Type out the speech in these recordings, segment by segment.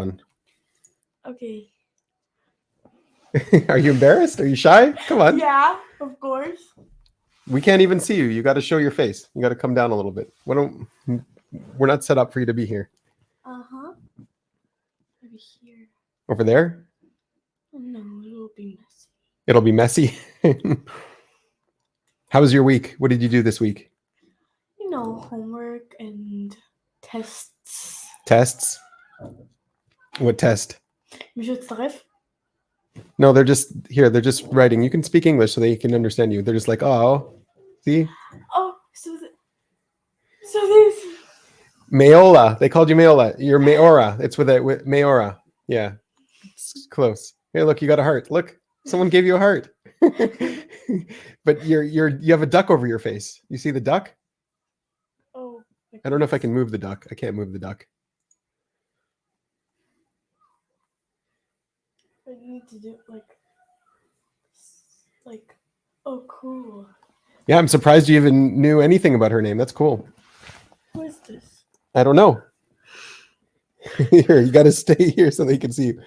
on. Okay. Are you embarrassed? Are you shy? Come on. Yeah, of course. We can't even see you. You got to show your face. You got to come down a little bit. We're not set up for you to be here. Maybe here. Over there? Oh, no, it'll be messy. It'll be messy. How was your week? What did you do this week? You know, homework and tests. Tests? What test? Monsieur Tref? No, they're just here. They're just writing. You can speak English so they can understand you. They're just like, oh, see? Oh, so this. Mayola. They called you Mayola. You're Mayora. It's with Mayora. Yeah. It's close. Here, look, you got a heart. Look, someone gave you a heart. But you have a duck over your face. You see the duck? Oh. I don't know if I can move the duck. I can't move the duck. I need to do like, oh, cool. Yeah, I'm surprised you even knew anything about her name. That's cool. Who is this? I don't know. Here, you got to stay here so they can see you.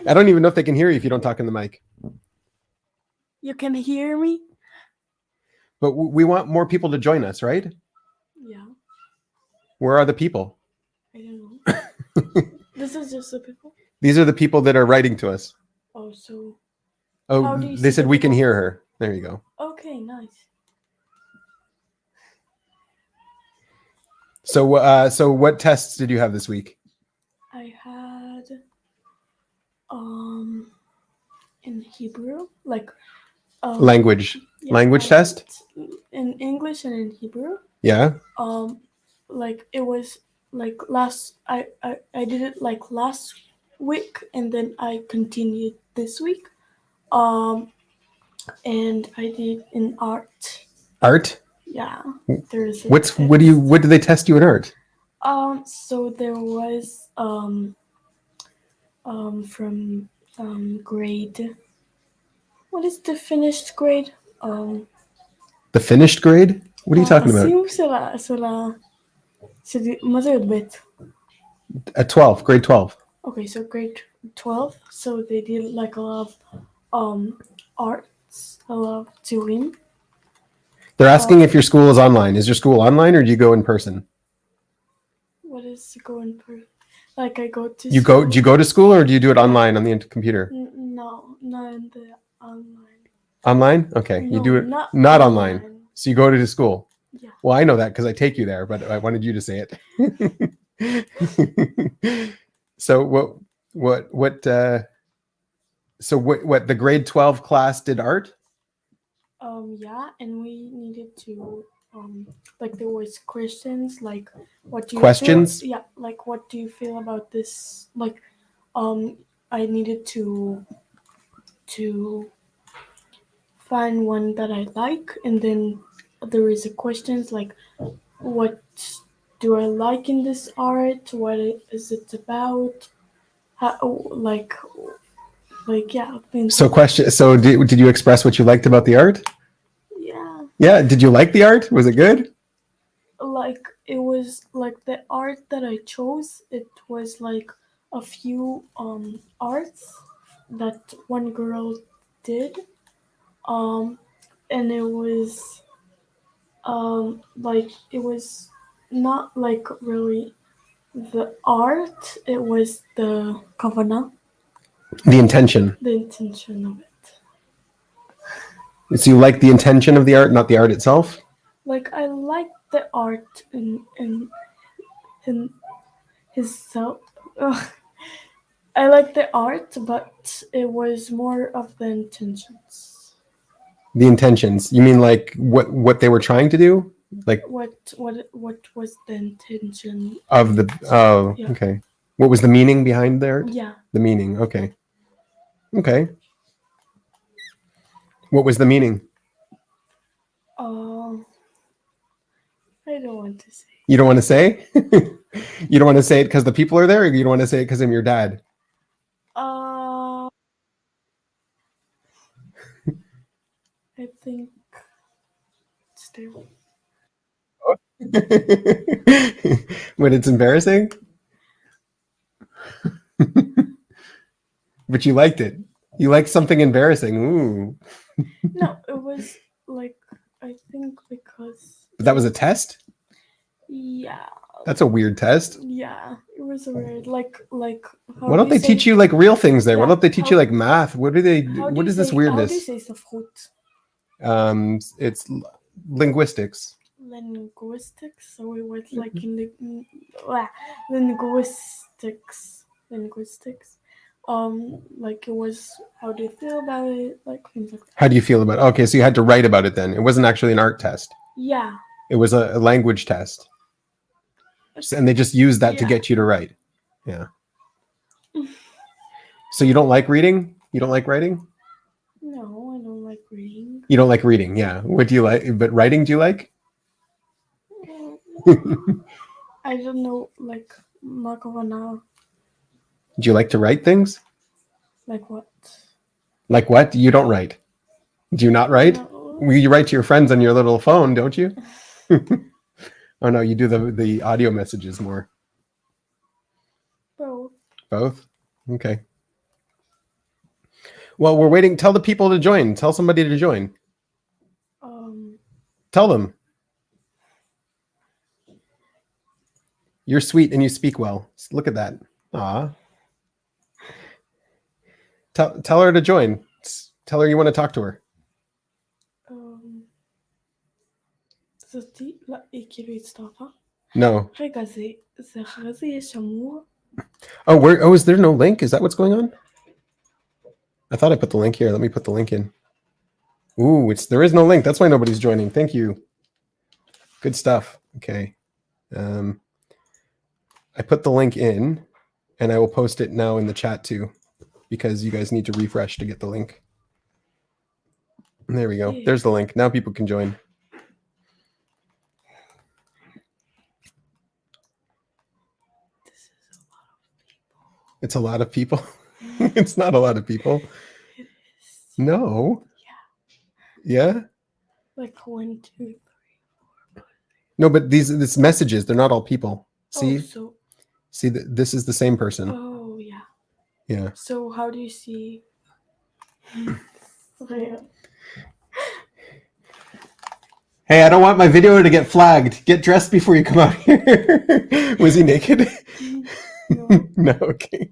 I don't even know if they can hear you if you don't talk in the mic. You can hear me? But we want more people to join us, right? Yeah. Where are the people? I don't know. This is just the people? These are the people that are writing to us. Oh, so. Oh, they said we can hear her. There you go. Okay, nice. So what tests did you have this week? I had in Hebrew, like language test in English and in Hebrew. Yeah. Like it was like I did it like last week, and then I continued this week. And I did in art. Art? Yeah. What do they test you in art? So there was from grade. What is the finished grade? The finished grade? What are you talking about? At 12, grade 12. Okay, so grade 12. So they did like a lot of arts, a lot of doing. They're asking if your school is online. Is your school online, or do you go in person? What is go in person? Like I go to. Do you go to school, or do you do it online on the computer? No, not in the online. Online? Okay, No, you do it not online. So you go to school. Yeah. Well, I know that because I take you there, but I wanted you to say it. So what the grade 12 class did art? Yeah, and we needed to like there was questions like what do you questions? feel? Yeah, like what do you feel about this? Like I needed to find one that I like, and then there is a questions like what do I like in this art? What is it about? How, like yeah. So did you express what you liked about the art? Yeah. Yeah. Did you like the art? Was it good? Like it was like the art that I chose. It was like a few arts that one girl did, and it was like it was not like really the art. It was the kavana. The intention. The intention of it. So you like the intention of the art, not the art itself? Like I like the art in his self. I like the art, but it was more of the intentions. The intentions. You mean like what they were trying to do? Like what was the intention of the yeah. Okay. What was the meaning behind the art? Yeah. The meaning. Okay. Okay. What was the meaning? I don't want to say. You don't want to say? You don't want to say it because the people are there, or you don't want to say it because I'm your dad? I think still. When it's embarrassing? But you liked it. You liked something embarrassing. Ooh. No, it was like I think because But that was a test? yeah, That's a weird test. yeah, it was weird. Like how Why do don't you they say teach you like real things there? Why yeah? don't they teach you How like math? What do they how do what you is this say weirdness? Safrut? It's linguistics. Linguistics. So it was like in the linguistics. Linguistics. Like it was. How do you feel about it? Like things like that. How do you feel about it? Okay, so you had to write about it then. It wasn't actually an art test. Yeah. It was a language test. And they just used that to Yeah. get you to write. Yeah. So you don't like reading? You don't like writing? No, I don't like reading. You don't like reading, yeah. What do you like? But writing, do you like? I don't know, like Markovana. Do you like to write things? Like what? Like what? You don't write. Do you not write? No. Well, you write to your friends on your little phone, don't you? Oh no, you do the audio messages more. Both. Both? Okay. Well, we're waiting. Tell the people to join. Tell somebody to join. Tell them. You're sweet and you speak well. Look at that. Aw. Tell her to join. Tell her you want to talk to her. Zati la ikiri stava. No. Regazi shamu. Oh, is there no link? Is that what's going on? I thought I put the link here. Let me put the link in. Ooh, there is no link. That's why nobody's joining. Thank you. Good stuff. Okay. I put the link in, and I will post it now in the chat too, because you guys need to refresh to get the link. There we go. There's the link. Now people can join. It's a lot of people. It's not a lot of people. It is. No. Yeah. Yeah. Like 1, 2, 3. No, but these messages, they're not all people. See? Oh, See, this is the same person. Oh, yeah. Yeah. So how do you see? Hey, I don't want my video to get flagged. Get dressed before you come out here. Was he naked? No. No, okay.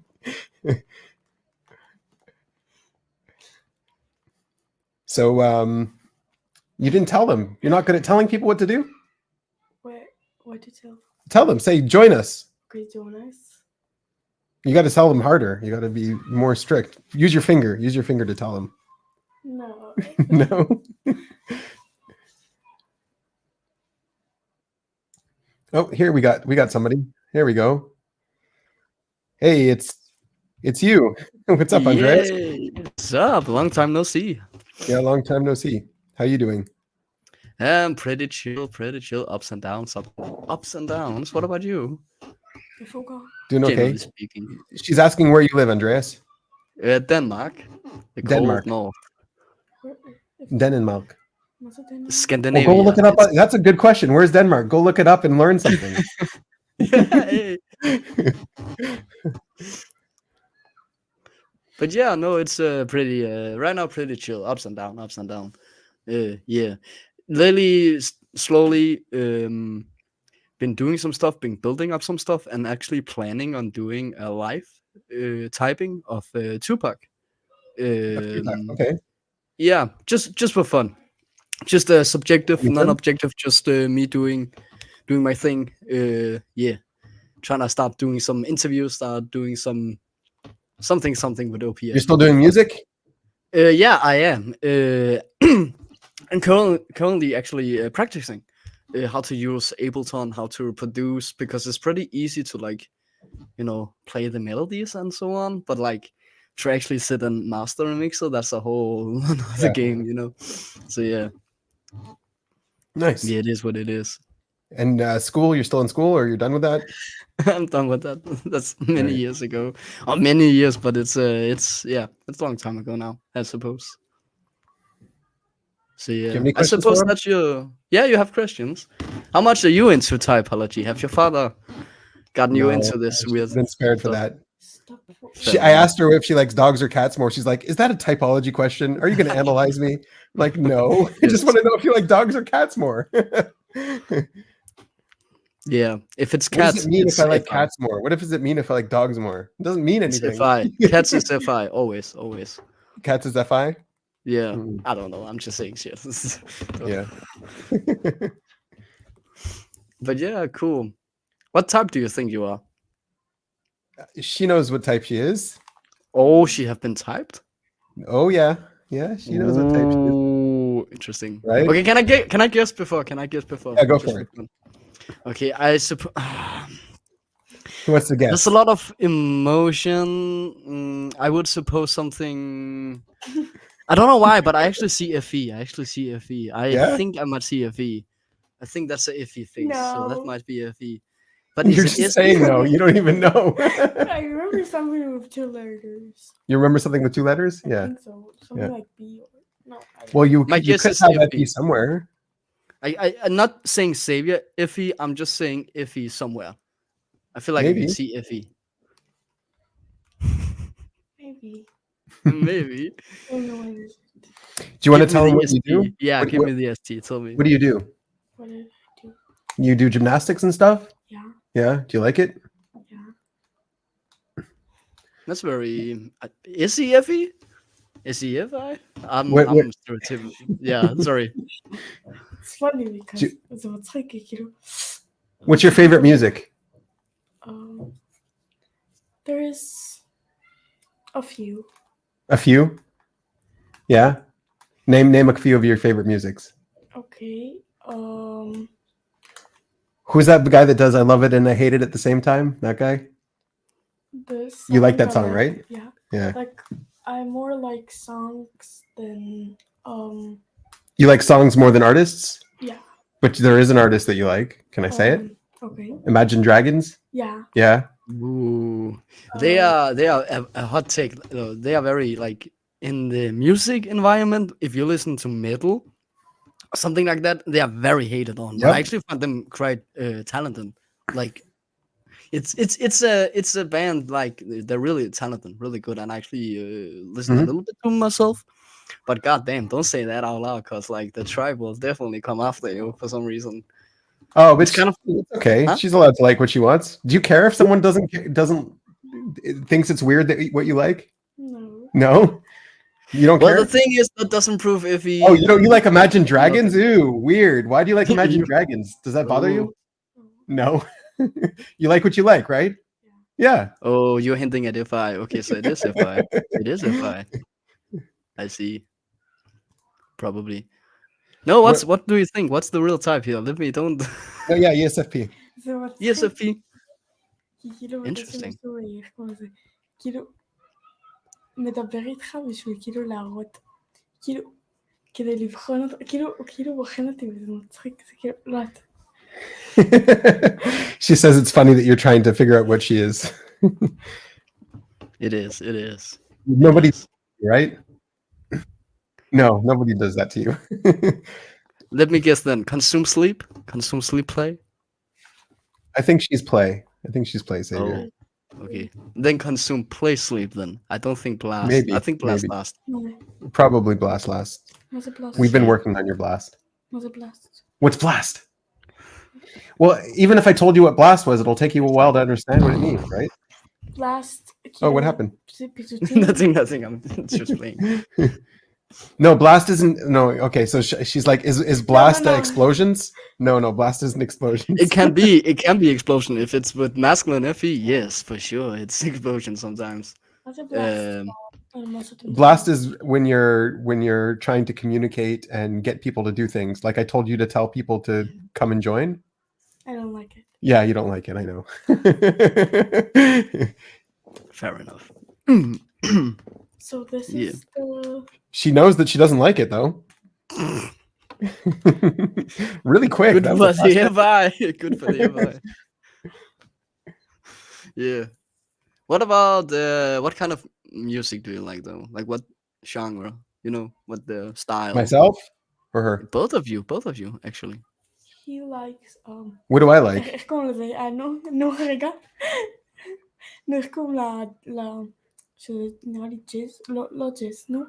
So, you didn't tell them. You're not good at telling people what to do? What to tell? Tell them. Say, join us. Okay, join us. You got to tell them harder. You got to be more strict. Use your finger. Use your finger to tell them. No. No. Oh, here we got somebody. Here we go. Hey, it's you. What's up, Andreas? Yay. What's up? Long time no see. Yeah, long time no see. How you doing? Pretty chill. Ups and downs. What about you? Doing okay. Generally speaking. She's asking where you live, Andreas. Denmark. The Denmark. cold north. Denmark. Scandinavia. Well, go look it up. That's a good question. Where's Denmark? Go look it up and learn something. Yeah. But yeah, no, it's pretty right now pretty chill. Ups and down. Yeah. Lately, slowly been doing some stuff, been building up some stuff, and actually planning on doing a live typing of Tupac. Okay. Yeah, just for fun. Just subjective, non-objective, just me doing my thing. Yeah. Trying to start doing some interviews, start doing something with OPS. You're still doing music? Yeah, I am. And currently actually practicing how to use Ableton, how to produce, because it's pretty easy to play the melodies and so on, but like to actually sit and master a mixer, that's a whole another game, So yeah. Nice. Yeah, it is what it is. And school, you're still in school, or you're done with that? I'm done with that. That's many years ago, or many years, but it's a long time ago now, I suppose. So yeah, I suppose that's you have questions. How much are you into typology? Have your father gotten you into this weird? Been spared for that. Stop. I asked her if she likes dogs or cats more. She's like, "Is that a typology question? Are you going to analyze me?" I'm like, no. I just Yes. want to know if you like dogs or cats more. Yeah, if it's What does cats, it mean if it's I like FI. cats more? What does it mean if I like dogs more? It doesn't mean It's anything. FI. Cats is FI. Always, always. Cats is FI? Yeah. Mm, I don't know. I'm just saying shit. yeah. But yeah, cool. What type do you think you are? She knows what type she is. Oh, she have been typed. Oh yeah. Yeah, she knows what type she is, Ooh, interesting. right? Okay, can I get? Can I guess before? Can I guess before? Yeah, go Just for it. fun. Okay, I suppose Who wants to guess? there's a lot of emotion. I would suppose something. I don't know why, but I actually see FE. I actually see FE. I Yeah? think I might see FE. I think that's a FE face, so that No. might be FE. But You're is it just saying no. You don't even know. I remember something with 2 letters. You remember something with 2 letters? I Yeah. think so. Something Yeah. like B or no. I don't Well, you My could, you guess could is have that FE. be somewhere. I'm not saying Savior iffy. I'm just saying iffy somewhere. I feel like I Maybe. can see iffy. maybe. Maybe. I don't know what it is. Do you want to Give me tell the them what you ST. do? Yeah, What- give what- me the ST. Tell me. What do you do? What did I do? You do gymnastics and stuff? Yeah. Yeah. Do you like it? Yeah. That's very. Is he iffy? Is he iffy? I'm What- stereotypical. Yeah, sorry. It's funny because Do- it's a trick, you know. What's your favorite music? There is a few. A few? Yeah. Name a few of your favorite musics. Okay. Who's that guy that does I love it and I hate it at the same time? That guy? This You like that I song, like- right? Yeah. Yeah. Like I more like songs than You like songs more than artists? yeah. But there is an artist that you like. Can I say it? Okay. Imagine Dragons? Yeah. Yeah. Ooh, they are a hot take. They are very like in the music environment. If you listen to metal, something like that, they are very hated on. But Yep. I actually find them quite talented. Like it's a band like they're really talented, really good, and I actually listen a Mhm. little bit to myself. But goddamn, don't say that out loud, cause like the tribe will definitely come after you for some reason. Oh, but It's kind of it's okay. Huh? She's allowed to like what she wants. Do you care if someone doesn't thinks it's weird that what you like? No. No, you don't well. care. The thing is that doesn't prove if he. Oh, you like Imagine Dragons? Ew, weird. Why do you like Imagine You- Dragons? Does that bother you? No. No. You like what you like, right? Yeah. Oh, you're hinting at FI. Okay, so it is FI. It is FI. I see. Probably. No, what do you think? What's the real type here? Let me don't. Oh yeah, ESFP. So what's ESFP. Quiero Interesting. Quiero me da beritra مش quiero la route. Quiero كده اللي بخانة quiero بخانة بتضحك quiero لا. She says it's funny that you're trying to figure out what she is. It is. It is. Nobody, It is. right? No, nobody does that to you. Let me guess then. Consume sleep. Consume sleep play. I think she's play. I think she's play savior. Oh, okay. Then consume play sleep. Then I don't think blast. Maybe, I think blast maybe. last. No, Probably blast last. was a blast. We've been working on your blast. Was a blast. What's blast? Well, even if I told you what blast was, it'll take you a while to understand what it means, right? Blast. Oh, what happened? Nothing. I'm just playing. No, blast isn't. No, okay. So she's like, is blast no. explosions? No, blast isn't explosions. It can be. It can be explosion if it's with masculine FE. Yes, for sure. It's explosion sometimes. Was a blast. Blast is when you're trying to communicate and get people to do things. Like I told you to tell people to come and join. I don't like it. Yeah, you don't like it. I know. Fair enough. So this Yeah. is the She knows that she doesn't like it though. Really quick. Good that for was a fast- the FI. Good for the FI. Yeah. What about what kind of music do you like though? Like what genre? You know, what the style? Myself or her? Both of you actually. he likes What do I like? ¿Cómo lo sé? Ah, no, rega. No es como naughty jazz, lo jazz, no?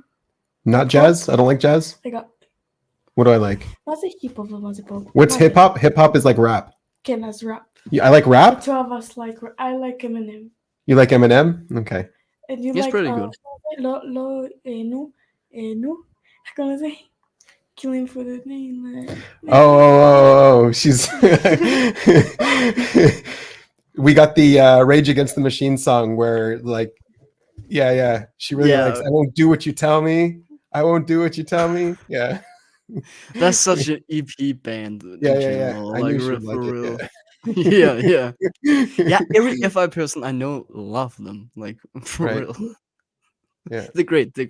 Not jazz. I don't like jazz. Like, What do I like? mas é hip hop, mas é pop. What's Mas é hip hop? Hip hop is like rap. que nas rap. Yeah, I like The rap. two of us like, I like Eminem. You like Eminem? Okay. And you He's like, pretty good. no, como say? Killing for the name. Oh, she's. We got the Rage Against the Machine song where, like, yeah, she really Yeah. likes. I won't do what you tell me. I won't do what you tell me. Yeah. That's such an EP band in Yeah. general. I like, knew she would for like real. it. Yeah. Yeah. Every FI person I know love them. Like, for Right. real. Yeah. They're great though.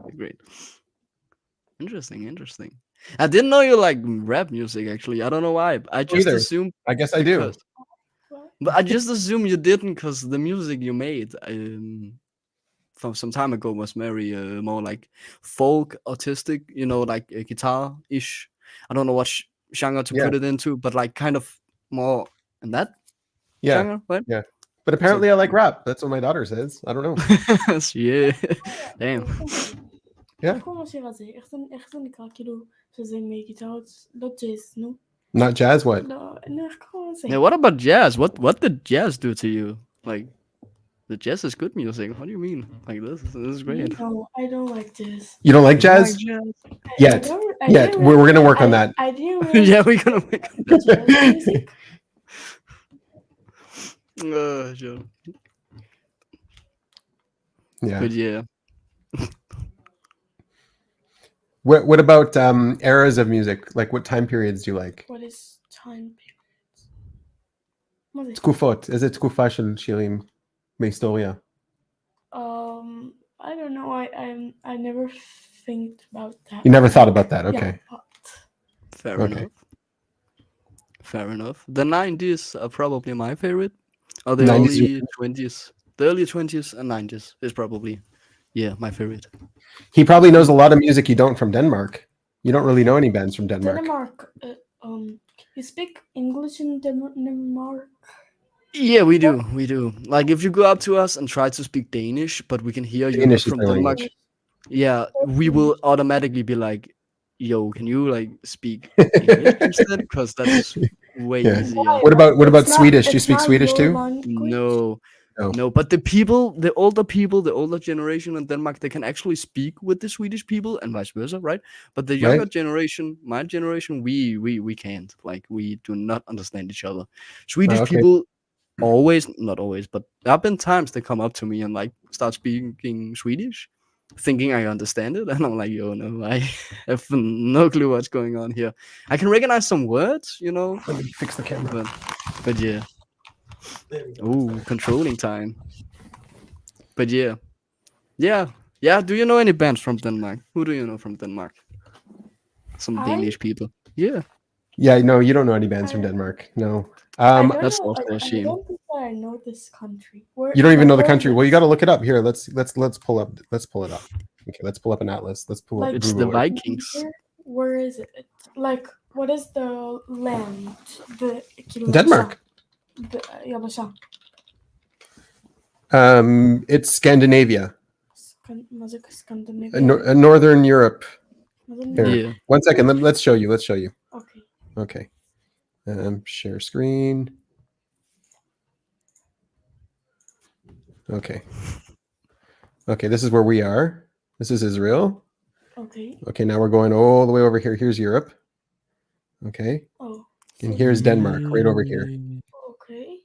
They're great. Interesting. I didn't know you like rap music. Actually, I don't know why. I just Either. assumed I guess I do. because, but I just assumed you didn't because the music you made from some time ago was very more like folk, artistic. You know, like guitar ish. I don't know what genre to Yeah. put it into, but like kind of more in that Yeah. genre, right? Yeah. But apparently I like rap. That's what my daughter says. I don't know. Yeah. Damn. Yeah. Como se fazer? Echt een aquilo fazer meio guitarra, lo jazz, no? Not jazz. What? No, como se? Yeah, what about jazz? What did jazz do to you? Like, the jazz is good music. What do you mean? Like this is great. No, I don't like jazz. You don't like You don't like jazz? jazz? Yet. I Yet. didn't We're gonna work on I- that. I didn't really Yeah, we're gonna make. jazz music. Sure. Yeah. But yeah, What about eras of music? Like what time periods do you like? What is time periods? What is Tkufot. Is it tkufa shel shirim mehistoria? I don't know. I never think about that. You never thought about that. Okay. Yeah, fair Okay. enough. Fair enough. The 90s are probably my favorite. Or the 90s early 20s. The early 20s and 90s is probably, yeah, my favorite. He probably knows a lot of music you don't from Denmark. You don't really know any bands from Denmark. Denmark. You speak English in Denmark? Yeah, we do. We do. Like, if you go up to us and try to speak Danish, but we can hear you're not Danish is from my Denmark, language. yeah, we will automatically be like, yo, can you like speak English instead? Because that's way Yeah. easier. What about It's not- Swedish? Do you it's speak not Swedish your too? language. No, but the older generation in Denmark, they can actually speak with the Swedish people and vice versa, right? But the younger Right. generation, my generation, we can't. Like, we do not understand each other. Swedish okay. people not always, but there have been times they come up to me and like start speaking Swedish, thinking I understand it, and I'm like, yo, no, I have no clue what's going on here. I can recognize some words, you know, Let me fix the camera. but yeah. Ooh, controlling time. But yeah. Do you know any bands from Denmark? Who do you know from Denmark? Some I- Danish people. Yeah. Yeah, no, you don't know any bands from Denmark. No. I don't That's know, also a I shame. don't think that I know this country. Where, You don't even know the where country. is Well, you it? got to look it up here. Let's pull up. Let's pull it up. Okay, let's pull up an atlas. Let's pull up. Like- It's the Google Earth. Vikings. Where is it? Like, what is the land? Denmark. Yabasha. It's Scandinavia, Scandinavia. Northern Europe. Here. Yeah. 1 second. Let's show you. Let's show you. Okay. Okay. Share screen. Okay. Okay, this is where we are. This is Israel. Okay. Okay, now we're going all the way over here. Here's Europe. Okay. Oh. And here's Denmark, right over here. Okay.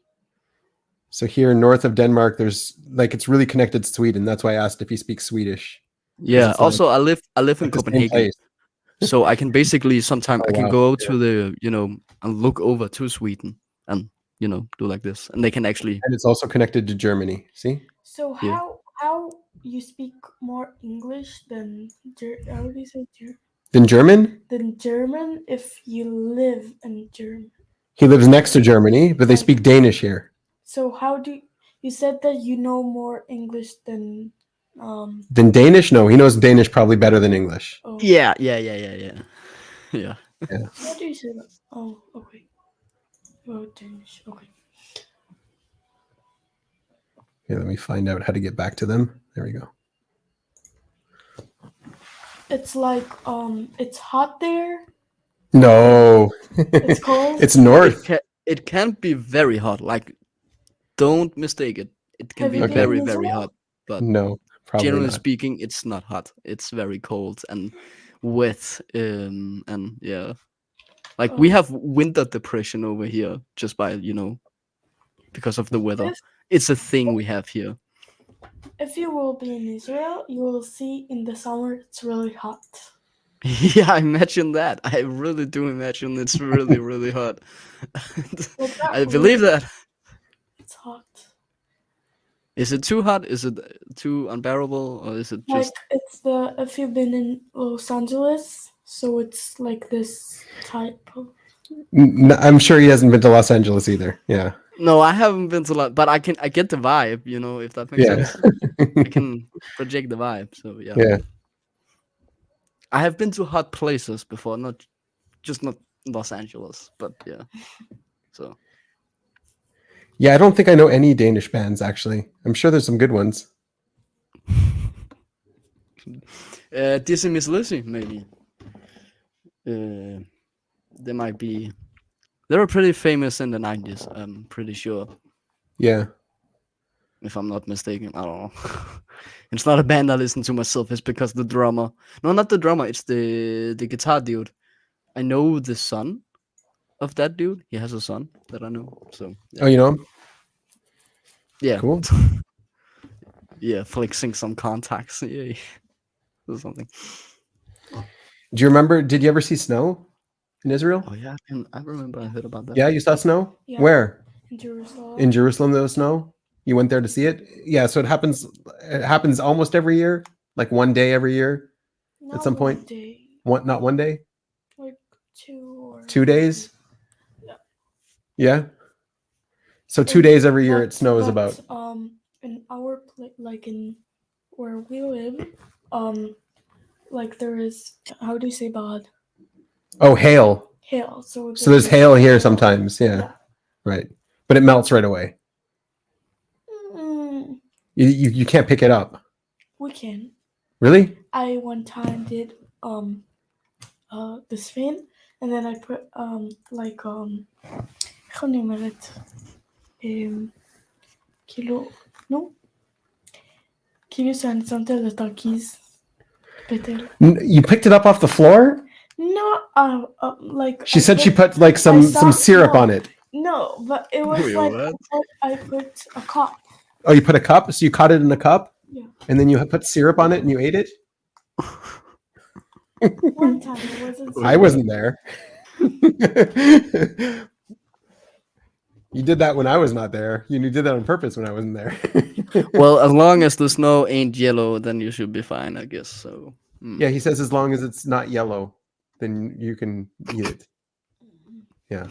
So here north of Denmark, there's like it's really connected to Sweden. That's why I asked if you speak Swedish. Yeah. it's Also, I live in Like the same Copenhagen, place. so I can basically sometimes Oh, I can wow. go to the and look over to Sweden and do like this, and they can actually. And it's also connected to Germany. See? So Yeah. how you speak more English than how do you say Then German? than German if you live in Germany? He lives next to Germany, but they speak Danish here. So how do you said that you know more English than Then Danish? No, he knows Danish probably better than English. oh Yeah. Yeah. how do you say that? Oh okay. Oh Danish, okay. Here, let me find out how to get back to them. There we go. It's like it's hot there. No, It's cold. it's north. It can be very hot. Like, don't mistake it. It can Have be you Okay. been very in very Israel? hot. But No, probably generally not. speaking, it's not hot. It's very cold and wet. And yeah, like we Oh. have winter depression over here just by because of the weather. It's a thing we have here. If you will be in Israel, you will see in the summer it's really hot. Yeah, I imagine that. I really do imagine it's really, really hot. Well, that I believe week that. it's hot. Is it too hot? Is it too unbearable? Or is it Like just. it's the if you've been in Los Angeles, so it's like this type of. I'm sure he hasn't been to Los Angeles either. Yeah. No, I haven't been to lot, but I get the vibe, if that makes Yeah. sense. I can project the vibe, so yeah. Yeah. I have been to hot places before, not Los Angeles, but yeah. So Yeah, I don't think I know any Danish bands actually. I'm sure there's some good ones. Dizzy Miss Lizzy, maybe. They might be. They were pretty famous in the 90s, I'm pretty sure. Yeah. If I'm not mistaken. I don't know. It's not a band I listen to myself. It's because the drummer. No, not the drummer. It's the guitar dude. I know the son of that dude. He has a son that I know. So Oh, you know him? yeah, Cool. yeah, flexing some contacts. Yeah, or something. Do you remember? Did you ever see snow in Israel? Oh yeah, I remember I heard about that. Yeah, you saw snow? Yeah. Where? In Jerusalem. In Jerusalem there was snow? You went there to see it? Yeah, so it happens almost every year, like one day every year. Not some one point? day, Not one day? like 2 or 2 days? Yeah. Yeah. So 2 days every year it snows but, about. In our place, like in where we live, like there is, how do you say bad? Oh, hail. Hail. So So there's hail here sometimes, yeah. Right. But it melts right away. Mm, You can't pick it up. we can. Really? I one time did this fin, and then I put like how noemer het? Kilo, no? Kilo zijn de takkies. Beter. You picked it up off the floor? No, like She I said she put- put like some saw- syrup no. on it. No, but it was Wait, like what? I put a cup. Oh, you put a cup? So you caught it in a cup? Yeah. And then you put syrup on it and you ate it? One time it wasn't. I wasn't there. You did that when I was not there. You did that on purpose when I wasn't there. Well, as long as the snow ain't yellow, then you should be fine, I guess. So Yeah, he says as long as it's not yellow, then you can eat it. Yeah.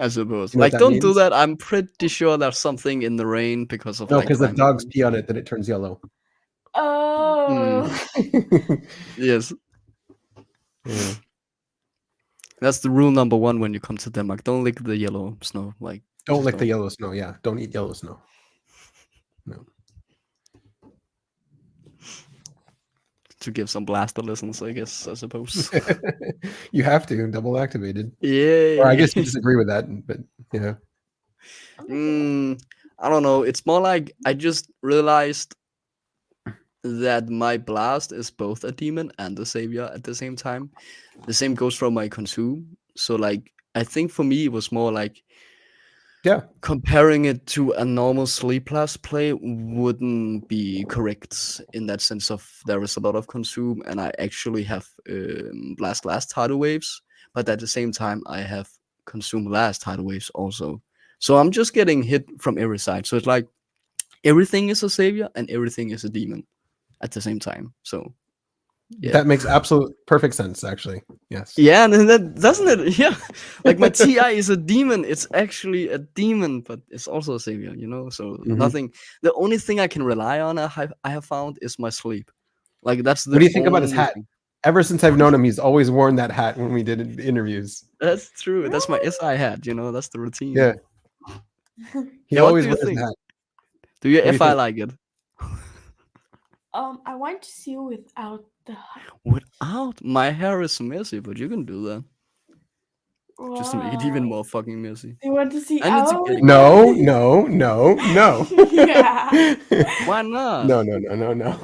I suppose. You know what Like, that don't do means? that. I'm pretty sure there's something in the rain because of No, like because if climate dogs change. pee on it, then it turns yellow. Oh. Yes, Yeah. that's the rule number one when you come to Denmark. Don't lick the yellow snow. Like, Don't just lick the yellow snow. Yeah. Don't eat yellow snow. to give some blaster lessons, I guess. I suppose. You have to double activated. Yeah. Or I guess you disagree with that, but yeah. I don't know. It's more like I just realized that my blast is both a demon and a savior at the same time. The same goes for my consume. So like I think for me it was more like Yeah. comparing it to a normal sleep blast play wouldn't be correct in that sense of there is a lot of consume and I actually have blast last tidal waves, but at the same time I have consume last tidal waves also. So I'm just getting hit from every side. So it's like everything is a savior and everything is a demon at the same time. So yeah. That makes absolute perfect sense, actually. Yes. Yeah, and then that doesn't it? Yeah, like my TI is a demon. It's actually a demon, but it's also a savior. So nothing. The only thing I can rely on I have found is my sleep. Like that's the. What do you think about his only hat? thing. Ever since I've known him, he's always worn that hat when we did interviews. That's true. That's my SI hat. That's the routine. Yeah. He Yeah, what always do you wears the think? hat. Do you? What do you If I think? like it, I want to see you without the height. without my hair is messy, but you can do that just to make it even Wow. more fucking messy. You want to see I need to out? get it. No, no, no, no. Yeah. Why not? No, no, no, no, no.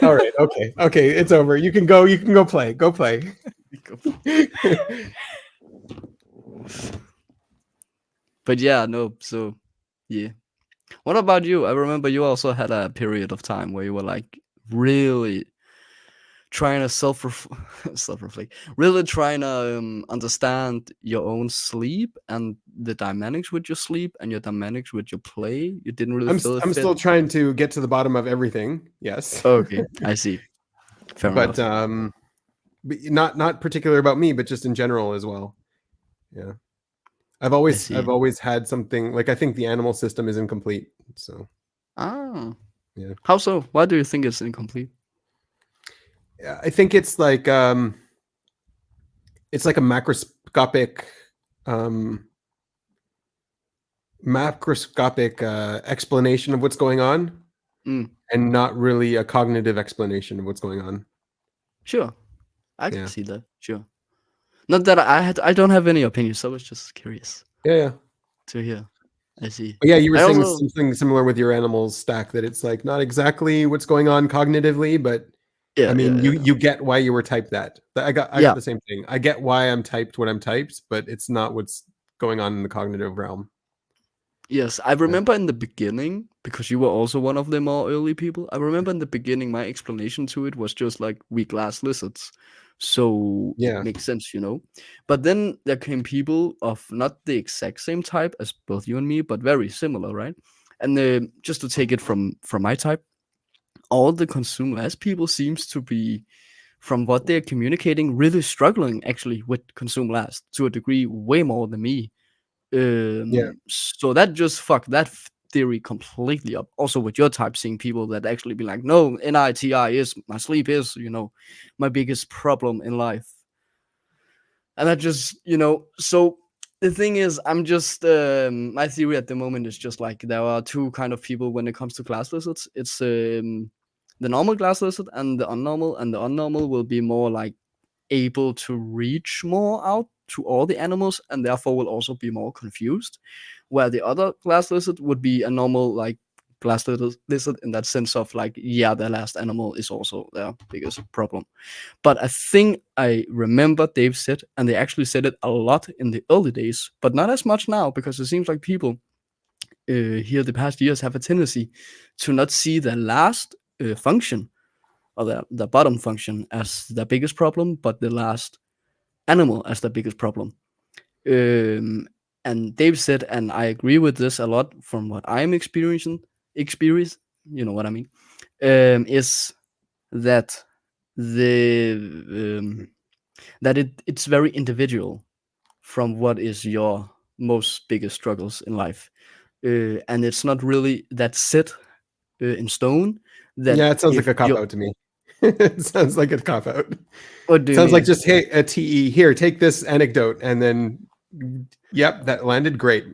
All right, okay, okay, it's over. You can go. You can go play. Go play. But yeah, no. So yeah. What about you? I remember you also had a period of time where you were like really trying to self reflect, really trying to understand your own sleep and the dynamics with your sleep and your dynamics with your play. You didn't really feel it I'm fit. still trying to get to the bottom of everything. Yes, Okay, I see. Fair but enough. not particular about me, but just in general as well. Yeah, I see. I've always had something like I think the animal system is incomplete. So Ah, yeah, how so? Why do you think it's incomplete? yeah, I think it's like a um, macroscopic explanation of what's going on, Mm, and not really a cognitive explanation of what's going on. sure, I can Yeah, see that. Sure. Not that I don't have any opinion, so I was just curious yeah, yeah. to hear. I see. But yeah, you were I saying also, something similar with your animals stack that it's like not exactly what's going on cognitively, but I yeah, yeah, mean, yeah, you get why you were typed that. I got yeah. the same thing. I get why I'm typed what I'm typed, but it's not what's going on in the cognitive realm. Yes, I Yeah, remember in the beginning, because you were also one of the more early people. I remember in the beginning, my explanation to it was just like we glass lizards. So it yeah, makes sense, you know? But then there came people of not the exact same type as both you and me, but very similar, right? And just to take it from my type, all the consume less people seems to be, from what they're communicating, really struggling actually with consume last to a degree way more than me. yeah, So that just fucked that theory completely up. Also with your type, seeing people that actually be like, no, NITI is my sleep is, my biggest problem in life. And that just, so the thing is, I'm just my theory at the moment is just like there are two kind of people when it comes to class lizards. It's the normal glass lizard and the unnormal, and the unnormal will be more like able to reach more out to all the animals and therefore will also be more confused. Where the other glass lizard would be a normal like glass lizard in that sense of like, yeah, the last animal is also their biggest problem. But I think I remember Dave said, and they actually said it a lot in the early days, but not as much now because it seems like people here the past years have a tendency to not see the last function or the bottom function as the biggest problem, but the last animal as the biggest problem. Um, and Dave said, and I agree with this a lot from what I'm experience, you know what I mean, is that the it's very individual from what is your most biggest struggles in life, and it's not really that set in stone. That yeah. It sounds like if a cop you, out to me. It sounds like a cop out. what do you Sounds like mean? just hey, a TE here. Take this anecdote, and then yep, that landed great.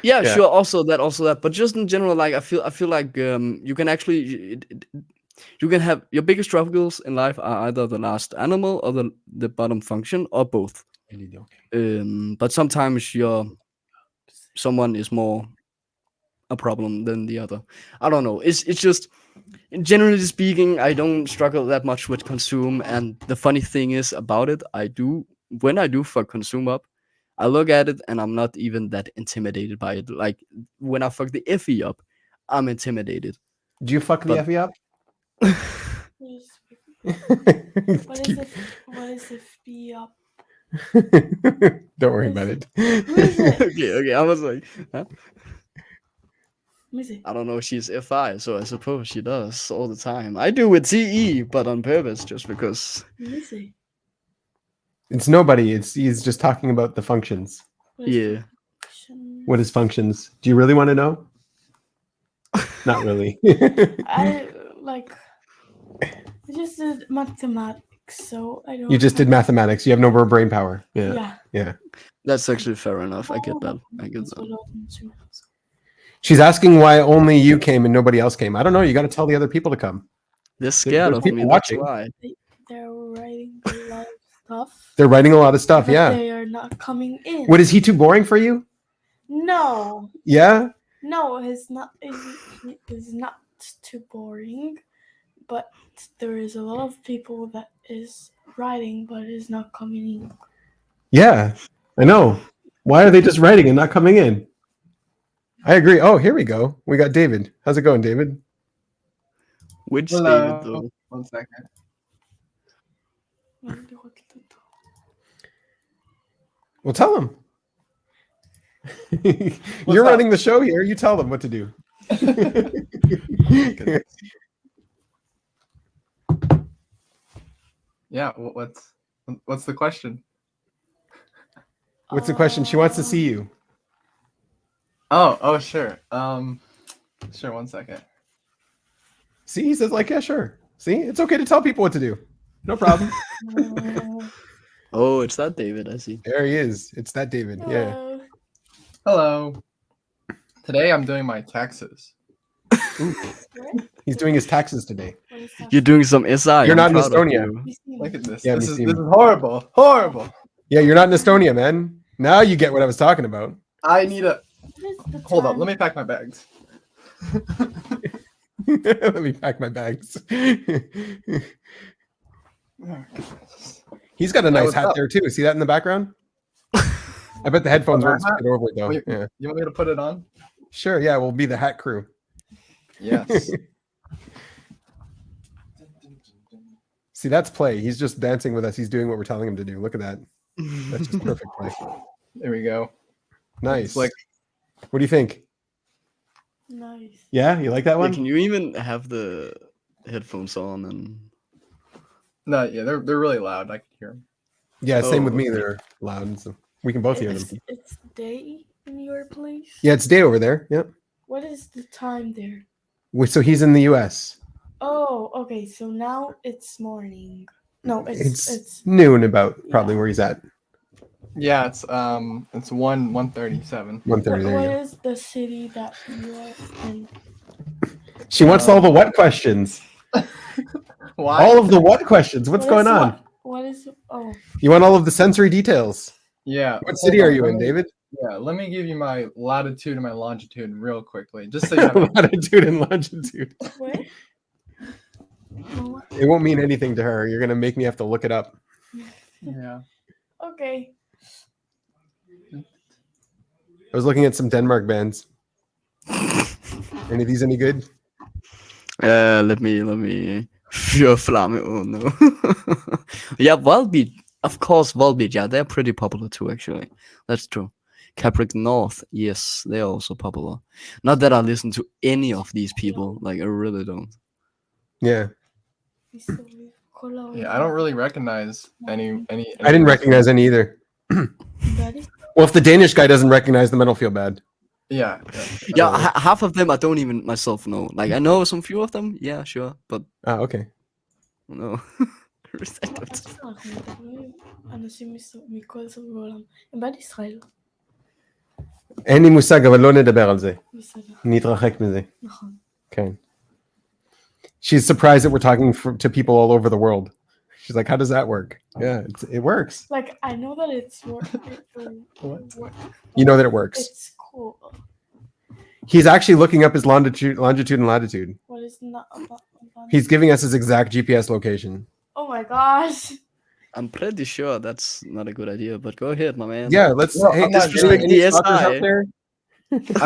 Yeah, Yeah, sure. Also that, but just in general, like I feel like you can actually you can have your biggest struggles in life are either the last animal or the bottom function or both. But sometimes someone is more a problem than the other. I don't know. It's just generally speaking, I don't struggle that much with consume. And the funny thing is about it, I do when I do fuck consume up, I look at it and I'm not even that intimidated by it. Like when I fuck the FE up, I'm intimidated. do you fuck the But FE up? Yes. Just What keep- is if what is if be up? Don't worry What about is, it. who is it? okay, I was like, huh? Let me see. I don't know. She's FI, so I suppose she does all the time. I do with TE, but on purpose, just because. Let me see. It's nobody. He's just talking about the functions. What is Yeah. What functions? is functions? Do you really want to know? Not really. I like. I just did mathematics, so I don't. You just did have, mathematics. You have no more brain power. Yeah. yeah. Yeah. That's actually fair enough. I get Oh, that. I get that's that. what I'm doing. She's asking why only you came and nobody else came. I don't know. You got to tell the other people to come. They're scared there's of people me. That's watching. why. They're writing a lot of stuff. They're writing a lot of stuff. But Yeah. they are not coming in. What, is he too boring for you? No. Yeah. No, it's not. It's not too boring, but there is a lot of people that is writing, but is not coming in. Yeah. I know. Why are they just writing and not coming in? I agree. Oh, here we go. We got David. How's it going, David? Which Hello. David though? 1 second. Well, tell him. You're up? running the show here. You tell them what to do. Yeah, what's the question? What's the question? She wants to see you. Oh, sure. Sure, 1 second. See, he says like, yeah, sure. See, it's okay to tell people what to do. No problem. Oh, it's that David. I see. There he is. It's that David. Yeah. Hello. Today I'm doing my taxes. Ooh. He's doing his taxes today. You're doing some SI. You're I'm not in proud of Estonia. you. Look at this. Yeah, this me is too. this is horrible. Horrible. Yeah, you're not in Estonia, man. Now you get what I was talking about. I need a hold up. Let me pack my bags. Let me pack my bags. He's got a nice what's hat up? there too. See that in the background? I bet the headphones Oh, that won't hat? fit over it though. Wait, Yeah. You want me to put it on? Sure, yeah, we'll be the hat crew. Yes. See, that's play. He's just dancing with us. He's doing what we're telling him to do. Look at that. That's just perfect play. There we go. Nice. It's like What do you think? Nice. Yeah, you like that Yeah, one? can you even have the headphones on and? no, yeah, they're really loud. I can hear them. Yeah, same with Oh, me. okay. They're loud, so we can both hear them. It's day in your place. Yeah, it's day over there. Yep. What is the time there? So he's in the U.S. Oh, okay. So now it's morning. No, it's noon about probably Yeah. where he's at. Yeah, it's 1:37. 1:30. There you what go. is the city that you are in? She wants all the what questions. Why? All of the what questions. What's What going is on? What is? Oh, You want all of the sensory details. Yeah. What city are you in, David? Yeah, let me give you my latitude and my longitude real quickly, just so you have it. Latitude and longitude. where? Oh, It won't mean anything to her. You're gonna make me have to look it up. Yeah. okay. I was looking at some Denmark bands. Any of these any good? Let me. Pure Flamme. Oh no. Yeah, Volbeat. Of course, Volbeat. Yeah, they're pretty popular too. Actually, that's true. Capric North. Yes, they're also popular. Not that I listen to any of these people. Like I really don't. Yeah. Yeah, I don't really recognize any. I didn't recognize any either. Well, if the Danish guy doesn't recognize them, I don't feel bad. Yeah. Yeah, half of them I don't even myself know. Like I know some few of them. Yeah, sure, but Oh, okay. no. אנשים מכל סוג העולם. הם בעד ישראל. אין לי מושג, אבל לא נדבר על זה. בסדר. נתרחק מזה. נכון. Okay. She's surprised that we're talking to people all over the world. She's like, how does that work? Yeah, it works. Like, I know that it's work. Work. You know that it works. It's cool. He's actually looking up his longitude and latitude. What is not about? He's giving us his exact GPS location. Oh my gosh. I'm pretty sure that's not a good idea, but go ahead, my man. Yeah, let's. No, hey, I'm not disrespect any the stalkers SI. out there?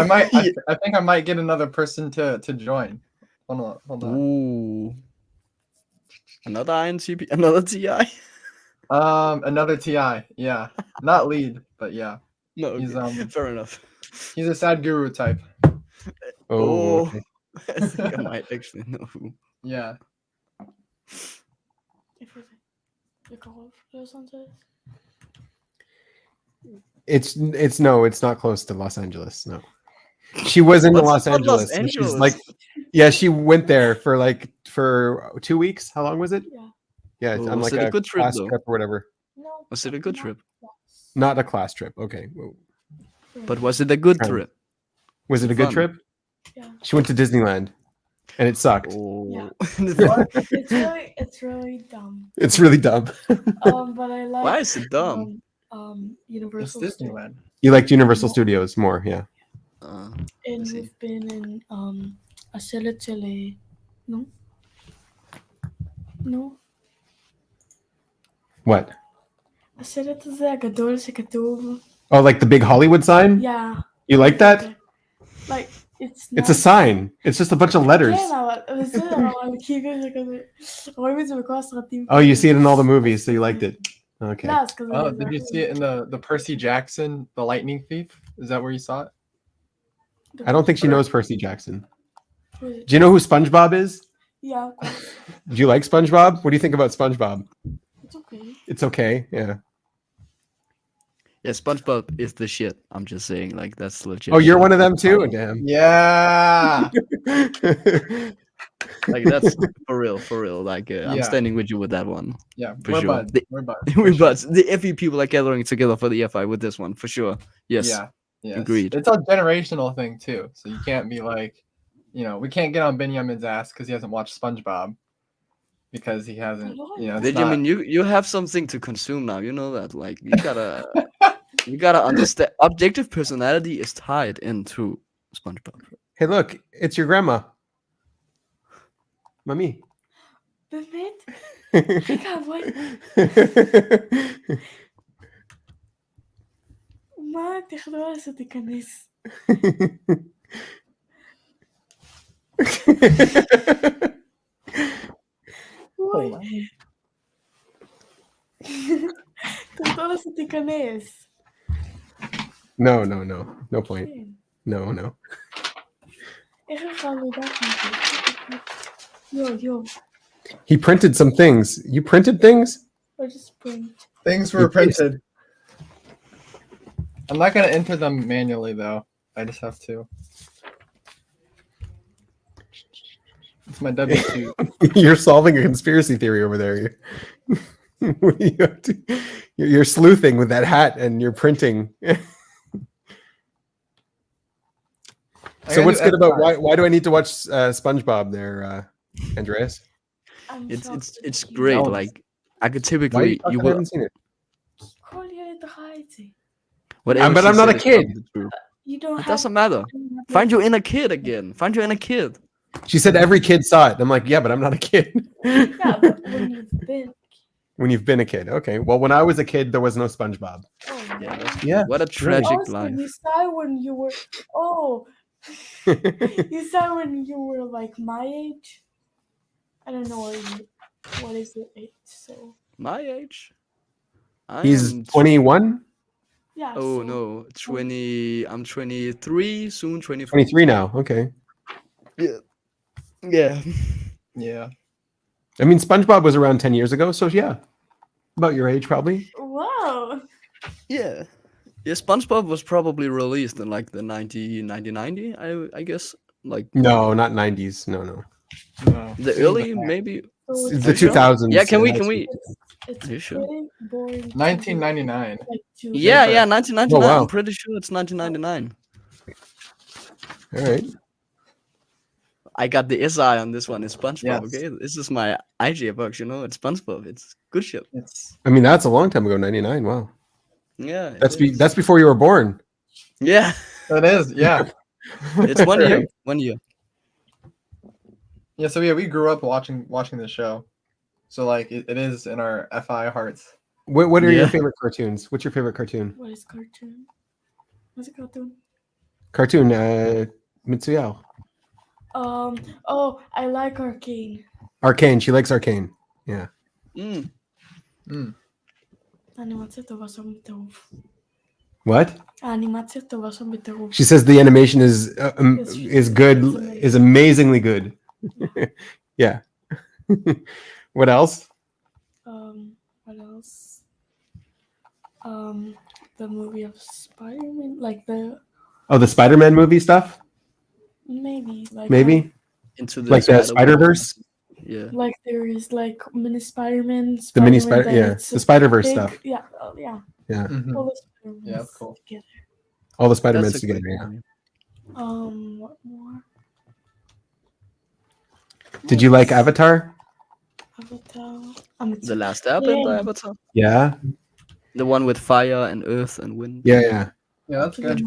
I might. I think I might get another person to join. Hold on. Ooh. Another INTP, another TI. Another TI. Yeah, not lead, but yeah, No, okay. He's fair enough. he's a sad guru type. Oh, okay. I think I might actually know who. Yeah. It's no, it's not close to Los Angeles. No, she was in What's Los about Los Angeles. And she's Angeles? like, yeah, she went there for 2 weeks. How long was it? Yeah. Yeah, Oh, on was like it a a good trip, class though? trip or whatever. No. Was it a good trip? Not a class trip. Okay. Well, But was it a good Fun. trip? was it a good Fun. trip? Yeah. She went to Disneyland, and it sucked. Oh. Yeah. What? It's really dumb. It's really dumb. But I like. Why is it dumb? It's Universal. Disneyland. You liked Universal Studios more, yeah. And see. we've been in a Chile. No. No. What? الشلة زي جدول كتوب. Oh, like the big Hollywood sign? Yeah. You like that? Like it's. It's a sign. It's just a bunch of letters. Oh, you see it in all the movies, so you liked it. Okay. Oh, did you see it in the Percy Jackson, the Lightning Thief? Is that where you saw it? I don't think she knows Percy Jackson. Do you know who SpongeBob is? Yeah, of course. Do you like SpongeBob? What do you think about SpongeBob? It's okay. It's okay. Yeah. Yeah, SpongeBob is the shit. I'm just saying, like that's legit. Oh, you're one of them too? Damn. Yeah. Like that's for real. Like I'm Yeah. standing with you with that one. Yeah. For We're sure. buds. The- We're buds. We're for sure. buds. The FE people are gathering together for the FI with this one for sure. Yes. Yeah. Yes. Agreed. It's a generational thing too. So you can't be like, we can't get on Benjamin's ass because he hasn't watched SpongeBob. Because he hasn't, it's Benjamin, not- you have something to consume now. You know that. Like you gotta understand. Objective personality is tied into SpongeBob. Hey, look, it's your grandma. Mami. באמת? רגע, בואי. מה את יכולה לעשות תיכנס? וואי. אתה יכול לעשות תיכנס. No, no point. כן. No. איך לך לדעת מזה? יו. He printed some things. You printed things? Or just print. Things were printed. I'm not gonna enter them manually though. I just have to. It's my W2. You're solving a conspiracy theory over there. You're sleuthing with that hat and you're printing. So what's good about why do I need to watch SpongeBob there, Andreas? I'm It's shocked that it's you- great. No. Like Why archetypically, you you I will haven't seen it. Call you the height. whatever. But she I'm not said a is kid. probably true. You don't It have doesn't matter. Find your inner kid again. Find your inner kid. She said every kid saw it. I'm like, yeah, but I'm not a kid. Yeah, but when you've been. When you've been a kid. Okay. Well, when I was a kid, there was no SpongeBob. Oh, Yeah, that's Yeah. what a tragic also, life. you saw when you were. Oh, you saw when you were like my age. I don't know what is your age. So My age. I He's am 21, yeah. Oh so, no, 20. I'm 23, soon 24. 23 now. Okay. Yeah. Yeah. I mean, SpongeBob was around 10 years ago. So yeah, about your age, probably. Wow. Yeah. Yeah, SpongeBob was probably released in like the 1990, I guess. Like No, not 90s. No. No. the early, maybe. So The Are you sure? 2000s. Yeah, can it we has can to we be. it's Are you sure? pretty boring. to be, 1999. Like, to Yeah, Different. yeah, 1999. Oh, wow. I'm pretty sure it's 1999. All right. I got the SI on this one. It's SpongeBob, Yes. okay? This is my IG box, you know. It's SpongeBob. It's good shit. It's I mean, that's a long time ago. 99. Wow. Yeah. it That's is. that's before you were born. Yeah. it is, yeah. It's 1 year. Right. 1 year. Yeah, so yeah, we grew up watching the show. So like it is in our FI hearts. What are your Yeah. favorite cartoons? What's your favorite cartoon? What is cartoon? What's a cartoon? Cartoon, Mitsuya. Oh, I like Arcane. Arcane. She likes Arcane. Yeah. Mm. Animacja to są bitełów. What? Animacja to są bitełów. She says the animation is good, It's amazing. is amazingly good. Yeah. What else? What else? The movie of Spider-Man, like the Oh, the Spider-Man movie stuff? maybe like Maybe? Into the Like the Spider-Verse? Yeah. like there is like mini Spider-Man. The mini Spider-Man Spider, that yeah. it's The Spider-Verse big- stuff. Yeah, yeah. Yeah. Mhm. All the Spider-Mans Yeah, that's cool. together. All the Spider-Mans That's a together, great yeah. movie. What more? Did you like Avatar? Avatar? The Last Airbender Yeah. Avatar, Yeah. the one with fire and earth and wind. Yeah. Yeah, that's good.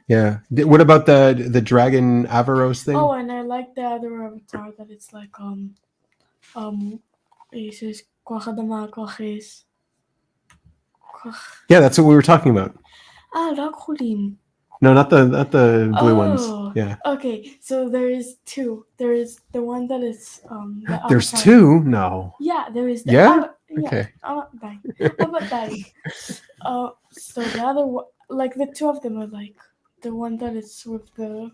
Yeah. What about the dragon Avaros thing? Oh, and I like the other Avatar that it's like is Quahadama Quahis. Yeah, that's what we were talking about. Rakhulim. No, not the blue Oh, ones. Yeah. Okay, so there is two. There is the one that is the There's Avatar. two? No. Yeah, there is the Yeah? Okay. Avatar. So the other one, like the two of them are like the one that is with the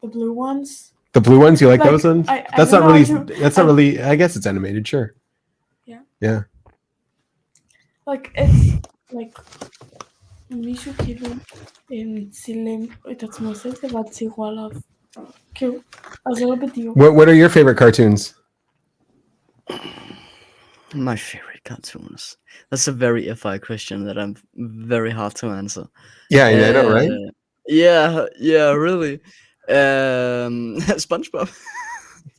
blue ones. The blue ones, you like Like, those ones? I That's don't not know really how to- that's not really I guess it's animated, sure. Yeah. Yeah. Like it's like מישהו כאילו צילם את עצמו עושה את זה ואז ציירו עליו. כאילו, אז זה לא בדיוק. What are your favorite cartoons? My favorite cartoons. That's a very iffy question that I'm very hard to answer. Yeah, I know, right? Yeah, really. SpongeBob.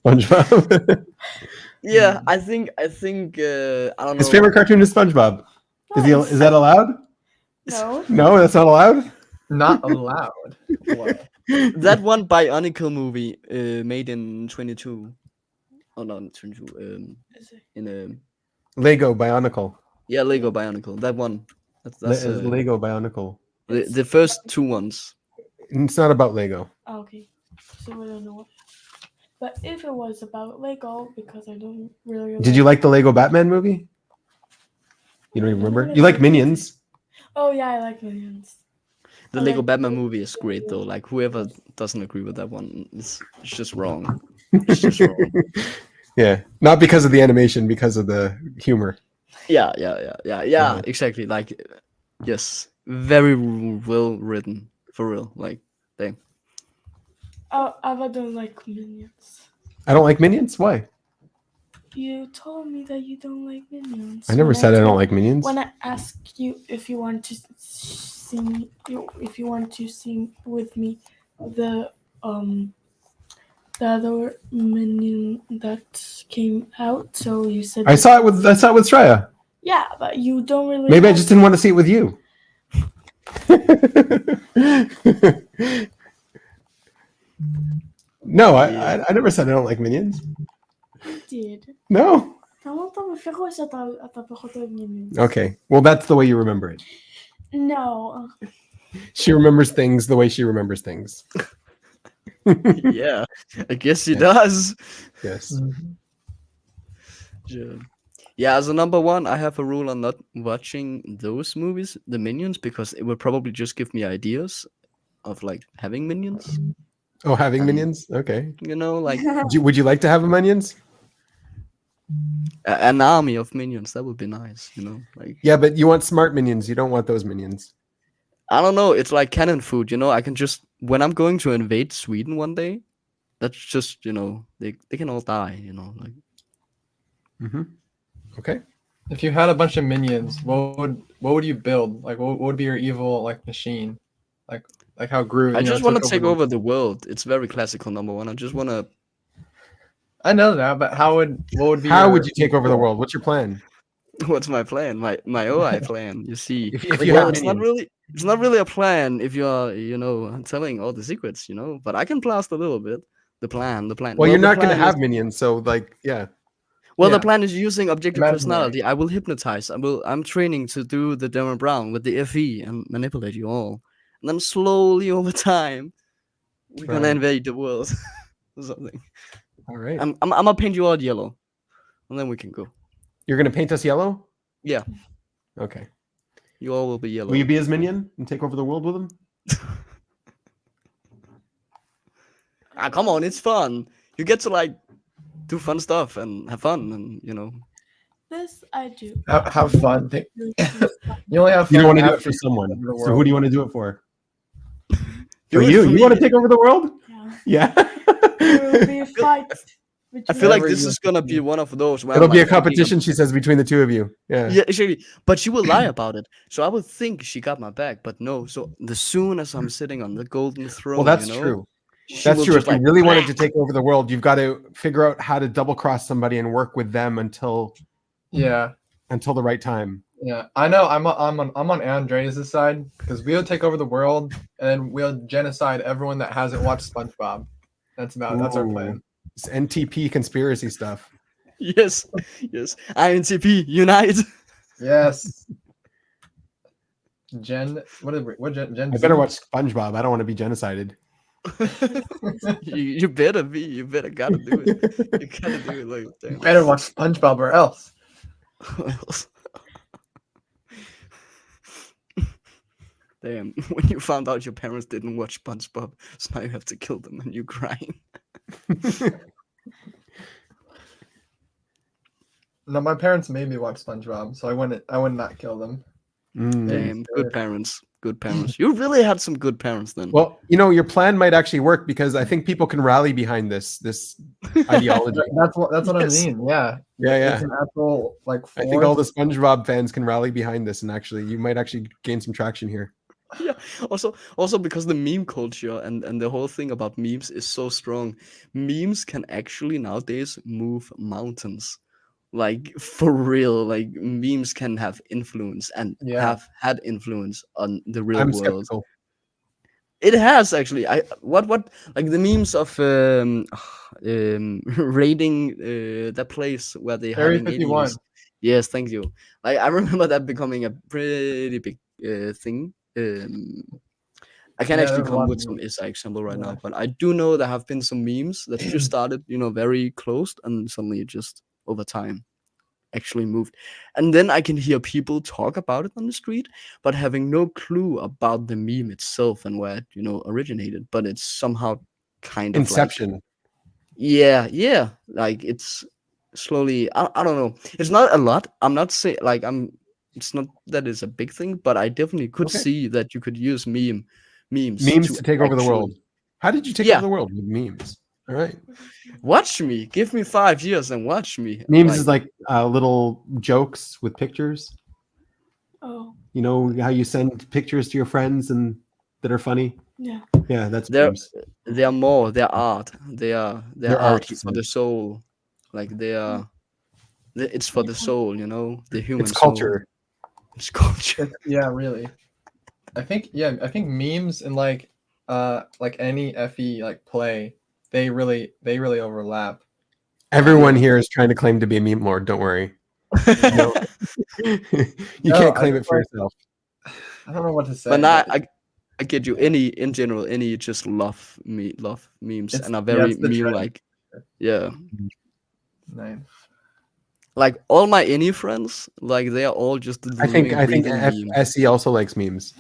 SpongeBob. Yeah, I think I don't know. His favorite cartoon is SpongeBob. Nice. Is that allowed? No. No, that's not allowed. Not allowed. What? That one Bionicle movie made in 22. Oh no, not 22. Is it? In Lego Bionicle. yeah, Lego Bionicle. That one. That's Lego Bionicle. the first two ones. It's not about Lego. Oh, okay. So I don't know. But if it was about Lego, because I don't really. Did you like the Lego Batman movie? You don't even remember? You like Minions? Oh yeah, I like Minions. The I Lego like- Batman movie is great though. Like whoever doesn't agree with that one, it's just wrong. It's just wrong. Yeah, not because of the animation, because of the humor. Yeah, Mhm. exactly. Like, yes, very well written, for real. Like, dang. Oh, I don't like Minions. I don't like Minions. Why? You told me that you don't like Minions. I never When said I don't told- like Minions. When I ask you if you want to sing, if you want to sing with me, the other Minion that came out, so you said I saw it with Straya. yeah, but you don't really. Maybe I like- just didn't want to see it with you. No, I never said I don't like Minions. did. No. כמה אתה מפחד שאתה פחות אוהב Minions? Okay. Well, that's the way you remember it. No. She remembers things the way she remembers things. Yeah, I guess he Yeah. does. Yes. Yeah, as a number one, I have a rule on not watching those movies, the Minions, because it would probably just give me ideas of like having minions. Oh, having minions? Okay. You know, like Would you like to have a minions? an army of minions. That would be nice. You know, like Yeah, but you want smart minions. You don't want those minions. I don't know. It's like cannon food. You know, I can just when I'm going to invade Sweden one day, that's just they can all die. You know, like Mm-hmm. Okay. If you had a bunch of minions, what would you build? Like, what would be your evil like machine? Like how Groot. I you know, just want to took take the- over the world. It's very classical. Number one, I just want to. I know that, but what would be? How your would you take over the evil- world? What's your plan? What's my plan? My OI plan. You see, If Like, you well, have it's not minions. really it's not really a plan if you're telling all the secrets. But I can blast a little bit. The plan. Well, you're the not going to plan have is- minions, so like, yeah. Well, the Yeah. plan is using objective Imaginary. personality. I will hypnotize. I'm training to do the Dermot Brown with the FE and manipulate you all, and then slowly over time, we're gonna Right. invade the world or something. All right. I'm gonna paint you all yellow, and then we can go. You're going to paint us yellow? Yeah, Okay. you all will be yellow. Will you be his minion and take over the world with him? Come on, it's fun. You get to like do fun stuff and have fun, and This I do. Have fun. You You only have fun. You don't want to do it after for you someone. take over the So who world. do you want to do it for? Do For it you? for You want to me. take over the world? Yeah. Yeah. There will be a fight. I feel like Whatever this you is gonna be one of those. Where It'll I'm, be a like, thinking competition, she says, between the two of you. Yeah. Yeah, actually, but she will lie about it. So I would think she got my back, but no. So as soon as I'm sitting on the golden throne, Well, that's true. She That's will true. just If you like really wanted to take over the world, you've got to figure out how to double cross somebody and work with them until Yeah. the right time. Yeah, I know. I'm on Andreas' side because we'll take over the world and then we'll genocide everyone that hasn't watched SpongeBob. That's our plan. It's NTP conspiracy stuff. yes, yes. INTP unite. Yes. What Gen I Z? better watch SpongeBob. I don't want to be genocided. you better be. You better gotta do it. You gotta do it. Like damn. Better watch SpongeBob or else. Damn, when you found out your parents didn't watch SpongeBob, so now you have to kill them and you're crying. No, my parents made me watch SpongeBob, so I would not kill them. Damn, good parents. Good parents. You really had some good parents then. Well, your plan might actually work because I think people can rally behind this ideology. That's what Yes. I mean. Yeah. Yeah. It's an actual like. I think all the SpongeBob fans can rally behind this, and actually, you might actually gain some traction here. Yeah. Also because the meme culture and the whole thing about memes is so strong. Memes can actually nowadays move mountains. Like for real, like memes can have influence and have had influence on the real I'm world. skeptical. It has actually. What like the memes of raiding that place where they Area having 51. aliens. Yes, thank you. Like I remember that becoming a pretty big thing. I can't actually there's a come lot with of some memes. example right Yeah. now, but I do know there have been some memes that just started, very closed, and suddenly it just over time actually moved. And then I can hear people talk about it on the street, but having no clue about the meme itself and where it, originated. But it's somehow kind of Inception. like, yeah, like it's slowly. I don't know. It's not a lot. I'm not saying like It's not that it's a big thing, but I definitely could Okay. see that you could use memes Memes to take over the world. How did you take Yeah. over the world with memes? All right. Watch me. Give me 5 years and watch me. Memes is like little jokes with pictures. Oh, You know how you send pictures to your friends and that are funny? yeah. Yeah, that's They're memes. they're more. They're art. They're They're art art, for yeah. the soul. Like it's for the soul. The human It's soul. culture. It's culture. Yeah, really. I think memes and like any FE like play, they really overlap. Everyone here is trying to claim to be a meme lord. Don't worry. No. You No, can't I claim it just for like- yourself. I don't know what to say. But now I get you. In general, just love memes It's- and are yeah, very it's the meme trend. like. Yeah. Nice. Like all my any friends, like they are all just I think living, breathing memes. SE also likes memes.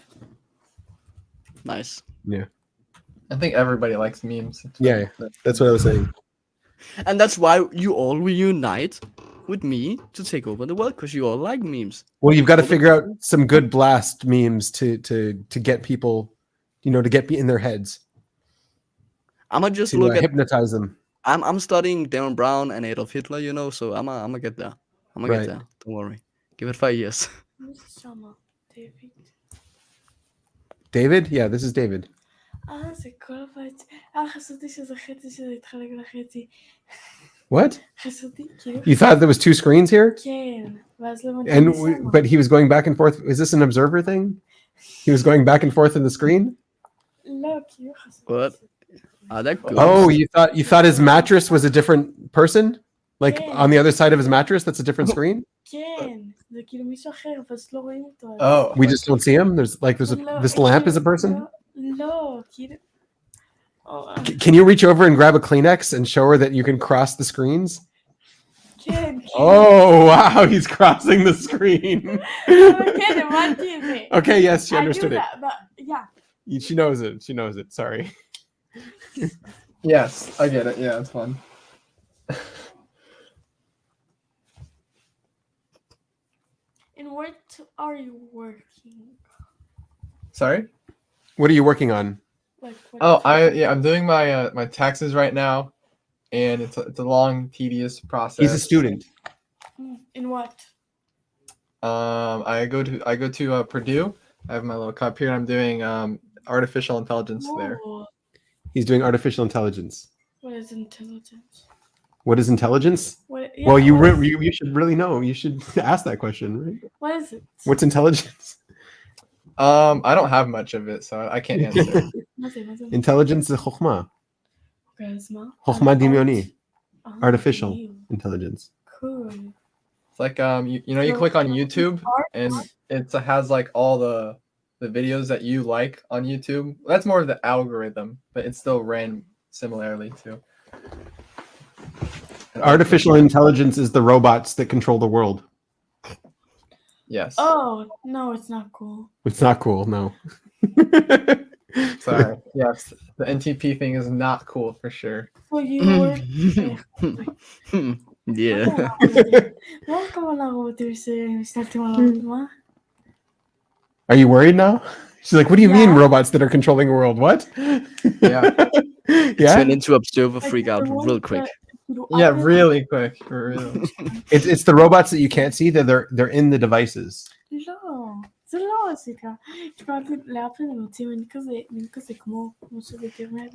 Nice. I think everybody likes memes. Yeah, that's what I was saying. And that's why you all reunite with me to take over the world, because you all like memes. Well, you've got to figure out some good blast memes to get people, to get in their heads, I'ma just to look at. hypnotize them. I'm studying Darren Brown and Adolf Hitler, so I'm get there. I'm gonna Right. get there. Don't worry. Give it 5 years. Chama David. David? Yeah, this is David. זה כל הבית. חשבתי שזה חצי שזה יתחלק לחצי. What? חשבתי כאילו. You thought there was 2 screens here? כן. ואז למדתי But he was going back and forth. Is this an observer thing? He was going back and forth in the screen? לא, כאילו חשבתי. What? That good. Oh, you thought his mattress was a different person? Like Yeah. on the other side of his mattress, that's a different screen? כן. זה כאילו מישהו אחר, אבל לא רואים אותו. Oh, We just don't see him. There's לא, this lamp is a person. לא, כאילו. Can you reach over and grab a Kleenex and show her that you can cross the screens? כן. Oh, wow, he's crossing the screen. אבל כן, הבנתי את זה. Okay, yes, she I knew understood it. that, but yeah. She knows it. She knows it. Sorry. yes, I get it. Yeah, it's fun. And what are you working? Sorry. What are you working on? Like what? Oh, I'm doing my my taxes right now, and it's a long, tedious process. He's a student. In what? I go to Purdue. I have my little cup here. I'm doing artificial intelligence there. Oh, He's doing artificial intelligence. What is intelligence? What is intelligence? What? Well, you, what, you should really know. You should ask that question, right? what is it? What's intelligence? I don't have much of it, so I can't answer. Intelligence is chokhmah. Charisma. Chokhmah dimioni. Oh, Artificial deal. intelligence. Cool. It's like you click on YouTube and it has like all the videos that you like on YouTube. That's more of the algorithm, but it's still ran similarly too. Artificial intelligence is the robots that control the world. Yes. Oh no, it's not cool. It's not cool, no. Sorry. Yes, the NTP thing is not cool for sure. So you were. Yeah. Are you worried now? She's like, what do you mean Yeah. robots that are controlling the world? What? Yeah. Yeah? Turn into observer freak out real quick. Yeah, really quick, for real. It's the robots that you can't see. They're in the devices. لا c'est logica. Je peux l'appeler mais tu sais comment se déterminer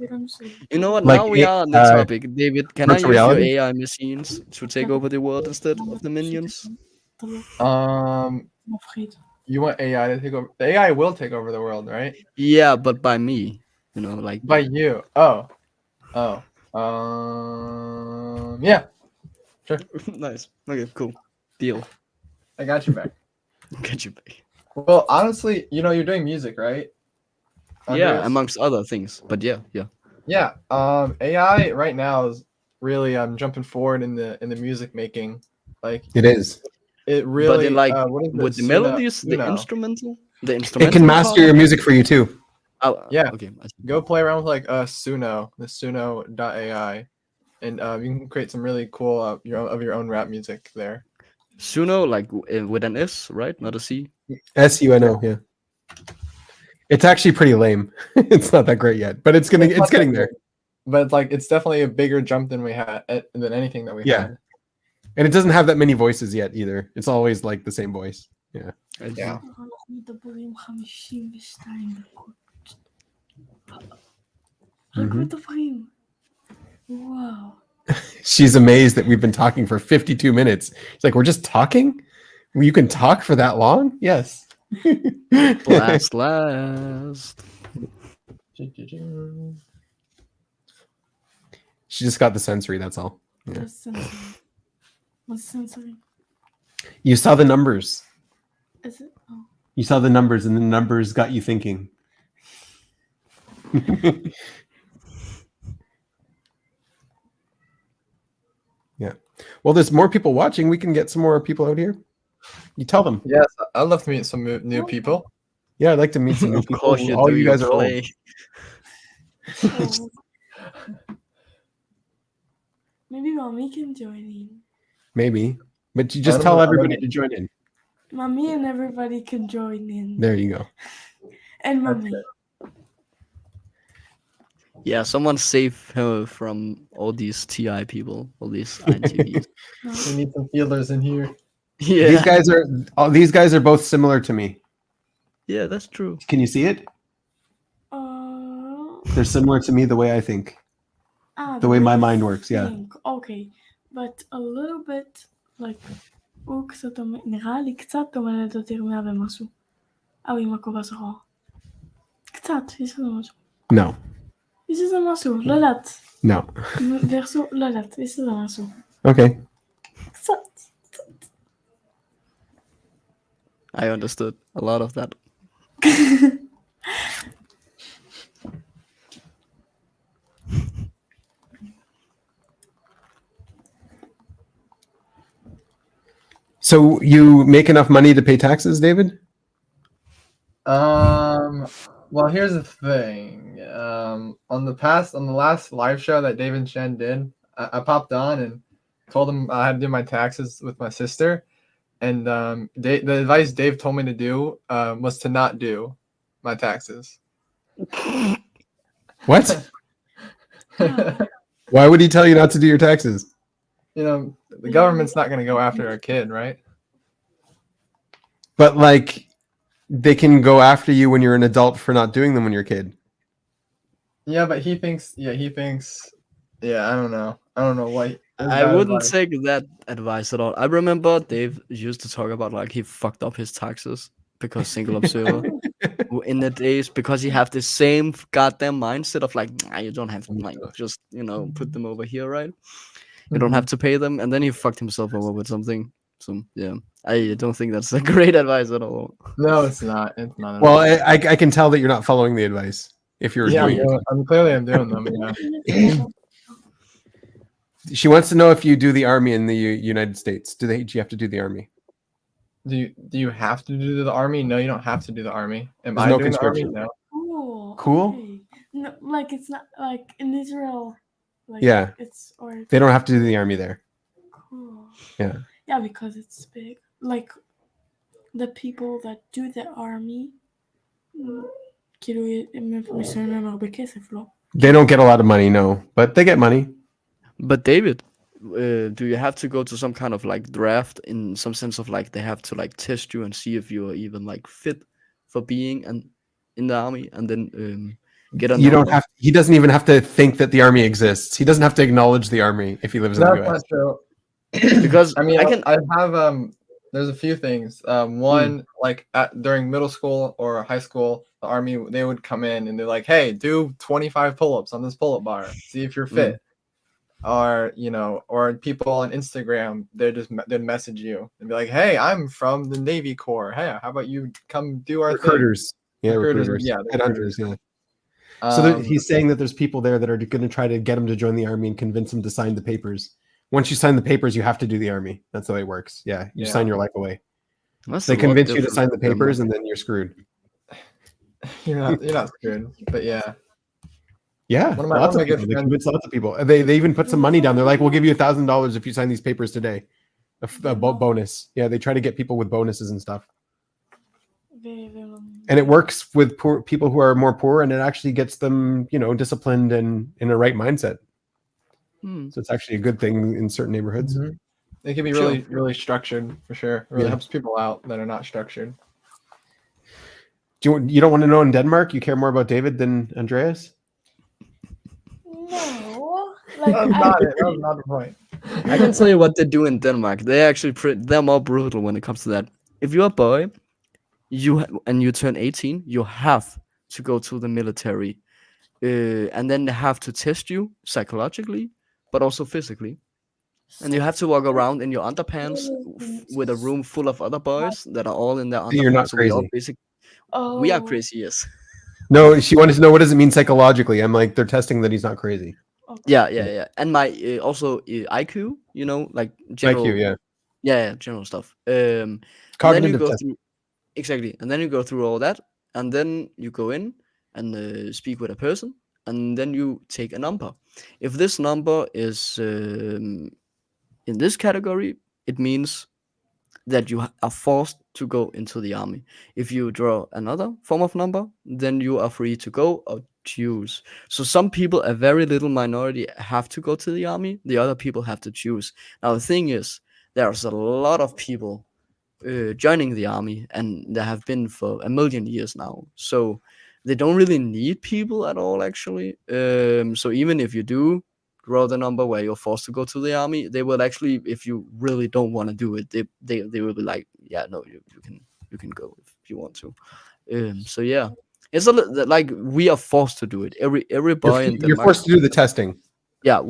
You know what? Like, Now we are on the topic. David, can I use virtual your reality? AI machines to take over the world instead of the minions? You want AI to take over? The AI will take over the world, right? Yeah, but by me. You know, like By you. Oh. Yeah. nice. Okay, cool. Deal. I got you back. Get you back. Well, honestly, you're doing music, right? Yeah, Andreas? amongst other things. But yeah. Yeah. AI right now is really jumping forward in the music making. Like It is. it really. But in, like, what is with the Suno- melodies, the Suno. instrumental, the It instrumental. can master your music for you too. Oh, Yeah. Okay. I see. Go play around with like Suno, the Suno.ai, and you can create some really cool your own rap music there. Suno, like with an S, right? Not a C. SUNO, yeah. It's actually pretty lame. It's not that great yet, but it's not getting that there. great. But it's definitely a bigger jump than we had than anything that we Yeah. had. And it doesn't have that many voices yet either. It's always like the same voice. Yeah. I see. Yeah. Mhm. Wow. She's amazed that we've been talking for 52 minutes. She's like, we're just talking? Well, you can talk for that long? Yes. Last. She just got the sensory, that's all. Yeah. That's sensory. What's sensory? You saw the numbers. Is it? Oh. You saw the numbers, and the numbers got you thinking. Yeah. Well, there's more people watching. We can get some more people out here. You tell them. Yes, I'd love to meet some new people. Yeah, I'd like to meet some new Of people. course you All do. you guys are old. play. Oh. Maybe mommy can join in. Maybe. But you just I don't tell know. everybody to join in. Mommy and everybody can join in. There you go. And mommy. Yeah, someone save her from all these TI people, all these INTVs. We need some feelers in here. Yeah, These guys are both similar to me. yeah, that's true. Can you see it? They're similar to me the way I think. The way my mind works, yeah. Okay, but a little bit like הוא קצת נראה לי קצת דומה לדותרמיה במשהו. עם הכובע שחור. קצת, יש לזה משהו. No. יש לזה משהו, לא יודעת. No. ואיכשהו, לא יודעת, יש לזה משהו. Okay. קצת. I understood a lot of that. So you make enough money to pay taxes, David? Well, here's the thing. On the last live show that Dave and Shen did, I popped on and told them I had to do my taxes with my sister, and the advice Dave told me to do was to not do my taxes. What? Why would he tell you not to do your taxes? The government's not going to go after our kid, right? But like, they can go after you when you're an adult for not doing them when you're a kid. Yeah, but he thinks. Yeah, he thinks. Yeah, I don't know. I don't know what. That's I bad wouldn't advice. take that advice at all. I remember Dave used to talk about like he fucked up his taxes because single observer in the days because he have the same goddamn mindset of like nah, you don't have to like just put them over here, right? You don't have Mhm. to pay them, and then he fucked himself over with something. So yeah, I don't think that's a great advice at all. No, it's not. It's not at Well, all. I can tell that you're not following the advice if you're Yeah, doing it. I'm clearly I'm doing them. Yeah. She wants to know if you do the army in the United States. Do you have to do the army? Do you have to do the army? No, you don't have to do the army. Am There's I no doing the army? conscription. No. Cool. Cool? Okay. No, like it's not like in Israel. Like Yeah. it's or They don't have to do the army there. cool. Yeah. Yeah, because it's big. Like the people that do the army. Quiero me suena más בכסף, לא? They don't get a lot of money, no, but they get money. But David, do you have to go to some kind of like draft in some sense of like they have to like test you and see if you're even like fit for being in the army and then get a You don't number? have. He doesn't even have to think that the army exists. He doesn't have to acknowledge the army if he lives in the That's U.S. not true. Because I mean, I can. I have There's a few things. One, like during middle school or high school, the army they would come in and they're like, "Hey, do 25 pull-ups on this pull-up bar. See if you're fit." Or or people on Instagram, they'd message you and be like, "Hey, I'm from the Navy Corps. Hey, how about you come do our thing?" Recruiters. Yeah, recruiters. Yeah, the Headhunters. recruiters. Yeah. So Um, he's saying that there's people there that are going to try to get him to join the army and convince him to sign the papers. Once you sign the papers, you have to do the army. That's the way it works. Yeah, you Yeah. sign your life away. That's They a lot convince you to different sign the from Denmark. papers, and then you're screwed. you're not screwed, but yeah. Yeah, One of my lots of good people. They friends. convince lots of people. They even put some money down. They're like, "We'll give you $1,000 if you sign these papers today." A bonus. Yeah, they try to get people with bonuses and stuff. And it works with poor people who are more poor, and it actually gets them, disciplined and in a right mindset. So it's actually a good thing in certain neighborhoods. Mhm. It can be Sure. really, really structured for sure. It really Yeah. helps people out that are not structured. You don't want to know in Denmark? You care more about David than Andreas? No. Like That was not it. That was not the point. I can tell you what they do in Denmark. They actually they're more brutal when it comes to that. If you're a boy, and you turn 18, you have to go to the military, and then they have to test you psychologically, but also physically. And you have to walk around in your underpants with a room full of other boys that are all in their underpants. You're not So we all crazy. we are crazy, yes. No, she wanted to know, what does it mean psychologically? I'm like, they're testing that he's not crazy. Okay. Yeah. And my also IQ, like general, IQ, general stuff. And then you cognitive go test. through exactly, and then you go through all that, and then you go in and speak with a person, and then you take a number. If this number is in this category, it means that you are forced to go into the army. If you draw another form of number, then you are free to go or choose. So some people, a very little minority, have to go to the army. The other people have to choose. Now the thing is, there's a lot of people joining the army, and there have been for a million years now. So they don't really need people at all, actually. So even if you do draw the number where you're forced to go to the army, they will actually, if you really don't want to do it, they will be like, yeah, no, you can go if you want to. So yeah, it's a little like we are forced to do it. Every boy in You're Denmark, forced to do the testing. yeah,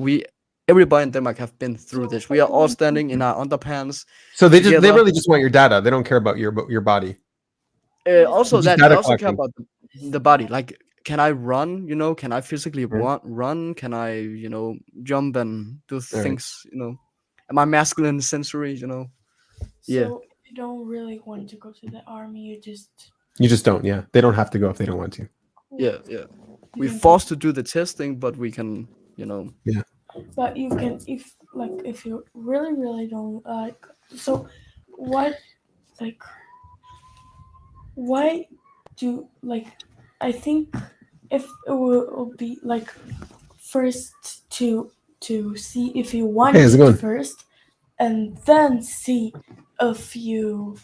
every boy in Denmark have been through this. We are all standing in our underpants. So they together. really just want your data. They don't care about your body. Also Just that data they also care collecting. about the body. Like, can I run? Can I physically Mm. run? Can I, jump and do right. things? Am I masculine sensory? So Yeah. you don't really want to go to the army. You just don't. Yeah, they don't have to go if they don't want to. Yeah. We're can forced to do the testing, but we can, But you can if you really don't like. So what like why do I think if it will be like first to see if you want Hey, how's it it going? first, and then see if you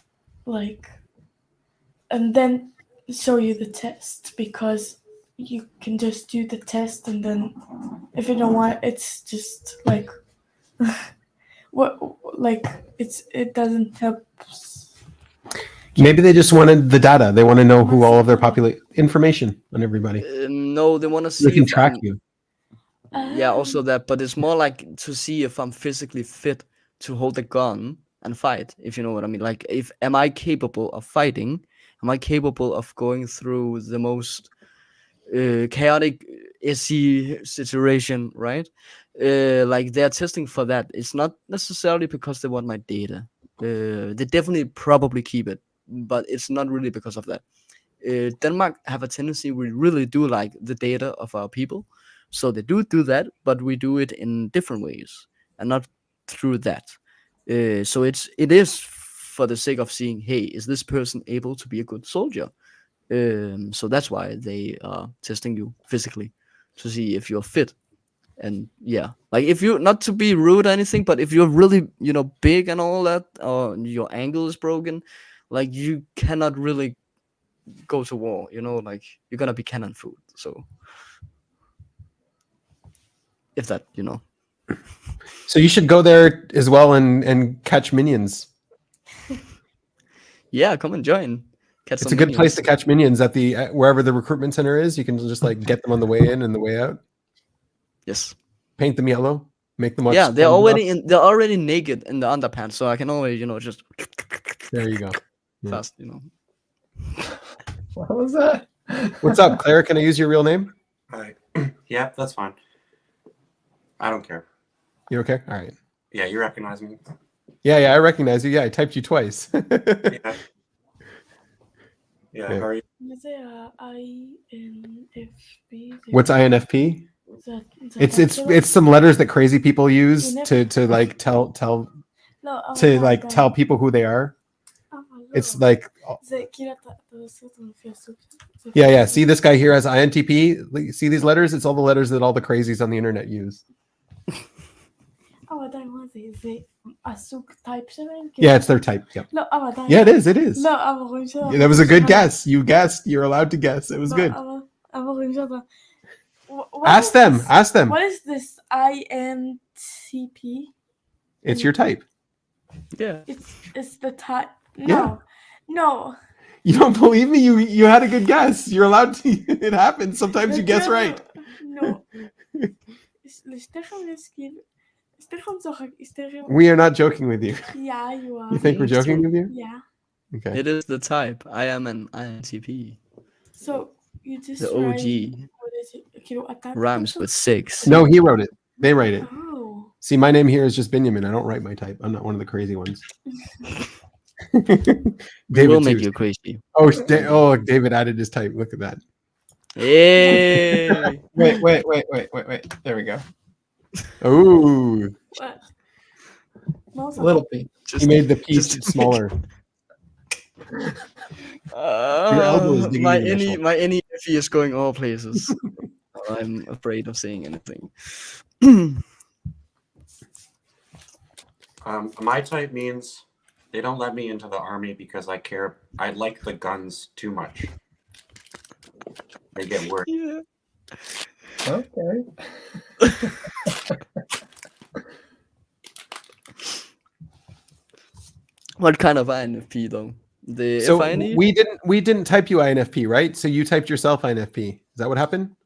and then show you the test, because you can just do the test, and then if you don't want, it's just like what like it doesn't help. Maybe they just wanted the data. They want to know who all of their population information on everybody. No, they want to They see can if track I'm. you. Yeah, also that, but it's more like to see if I'm physically fit to hold a gun and fight, if you know what I mean. Like, if am I capable of fighting? Am I capable of going through the most chaotic SE situation, right? Like they're testing for that. It's not necessarily because they want my data. They definitely probably keep it, but it's not really because of that. Denmark have a tendency, we really do like the data of our people, so they do that, but we do it in different ways and not through that. So it is for the sake of seeing, hey, is this person able to be a good soldier? So that's why they are testing you physically to see if you're fit. And yeah, like if you, not to be rude or anything, but if you're really, big and all that, or your ankle is broken, like you cannot really go to war, like you're gonna be cannon food. So if that, So you should go there as well and catch minions. yeah, come and join. Catch It's some a good place minions. to catch minions at the wherever the recruitment center is. You can just like get them on the way in and the way out. Yes. Paint them yellow. Make them watch. Yeah, they're SpongeBob. they're already naked in the underpants, so I can always, just There you go. Yeah. fast, What was that? What's up, Claire? Can I use your real name? Hi. Yeah, that's fine. I don't care. You okay? All right. Yeah, you recognize me. Yeah, I recognize you. Yeah, I typed you twice. Yeah. Yeah, Yeah. how are you? Is it INFP? What's INFP? That It's some letters that crazy people use You to like tell No, to like tell people who they are. It's like yeah. See, this guy here has INTP. See these letters? It's all the letters that all the crazies on the internet use. Yeah, it's their type. Yeah. Yeah, it is. It is. Yeah, that was a good guess. You guessed. You're allowed to guess. It was good. Ask them. Ask them. What is this INTP? It's your type. Yeah. It's the type. Yeah. No. You don't believe me? You had a good guess. You're allowed to. It happens. Sometimes you guess right. No. We are not joking with you. Yeah, you are. You think we're joking with you? Yeah. Okay. It is the type. I am an INTP. So you just The write, OG what is it? rhymes with 6. No, he wrote it. They write it. Oh. See, my name here is just Benjamin. I don't write my type. I'm not one of the crazy ones. We David will make too. you crazy. Oh, David added his type. Look at that. Hey. Wait. There we go. Oh, What? A little P. he made the piece smaller. elbow is digging my into your shoulder. my NEFE is going all places. I'm afraid of saying anything. My type means they don't let me into the army because I like the guns too much. I get worried. Yeah. Okay. What kind of INFP though? The So FINE? we didn't type you INFP, right? So you typed yourself INFP. Is that what happened?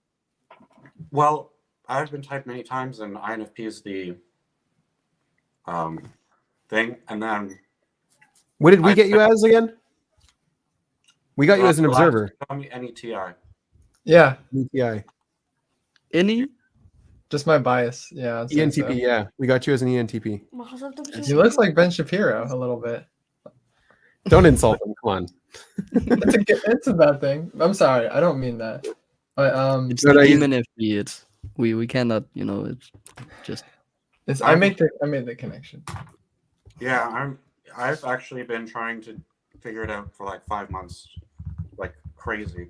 Well, I've been typed many times, and INFP is the thing. And then What did we get you as again? We got you as an observer. Tell me NETI. Yeah, ENTP, Any? just my bias. Yeah. I'd say so. ENTP, yeah. We got you as an E ENTP. He looks like Ben Shapiro a little bit. Don't insult him. Come on. It's a bad thing. I'm sorry. I don't mean that. But It's No, the no, you- demon FP. It's we cannot, it's just I made the connection. Yeah, I've actually been trying to figure it out for like 5 months, like crazy,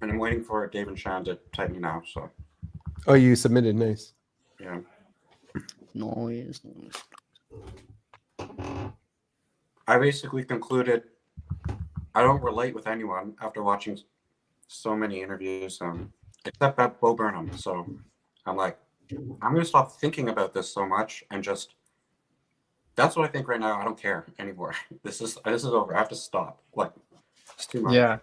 and I'm waiting for Dave and Shan to type me now. So Oh, you submitted. Nice. yeah, noise. I basically concluded I don't relate with anyone after watching so many interviews, except at Bo Burnham. So I'm like, I'm gonna stop thinking about this so much and just. That's what I think right now. I don't care anymore. This is over. I have to stop. Like, it's too much. Yeah.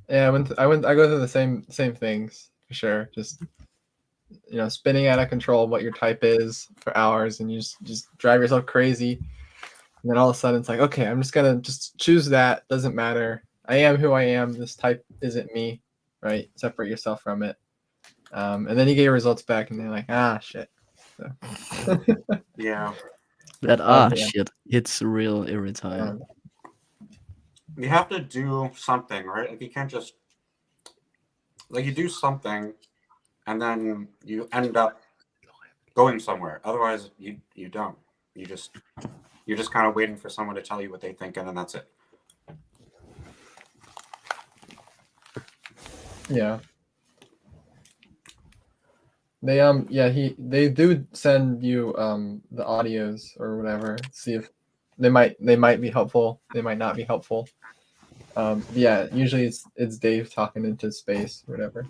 Yeah, I go through the same things for sure. Just spinning out of control of what your type is for hours, and you just drive yourself crazy. And then all of a sudden it's like, okay, I'm just gonna just choose that. Doesn't matter. I am who I am. This type isn't me, right? Separate yourself from it. And then you get your results back, and they're like, shit. So. Yeah. That yeah. shit. It's real every time. You have to do something, right? Like you can't just you do something, and then you end up going somewhere. Otherwise, you don't. You're just kind of waiting for someone to tell you what they think, and then that's it. Yeah. They do send you the audios or whatever. See if they might be helpful. They might not be helpful. Yeah, usually it's Dave talking into space or whatever.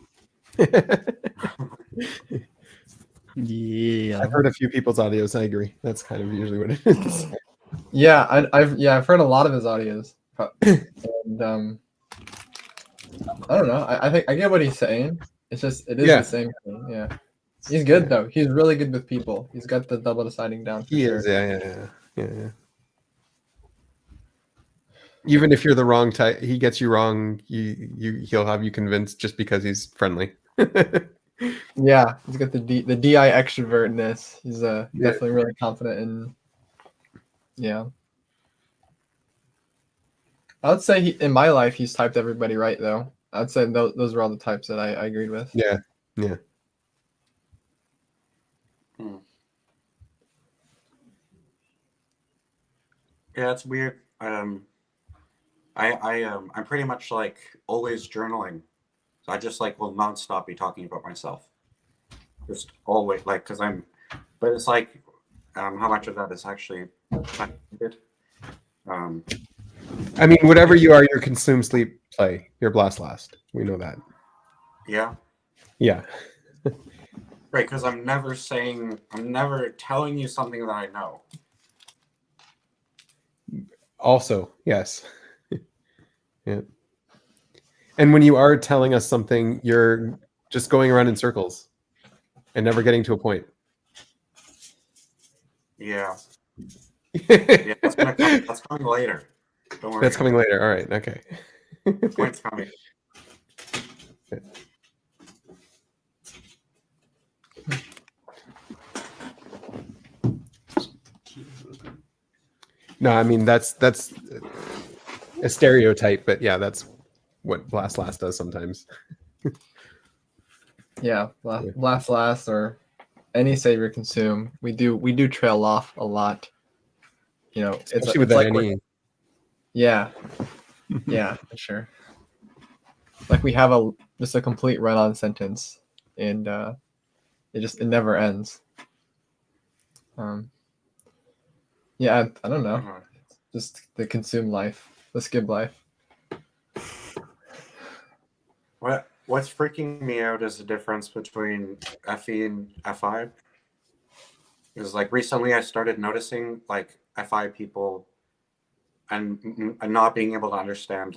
Yeah. I've heard a few people's audios. I agree. That's kind of usually what it is. Yeah, I've heard a lot of his audios, and I don't know. I think I get what he's saying. It's just it is Yeah. the same thing. Yeah, he's good though. He's really good with people. He's got the double deciding down for He sure. is. Yeah. Even if you're the wrong type, he gets you wrong. He'll have you convinced just because he's friendly. Yeah, he's got the DI extrovertness. He's definitely really confident in. Yeah. I would say in my life he's typed everybody right though. I'd say those were all the types that I agreed with. Yeah. Yeah, it's weird. I'm pretty much like always journaling. So I just will nonstop be talking about myself. Just always because but it's like how much of that is actually good. I mean, whatever you are, your consume, sleep, play. You're blast last. We know that. Yeah. Yeah. Right, because I'm never telling you something that I know. Also, yes. Yeah. And when you are telling us something, you're just going around in circles and never getting to a point. Yeah. Yeah, that's coming later. Don't worry. That's coming later. All right. Okay. Point's coming. No, I mean that's a stereotype, but yeah, that's what Blast Last does sometimes. Yeah, blast last or any savior consume. We do trail off a lot. Especially with that like any. yeah, for sure. Like we have just a complete run-on sentence, and it never ends. Yeah, I don't know. Just the consume life, the skib life. What's freaking me out is the difference between FE and FI. Because recently I started noticing FI people and not being able to understand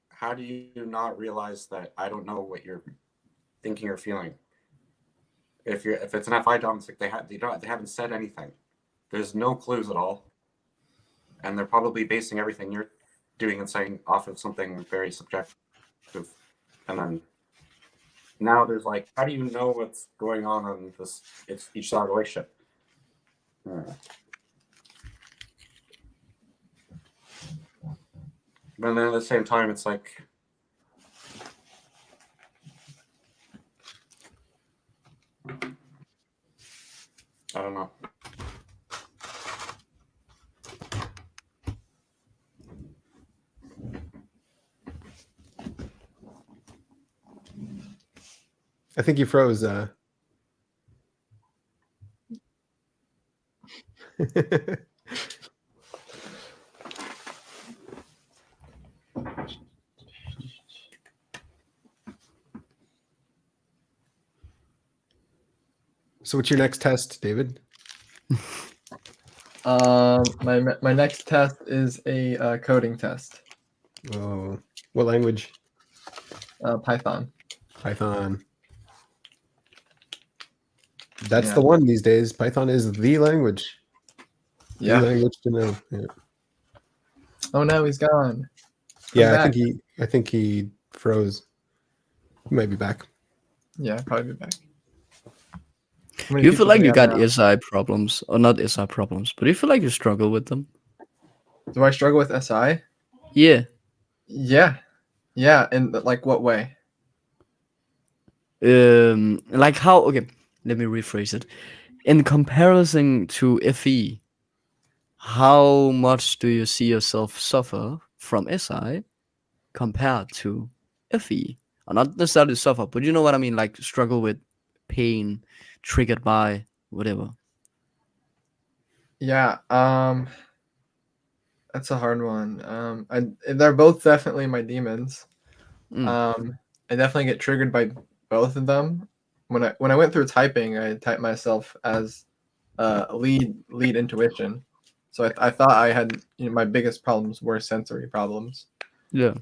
how do you not realize that I don't know what you're thinking or feeling. If it's an FI dom, it's they haven't said anything. There's no clues at all. And they're probably basing everything you're doing and saying off of something very subjective. And then now there's how do you know what's going on this each side relationship? But then at the same time, it's I don't know. I think you froze. So what's your next test, David? My next test is a coding test. Oh, what language? Python. Python. That's Yeah. the one these days. Python is the language. The Yeah. language to know. Yeah, Oh no, he's gone. yeah. back. I think he froze. He might be back. Yeah, probably be back. How Do many you feel people like do we you have got now? SI problems, or not SI problems, but do you feel like you struggle with them? Do I struggle with SI? Yeah. Yeah. Yeah. In like what way? Like how? Okay, let me rephrase it. In comparison to FE, how much do you see yourself suffer from SI compared to FE? Or not necessarily suffer, but you know what I mean, like struggle with pain triggered by whatever. Yeah. That's a hard one. They're both definitely my demons. Mm. I definitely get triggered by both of them. When I went through typing, I typed myself as lead intuition. So I thought I had my biggest problems were sensory problems. Yeah.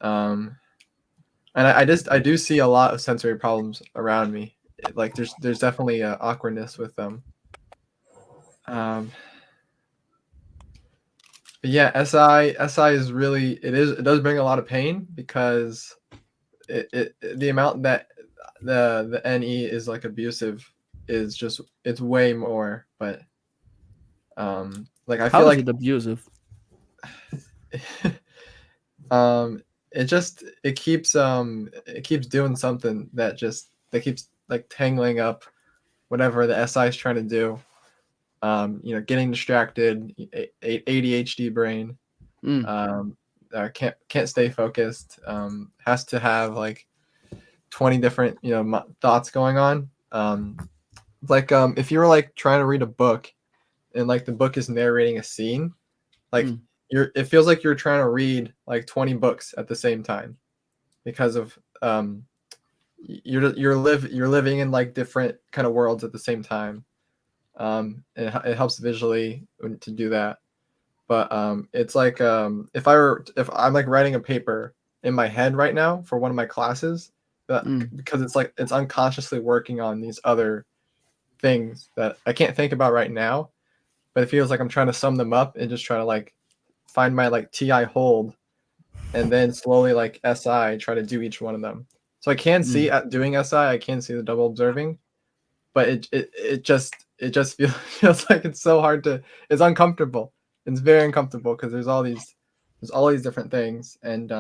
And I do see a lot of sensory problems around me. Like there's definitely awkwardness with them. But yeah, SI is really it does bring a lot of pain because the amount that the NE is like abusive is just it's way more. But like I How feel is like it abusive? it keeps doing something that keeps like tangling up whatever the SI is trying to do. Getting distracted, ADHD brain, Mm. can't stay focused, has to have like 20 different thoughts going on. If you were like trying to read a book and like the book is narrating a scene, like Mm. it feels like you're trying to read like 20 books at the same time because of you're living in like different kind of worlds at the same time. It helps visually to do that. But it's like if I'm like writing a paper in my head right now for one of my classes, because it's unconsciously working on these other things that I can't think about right now, but it feels like I'm trying to sum them up and just try to like find my like TI hold, and then slowly like SI try to do each one of them. So I can see at doing SI, I can see the double observing, but it just feels like it's so hard to. It's uncomfortable. It's very uncomfortable because there's all these different things, and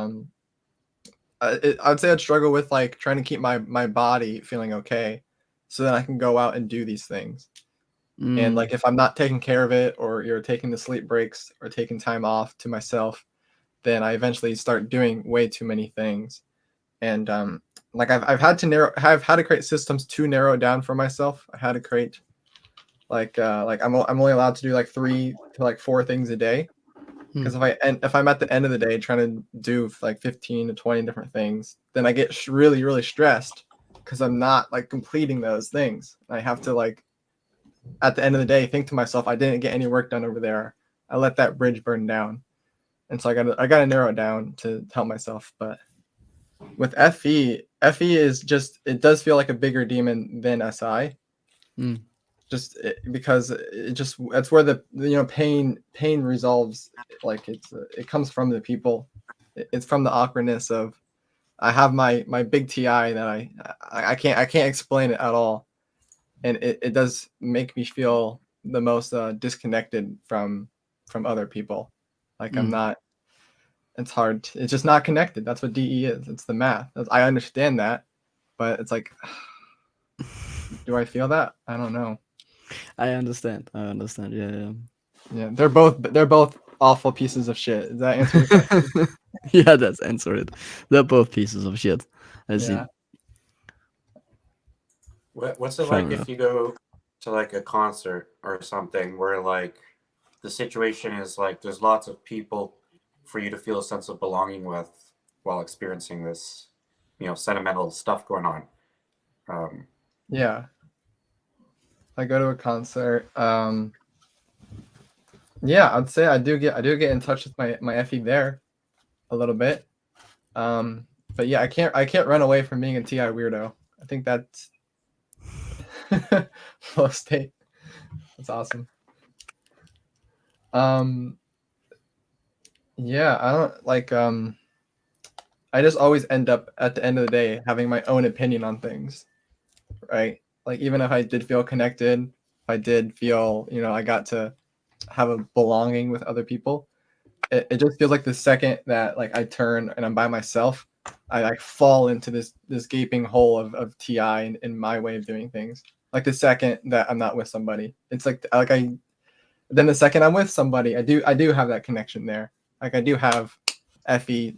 I'd say I'd struggle with like trying to keep my body feeling okay, so that I can go out and do these things. And like if I'm not taking care of it, or you're taking the sleep breaks or taking time off to myself, then I eventually start doing way too many things. And like I've had to create systems to narrow it down for myself. I had to create like I'm only allowed to do like 3 to like 4 things a day, because if I'm at the end of the day trying to do like 15 to 20 different things, then I get really stressed because I'm not like completing those things. I have to like at the end of the day think to myself, I didn't get any work done over there. I let that bridge burn down. And so I gotta narrow it down to help myself. But with FE is just, it does feel like a bigger demon than SI. Just because that's where the pain resolves. Like it comes from the people. It's from the awkwardness of, I have my big TI that I can't explain it at all, and it does make me feel the most disconnected from other people. Like I'm not. It's hard. It's just not connected. That's what DE is. It's the math. I understand that, but it's like, do I feel that? I don't know. I understand. Yeah. Yeah, they're both awful pieces of shit. Does that answer your question? Yeah, that's answer it. They're both pieces of shit. I see. Yeah. What's it Fair like enough. if you go to like a concert or something where like the situation is like there's lots of people for you to feel a sense of belonging with while experiencing this, sentimental stuff going on? Yeah. I go to a concert. Yeah, I'd say I do get in touch with my FE there a little bit. But yeah, I can't run away from being a TI weirdo. I think that's flow state. That's awesome. Yeah, I don't like I just always end up at the end of the day having my own opinion on things, right? Like even if I did feel connected, if I did feel, I got to have a belonging with other people, it just feels like the second that like I turn and I'm by myself, I like fall into this gaping hole of TI in my way of doing things. Like the second that I'm not with somebody, it's like then the second I'm with somebody, I do have that connection there. Like I do have FE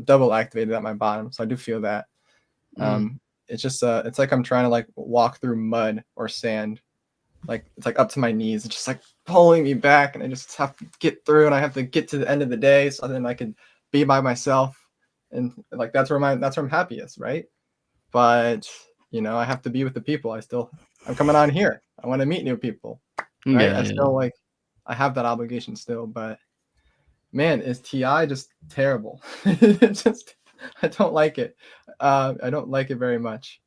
double activated at my bottom, so I do feel that. It's just it's like I'm trying to like walk through mud or sand, like it's like up to my knees. It's just like pulling me back, and I just have to get through, and I have to get to the end of the day, so then I can be by myself, and like that's where I'm happiest, right? But I have to be with the people. I'm coming on here. I want to meet new people, right? Yeah, I still like I have that obligation still, but man, is TI just terrible? Just I don't like it. I don't like it very much.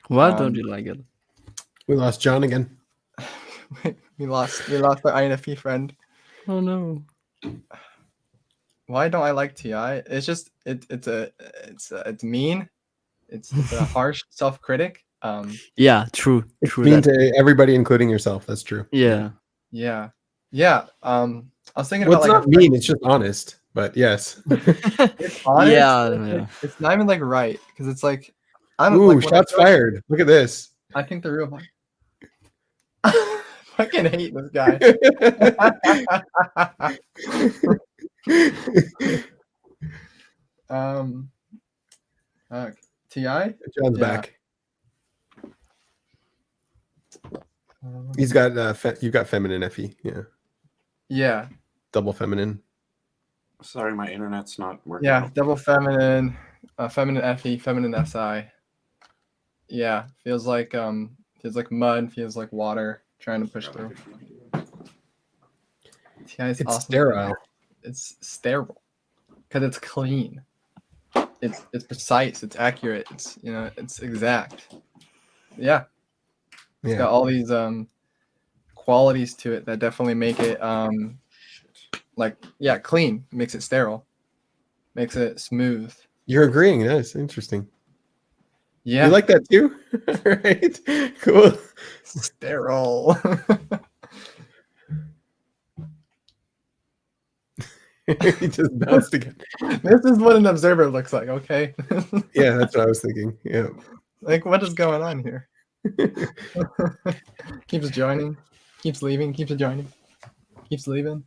Why don't you like it? We lost John again. we lost our INFP friend. Oh no. Why don't I like TI? It's just it's mean. It's a harsh self-critic. Yeah, true. It's mean to everybody, including yourself. That's true. Yeah. Yeah. I was thinking Well, about it's like not mean. It's just honest. But yes. it's honest. Yeah. It's not even like right because it's like I'm Ooh, like, when I shots go- fired. Look at this. I think the real fucking hate this guy. TI. John's Yeah. back. He's got you've got feminine FE. Yeah. Yeah. Double feminine. Sorry, my internet's not working. Yeah. Double feminine, feminine FE, feminine SI. Yeah. Feels like mud. Feels like water. Trying to push through. TI is It's awesome. sterile. It's sterile because it's clean. It's precise. It's accurate. It's exact. Yeah. It's got all these qualities to it that definitely make it clean. Makes it sterile. Makes it smooth. You're agreeing. That's interesting. Yeah. You like that too? Right? Cool. Sterile. He just bounced again. This is what an observer looks like, okay? Yeah, that's what I was thinking. Yeah. Like, what is going on here? Keeps joining, keeps leaving, keeps joining, keeps leaving.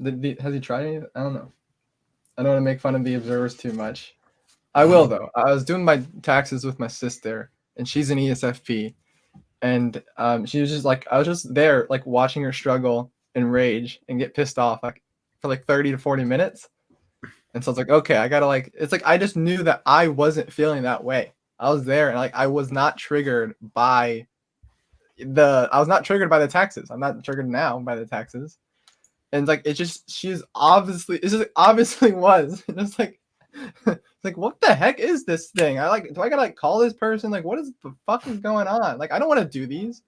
Has he tried anything? I don't know. I don't want to make fun of the observers too much. I will though. I was doing my taxes with my sister, and she's an ESFP, and she was just like, I was just there, like watching her struggle and rage and get pissed off, like for like 30 to 40 minutes. And so it's like, okay, I gotta it's like I just knew that I wasn't feeling that way. I was there, and like I was not triggered by the taxes. I'm not triggered now by the taxes. And like it just obviously was. It's like like what the heck is this thing? Do I gotta call this person? Like what is the fuck is going on? Like I don't want to do these.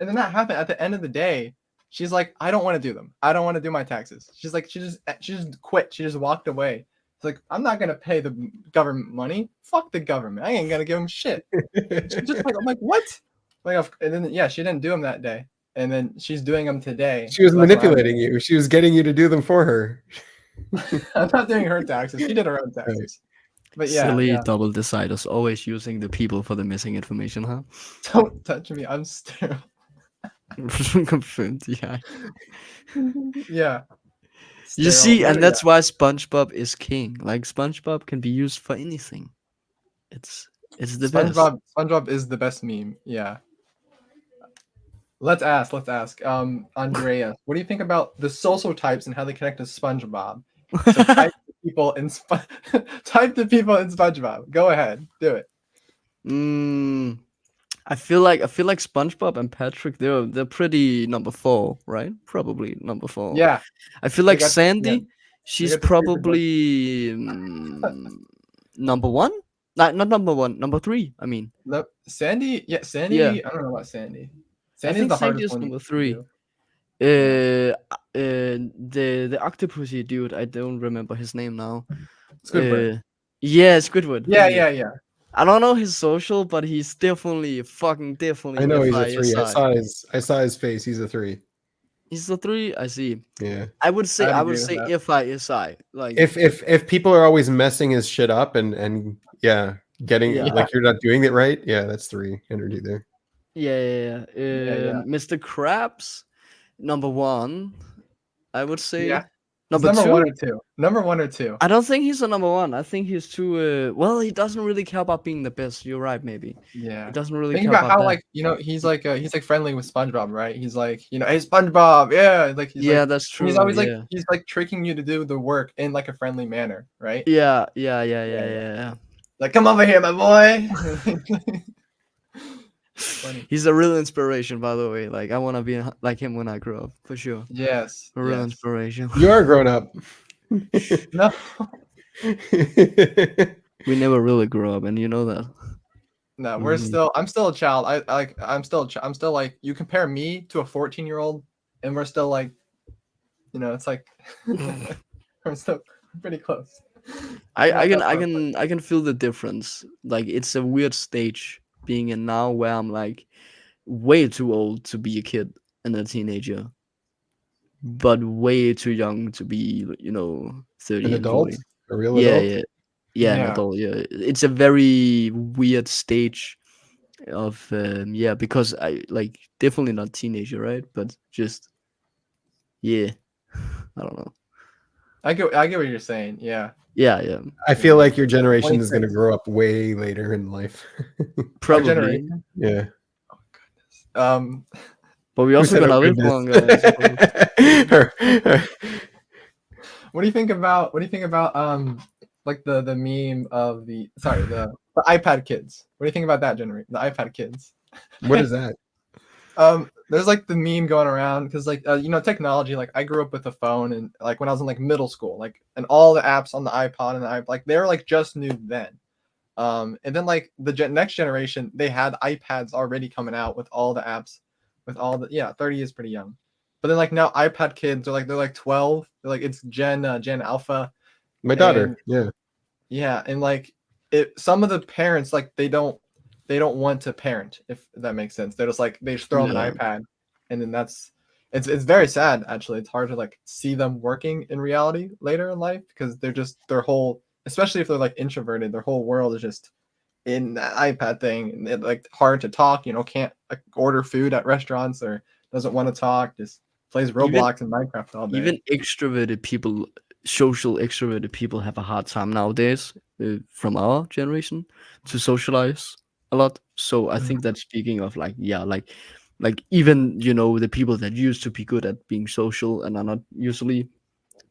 And then that happened at the end of the day. She's like, I don't want to do them. I don't want to do my taxes. She's like, she just quit. She just walked away. It's like, I'm not gonna pay the government money. Fuck the government. I ain't gonna give them shit. She's just like, I'm like, what? Like, and then she didn't do them that day, and then she's doing them today. She was manipulating you. She was getting you to do them for her. I'm not doing her taxes. She did her own taxes. But yeah, silly double deciders, always using the people for the missing information, huh? Don't touch me. I'm sterile. Confirmed, yeah. Yeah. You see, and that's why SpongeBob is king. Like SpongeBob can be used for anything. It's the best. SpongeBob is the best meme. Yeah. Let's ask. Andrea, what do you think about the social types and how they connect to SpongeBob? So type the people in SpongeBob. Go ahead, do it. I feel like SpongeBob and Patrick, they're pretty number 4, right? Probably number 4. Yeah, I feel they like got yeah, Sandy, they she's got the stupid one. probably number 1. Not number 1, number 3. I mean, Nope. Sandy, yeah, yeah. Sandy. I don't know about Sandy. I Sandy's think the Sandy hardest is one number to 3. do. Yeah. The octopusy dude, I don't remember his name now. Squidward. Yeah, Squidward. Yeah, Thank you. yeah, yeah. I don't know his social, but he's definitely I know he's a FI 3. SI. I saw his face. He's a 3. He's the 3. I see. Yeah. I would say I'd agree with that. FI SI. Like If people are always messing his shit up and yeah, getting Yeah. like you're not doing it right, yeah, that's 3 energy there. yeah. Yeah. Mr. Krabs, number 1. I would say Yeah. number Number 2. 1 or 2. Number 1 or 2. I don't think he's a number 1. I think he's too. Well, he doesn't really care about being the best. You're right, maybe. Yeah. He doesn't really Think care about about how that. like he's like friendly with SpongeBob, right? He's like hey SpongeBob, yeah, like he's Yeah, like, that's true. he's always yeah. like he's like tricking you to do the work in like a friendly manner, right? Yeah. Like come over here, my boy. Funny. He's a real inspiration, by the way. Like I want to be like him when I grow up, for sure. Yes. A real yes. inspiration. You are grown up. No. We never really grow up, and you know that. No, we're Mhm. I'm still a child. I'm still like you compare me to a 14-year-old and we're still like it's like we're still pretty close. I Not that far. can feel the difference. Like it's a weird stage being in now where I'm like way too old to be a kid and a teenager, but way too young to be 30 An and adult? 40. A real Yeah, adult? an Yeah. adult. Yeah, it's a very weird stage of because I like definitely not teenager, right? But just I don't know. I get what you're saying. Yeah. Yeah, I feel like your generation is 26. going to grow up way later in life. Our probably. generation. Yeah. But we Who also said, gonna "Oh, live goodness." longer. I suppose. What do you think about like the meme of the iPad kids? What do you think about that generation? The iPad kids. What is that? There's like the meme going around because like technology, like I grew up with a phone and like when I was in like middle school, like and all the apps on the iPod and the iPod, like they were like just new then. And then like the next generation, they had iPads already coming out with all the apps, with all the 30 is pretty young. But then like now iPad kids are they're like 12. They're like it's Gen Alpha. My daughter. And Yeah. yeah, and like some of the parents like they don't want to parent, if that makes sense. They're just like they just throw them Yeah. an iPad, and then it's very sad actually. It's hard to like see them working in reality later in life because they're just their whole, especially if they're like introverted, their whole world is just in that iPad thing, and they're like hard to talk. Can't like, order food at restaurants or doesn't want to talk. Just plays Roblox and Minecraft all day. Even extroverted people, social extroverted people, have a hard time nowadays from our generation to socialize a lot. So I think that speaking of like even the people that used to be good at being social and are not usually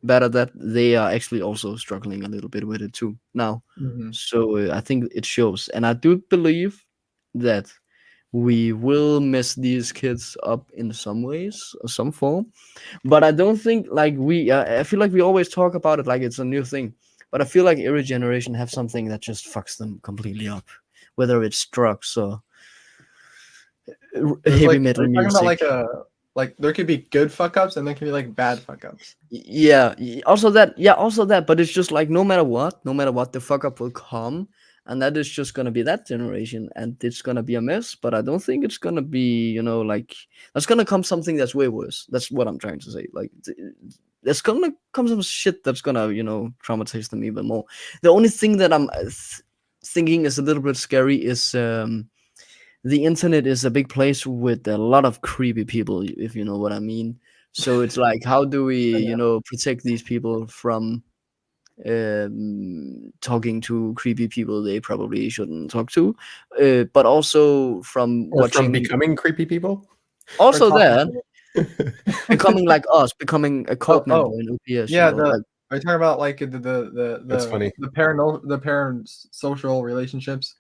bad at that, they are actually also struggling a little bit with it too now. Mhm. So I think it shows, and I do believe that we will mess these kids up in some ways or some form. But I don't think like I feel like we always talk about it like it's a new thing. But I feel like every generation have something that just fucks them completely up, whether it's drugs or There's, heavy like, metal are you talking music. about like there could be good fuck ups and there could be like bad fuck ups. Also that, but it's just like no matter what the fuck up will come, and that is just gonna be that generation, and it's gonna be a mess. But I don't think it's gonna be like there's gonna come something that's way worse. That's what I'm trying to say. Like there's gonna come some shit that's gonna traumatize them even more. The only thing that I'm thinking is a little bit scary is the internet is a big place with a lot of creepy people, if you know what I mean. So it's like, how do we, protect these people from talking to creepy people they probably shouldn't talk to, but also from Or from watching, becoming creepy people? also Or that talking becoming like us, becoming a cult member oh, in OPS. yeah, Like, are you talking about like That's funny. the parent social relationships?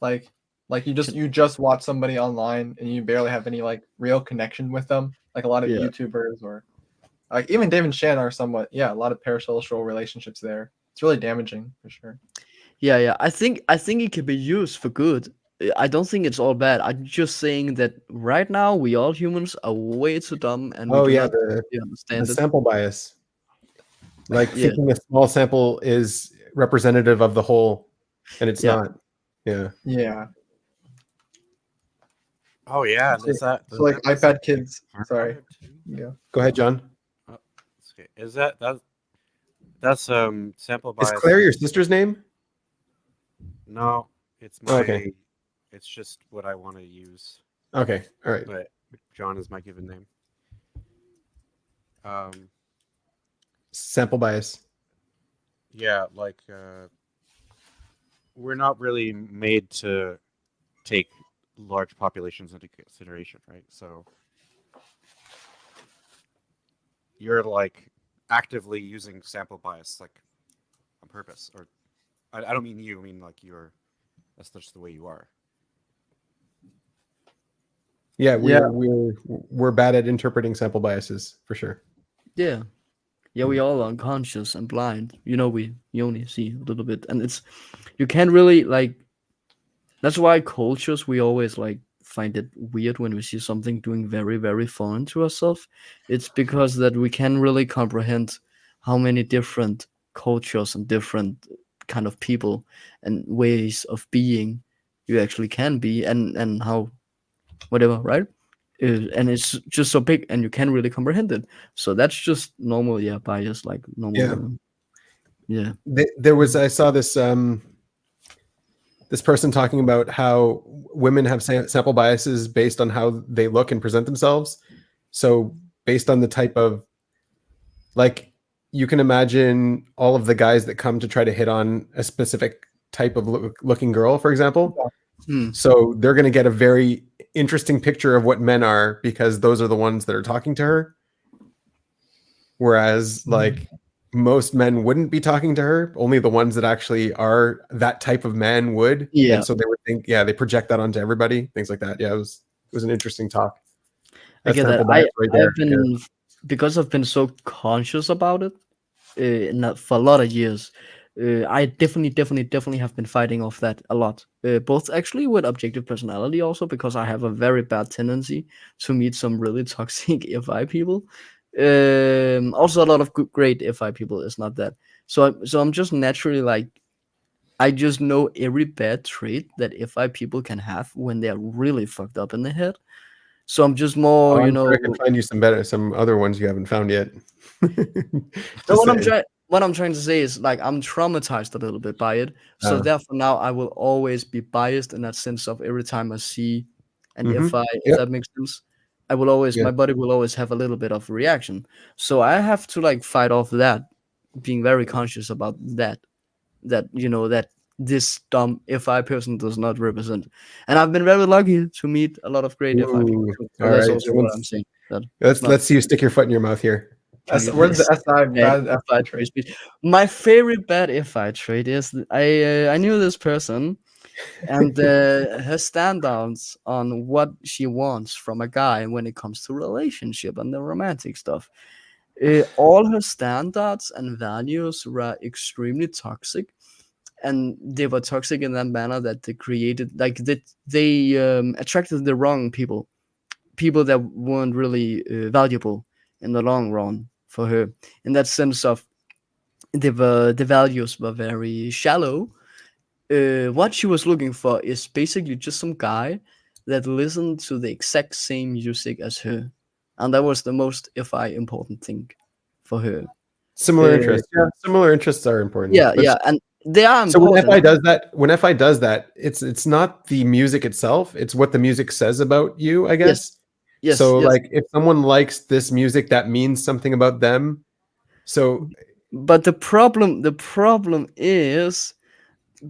Like Like you just watch somebody online and you barely have any like real connection with them. Like a lot of Yeah. YouTubers or like even Dave and Shan are somewhat a lot of parasocial relationships there. It's really damaging for sure. Yeah. I think it can be used for good. I don't think it's all bad. I'm just saying that right now we all humans are way too dumb and we Oh do yeah, not the really understand it. sample bias. Like Yeah. thinking a small sample is representative of the whole, and it's Yeah. not. Yeah. Yeah. Oh yeah, So, is that so like is that iPad kids. Sorry. hardwired too? Yeah. Go ahead, John. Okay. Is that's sample Is bias? Claire your sister's name? No, it's Oh, my. okay. It's just what I want to use, Okay. All right. but John is my given name. Sample bias. Yeah, like we're not really made to take large populations into consideration, right? So you're like actively using sample bias like on purpose, or I don't mean you, I mean like that's just the way you are. Yeah, Yeah. we're bad at interpreting sample biases for sure. Yeah. Yeah, we all are unconscious and blind. You know, we only see a little bit, and it's you can't really like. That's why cultures we always like find it weird when we see something doing very very foreign to ourselves. It's because that we can really comprehend how many different cultures and different kind of people and ways of being you actually can be, and how whatever, right? And it's just so big and you can't really comprehend it, so that's just normal bias, like normal. Yeah. There was I saw this this person talking about how women have sample biases based on how they look and present themselves. So based on the type of, like, you can imagine all of the guys that come to try to hit on a specific type of looking girl, for example. Hmm. So they're going to get a very interesting picture of what men are because those are the ones that are talking to her. Whereas like most men wouldn't be talking to her, only the ones that actually are that type of man would. Yeah. And so they would think, they project that onto everybody, things like that. Yeah, it was an interesting talk. I get sample that. bias right there. I've been because I've been so conscious about it for a lot of years. I definitely have been fighting off that a lot. Both actually with objective personality, also because I have a very bad tendency to meet some really toxic FI people. Also, a lot of great FI people is not that. So I'm just naturally like, I just know every bad trait that FI people can have when they're really fucked up in the head. So I'm just more, I'm sure I can find you some other ones you haven't found yet. So what I'm trying to say is like I'm traumatized a little bit by it. So therefore now I will always be biased in that sense of every time I see an FI, if that makes sense. I will always my body will always have a little bit of reaction. So I have to like fight off that, being very conscious about that this dumb FI person does not represent. And I've been very lucky to meet a lot of great FI people. So all that's right, also what I'm saying. Let's see you stick your foot in your mouth here. Where's the SI bad FI trait? My favorite bad FI trait is I knew this person, and her standouts on what she wants from a guy when it comes to relationship and the romantic stuff. All her standards and values were extremely toxic, and they were toxic in that manner that they created like they attracted the wrong people that weren't really valuable in the long run for her, in that sense of the values were very shallow. What she was looking for is basically just some guy that listened to the exact same music as her, and that was the most important thing for her. Similar interests. Yeah, similar interests are important. Yeah, and they are important. So when FI does that, it's not the music itself, it's what the music says about you, I guess. Yes. So like if someone likes this music, that means something about them. So but the problem is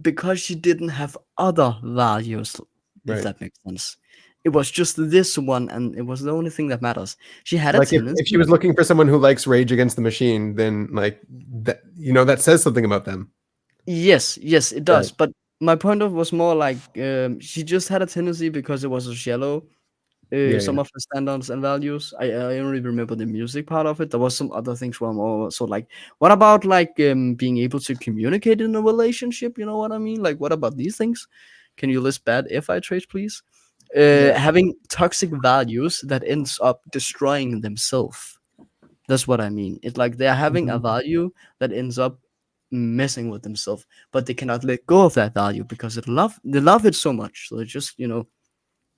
because she didn't have other values, if that makes sense. It was just this one, and it was the only thing that matters. She had like if she was looking for someone who likes Rage Against the Machine, then like that, that says something about them. Yes, it does. But my point of was more like she just had a tendency because it was so shallow. Yeah, Some of the standards and values. I only remember the music part of it. There was some other things where I'm also like, what about like being able to communicate in a relationship? You know what I mean? Like, what about these things? Can you list bad FI traits, please? Yeah. Having toxic values that ends up destroying themselves. That's what I mean. It's like they're having a value that ends up messing with themselves, but they cannot let go of that value because they love it so much. So it just keeps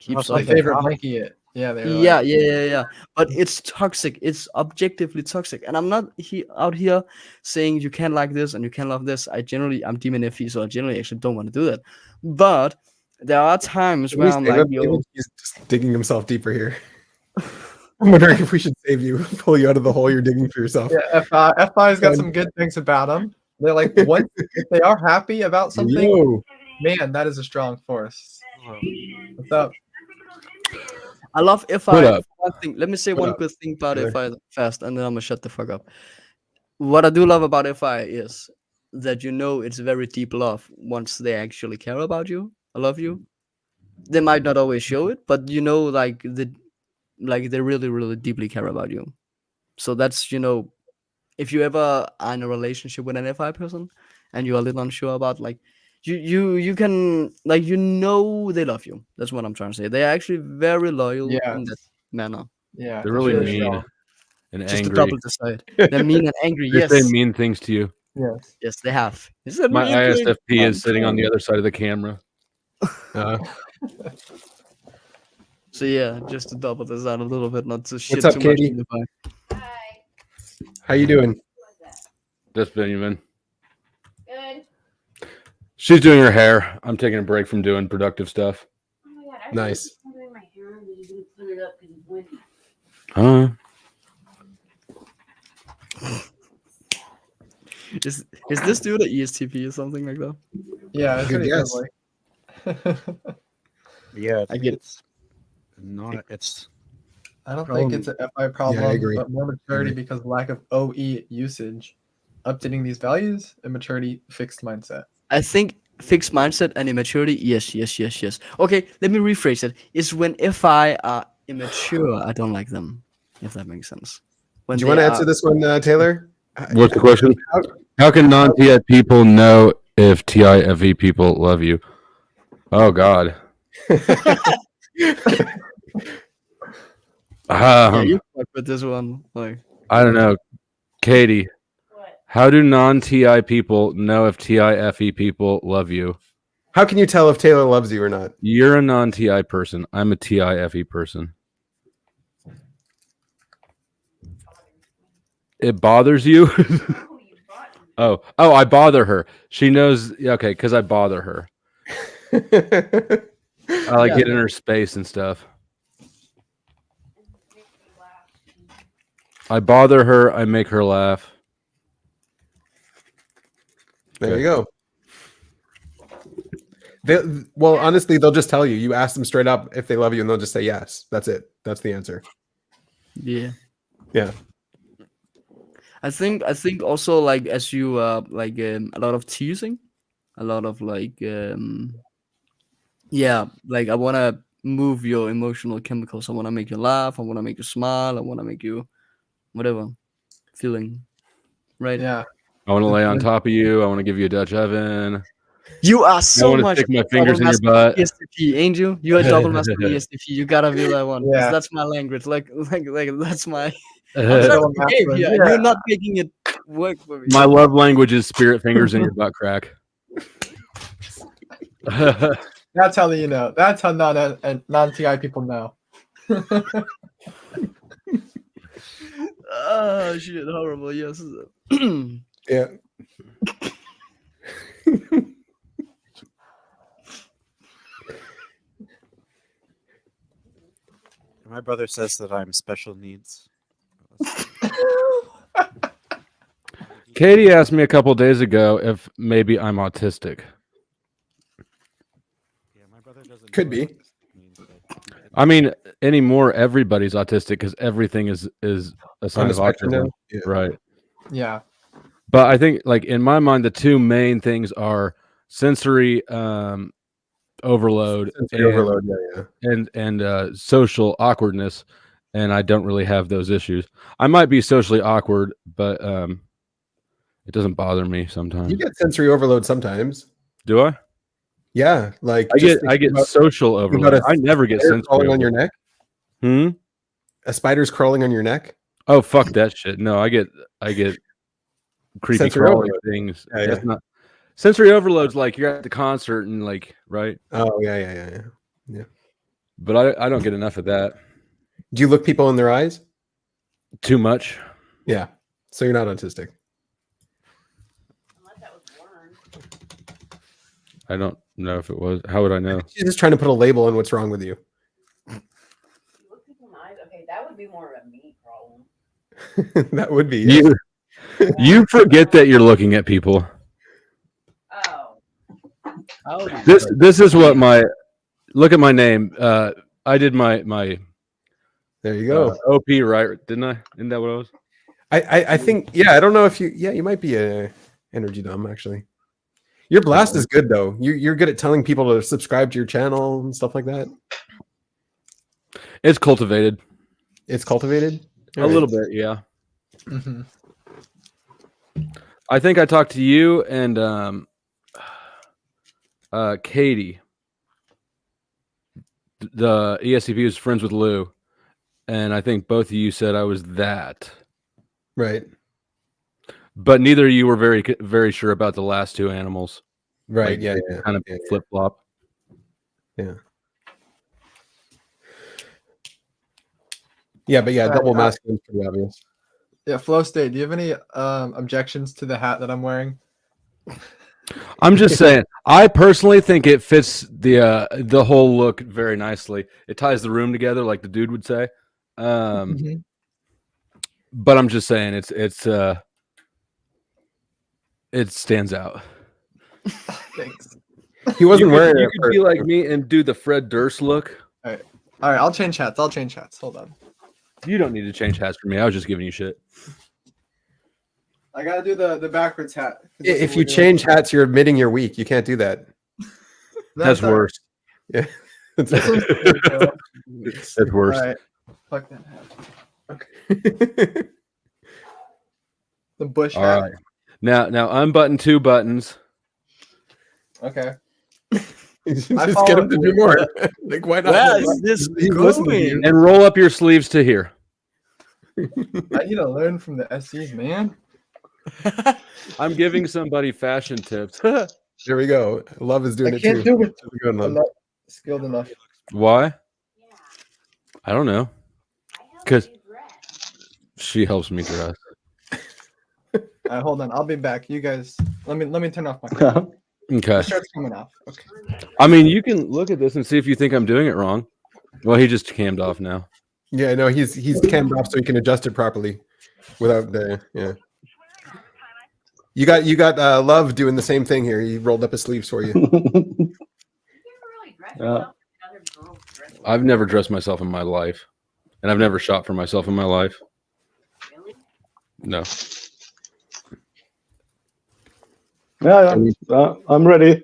Almost My on like they favorite drop. monkey. Yeah, they were yeah, like, yeah. But it's toxic. It's objectively toxic. And I'm not out here saying you can't like this and you can't love this. I'm Demon FE, so I generally actually don't want to do that. But there are times Can where we I'm save like, him? yo, Maybe he's just digging himself deeper here. I'm wondering if we should save you, pull you out of the hole you're digging for yourself. yeah, FI's got Fun. some good things about them. They're like, once if they are happy about something, Yo. man, that is a strong force. What's up? I love What FI. up? One thing. Let me say What one up, good thing about Taylor? FI fast, and then I'm gonna shut the fuck up. What I do love about FI is that it's very deep love once they actually care about you. I love you. They might not always show it, but like they really, really deeply care about you. So that's if you ever are in a relationship with an FI person and you're a little unsure about like you can like they love you. That's what I'm trying to say. They're actually very loyal Yeah, in that manner. yeah, They're for really sure. mean and Just to angry. double decide. They're mean and angry. They say Yes. mean things to you. Yes. Yes, they have. Is that My really good? ISFP is sitting on the other side of the camera. Uh, So yeah, just to double this out a little bit, not to shit up, too Katie? much in the vibe. how you doing? That's Benjamin. Good. She's doing her hair. I'm taking a break from doing productive stuff. Oh my god, I Nice. was doing my hair, but you didn't put it up because it's windy. Huh? Is this dude an ESTP or something like that? Yeah, that's Good what it guess. feels like. Yeah, I get it. it's not. It's I don't think it's an FI problem, agree. but more maturity Agree. because of lack of OE usage. Updating these values, immaturity, fixed mindset. I think fixed mindset and immaturity. Yes. Okay, let me rephrase it. It's when FI are immature, I don't like them. If that makes sense. When Do you they want to are- answer this one, Taylor? What's the question? How can non-TI people know if TIFE people love you? Oh God. Yeah, you fuck with this one. Like, I don't know. Katie, What? how do non-TI people know if TIFE people love you? How can you tell if Taylor loves you or not? You're a non-TI person. I'm a TIFE person. It bothers you? Oh, you bought me. Oh, I bother her. She knows. Okay, because I bother her. I like Yeah. getting in her space and stuff. Make me laugh. I bother her. I make her laugh. There you go. Well, honestly, they'll just tell you. You ask them straight up if they love you, and they'll just say yes. That's it. That's the answer. yeah. Yeah. I think also like as you a lot of teasing, a lot of like like I want to move your emotional chemicals. I want to make you laugh. I want to make you smile. I want to make you whatever feeling, right? Yeah. I want to lay on top of you. I want to give you a Dutch oven. You are I so want to much stick my double fingers in your master butt. ESTP, ain't you? You're a double master ESTP. You gotta be that one. 'Cause Yeah. that's my language. Like that's my. I'm Double trying to behave master, here, and yeah. you're not making it work for me. My love language is spirit fingers in your butt crack. That's how you know. That's how non-TI people know. Oh shit! Horrible. Yes. Yeah. my brother says that I'm special needs. Katie asked me a couple days ago if maybe I'm autistic. Yeah, my brother doesn't. Could know be. what this means, but I mean, anymore everybody's autistic because everything is a sign On of the spectrum autism, now? Yeah. right? Yeah. But I think, like in my mind, the two main things are sensory overload, Sensory overload. Yeah. and social awkwardness, and I don't really have those issues. I might be socially awkward, but it doesn't bother me sometimes. You get sensory overload sometimes. Do I? Yeah, like I just get thinking about social about overload. a I never get spider sensory crawling on your overload. neck. Hmm? A spider's crawling on your neck. Oh, fuck that shit. No, I get creepy Sensory crawly overload. things. Yeah, That's yeah. not sensory overload's like you're at the concert and like, right? Oh yeah. But I don't get enough of that. Do you look people in their eyes? Too much. Yeah. So you're not autistic. Unless that was learned. I don't know if it was. How would I know? She's just trying to put a label on what's wrong with you. You look people in the eyes. Okay, that would be more of a me problem. That would be. Yeah. You forget that you're looking at people. Oh, This is what my look at my name. I did my There you go. OP right, didn't I? Isn't that what it was? I think I don't know if you might be a energy dumb actually. Your blast is good though. You're good at telling people to subscribe to your channel and stuff like that. It's cultivated It's cultivated a little bit, yeah. Mhm. I think I talked to you and Katie. The ESCP was friends with Lou, and I think both of you said I was that. Right. But neither of you were very sure about the last two animals. Right. Like, Yeah. they Yeah. kind of yeah, flip flop. Yeah. But yeah, Right, double masculine is pretty obvious. Yeah, Flow State, do you have any objections to the hat that I'm wearing? I'm just saying. I personally think it fits the whole look very nicely. It ties the room together, like the dude would say. Mhm. But I'm just saying, it stands out. Thanks. He wasn't wearing You it. could be like me and do the Fred Durst look. All right, I'll change hats. Hold on. You don't need to change hats for me. I was just giving you shit. I gotta do the backwards hat. If you change hats, you're admitting you're weak. You can't do that. That's worse. Yeah. This one's pretty cool. That's worse. All right, fuck that hat. The bush All hat. right. Now unbutton 2 buttons. Okay. Just follow get him to do it. more. Like why not? Where is this He's listening to you. going? And roll up your sleeves to here. I need to learn from the SCs, man. I'm giving somebody fashion tips. There we go. Love is doing I it can't too. do it. How's it going, I'm Love? not skilled enough. Why? yeah. I don't know. I help 'Cause- you dress. She helps me dress. All right, hold on. I'll be back. You guys, let me turn off my camera. Okay. The shirt's coming off. Okay. I mean, you can look at this and see if you think I'm doing it wrong. Well, he just cammed off now. Yeah, no, he's cammed off so he can adjust it properly without the You got Love doing the same thing here. He rolled up his sleeves for you. You never really dress yourself in other girls' dresses. I've never dressed myself in my life, and I've never shot for myself in my life. Really? No. Yeah, I'm ready.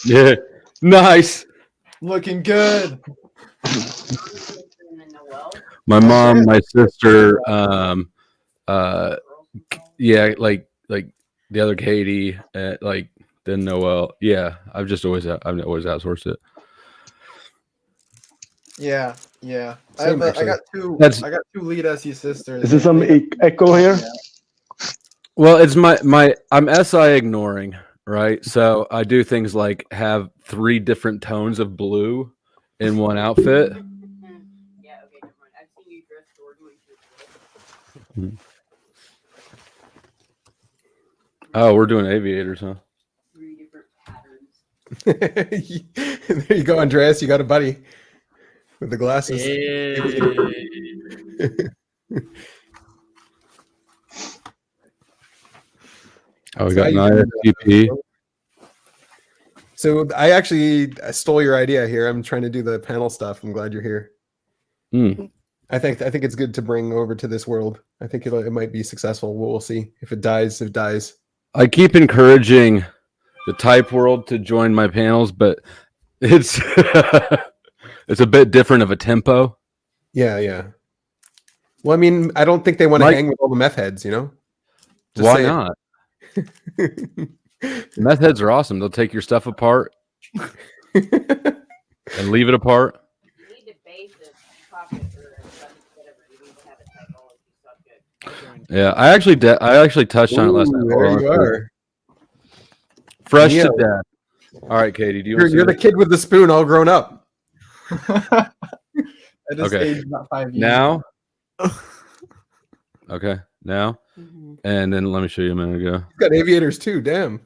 Yeah. Nice. Looking good. And then Noel, My mom, my sister, girls' yeah, like the other Katie, like then Noel. Yeah, I've always outsourced it. Yeah. I Same, got actually. two. That's- I got two lead SE sisters. Is there some echo here? Well, it's my I'm SI ignoring, right? So I do things like have 3 different tones of blue in one outfit. Yeah, okay, never mind. I've seen you dress Jordan when she was Oh, we're doing aviators, huh? 3 different patterns. There you go, Andreas. You got a buddy with the glasses. Oh, we So got how you an doing? ISTP. So I actually stole your idea here. I'm trying to do the panel stuff. I'm glad you're here. Hmm. I think it's good to bring over to this world. I think it might be successful. We'll see. If it dies, it dies. I keep encouraging the type world to join my panels, but it's it's a bit different of a tempo. Yeah. Well, I mean, I don't think they want to Mike- hang with all the meth heads, you know? Just Why saying. not? Meth heads are awesome. They'll take your stuff apart and leave it apart. You need to base it topic or whatever. You need to have a typology subject. Yeah, I actually touched on it last night. Ooh, there you are. Fresh Neo. to death. All right, Katie, do you? You're the kid with the spoon, all grown up. I just Okay. aged about 5 years. Now? Okay, now? Mhm. And then let me show you a minute ago. You've got aviators too. Damn.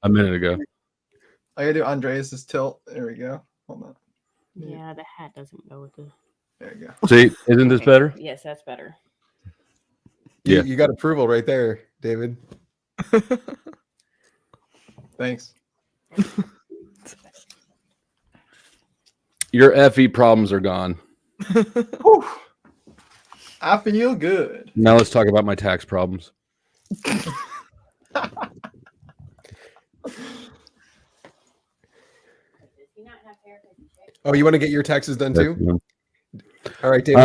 A minute ago. I gotta do Andreas's tilt. There we go. Hold on. Yeah, the hat doesn't go with the. There you go. See, isn't this better? Yes, that's better. Yeah. You got approval right there, David. Thanks. Your FE problems are gone. Whew. I feel good. Now let's talk about my tax problems. Does he not have hair? 'Cause he shaved? Oh, you want to get your taxes done too? That's- All right, David.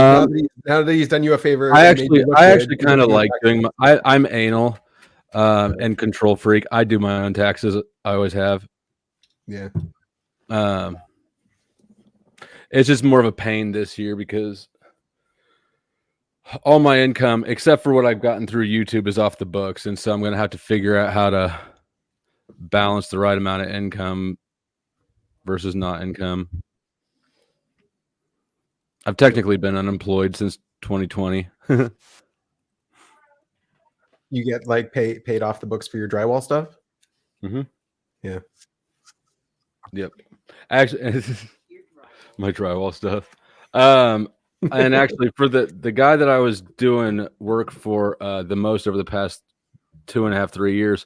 Now that he's done you a favor, I and made you look I good, actually you kind of can do like your doing. I'm anal and control freak. I do my own taxes. I always have. Yeah. It's just more of a pain this year because all my income, except for what I've gotten through YouTube, is off the books, and so I'm going to have to figure out how to balance the right amount of income versus not income. I've technically been unemployed since 2020. You get like paid off the books for your drywall stuff. Yep. Actually, my drywall stuff. And actually, for the guy that I was doing work for the most over the past 2.5, 3 years,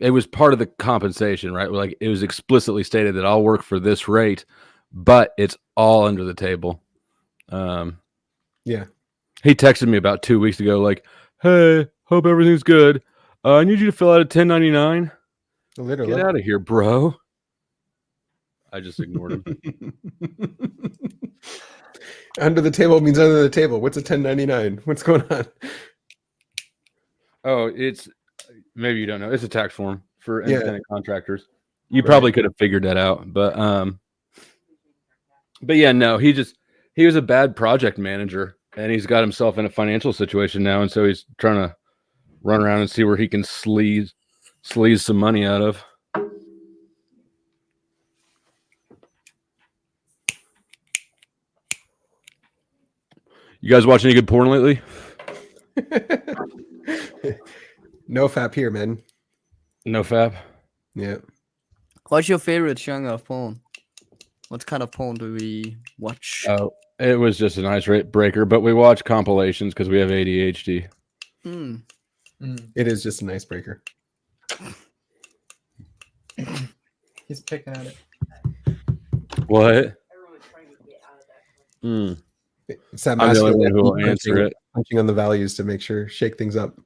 it was part of the compensation, right? Like it was explicitly stated that I'll work for this rate, but it's all under the table. Yeah. He texted me about 2 weeks ago, like, "Hey, hope everything's good. I need you to fill out a 1099." Literally. Get out of here, bro. I just ignored him. Under the table means under the table. What's a 1099? What's going on? Oh, it's maybe you don't know. It's a tax form for Yeah. independent contractors. You Right. probably could have figured that out, but yeah, no, he was a bad project manager, and he's got himself in a financial situation now, and so he's trying to run around and see where he can sleaze some money out of. You guys watch any good porn lately? No fap here, man. No fab. Yeah. What's your favorite genre of porn? What kind of porn do we watch? Oh, it was just an ice rate breaker, but we watch compilations because we have ADHD. Hmm. It is just an icebreaker. He's picking at it. What? Everyone's trying to get out of that. Mm. It's that I'm the only masculine one who will punching- answer it. punching on the values to make sure shake things up.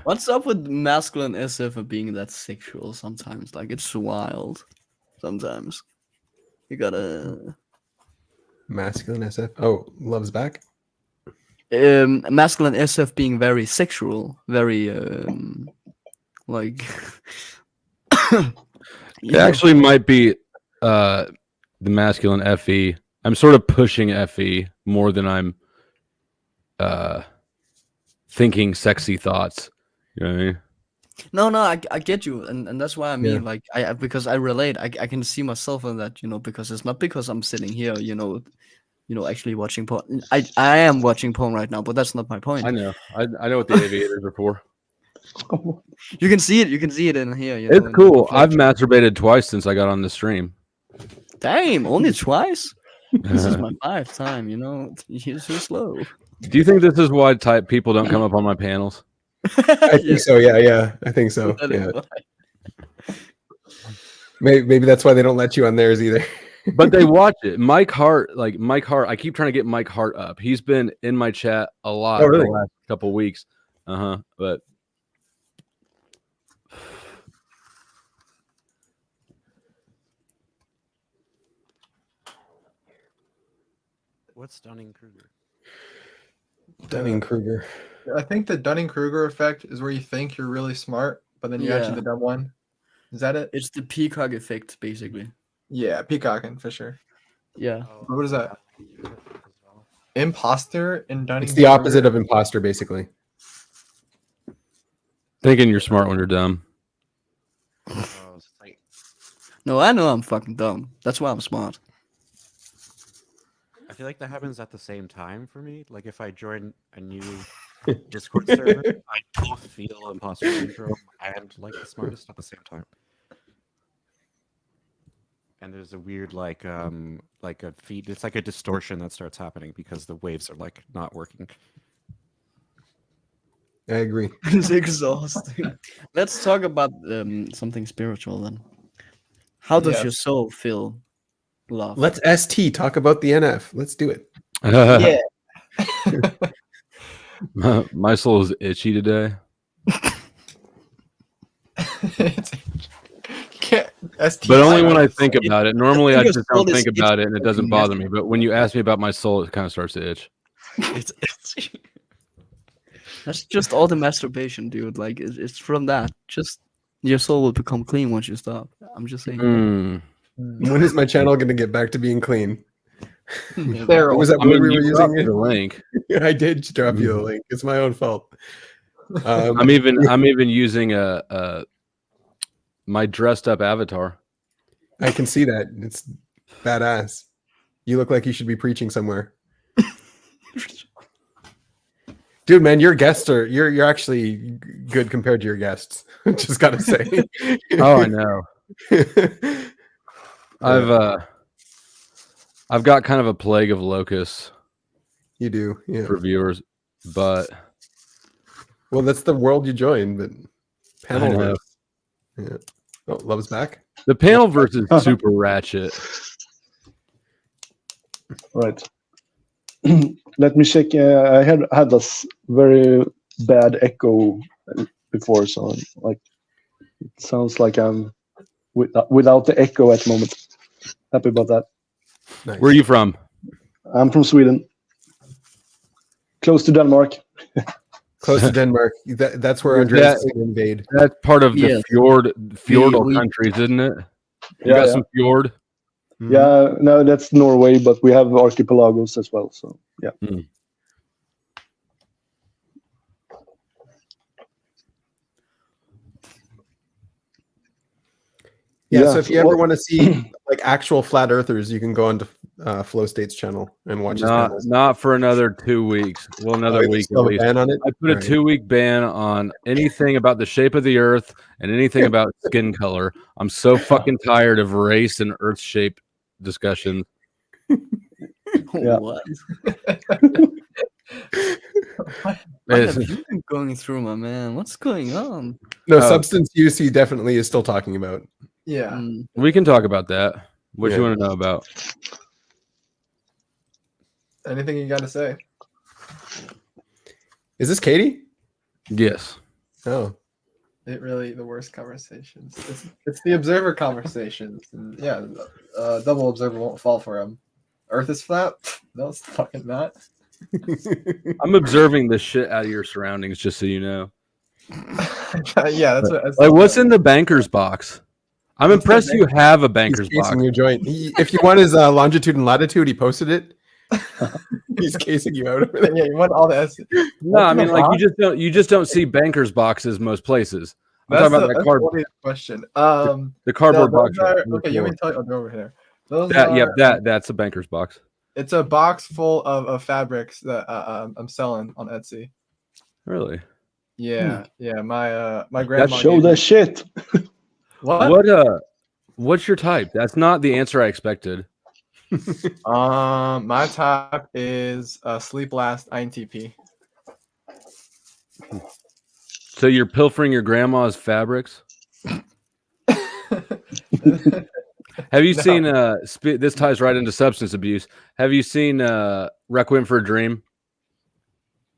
What's up with masculine SF and being that sexual sometimes? Like it's wild. Sometimes you gotta Masculine SF. Oh, love's back. masculine SF being very sexual, very like It actually might be the masculine FE. I'm sort of pushing FE more than I'm thinking sexy thoughts. You know what I mean? No, I get you, and that's why I mean, Yeah. like, because I relate, I can see myself in that, because it's not because I'm sitting here, actually watching porn. I am watching porn right now, but that's not my point. I know. I know what the aviators are for. You can see it in here. It's in the cool. I've reflection. masturbated twice since I got on the stream. Damn, only twice. This is my 5th time. You're so slow. Do you think this is why type people don't come up on my panels? I think so. Yeah. I think so. That is Yeah. why. Maybe that's why they don't let you on theirs either. But they watch it. Mike Hart, I keep trying to get Mike Hart up. He's been in my chat a lot Oh, really? the last couple weeks. But What's Dunning-Kruger? Dunning-Kruger. I think the Dunning-Kruger effect is where you think you're really smart, but then you're actually Yeah. the dumb one. Is that it? It's the peacock effect, basically. Yeah, peacocking for sure. Yeah. What is that? Imposter in Dunning. It's the opposite of imposter, basically. thinking you're smart when you're dumb. Oh, it's like No, I know I'm fucking dumb. That's why I'm smart. I feel like that happens at the same time for me. Like if I join a new Discord server, I both feel imposter syndrome and like the smartest at the same time. And there's a weird like a feed. It's like a distortion that starts happening because the waves are like not working. I agree. It's exhausting. Let's talk about something spiritual then. How does your soul feel love? Let's ST talk about the NF. Let's do it. Yeah. My soul is itchy today. Can't, But only when I think about it. Normally, I your just soul don't is think about it, and it doesn't itchy. bother me. But when you ask me about my soul, it kind of starts to itch. It's That's just all the masturbation, dude. Like it's from that. Just your soul will become clean once you stop. I'm just saying. Mm. When is my channel going to get back to being clean? Feral. What was that I mean, word we were you dropped using? the link. I did drop you the link. It's my own fault. I'm even using my dressed up avatar. I can see that. It's badass. You look like you should be preaching somewhere. Dude, man, your guests are you're actually good compared to your guests. Just gotta say. Oh, I know. I've got kind of a plague of locusts You do, yeah. for viewers, but Well, that's the world you join, but I know. panel. Yeah. Oh, Love's back. The panel verse is super ratchet. Right. Let me check. I had this very bad echo before, so like it sounds like I'm without the echo at the moment. Happy about that. Nice. Where are you from? I'm from Sweden, close to Denmark. Close to Denmark. That's where Is Andres that- is going to invade. That's part of the Yes. fjordal We- countries, isn't it? You Yeah, got yeah. some fjord. Yeah, no, that's Norway, but we have archipelagos as well. So yeah. Yeah, so if you ever well- want to see like actual flat earthers, you can go onto Flow State's channel and watch his Not, panels. not for another 2 weeks. Well, another You week still at have a least. ban on it? I put a Alright. 2-week ban on anything about the shape of the earth and anything about skin color. I'm so fucking tired of race and earth shape discussions. Yeah. What? What It's- have you been going through, my man? What's going on? No, Oh. substance use he definitely is still talking about. Yeah. Mm, we can talk about that. What Yeah. you want to know about? Anything you got to say? Is this Katie? Yes. Oh. It really the worst conversations. It's the observer conversations. And yeah, double observer won't fall for them. Earth is flat? No, it's fucking not. I'm observing the shit out of your surroundings, just so you know. Yeah, that's Like, what's in the banker's box? I'm What's the impressed you have a He's banker's box. casing your joint. If you want his longitude and latitude, he posted it. He's casing you out over there. Yeah, you want all the S. No, I in the mean, like box? you just don't see banker's boxes most places. I'm That's talking about that that's card, the funniest question. the cardboard no, box. those are, on the okay, you floor. want me to tell you? I'll go over here. Those That, are, yep, that's a banker's box. It's a box full of fabrics that I'm selling on Etsy. Really? Yeah, yeah. My That grandma. Show gave the me- shit. What? What's your type? That's not the answer I expected. My type is Sleep Last INTP. So you're pilfering your grandma's fabrics? Have you No. seen this ties right into substance abuse. Have you seen Requiem for a Dream?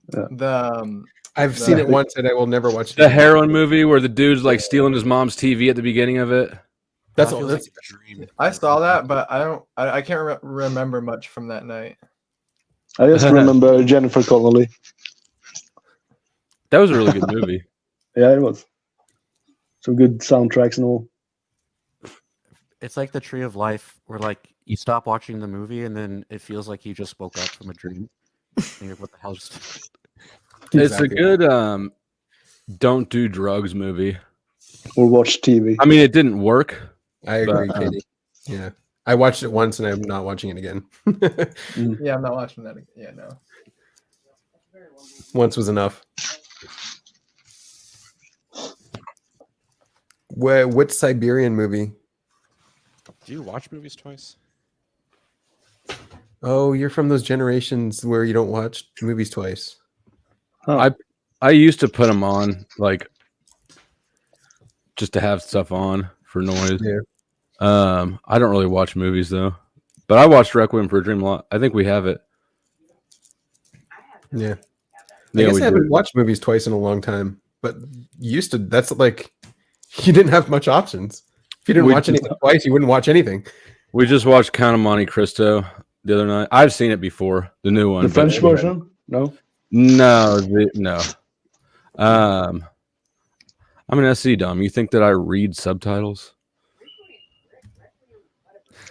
The I've seen it once, and I will never watch it. The again. heroin movie where the dude's like stealing his mom's TV at the beginning of it. That's That all. feels That's like a dream. I saw that, but I can't remember much from that night. I just remember Jennifer Connelly. That was a really good movie. Yeah, it was. Some good soundtracks and all. It's like the Tree of Life, where like you stop watching the movie and then it feels like you just woke up from a dream. And you're, what the hell just? It's a Exactly. good don't do drugs movie. Or watch TV. I mean, it didn't work. I agree, But, Katie. Yeah, I watched it once, and I'm not watching it again. Yeah, I'm not watching that. Yeah, no. Once was enough. What Siberian movie? Do you watch movies twice? Oh, you're from those generations where you don't watch movies twice. Huh. I used to put them on, like, just to have stuff on for noise. Yeah. I don't really watch movies though, but I watched Requiem for a Dream a lot. I think we have it. Yeah. I Yeah, guess we I haven't do. watched movies twice in a long time, but used to. That's like you didn't have much options. If you didn't We watch just- anything twice, you wouldn't watch anything. We just watched Count of Monte Cristo the other night. I've seen it before, the new one. The but- French version? No. No, no. I'm an SC dumb. You think that I read subtitles?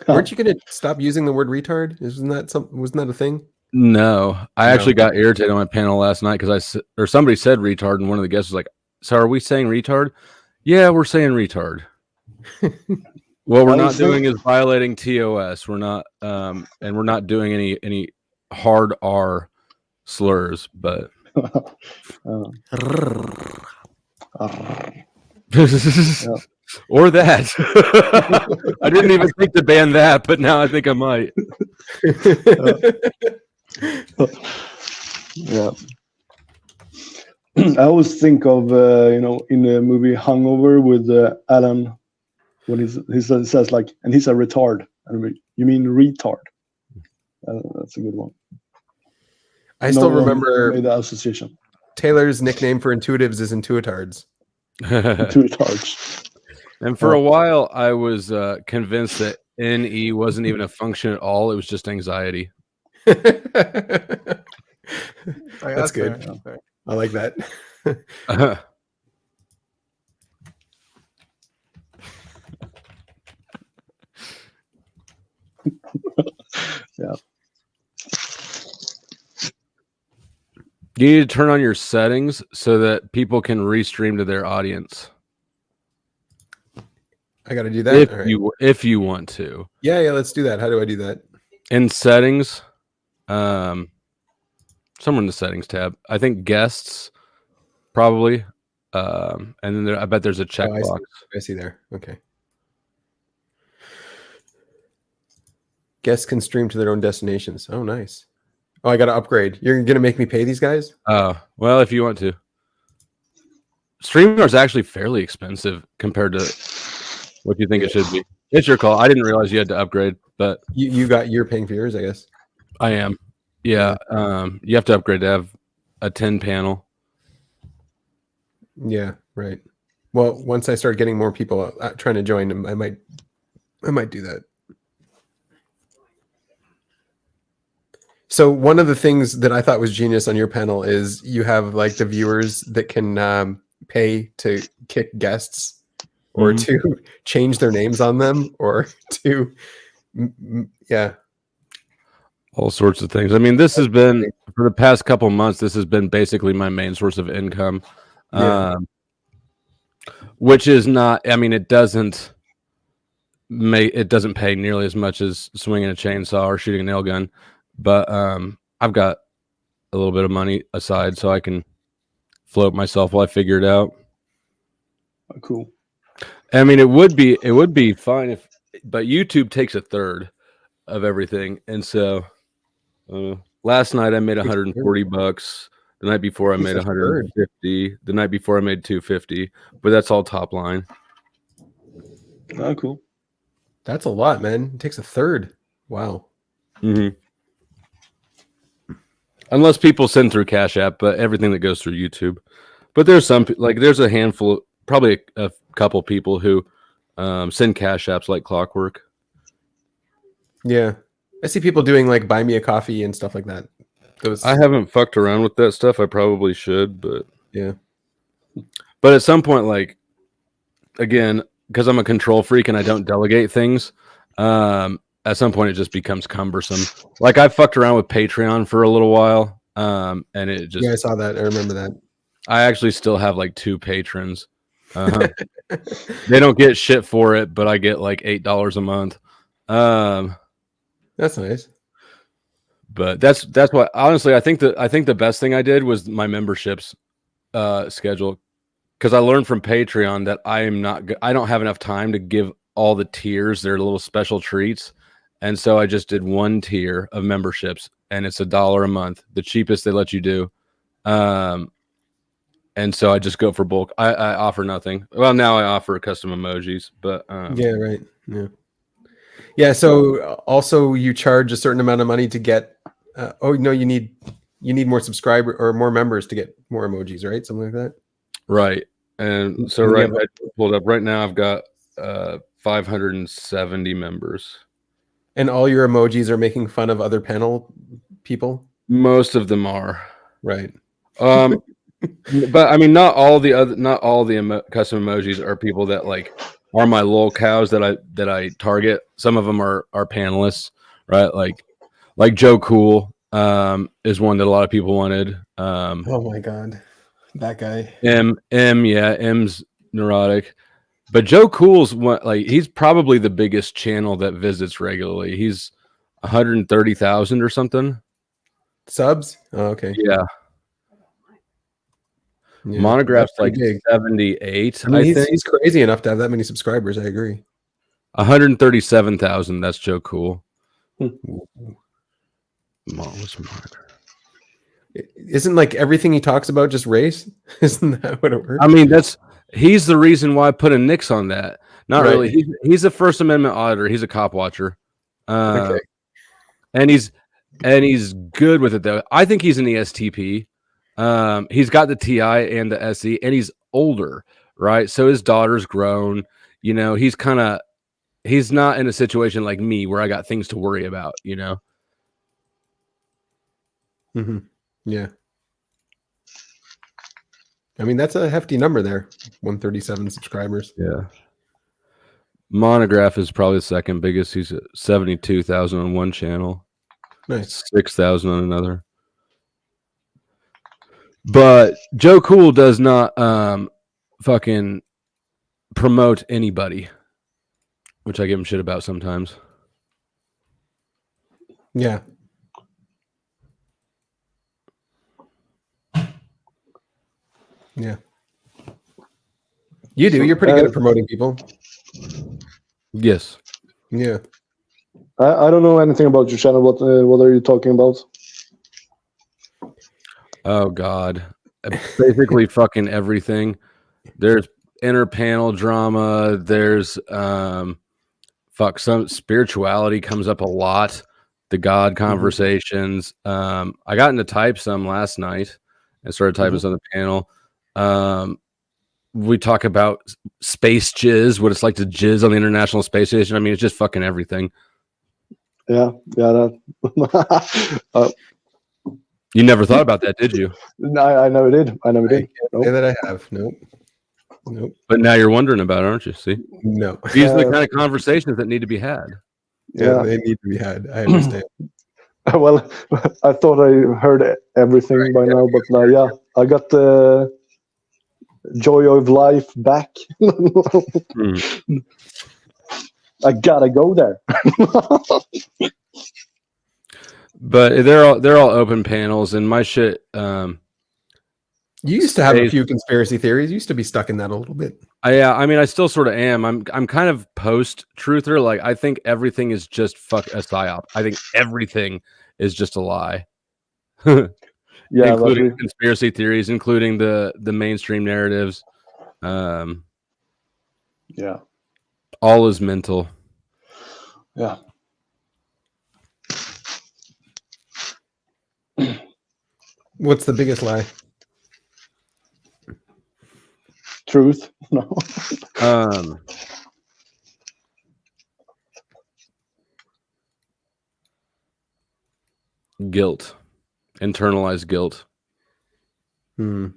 Weren't you going to stop using the word retard? Wasn't that a thing? No, I No. actually got irritated on my panel last night because somebody said retard, and one of the guests was like, "So are we saying retard?" Yeah, we're saying retard. What we're I not was doing is violating TOS. We're not, and we're not doing any hard R slurs, but or that. I didn't even think to ban that, but now I think I might. Yeah. I always think of in the movie Hangover with Alan when he says like, and he's a retard. And we, you mean retard? That's a good one. I still No one remember made the association. Taylor's nickname for intuitives is Intuitards. Two retards. And for a while, I was convinced that NE wasn't even a function at all. It was just anxiety. Like, That's good. fair, that's fair. I like that. Yeah. You need to turn on your settings so that people can restream to their audience. I got to do that. All right. If you want to. Yeah, let's do that. How do I do that? In settings, somewhere in the settings tab, I think guests probably, and then I bet there's a Oh, checkbox. I see there. Okay. Guests can stream to their own destinations. Oh, nice. Oh, I got to upgrade. You're going to make me pay these guys? Oh, well, if you want to. StreamYard is actually fairly expensive compared to what you think it should be. It's your call. I didn't realize you had to upgrade, but You're paying for yours, I guess. I am. Yeah. You have to upgrade to have a 10 panel. Yeah, right. Well, once I start getting more people trying to join, I might do that. So one of the things that I thought was genius on your panel is you have like the viewers that can pay to kick guests or to change their names on them or to, yeah. All sorts of things. I mean, this has been, for the past couple months, this has been basically my main source of income. Yeah. Which is not, I mean, it doesn't pay nearly as much as swinging a chainsaw or shooting a nail gun. But I've got a little bit of money aside so I can float myself while I figure it out. Oh, cool. I mean, it would be fine but YouTube takes a third of everything. And so last night I made $140. The night before I made 150. The night before I made 250. But that's all top line. Oh, cool. That's a lot, man. It takes a third. Wow. Mm-hmm. unless people send through Cash App, but everything that goes through YouTube. But there's there's a handful, probably a couple people who send Cash Apps like clockwork. Yeah, I see people doing like buy me a coffee and stuff like that. Those, I haven't fucked around with that stuff. I probably should, but yeah, but at some point, like again, because I'm a control freak and I don't delegate things, at some point it just becomes cumbersome. Like I fucked around with Patreon for a little while, and it just yeah, I saw that. I remember that. I actually still have like 2 patrons. They don't get shit for it, but I get like $8 a month. That's nice. But that's what honestly I think the best thing I did was my memberships schedule, because I learned from Patreon that I don't have enough time to give all the tiers their little special treats, and so I just did one tier of memberships, and it's $1 a month, the cheapest they let you do. And so I just go for bulk. I offer nothing. Well, now I offer custom emojis, but Yeah, right. Yeah. Yeah. So also you charge a certain amount of money to get. Oh no, you need more subscriber or more members to get more emojis, right? Something like that. right. And so And you right, have I pulled up right now. I've got 570 members. And all your emojis are making fun of other panel people, Most of them are. right? But I mean, not all the custom emojis are people that like are my lol cows that I target. Some of them are panelists, right? Like Joe Cool is one that a lot of people wanted. Oh my god, that guy. M's neurotic, but Joe Cool's one, like he's probably the biggest channel that visits regularly. He's 130,000 or something. Subs? Oh, okay. Yeah. Yeah, Monograph's that's like pretty big. 78. I mean, I think he's crazy enough to have that many subscribers. I agree. 137,000. That's Joe Cool. Hmm. What's Monograph? Isn't like everything he talks about just race? Isn't that what it works? I mean, he's the reason why I put a nix on that. Not Right. really. He's a First Amendment auditor. He's a cop watcher. Okay. And he's good with it though. I think he's an ESTP. He's got the TI and the SE, and he's older, right? So his daughter's grown. You know, he's not in a situation like me where I got things to worry about. You know. Mm-hmm. Yeah. I mean, that's a hefty number there. 137 subscribers. Yeah. Monograph is probably the second biggest. He's at 72,000 on one channel. Nice. 6,000 on another. But Joe Cool does not fucking promote anybody, which I give him shit about sometimes. Yeah. Yeah. You do. You're pretty good at promoting people. Yes. Yeah. I don't know anything about your channel. What are you talking about? Oh God. Basically fucking everything. There's inter-panel drama. There's some spirituality comes up a lot. The God conversations. I got into type some last night and started typing some on the panel. We talk about space jizz, what it's like to jizz on the International Space Station. I mean, it's just fucking everything. Yeah. That. You never thought about that, did you? I never did. I never I did. can't say that I have. Nope. Nope. But now you're wondering about it, aren't you? See, No. these are the kind of conversations that need to be had. Yeah, Yeah. they need to be had. I understand. Well, I thought I heard everything by now, but yeah, I got the joy of life back. I gotta go there. But they're all open panels, and my shit. You used to have a few conspiracy theories. You used to be stuck in that a little bit. I mean, I still sort of am. I'm kind of post-truther. Like, I think everything is just a psyop. I think everything is just a lie. Yeah, including conspiracy theories, including the mainstream narratives. Yeah. All is mental. Yeah. What's the biggest lie? Truth. No. Guilt, internalized guilt. Hmm.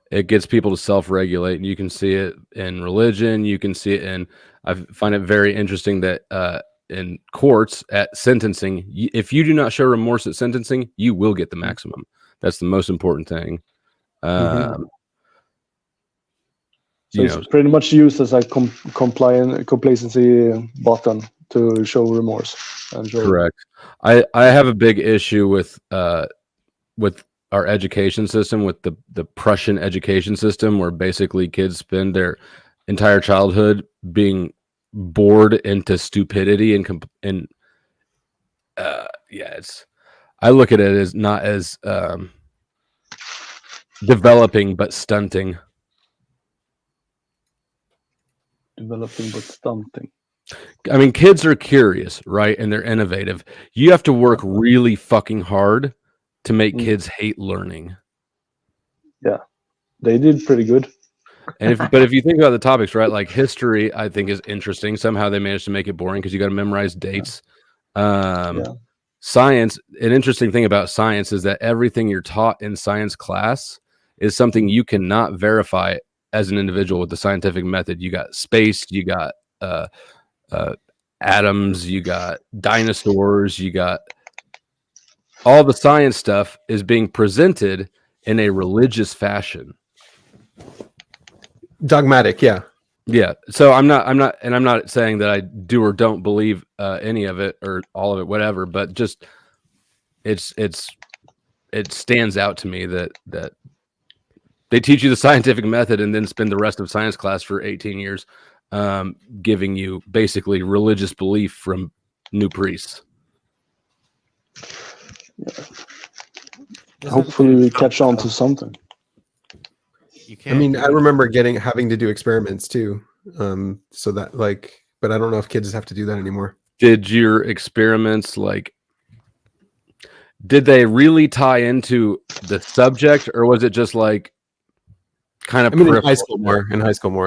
It gets people to self-regulate, and you can see it in religion. You can see it in. I find it very interesting that in courts at sentencing, if you do not show remorse at sentencing, you will get the maximum. That's the most important thing. So it's pretty much used as a complacency button to show remorse. And show correct. I have a big issue with our education system, with the Prussian education system, where basically kids spend their entire childhood being bored into stupidity and it's. I look at it as not as developing, but stunting. Developing but stunting. I mean, kids are curious, right? And they're innovative. You have to work really fucking hard to make kids hate learning. Yeah, they did pretty good. And if you think about the topics, right, like history, I think is interesting. Somehow they managed to make it boring because you got to memorize dates. Science, an interesting thing about science is that everything you're taught in science class is something you cannot verify as an individual with the scientific method. You got space, you got atoms, you got dinosaurs, you got all the science stuff is being presented in a religious fashion. Dogmatic, yeah. Yeah. So I'm not saying that I do or don't believe any of it or all of it, whatever, but just it stands out to me that they teach you the scientific method and then spend the rest of science class for 18 years giving you basically religious belief from new priests. Yeah. Hopefully we catch on to something. I mean, I remember having to do experiments too. So that but I don't know if kids have to do that anymore. Did your experiments did they really tie into the subject, or was it just like kind of in high school more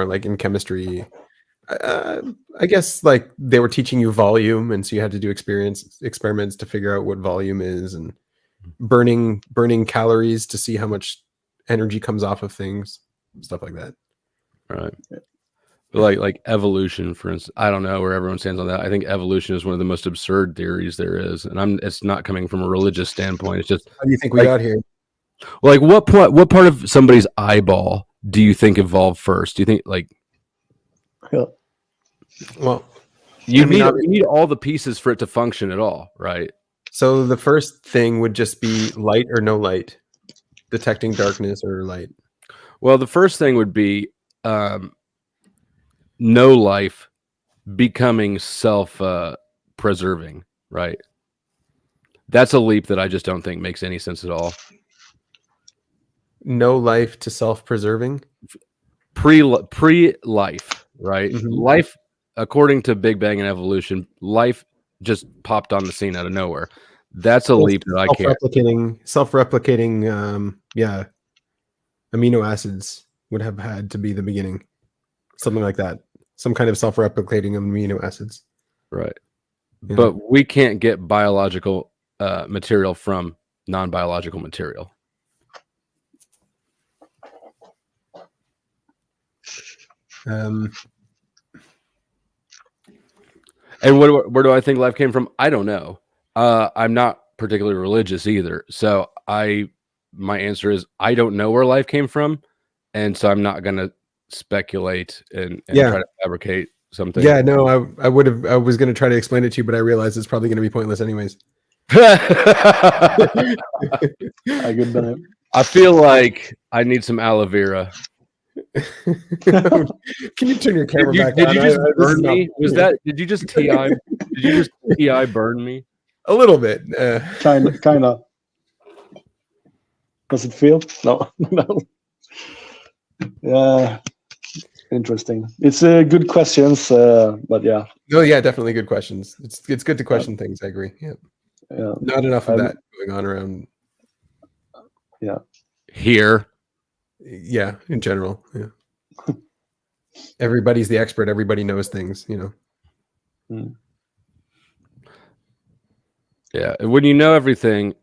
like in chemistry? I guess like they were teaching you volume, and so you had to do experiments to figure out what volume is, and burning calories to see how much energy comes off of things, stuff like that. Right. But like evolution, for instance, I don't know where everyone stands on that. I think evolution is one of the most absurd theories there is, and it's not coming from a religious standpoint. It's just, how do you think we got here? Like what part of somebody's eyeball do you think evolved first? Do you think Well, you need all the pieces for it to function at all, right? So the first thing would just be light or no light, detecting darkness or light. Well, the first thing would be no life becoming self-preserving, right? That's a leap that I just don't think makes any sense at all. No life to self-preserving? Pre-life, right? Mm-hmm. Life, according to Big Bang and evolution, life just popped on the scene out of nowhere. That's a leap that I can't. Self-replicating, amino acids would have had to be the beginning. Something like that. Some kind of self-replicating amino acids. Right. Yeah. But we can't get biological material from non-biological material. And where do I think life came from? I don't know. I'm not particularly religious either. So my answer is I don't know where life came from. And so I'm not going to speculate and try to fabricate something. Yeah, no, I was going to try to explain it to you, but I realized it's probably going to be pointless anyways. A good night. I feel like I need some aloe vera. Can you turn your camera back on? Did you just burn me? Did you just TI burn me? A little bit. Kind of. Does it feel? No. No. Yeah. Interesting. It's good questions, but yeah. No, yeah, definitely good questions. It's good to question things. I agree. Yeah. Yeah. Not enough of that going on around. here. Yeah, in general. Yeah. Everybody's the expert. Everybody knows things, you know. Mm. Yeah, and when you know everything,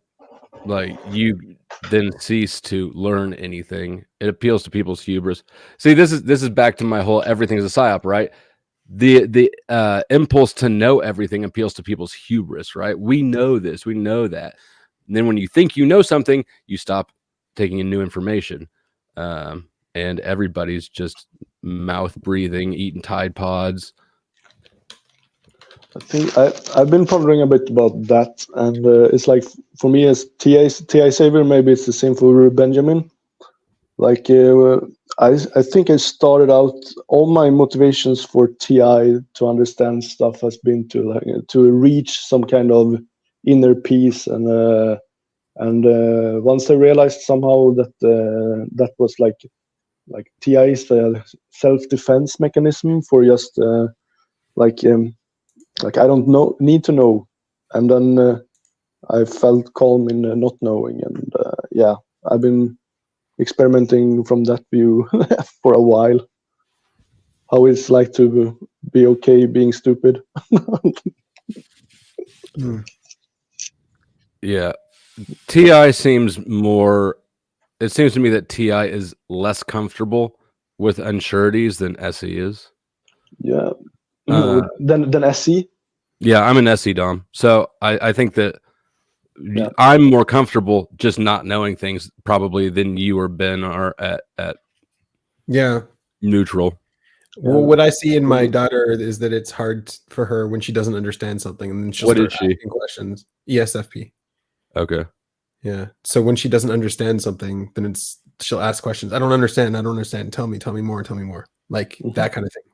like you then cease to learn anything. It appeals to people's hubris. See, this is back to my whole everything is a psyop, right? The impulse to know everything appeals to people's hubris, right? We know this, we know that. And then when you think you know something, you stop taking in new information. And everybody's just mouth breathing, eating Tide Pods. I think I've been pondering a bit about that, and it's like for me as TI saver, maybe it's the same for Benjamin. Like I think I started out all my motivations for TI to understand stuff has been to reach some kind of inner peace, and once I realized somehow that that was like TI is a self-defense mechanism for just like I don't need to know, and then I felt calm in not knowing, and yeah, I've been experimenting from that view for a while. How it's like to be okay being stupid. Yeah. TI seems more, it seems to me that TI is less comfortable with unsureties than SE is. Yeah. Then SE. Yeah, I'm an SE Dom. So I think that Yeah. I'm more comfortable just not knowing things probably than you or Ben are at Yeah. neutral. Well, what I see in my daughter is that it's hard for her when she doesn't understand something, and then she'll What start is she? asking questions. ESFP. Okay. Yeah. So when she doesn't understand something, then she'll ask questions. I don't understand. I don't understand. Tell me more. Tell me more. Like that kind of thing.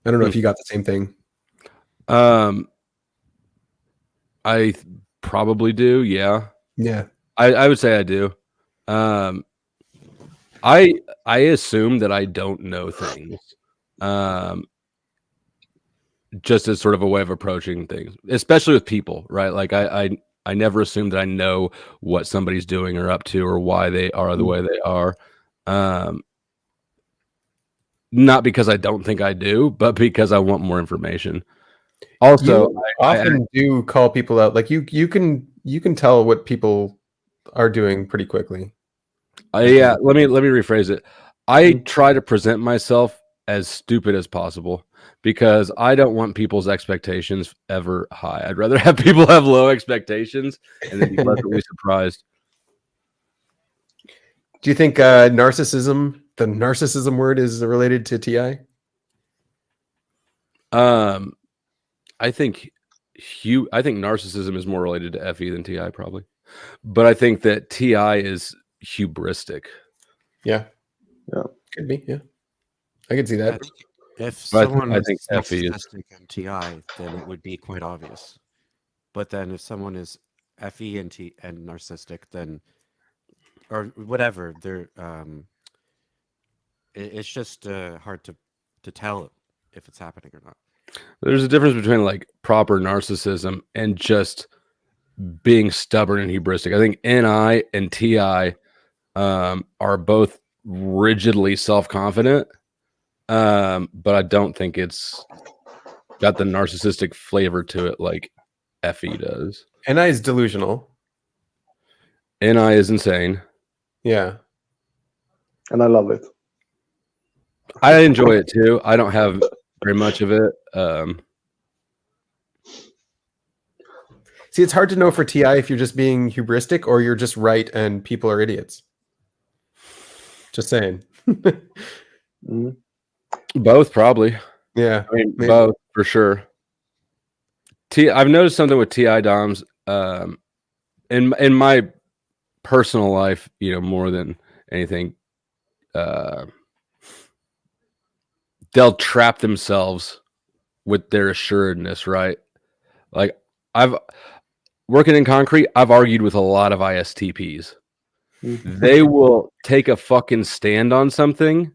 I don't know if you got the same thing. I probably do. Yeah. Yeah. I would say I do. I assume that I don't know things. Just as sort of a way of approaching things, especially with people, right? Like I never assume that I know what somebody's doing or up to or why they are the way they are. Not because I don't think I do, but because I want more information. Also, you often do call people out. Like you can tell what people are doing pretty quickly. Yeah, let me rephrase it. I try to present myself as stupid as possible because I don't want people's expectations ever high. I'd rather have people have low expectations and then be pleasantly surprised. Do you think narcissism, the narcissism word, is related to TI? I think narcissism is more related to FE than TI probably, but I think that TI is hubristic. Yeah, could be. Yeah, I could see that. I think if But someone I was think FE is- narcissistic and TI, then it would be quite obvious. But then if someone is FE and narcissistic, then or whatever, they're it's just hard to tell if it's happening or not. There's a difference between like proper narcissism and just being stubborn and hubristic. I think NI and TI are both rigidly self-confident, but I don't think it's got the narcissistic flavor to it like FE does. NI is delusional. NI is insane. Yeah, and I love it. I enjoy it too. I don't have very much of it. See, it's hard to know for TI if you're just being hubristic or you're just right and people are idiots. Just saying. Both probably. Yeah, I mean, maybe. both for sure. I've noticed something with TI DOMs in my personal life, you know, more than anything. They'll trap themselves with their assuredness, right? Like working in concrete, I've argued with a lot of ISTPs. They will take a fucking stand on something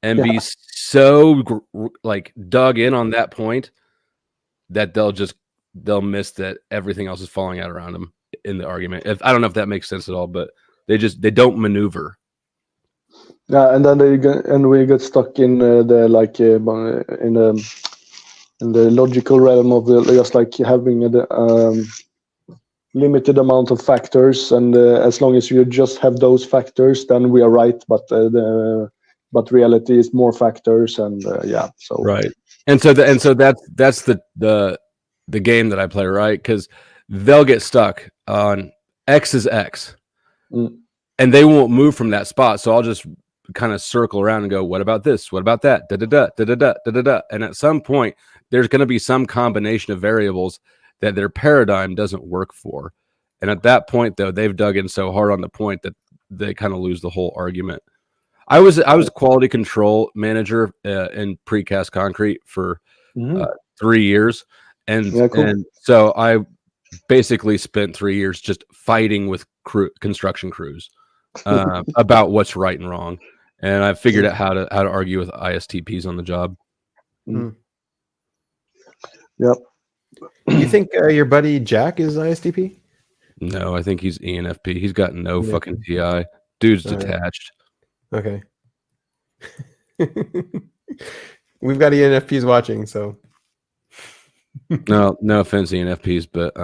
and be so like dug in on that point that they'll miss that everything else is falling out around them. in the argument. I don't know if that makes sense at all, but they don't maneuver. Yeah, and then we get stuck in the like in the logical realm of just like having a limited amount of factors, and as long as you just have those factors, then we are right. But reality is more factors, and yeah. So right, and so that's the game that I play, right? Because they'll get stuck on X is X, and they won't move from that spot. So I'll just kind of circle around and go, what about this? What about that? Da da da da da da da da da. And at some point, there's going to be some combination of variables that their paradigm doesn't work for. And at that point, though, they've dug in so hard on the point that they kind of lose the whole argument. I was a quality control manager in precast concrete for 3 years, and and so I basically spent 3 years just fighting with construction crews about what's right and wrong, and I figured out how to argue with ISTPs on the job. Yep. You think your buddy Jack is ISTP? No, I think he's ENFP. He's got no fucking TI. Dude's detached. Okay. We've got ENFPs watching, so no offense, ENFPs, but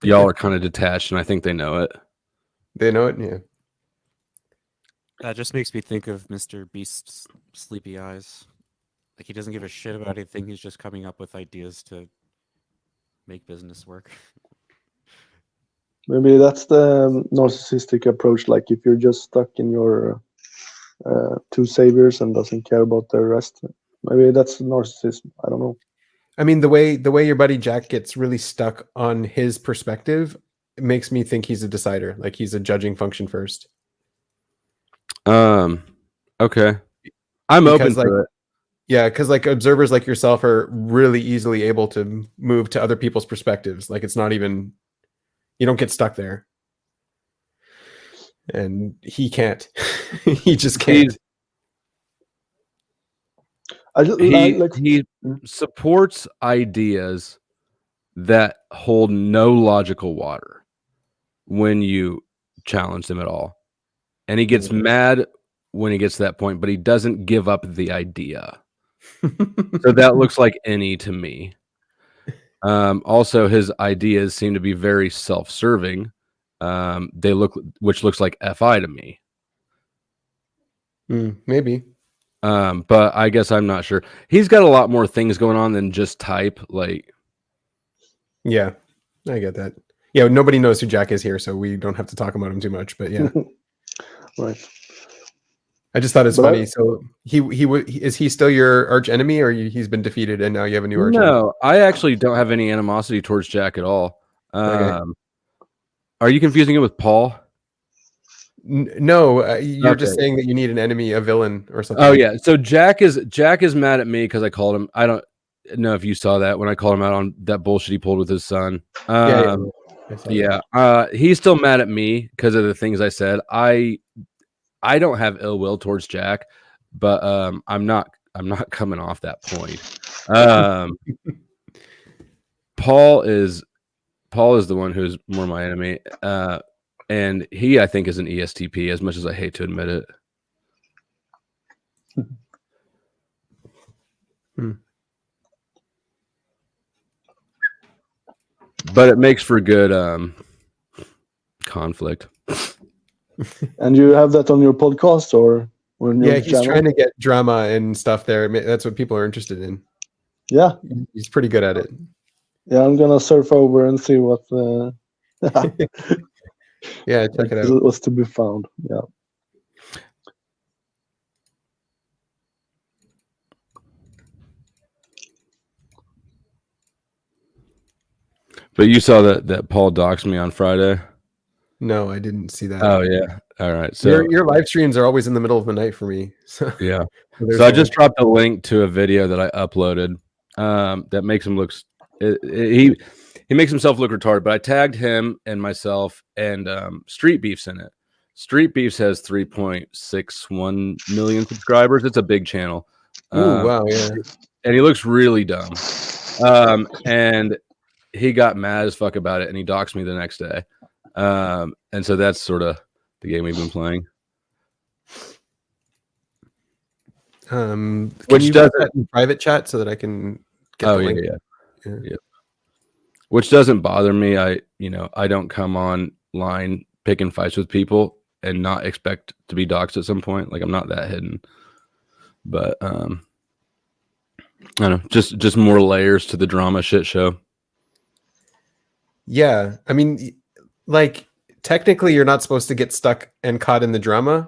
y'all are kind of detached, and I think they know it. They know it, yeah. That just makes me think of Mr. Beast's sleepy eyes. Like, he doesn't give a shit about anything. He's just coming up with ideas to make business work. Maybe that's the narcissistic approach. Like, if you're just stuck in your two saviors and doesn't care about the rest, maybe that's narcissism. I don't know. I mean, the way your buddy Jack gets really stuck on his perspective, it makes me think he's a decider. Like, he's a judging function first. Okay. I'm open to it. Yeah, because like observers like yourself are really easily able to move to other people's perspectives. Like, it's not even, you don't get stuck there. And he can't. He just can't. He supports ideas that hold no logical water when you challenge them at all. And he gets mad when he gets to that point, but he doesn't give up the idea. So that looks like any to me. Also, his ideas seem to be very self-serving. Which looks like FI to me. Maybe. But I guess I'm not sure. He's got a lot more things going on than just type. Like, yeah, I get that. Yeah, nobody knows who Jack is here, so we don't have to talk about him too much. But yeah, right. I just thought it's funny. So is he still your arch enemy, or he's been defeated and now you have a new arch enemy? No, I actually don't have any animosity towards Jack at all. Okay. Are you confusing it with Paul? No, you're just saying that you need an enemy, a villain, or something. Oh yeah. So Jack is mad at me because I called him. I don't know if you saw that when I called him out on that bullshit he pulled with his son. He's still mad at me because of the things I said. I don't have ill will towards Jack, but I'm not coming off that point. Paul is the one who's more my enemy. And he, I think, is an ESTP, as much as I hate to admit it. But it makes for good conflict. And you have that on your podcast, or yeah, he's trying to get drama and stuff there. That's what people are interested in. Yeah, he's pretty good at it. Yeah, I'm gonna surf over and see what. Yeah, check it out. It was to be found. Yeah. But you saw that Paul doxed me on Friday? No, I didn't see that. Oh yeah. All right. So your live streams are always in the middle of the night for me. So yeah. So I just dropped a link to a video that I uploaded that makes him look. He makes himself look retarded, but I tagged him and myself, and Street Beef's in it. Street Beefs has 3.61 million subscribers. It's a big channel. Wow, yeah. And he looks really dumb. And he got mad as fuck about it, and he doxed me the next day. And so that's sort of the game we've been playing. Can Which you doesn't- put that in private chat so that I can get Oh the yeah, link? yeah. Which doesn't bother me. I don't come online picking fights with people and not expect to be doxxed at some point. Like I'm not that hidden. But I don't know, just more layers to the drama shit show. Yeah, I mean, like technically, you're not supposed to get stuck and caught in the drama,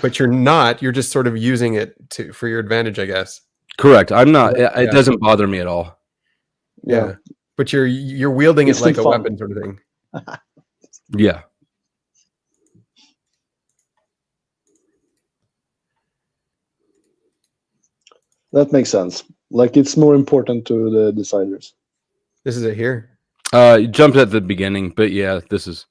but you're not. You're just sort of using it for your advantage, I guess. Correct. I'm not. Yeah. It doesn't bother me at all. Yeah, but you're wielding It's it like a still fun. weapon, sort of thing. Yeah. That makes sense. Like it's more important to the deciders. This is it here. You jumped at the beginning, but yeah, this is.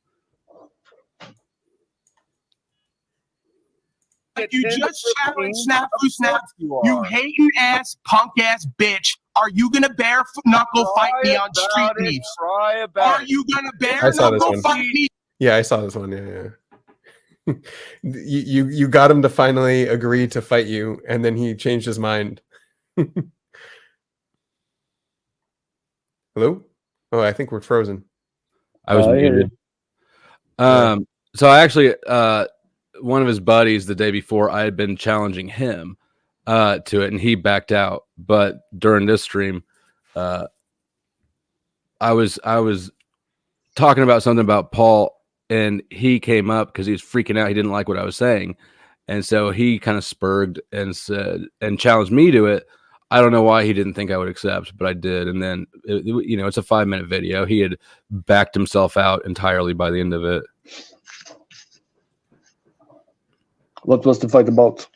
You just challenged Snap Who Snap. You hating ass, punk ass bitch. Are you gonna bare knuckle fight me on street beefs? Are you gonna bare I saw this knuckle one. fight me? Yeah, I saw this one. Yeah. you got him to finally agree to fight you, and then he changed his mind. Hello? Oh, I think we're frozen. I was I hear muted. Yeah. So I actually, one of his buddies the day before, I had been challenging him to it, and he backed out. But during this stream, I was talking about something about Paul, and he came up because he was freaking out. He didn't like what I was saying, and so he kind of spurred and said and challenged me to it. I don't know why he didn't think I would accept, but I did. And then, it's a 5-minute video. He had backed himself out entirely by the end of it. What was the fight about?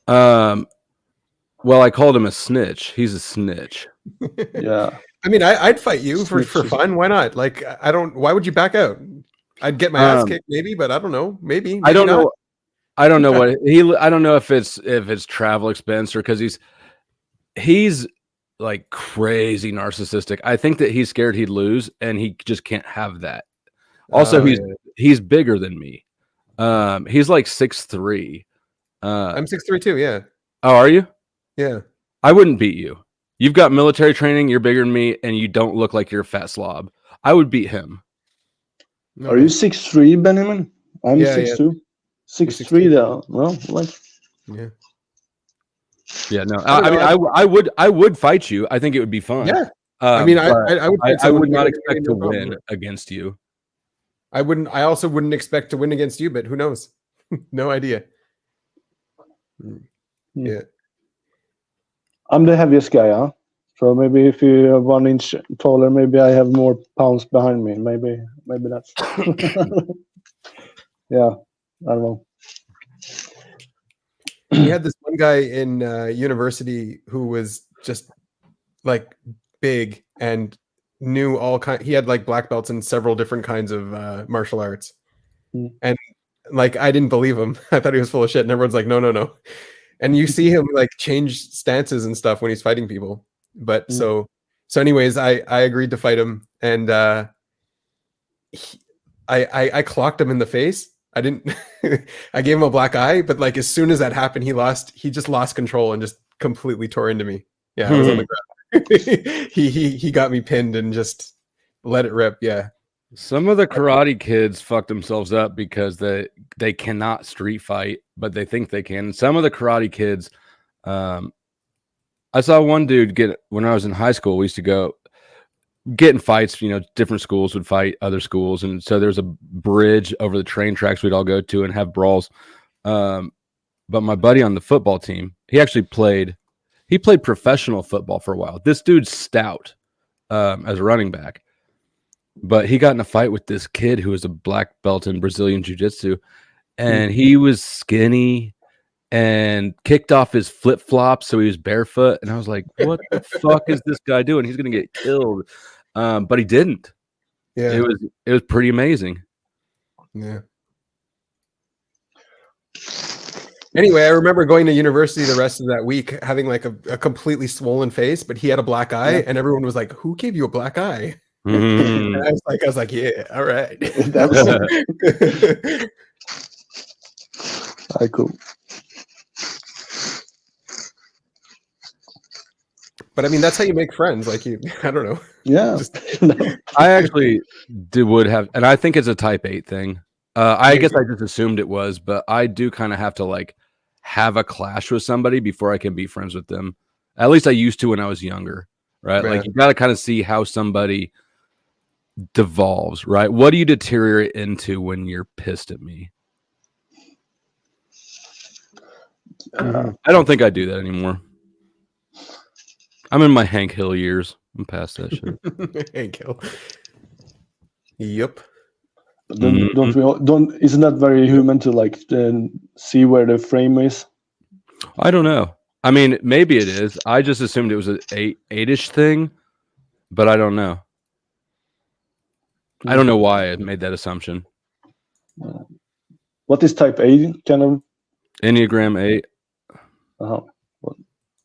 Well, I called him a snitch. He's a snitch. Yeah. I mean, I'd fight you for Snitches. fun. Why not? Like, I don't. Why would you back out? I'd get my ass kicked, maybe, but I don't know. Maybe I don't not. know. I don't know what I don't know if it's travel expense or because he's like crazy narcissistic. I think that he's scared he'd lose, and he just can't have that. Also, Oh, he's bigger than me. He's like 6'3". I'm 6'3" too. Yeah, Oh, are you? yeah. I wouldn't beat you. You've got military training. You're bigger than me, and you don't look like you're a fat slob. I would beat him. Are you 6'3", Benjamin? I'm Yeah, 6'2". 6'3", 6'3". though. Well, like Yeah. Yeah, no. I don't know. I would fight you. I think it would be fun. Yeah. I mean, I would. fight I someone would not bigger than me, expect no to problem. win against you. I wouldn't. I also wouldn't expect to win against you, but who knows? No idea. Yeah. I'm the heaviest guy, huh? So maybe if you're 1 inch taller, maybe I have more pounds behind me. Maybe that's. Yeah, I don't know. We had this one guy in university who was just like big and knew all kind. He had like black belts in several different kinds of martial arts, and like I didn't believe him. I thought he was full of shit, and everyone's like, no. And you see him like change stances and stuff when he's fighting people. But so anyways, I agreed to fight him, and I clocked him in the face. I didn't. I gave him a black eye, but like as soon as that happened, he just lost control and just completely tore into me. Yeah, I was on the ground. he got me pinned and just let it rip. Yeah. Some of the karate kids fucked themselves up because they cannot street fight, but they think they can. Some of the karate kids, I saw one dude when I was in high school. We used to go get in fights. Different schools would fight other schools, and so there's a bridge over the train tracks we'd all go to and have brawls. But my buddy on the football team, he played professional football for a while. This dude's stout as a running back. But he got in a fight with this kid who was a black belt in Brazilian jiu-jitsu, and he was skinny and kicked off his flip-flops, so he was barefoot. And I was like, what the fuck is this guy doing? He's going to get killed. But he didn't. Yeah. It was pretty amazing. Yeah. Anyway, I remember going to university the rest of that week having like a completely swollen face, but he had a black eye, and everyone was like, who gave you a black eye? Mhm. And I was like, yeah, all right. That's cool. But I mean, that's how you make friends. Like I don't know. Yeah. Just I actually would have, and I think it's a type 8 thing. I guess I just assumed it was, but I do kind of have to like have a clash with somebody before I can be friends with them. At least I used to when I was younger, right? Yeah. Like you got to kind of see how somebody devolves, right? What do you deteriorate into when you're pissed at me? I don't think I do that anymore. I'm in my Hank Hill years. I'm past that shit. Hank Hill. Yep. Don't we all, don't? Isn't that very human to like see where the frame is? I don't know. I mean, maybe it is. I just assumed it was an eight-ish thing, but I don't know. I don't know why I made that assumption. What is type A kind of? Enneagram 8.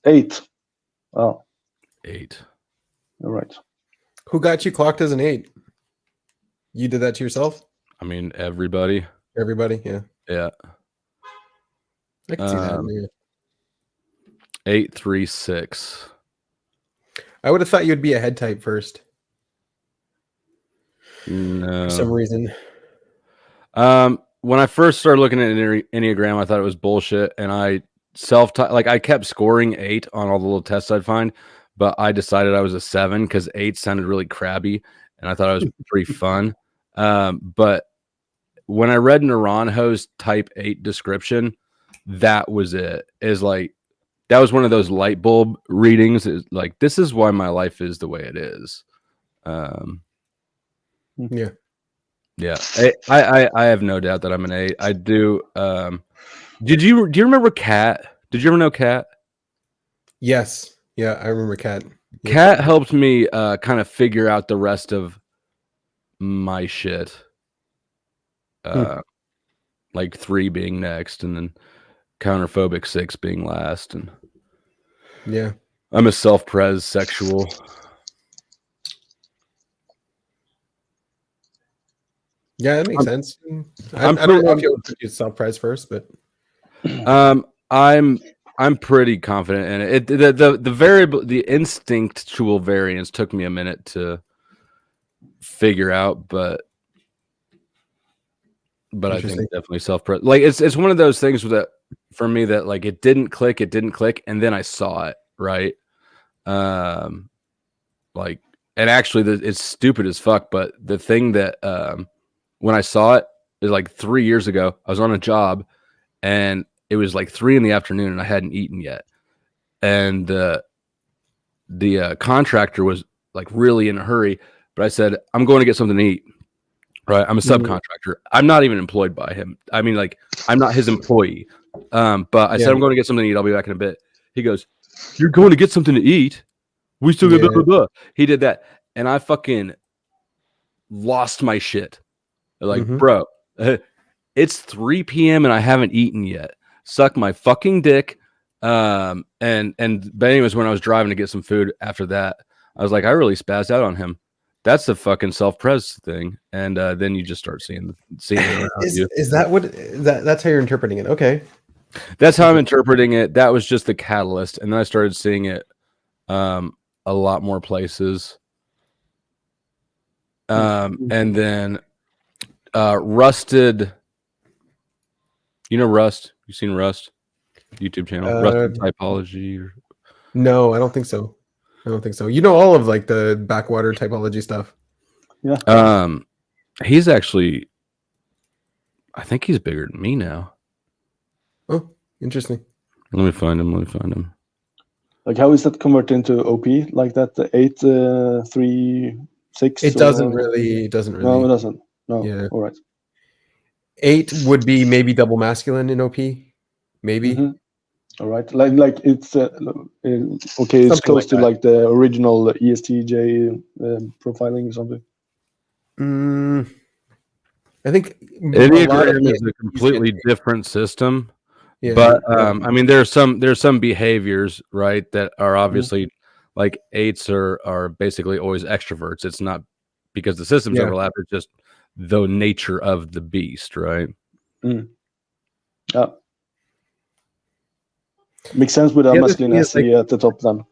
8. Oh, 8. all right. Who got you clocked as an 8? You did that to yourself? I mean, everybody. Everybody, yeah. Yeah. I can see that. Yeah. 836. I would have thought you'd be a head type first No. for some reason. When I first started looking at Enneagram, I thought it was bullshit, and I I kept scoring 8 on all the little tests I'd find, but I decided I was a 7 because 8 sounded really crabby, and I thought it was pretty fun. But when I read Naranjo's type 8 description, that was it. That was one of those light bulb readings. Is like, this is why my life is the way it is. Yeah. Yeah, I have no doubt that I'm an 8. I do. Do you remember Kat? Did you ever know Kat? Yes. Yeah, I remember Kat. Yeah. Kat helped me kind of figure out the rest of my shit. Like 3 being next, and then counterphobic 6 being last, and Yeah. I'm a self-pres sexual. Yeah, that makes sense. I don't know if you would put yourself prize first, but I'm pretty confident in it. The variable, the instinctual variance took me a minute to figure out, but I think definitely self-pres. Like it's one of those things that for me that like it didn't click, and then I saw it, right? Like, and actually it's stupid as fuck, but the thing that when I saw it is like 3 years ago, I was on a job and it was like 3 p.m. and I hadn't eaten yet. And the contractor was like really in a hurry, but I said, I'm going to get something to eat. Right. I'm a subcontractor. I'm not even employed by him. I mean, like, I'm not his employee. But I said, I'm going to get something to eat. I'll be back in a bit. He goes, you're going to get something to eat? We still got blah, blah, blah. He did that. And I fucking lost my shit. Like, bro, it's 3 p.m. and I haven't eaten yet. Suck my fucking dick. But anyways, when I was driving to get some food after that, I was like, I really spazzed out on him. That's the fucking self-pres thing. And then you just start seeing it. Is that what that's how you're interpreting it? Okay. That's how I'm interpreting it. That was just the catalyst. And then I started seeing it a lot more places. And then Rusted, you know Rust? You seen Rust? YouTube channel? Rusted Typology? No, I don't think so. You know all of like the backwater typology stuff. Yeah. He's actually, I think he's bigger than me now. Oh, interesting. Let me find him. Like, how is that converted into OP? Like that 8, 3, 6? It doesn't really. No, it doesn't. No. Yeah. All right. 8 would be maybe double masculine in OP. Maybe. All right. Like it's okay. It's close to like the original ESTJ profiling or something. I think Enneagram is a completely different system. Yeah, but I mean, there's some behaviors, right, that are obviously like 8s are basically always extroverts. It's not because the systems Yeah. overlap. It's just the nature of the beast, right? Yeah. Makes sense with a The other masculine thing is, SE at the top then.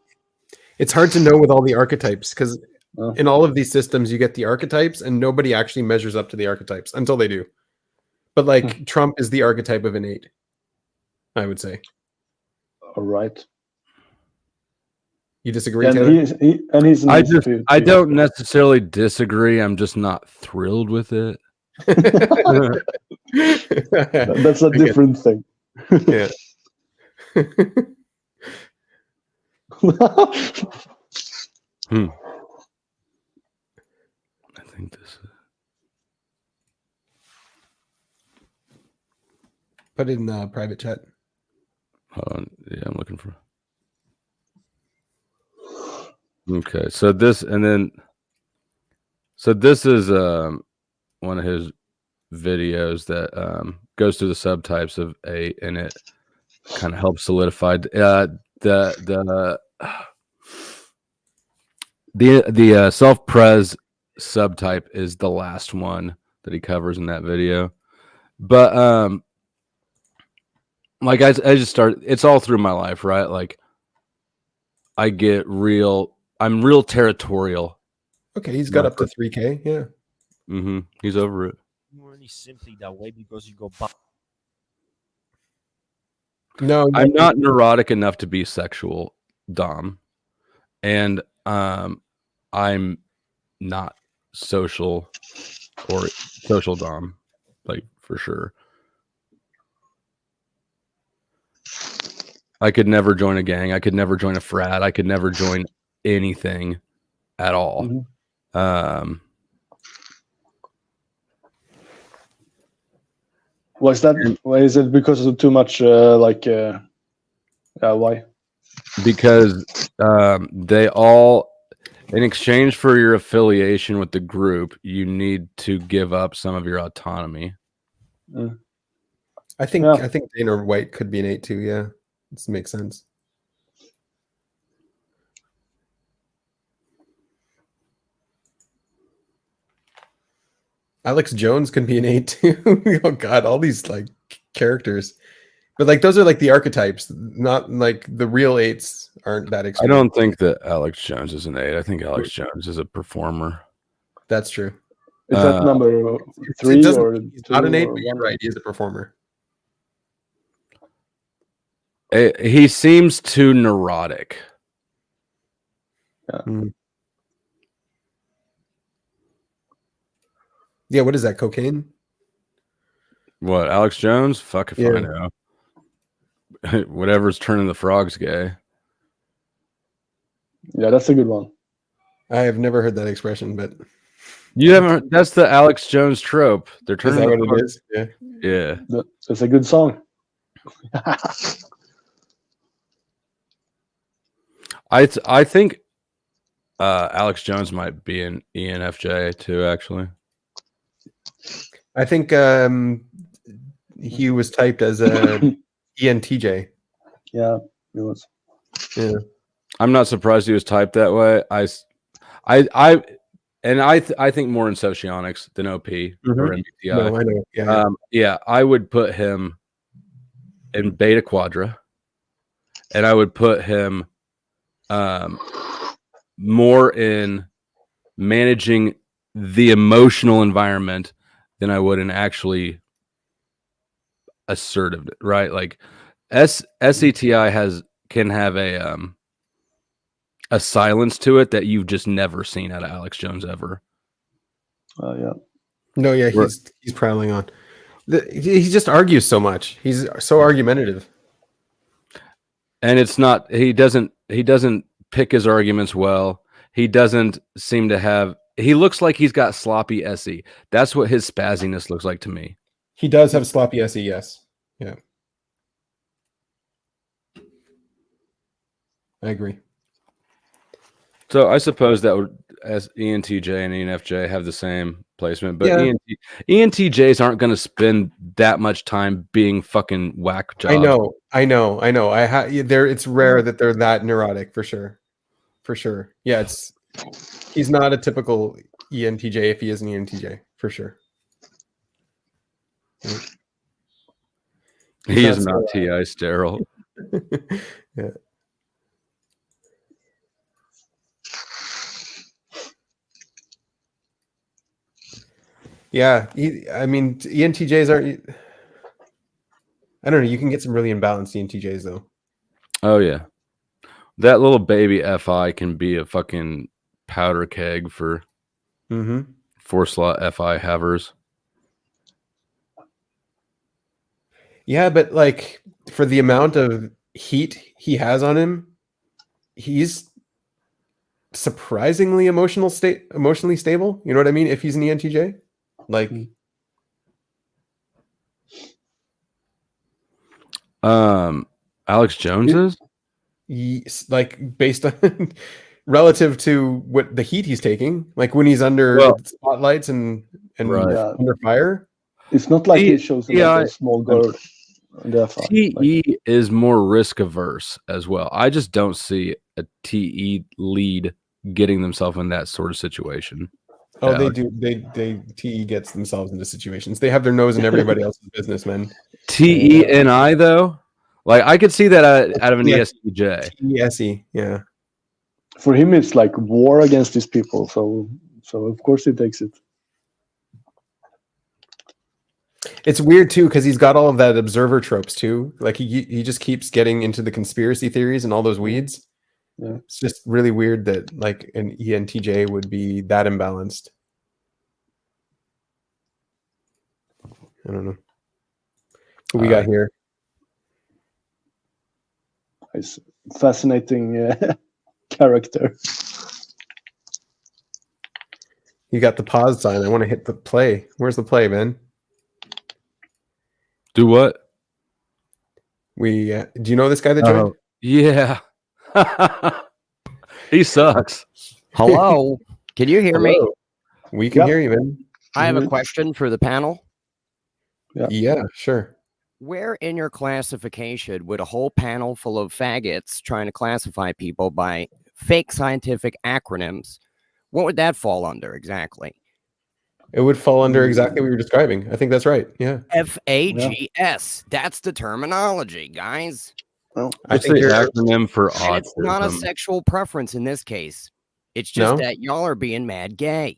It's hard to know with all the archetypes because Oh. in all of these systems you get the archetypes and nobody actually measures up to the archetypes until they do. But like Trump is the archetype of an 8, I would say. All right. You disagree, And Taylor? he's an I don't necessarily disagree. I'm just not thrilled with it. That's a different thing. Yeah. I think this is... Put it in private chat. Hold on. Yeah, I'm looking for... Okay, so this is one of his videos that goes through the subtypes of 8, and it kind of helps solidify the self-pres subtype is the last one that he covers in that video. But like I just started, it's all through my life, right? Like I'm real territorial. Okay, he's got up to 3K. Yeah. Mm-hmm. He's over it. Only simply that way because you go No, I'm not neurotic enough to be sexual dom, and I'm not social or social dom, like for sure. I could never join a gang. I could never join a frat. I could never join anything at all. Was that? Why is it because of too much? Why? Because they all, in exchange for your affiliation with the group, you need to give up some of your autonomy. I think Dana White could be an 8 too. Yeah, this makes sense. Alex Jones could be an 8 too. Oh God, all these like characters, but like those are like the archetypes, not like the real 8s aren't that extreme. I don't think that Alex Jones is an 8. I think Alex Jones is a performer. That's true. Is that number 3 or he's not an 8? or But you're 1? right. He's a performer. He seems too neurotic. Yeah. Yeah, what is that? Cocaine? What, Alex Jones? Fuck if I know. Whatever's turning the frogs gay. Yeah, that's a good one. I have never heard that expression, but you haven't heard, that's the Alex Jones trope. They're turning that the what it is? Yeah. Yeah. It's a good song. I think Alex Jones might be an ENFJ too, actually. I think he was typed as a ENTJ. Yeah, he was. Yeah. I'm not surprised he was typed that way. I think more in socionics than OP or MBTI. No, I know. Yeah, I would put him in Beta Quadra, and I would put him more in managing the emotional environment than I would in actually assertive, right? Like SETI can have a silence to it that you've just never seen out of Alex Jones ever. Yeah. No, yeah, he's prowling on. He just argues so much. He's so argumentative. And it's not, he doesn't pick his arguments well. He doesn't seem to have, he looks like he's got sloppy SE. That's what his spazziness looks like to me. He does have sloppy SE, yes. Yeah. I agree. So I suppose that would, as ENTJ and ENFJ have the same placement, but Yeah. ENTJs aren't going to spend that much time being fucking whack jobs. I know. It's rare that they're that neurotic, for sure. Yeah, he's not a typical ENTJ if he is an ENTJ for sure. He He's is not not so, TI sterile. Yeah. Yeah, I mean ENTJs are. I don't know. You can get some really imbalanced ENTJs though. Oh yeah, that little baby FI can be a fucking powder keg for 4-slot FI havers. Yeah, but like for the amount of heat he has on him, he's surprisingly emotionally stable. You know what I mean? If he's an ENTJ, like Alex Jones is like based on relative to what the heat he's taking, like when he's under spotlights and right. under fire. It's not like he shows like a small girl. TE is more risk averse as well. I just don't see a TE lead getting themselves in that sort of situation. Oh, they do. They TE gets themselves into situations. They have their nose in everybody else's business, man. TENI though, like I could see that out of an ESTJ. ESE, yeah. For him, it's like war against these people. So of course he takes it. It's weird too because he's got all of that observer tropes too. Like he just keeps getting into the conspiracy theories and all those weeds. Yeah. It's just really weird that like an ENTJ would be that imbalanced. I don't know. What we got here? It's fascinating character. You got the pause sign. I want to hit the play. Where's the play, man? Do what? We do you know this guy that joined? Yeah. He sucks. Hello. Can you hear me? We can hear you, man. I have a question for the panel. Yeah, sure. Where in your classification would a whole panel full of faggots trying to classify people by fake scientific acronyms, what would that fall under exactly? It would fall under exactly what you're describing. I think that's right. Yeah. FAGS. That's the terminology, guys. Well, I think the you're acronym for And it's not a autism. sexual preference in this case. It's just No? that y'all are being mad gay.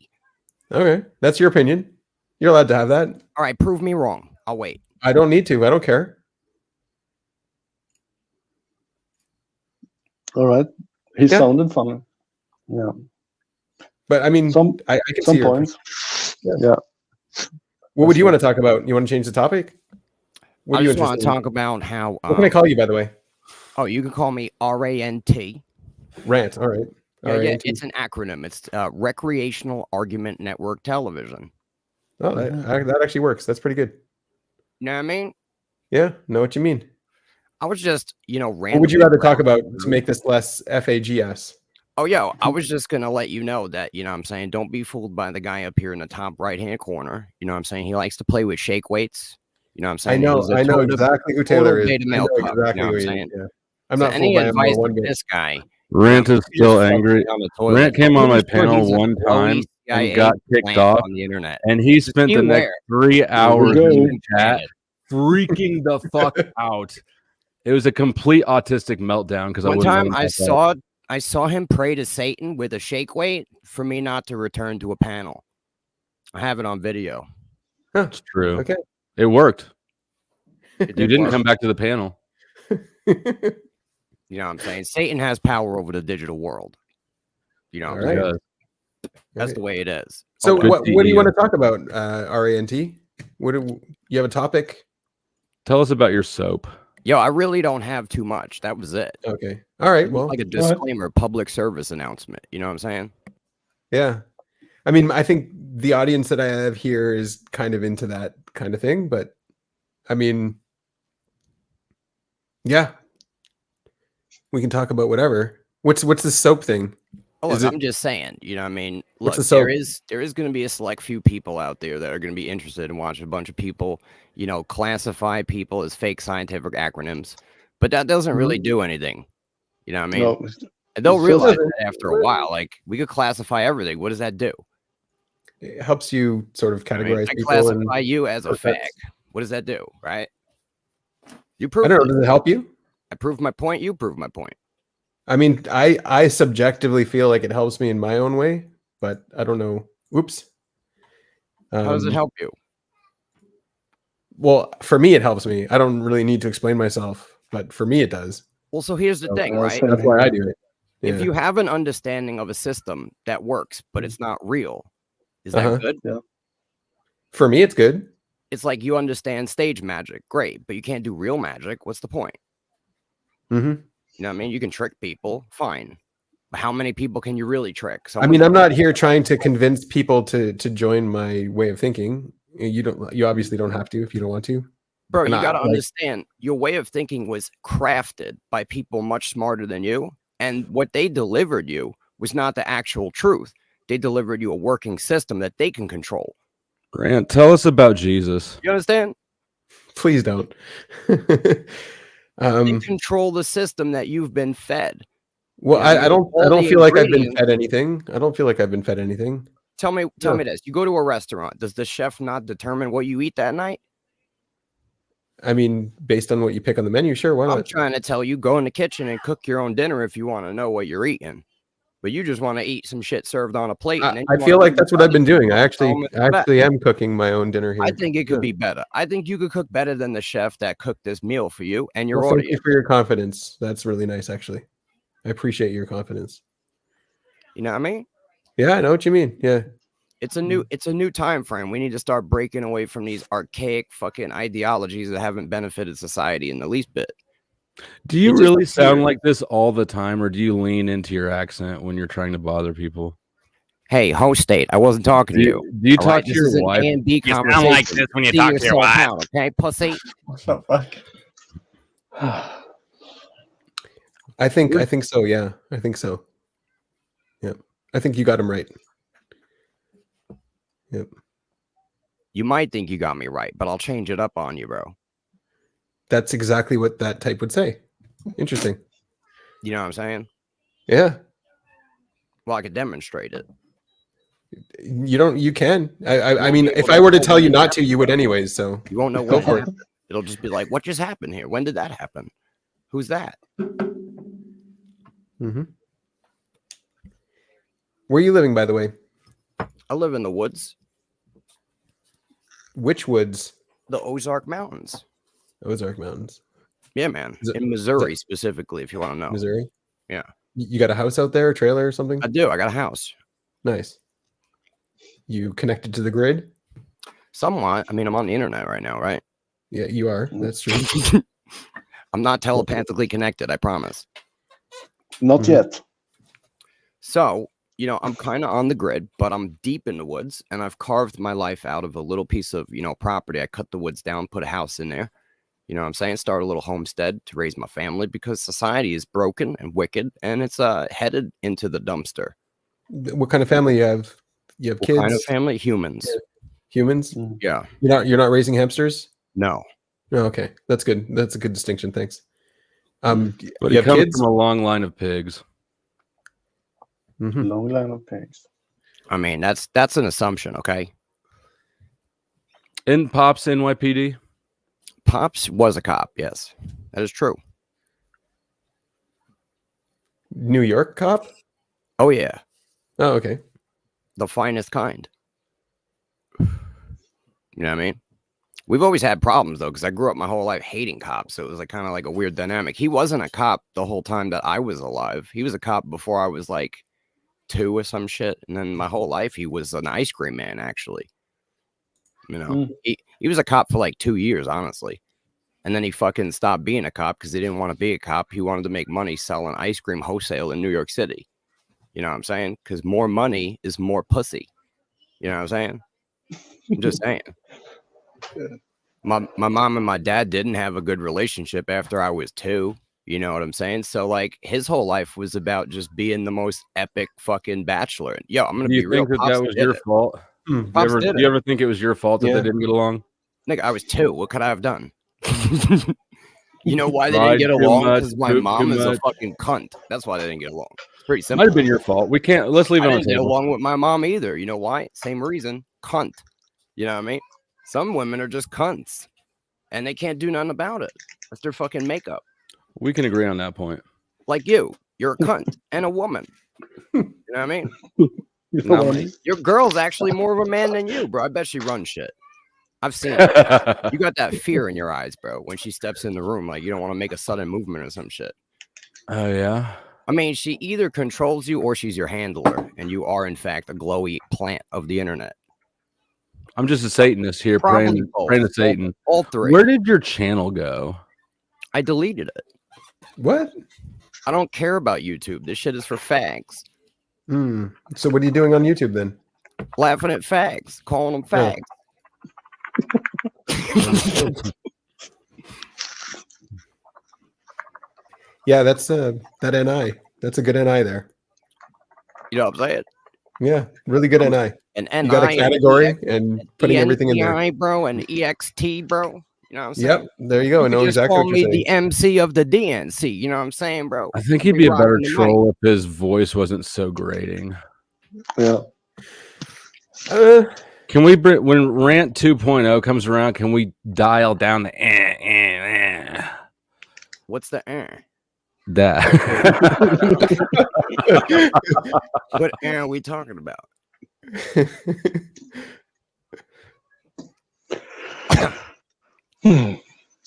Okay. That's your opinion. You're allowed to have that. All right, prove me wrong. I'll wait. I don't need to. I don't care. All right. He sounded funny. Yeah. But I mean, I can some see your points. Yeah. Yeah. What would you want to talk about? You want to change the topic? What I are you just want to interested in? talk about how. What can I call you, by the way? Oh, you can call me RANT. Rant. All right. Yeah, RANT. it's an acronym. It's Recreational Argument Network Television. Oh, that actually works. That's pretty good. You know what I mean? Yeah, know what you mean. I was just, What would you rather talk about to make this less FAGS? Oh, yo, I was just going to let you know that, you know what I'm saying, don't be fooled by the guy up here in the top right-hand corner. You know what I'm saying? He likes to play with shake weights. You know what I'm saying? I know exactly who Taylor is. Beta male cup, you know what I'm who he saying? is. Yeah. I'm So not any fooled by him advice one to bit. this guy. Rant is He still just fucking angry. on the toilet. Rant came on my He's panel a one time CIA and got kicked plant off, on the internet. and he spent the next Beware. 3 hours go. in the chat freaking the fuck out. It was a complete autistic meltdown because One time I saw him pray to Satan with a shake weight for me not to return to a panel. I have it on video. It's true. Okay. It worked. It You did didn't work. come back to the panel. You know what I'm saying? Satan has power over the digital world. You know what I'm All saying? right. That's the way it is. So Good what to do you you. want to talk about, RANT? What do you have a topic? Tell us about your soap. Yo, I really don't have too much. That was it. Okay. All right. Just Well, like a go ahead. disclaimer, public service announcement. You know what I'm saying? Yeah. I mean, I think the audience that I have here is kind of into that kind of thing, but I mean, yeah, we can talk about whatever. What's this soap thing? Oh, Is look, it- I'm just saying, you know what I mean? What's Look, the there soap? is going to be a select few people out there that are going to be interested in watching a bunch of people, you know, classify people as fake scientific acronyms, but that doesn't really do anything. You know what I mean? No, And they'll it realize doesn't. that after a while, like we could classify everything. What does that do? it helps you sort of I mean, categorize I people. classify And you as a perfect. fag. What does that do, right? You I proved don't know. it. Does it help you? I proved my point. You proved my point. I mean, I subjectively feel like it helps me in my own way, but I don't know. Oops. How does it help you? Well, for me, it helps me. I don't really need to explain myself, but for me, it does. Well, so here's the So, thing, right? That's why I do it. If Yeah. you have an understanding of a system that works, but it's not real, is that good? Yeah. For me, it's good. It's like you understand stage magic, great, but you can't do real magic. What's the point? Mm-hmm. You know what I mean? You can trick people, fine. But how many people can you really trick? I mean, I'm not here trying to convince people to join my way of thinking. You obviously don't have to if you don't want to. Bro, And you I- got to like- understand your way of thinking was crafted by people much smarter than you. And what they delivered you was not the actual truth. They delivered you a working system that they can control. Grant, tell us about Jesus. You understand? Please don't. They control the system that you've been fed. Well, You know what I don't. All I don't the feel like I've been ingredients- fed anything. I don't feel like I've been fed anything. Tell me No. this. You go to a restaurant. Does the chef not determine what you eat that night? I mean, based on what you pick on the menu, sure, why I'm not? trying to tell you, go in the kitchen and cook your own dinner if you want to know what you're eating. But you just want to eat some shit served on a plate. And then I you feel wanna like eat that's what I've been other doing. I people actually am cooking my own dinner here. I think it could Yeah. be better. I think you could cook better than the chef that cooked this meal for you and your Well, thank audience. you for your confidence. That's really nice, actually. I appreciate your confidence. You know what I mean? Yeah, I know what you mean. Yeah. It's a new time frame. We need to start breaking away from these archaic fucking ideologies that haven't benefited society in the least bit. Do you It just really sound appears- like this all the time, or do you lean into your accent when you're trying to bother people? Hey, host state, I wasn't talking to Do you. do you all talk right? to This your is an wife? A and B You sound conversation. like this when you See talk to your yourself wife. out, okay, pussy? What the fuck? I think so, yeah. I think so. Yep. I think you got him right. Yep. You might think you got me right, but I'll change it up on you, bro. That's exactly what that type would say. Interesting. You know what I'm saying? Yeah. Well, I could demonstrate it. You can. I won't mean, be able if to I were to tell tell when you it not to, you would anyways, so You won't know go what for it. happened. It'll just be like, what just happened here? When did that happen? Who's that? Mm-hmm. Where are you living, by the way? I live in the woods, Which woods? the Ozark Mountains. Ozark Mountains. Yeah, man. Is it- In Missouri, specifically, if you want to know. Missouri? Yeah. You got a house out there, a trailer or something? I do. I got a house. Nice. You connected to the grid? Somewhat. I mean, I'm on the internet right now, right? Yeah, you are. That's true. I'm not telepathically connected, I promise. Not yet. So, you know, I'm kind of on the grid, but I'm deep in the woods and I've carved my life out of a little piece of, property. I cut the woods down, put a house in there. You know what I'm saying? Start a little homestead to raise my family because society is broken and wicked and it's headed into the dumpster. What kind of family you have? You have What kids? kind of family? Humans. Humans? Yeah. You're not raising hamsters? No. Oh, okay. That's good. That's a good distinction. Thanks. But you he have comes kids? from a long line of pigs. Mhm. Long line of pigs. I mean, that's an assumption, okay? In Pops NYPD? Pops was a cop, yes. That is true. New York cop? Oh yeah. Oh, okay. The finest kind. You know what I mean? We've always had problems though, because I grew up my whole life hating cops. So it was like kind of like a weird dynamic. He wasn't a cop the whole time that I was alive. He was a cop before I was like 2 or some shit. And then my whole life he was an ice cream man, actually. You know, he was a cop for like 2 years, honestly. And then he fucking stopped being a cop because he didn't want to be a cop. He wanted to make money selling ice cream wholesale in New York City. You know what I'm saying? Because more money is more pussy. You know what I'm saying? I'm just saying. My mom and my dad didn't have a good relationship after I was 2. You know what I'm saying? So like his whole life was about just being the most epic fucking bachelor. Yo, I'm gonna Do be you real. think that Pops was did your it. fault? Do Pops did you it. ever think it was your fault that Yeah. they didn't get along? Nigga, I was 2. What could I have done? You know why they Lied didn't get too along? much, Because my pooped mom too is a much. fucking cunt. That's why they didn't get along. It's pretty Might simple. have been your fault. We can't. Let's leave it I on the didn't get table. along with my mom either. You know why? Same reason. Cunt. You know what I mean? Some women are just cunts, and they can't do nothing about it. That's their fucking makeup. We can agree on that point. Like you're a cunt and a woman. You know what I mean? You know what I No, mean? your girl's actually more of a man than you, bro. I bet she runs shit. I've seen it. You got that fear in your eyes, bro, when she steps in the room, like you don't want to make a sudden movement or some shit. Oh yeah. I mean, she either controls you or she's your handler, and you are in fact a glowy plant of the internet. I'm just a Satanist here, Probably praying to both. Satan. All three. Where did your channel go? I deleted it. What? I don't care about YouTube. This shit is for fags. So what are you doing on YouTube then? Laughing at fags, calling them fags. Yeah, that's that NI. That's a good NI there. You know what I'm saying? Yeah, really good NI. And you got a NI category and putting everything in there. ENI, bro, and EXT, bro. You know what I'm saying? Yep, there you go. I know just exactly call what you're me saying. the MC of the DNC. You know what I'm saying, bro? I think he'd be a better troll if his voice wasn't so grating. Yeah. Can we bring when Rant 2.0 comes around? Can we dial down the What's the that? What are we talking about?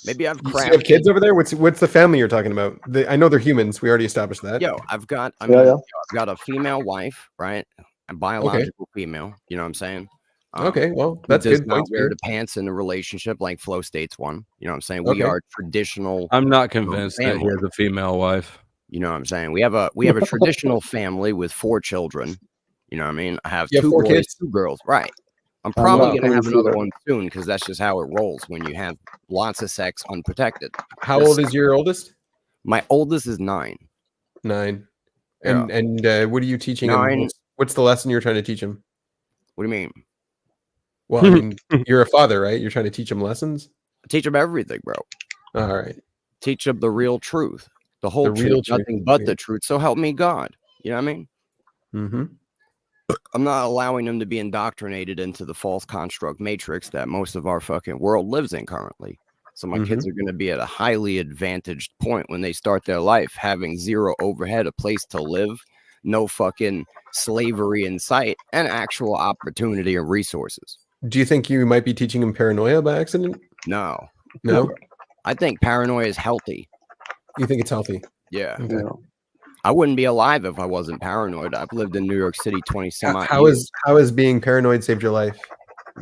Maybe I've You still have crafted. kids over there. What's the family you're talking about? I know they're humans. We already established that. Yo, I've got. I Yeah, mean, yeah. I've got a female wife, right? A biological female. You know what I'm saying? Okay, well, who that's does good. not Points, wear man. the pants in the relationship like Flow State's one. You know what I'm saying? We Okay. are traditional. I'm not convinced that he family. has a female wife. You know what I'm saying? We have a traditional family with 4 children. You know what I mean? I have You have 2 4 boys, kids? 2 girls. Right. I'm I'm probably not gonna have convinced another either. one soon because that's just how it rolls when you have lots of sex unprotected. How old is your oldest? My oldest is 9. 9. Yeah. And what are you teaching him? 9. What's the lesson you're trying to teach him? What do you mean? Well, I mean, you're a father, right? You're trying to teach him lessons. Teach them everything, bro. All right. Teach them the real truth, the whole The real truth, truth, nothing but yeah. the truth. So help me God. You know what I mean? Mm-hmm. I'm not allowing them to be indoctrinated into the false construct matrix that most of our fucking world lives in currently. So my kids are going to be at a highly advantaged point when they start their life, having 0 overhead, a place to live, no fucking slavery in sight, and actual opportunity and resources. Do you think you might be teaching him paranoia by accident? No. No. I think paranoia is healthy. You think it's healthy? Yeah. Okay. Yeah. I wouldn't be alive if I wasn't paranoid. I've lived in New York City 20 some odd How years. is being paranoid saved your life?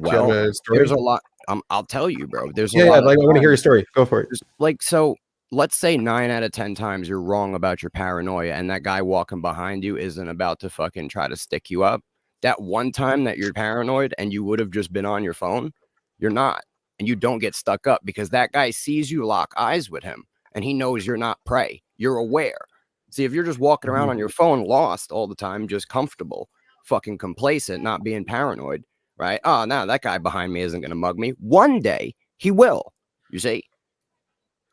Do you have Well, a story? there's a lot. I'll tell you, bro. There's a Yeah, lot. I want to hear your story. Go for it. Like, so let's say 9 out of 10 times you're wrong about your paranoia, and that guy walking behind you isn't about to fucking try to stick you up. That one time that you're paranoid and you would have just been on your phone, you're not, and you don't get stuck up because that guy sees you lock eyes with him, and he knows you're not prey. You're aware. See, if you're just walking around on your phone lost all the time, just comfortable, fucking complacent, not being paranoid, right? Oh, no, that guy behind me isn't going to mug me. One day he will, you see?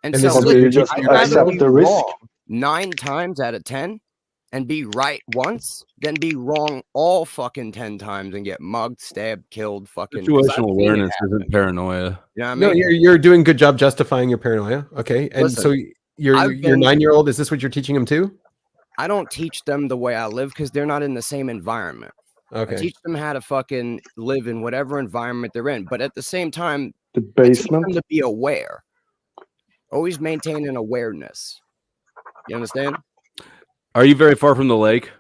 And And so this is what you just I'd rather accept be the risk? wrong 9 times out of 10 and be right once than be wrong all fucking 10 times and get mugged, stabbed, killed, fucking. 'cause I've Situational seen it awareness happen. isn't paranoia. You know what I No, mean? you're doing a good job justifying your paranoia. Okay, and Listen, so your I've been- 9-year-old, is this what you're teaching him too? I don't teach them the way I live because they're not in the same environment. I Okay. teach them how to fucking live in whatever environment they're in. But at the same time, The I teach them basement. to be aware. Always maintain an awareness. You understand? Are you very far from the lake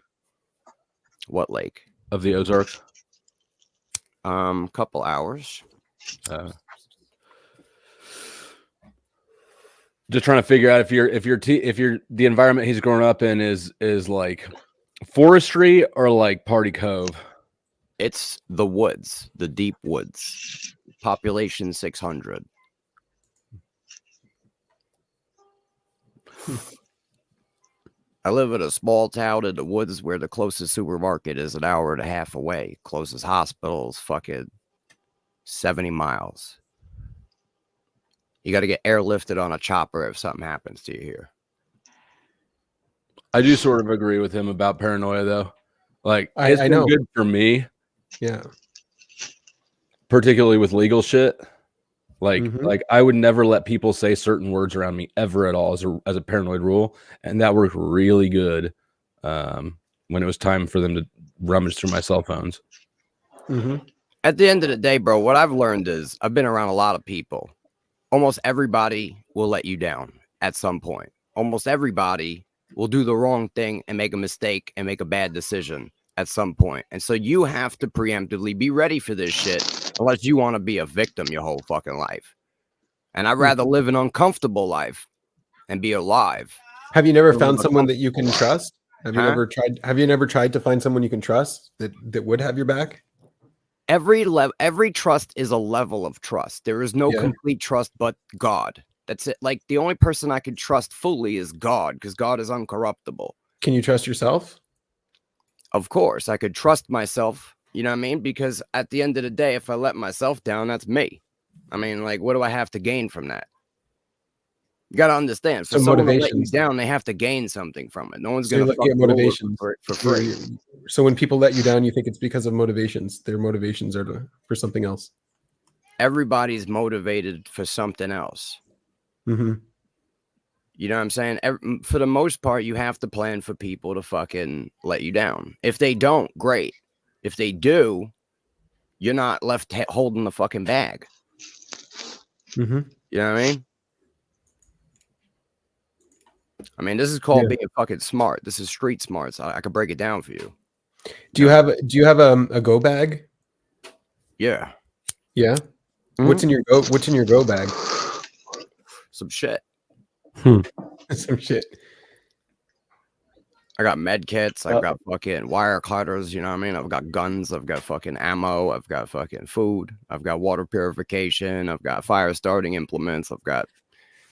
What lake? of the Ozarks? Couple hours. Just trying to figure out if the environment he's growing up in is like forestry or like Party Cove. It's the woods, the deep woods. Population 600. I live in a small town in the woods where the closest supermarket is an hour and a half away. Closest hospital is fucking 70 miles. You got to get airlifted on a chopper if something happens to you here. I do sort of agree with him about paranoia, though. Like, I it's been know. good for me, Yeah. particularly with legal shit. Mhm. Like I would never let people say certain words around me ever at all as a paranoid rule, and that worked really good when it was time for them to rummage through my cell phones. Mhm. At the end of the day, bro, what I've learned is I've been around a lot of people. Almost everybody will let you down at some point. Almost everybody will do the wrong thing and make a mistake and make a bad decision at some point. And so you have to preemptively be ready for this shit unless you want to be a victim your whole fucking life. And I'd rather live an uncomfortable life and be alive. Have you never than live found a someone that you comfortable can life. trust? Have you Huh? never tried to find someone you can trust that would have your back? Every trust is a level of trust. There is no Yeah. complete trust but God. That's it. Like the only person I can trust fully is God, because God is uncorruptible. Can you trust yourself? Of course, I could trust myself, you know what I mean? Because at the end of the day, if I let myself down, that's me. I mean, like, what do I have to gain from that? You got to understand, for So someone to let you motivations. down, they have to gain something from it. No one's So going you're to looking fuck at you over motivations. for free. So when people let you down, you think it's because of motivations. Their motivations are for something else. Everybody's motivated for something else. Mm-hmm. You know what I'm saying? For the most part, you have to plan for people to fucking let you down. If they don't, great. If they do, you're not left holding the fucking bag. Mm-hmm. You know what I mean? I mean, this is called being fucking smart. This is street smarts. I could break it down for you. Do you have a go bag? Yeah. Yeah. Mhm. What's in your go bag? Some shit. Some shit. I got med kits. I've got fucking wire cutters. You know what I mean? I've got guns. I've got fucking ammo. I've got fucking food. I've got water purification. I've got fire starting implements. I've got,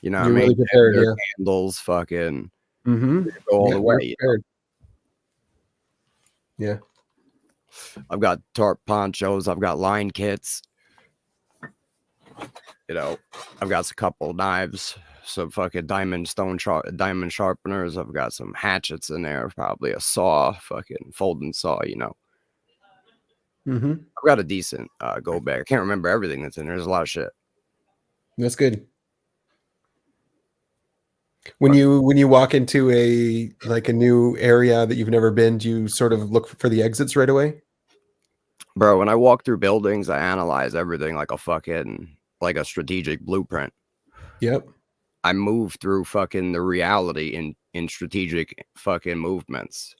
you know what I You're mean? really prepared, Their yeah. candles, fucking Mm-hmm. go all the way. You're You know? prepared. Yeah. I've got tarp ponchos. I've got line kits. You know, I've got a couple knives, some fucking diamond sharpeners. I've got some hatchets in there, probably a saw, fucking folding saw, you know. Mm-hmm. I've got a decent go bag. I can't remember everything that's in there. There's a lot of shit. That's good. When you walk into a new area that you've never been, do you sort of look for the exits right away? Bro, when I walk through buildings, I analyze everything like a strategic blueprint. Yep. I move through fucking the reality in strategic fucking movements.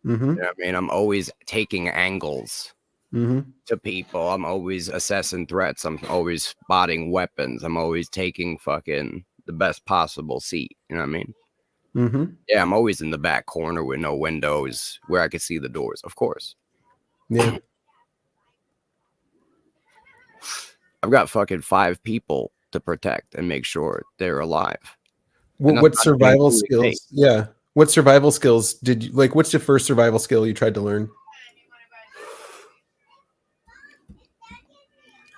Mm-hmm. You know what I mean? I'm always taking angles Mm-hmm. to people. I'm always assessing threats. I'm always spotting weapons. I'm always taking fucking the best possible seat. You know what I mean? Mm-hmm. Yeah, I'm always in the back corner with no windows where I can see the doors, of course. Yeah. I've got fucking 5 people to protect and make sure they're alive. What survival skills? Yeah. What survival skills did you like? What's the first survival skill you tried to learn?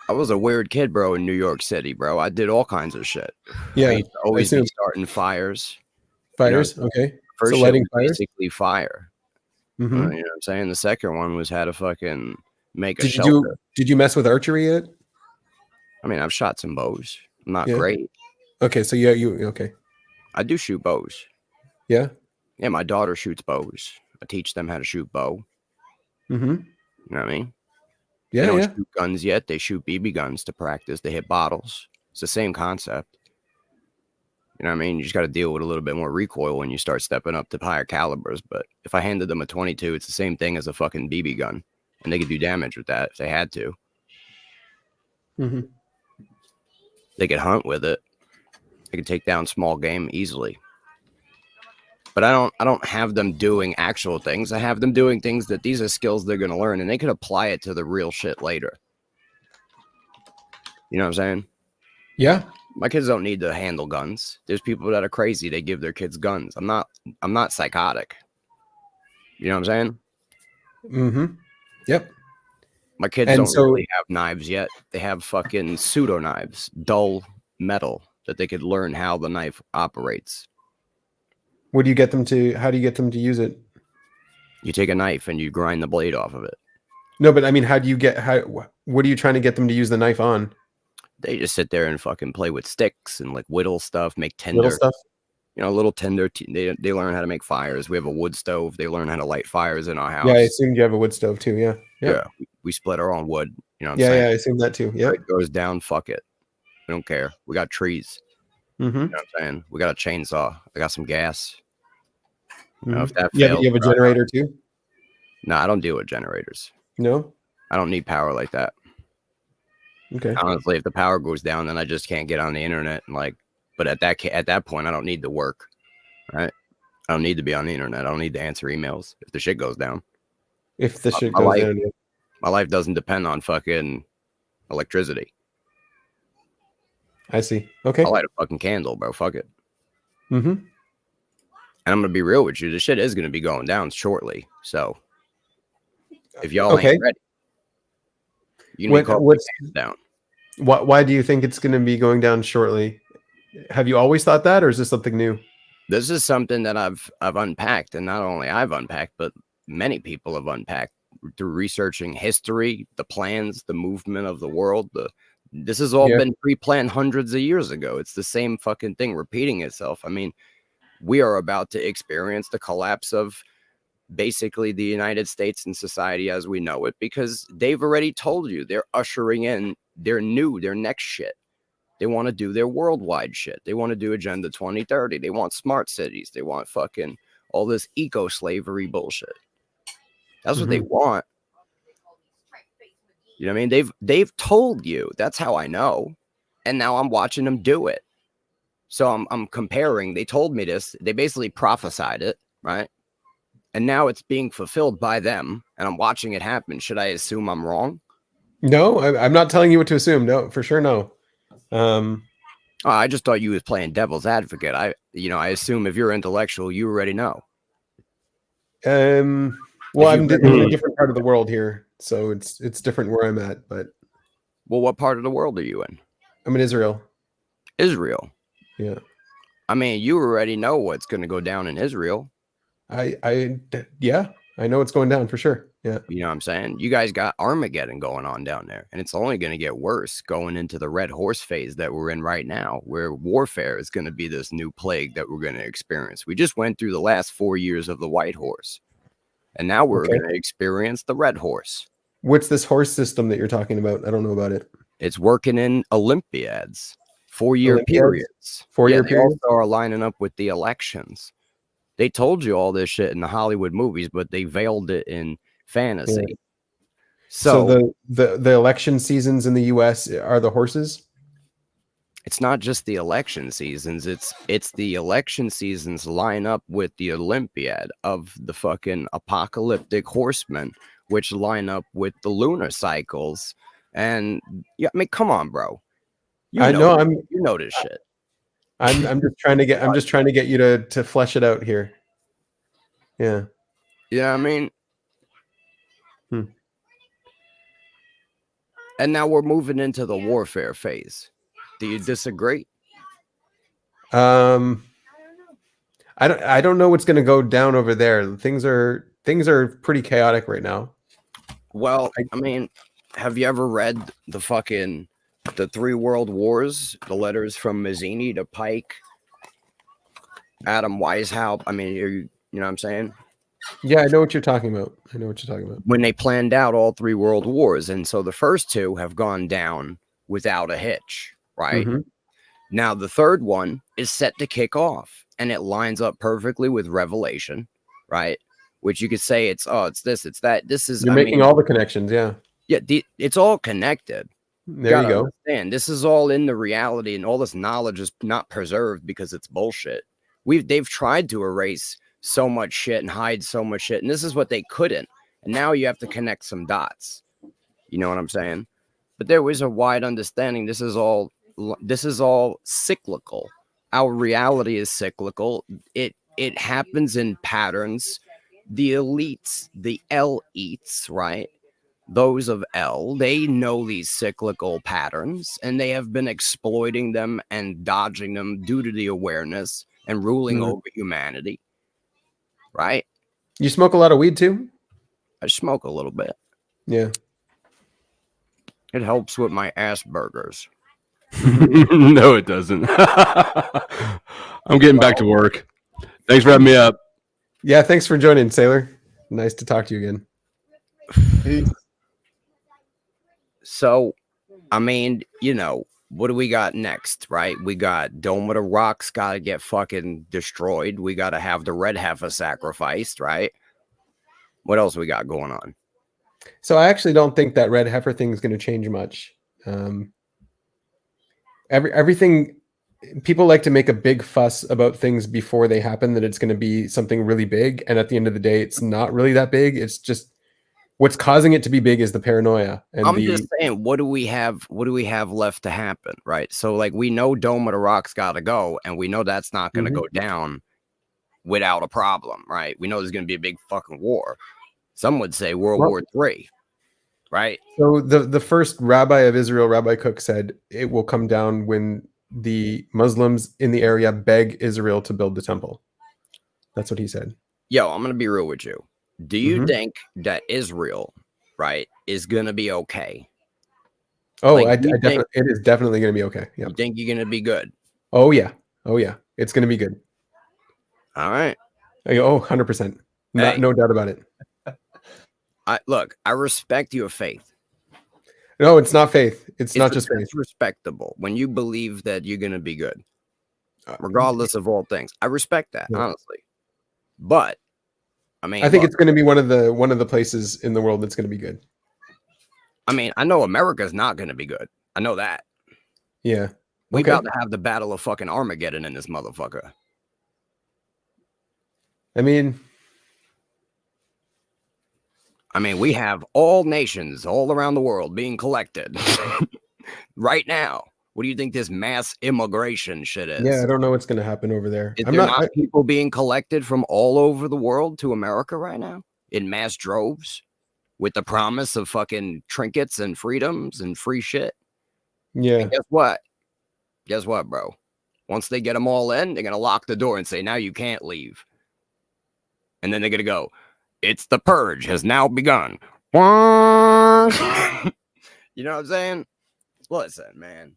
I was a weird kid, bro, in New York City, bro. I did all kinds of shit. Yeah. I used to always be starting fires. Fires? You know, Okay. First So shit lighting was fires? basically fire. Mm-hmm. You know what I'm saying? The second one was how to fucking make a Did shelter. you mess with archery yet? I mean, I've shot some bows. I'm not Yeah. great. Okay, so yeah, you okay. I do shoot bows. Yeah. Yeah, my daughter shoots bows. I teach them how to shoot bow. Mm-hmm. You know what I mean? Yeah, They don't yeah. shoot guns yet. They shoot BB guns to practice. They hit bottles. It's the same concept. You know what I mean? You just got to deal with a little bit more recoil when you start stepping up to higher calibers. But if I handed them a 22, it's the same thing as a fucking BB gun. And they could do damage with that if they had to. Mm-hmm. They could hunt with it. They could take down small game easily. But I don't have them doing actual things. I have them doing things that these are skills they're going to learn, and they could apply it to the real shit later. You know what I'm saying? Yeah. My kids don't need to handle guns. There's people that are crazy. They give their kids guns. I'm not psychotic. You know what I'm saying? Mm-hmm. Yep. My kids don't really have knives yet. They have fucking pseudo knives, dull metal that they could learn how the knife operates. What do you get them to? How do you get them to use it? You take a knife and you grind the blade off of it. No, but I mean, how do you get? What are you trying to get them to use the knife on? They just sit there and fucking play with sticks and like whittle stuff, make Little tinder. stuff. You know, little tinder. They learn how to make fires. We have a wood stove. They learn how to light fires in our house. Yeah, I assumed you have a wood stove too. Yeah. Yeah. We split our own wood. You know what I'm Yeah, saying? yeah, I assumed that too. Yeah. It goes down. Fuck it. We don't care. We got trees. Mm-hmm. You know what I'm saying? We got a chainsaw. I got some gas. You know, if that Yeah, fails, you have a generator too. No, I don't deal with generators. No. I don't need power like that. Okay. Honestly, if the power goes down, then I just can't get on the internet. And like, but at that point, I don't need to work. Right? I don't need to be on the internet. I don't need to answer emails if the shit goes down. If the shit goes down, yeah. My life doesn't depend on fucking electricity. I see. Okay. I'll light a fucking candle, bro. Fuck it. Mm-hmm. And I'm gonna be real with you. The shit is gonna be going down shortly. So if y'all Okay. ain't ready, you need to call What's down. why do you think it's going to be going down shortly? Have you always thought that, or is this something new? This is something that I've unpacked, and not only I've unpacked, but many people have unpacked through researching history, the plans, the movement of the world. This has all been pre-planned hundreds of years ago. It's the same fucking thing repeating itself. I mean, we are about to experience the collapse of basically the United States and society as we know it, because they've already told you they're ushering in their next shit. They want to do their worldwide shit. They want to do Agenda 2030. They want smart cities. They want fucking all this eco-slavery bullshit. That's what they want. You know what I mean? They've told you. That's how I know. And now I'm watching them do it. So I'm comparing. They told me this. They basically prophesied it, right? And now it's being fulfilled by them, and I'm watching it happen. Should I assume I'm wrong? No, I'm not telling you what to assume. No, for sure, no. I just thought you was playing devil's advocate. I assume if you're intellectual, you already know. Well, I'm in a different part of the world here, so it's different where I'm at. But well, what part of the world are you in? I'm in Israel. Israel. Yeah. I mean, you already know what's going to go down in Israel. Yeah, I know it's going down for sure. Yeah. You know what I'm saying? You guys got Armageddon going on down there, and it's only going to get worse going into the red horse phase that we're in right now, where warfare is going to be this new plague that we're going to experience. We just went through the last 4 years of the white horse, and now we're going to experience the red horse. What's this horse system that you're talking about? I don't know about it. It's working in Olympiads, 4-year periods. 4-year periods. They also are lining up with the elections. They told you all this shit in the Hollywood movies, but they veiled it in fantasy. Yeah. So the election seasons in the US are the horses? It's not just the election seasons. It's the election seasons line up with the Olympiad of the fucking apocalyptic horsemen, which line up with the lunar cycles. And yeah, I mean, come on, bro. You know this shit. I'm just trying to get you to flesh it out here. Yeah. Yeah, I mean. And now we're moving into the warfare phase. Do you disagree? I don't know what's going to go down over there. Things are pretty chaotic right now. Well, I mean, have you ever read the 3 World Wars, the letters from Mazzini to Pike, Adam Weishaupt? I mean, you know what I'm saying? Yeah, I know what you're talking about. When they planned out all 3 world wars. And so the first 2 have gone down without a hitch, right? Mm-hmm. Now the third one is set to kick off, and it lines up perfectly with Revelation, right? Which you could say it's this, it's that. This is You're making all the connections, yeah. Yeah, it's all connected. There you go. Understand, this is all in the reality, and all this knowledge is not preserved because it's bullshit. They've tried to erase so much shit and hide so much shit, and this is what they couldn't. And now you have to connect some dots. You know what I'm saying? But there was a wide understanding. This is all cyclical. Our reality is cyclical. It happens in patterns. The elites, the L-eats, right? Those of L, they know these cyclical patterns, and they have been exploiting them and dodging them due to the awareness and ruling Mhm. over humanity, right? You smoke a lot of weed too? I smoke a little bit. Yeah. It helps with my Asperger's. No, it doesn't. I'm getting back to work. Thanks for having me up. Yeah, thanks for joining, Sailor. Nice to talk to you again. Peace. So, I mean, you know, what do we got next, right? We got Dome of the Rock's got to get fucking destroyed. We got to have the red heifer sacrificed, right? What else we got going on? So I actually don't think that red heifer thing is going to change much. Everything, people like to make a big fuss about things before they happen, that it's going to be something really big, and at the end of the day, it's not really that big. It's just what's causing it to be big is the paranoia and I'm just saying, what do we have left to happen, right? So, like, we know Dome of the Rock's got to go, and we know that's not going to go down without a problem, right? We know there's going to be a big fucking war. Some would say World War III, right? So the first rabbi of Israel, Rabbi Cook, said it will come down when the Muslims in the area beg Israel to build the temple. That's what he said. Yo, I'm going to be real with you. Do you Mhm. think that Israel, right, is going to be okay? Oh, Like, I you think- definitely, it is definitely going to be okay. Yeah. You think you're going to be good? Oh yeah. Oh yeah. It's going to be good. All right. Oh, 100%. Not, Hey. no doubt about it. Look, I respect your faith. No, it's not faith. It's not just faith. It's respectable when you believe that you're going to be good, regardless of all things. I respect that, Yeah. honestly. But I mean, I think look, it's going to be one of the places in the world that's going to be good. I mean, I know America's not going to be good. I know that. Yeah. We Okay. about to have the battle of fucking Armageddon in this motherfucker. I mean, we have all nations all around the world being collected right now. What do you think this mass immigration shit is? yeah, I don't know what's going to happen over there. Is I'm there not. not people being collected from all over the world to America right now in mass droves with the promise of fucking trinkets and freedoms and free shit? Yeah. And guess what? Guess what, bro? Once they get them all in, they're going to lock the door and say, now you can't leave. And then they're going to go, it's the purge has now begun. You know what I'm saying? Listen, man.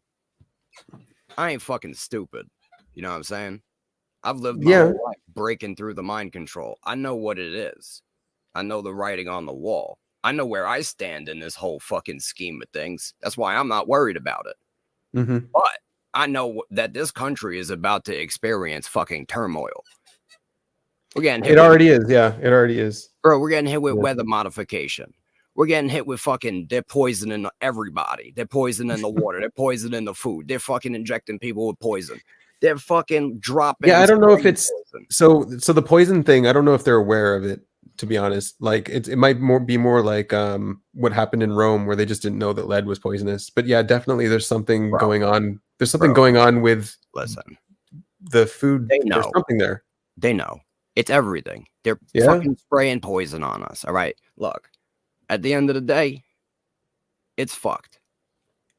I ain't fucking stupid. You know what I'm saying? I've lived my whole life breaking through the mind control. I know what it is. I know the writing on the wall. I know where I stand in this whole fucking scheme of things. That's why I'm not worried about it. Mhm. But I know that this country is about to experience fucking turmoil. We're getting hit It already is. Yeah, it already is. Bro, we're getting hit with Yeah. weather modification. We're getting hit with fucking, they're poisoning everybody. They're poisoning the water. They're poisoning the food. They're fucking injecting people with poison. They're fucking dropping. Yeah, I don't know if spraying it's poison. so the poison thing. I don't know if they're aware of it. To be honest, like it might be more like what happened in Rome, where they just didn't know that lead was poisonous. But yeah, definitely there's something Bro. going on. There's something Bro. going on with Listen, the food. they There's know. something there. They know. It's everything. They're Yeah. fucking spraying poison on us. All right. Look, at the end of the day, it's fucked.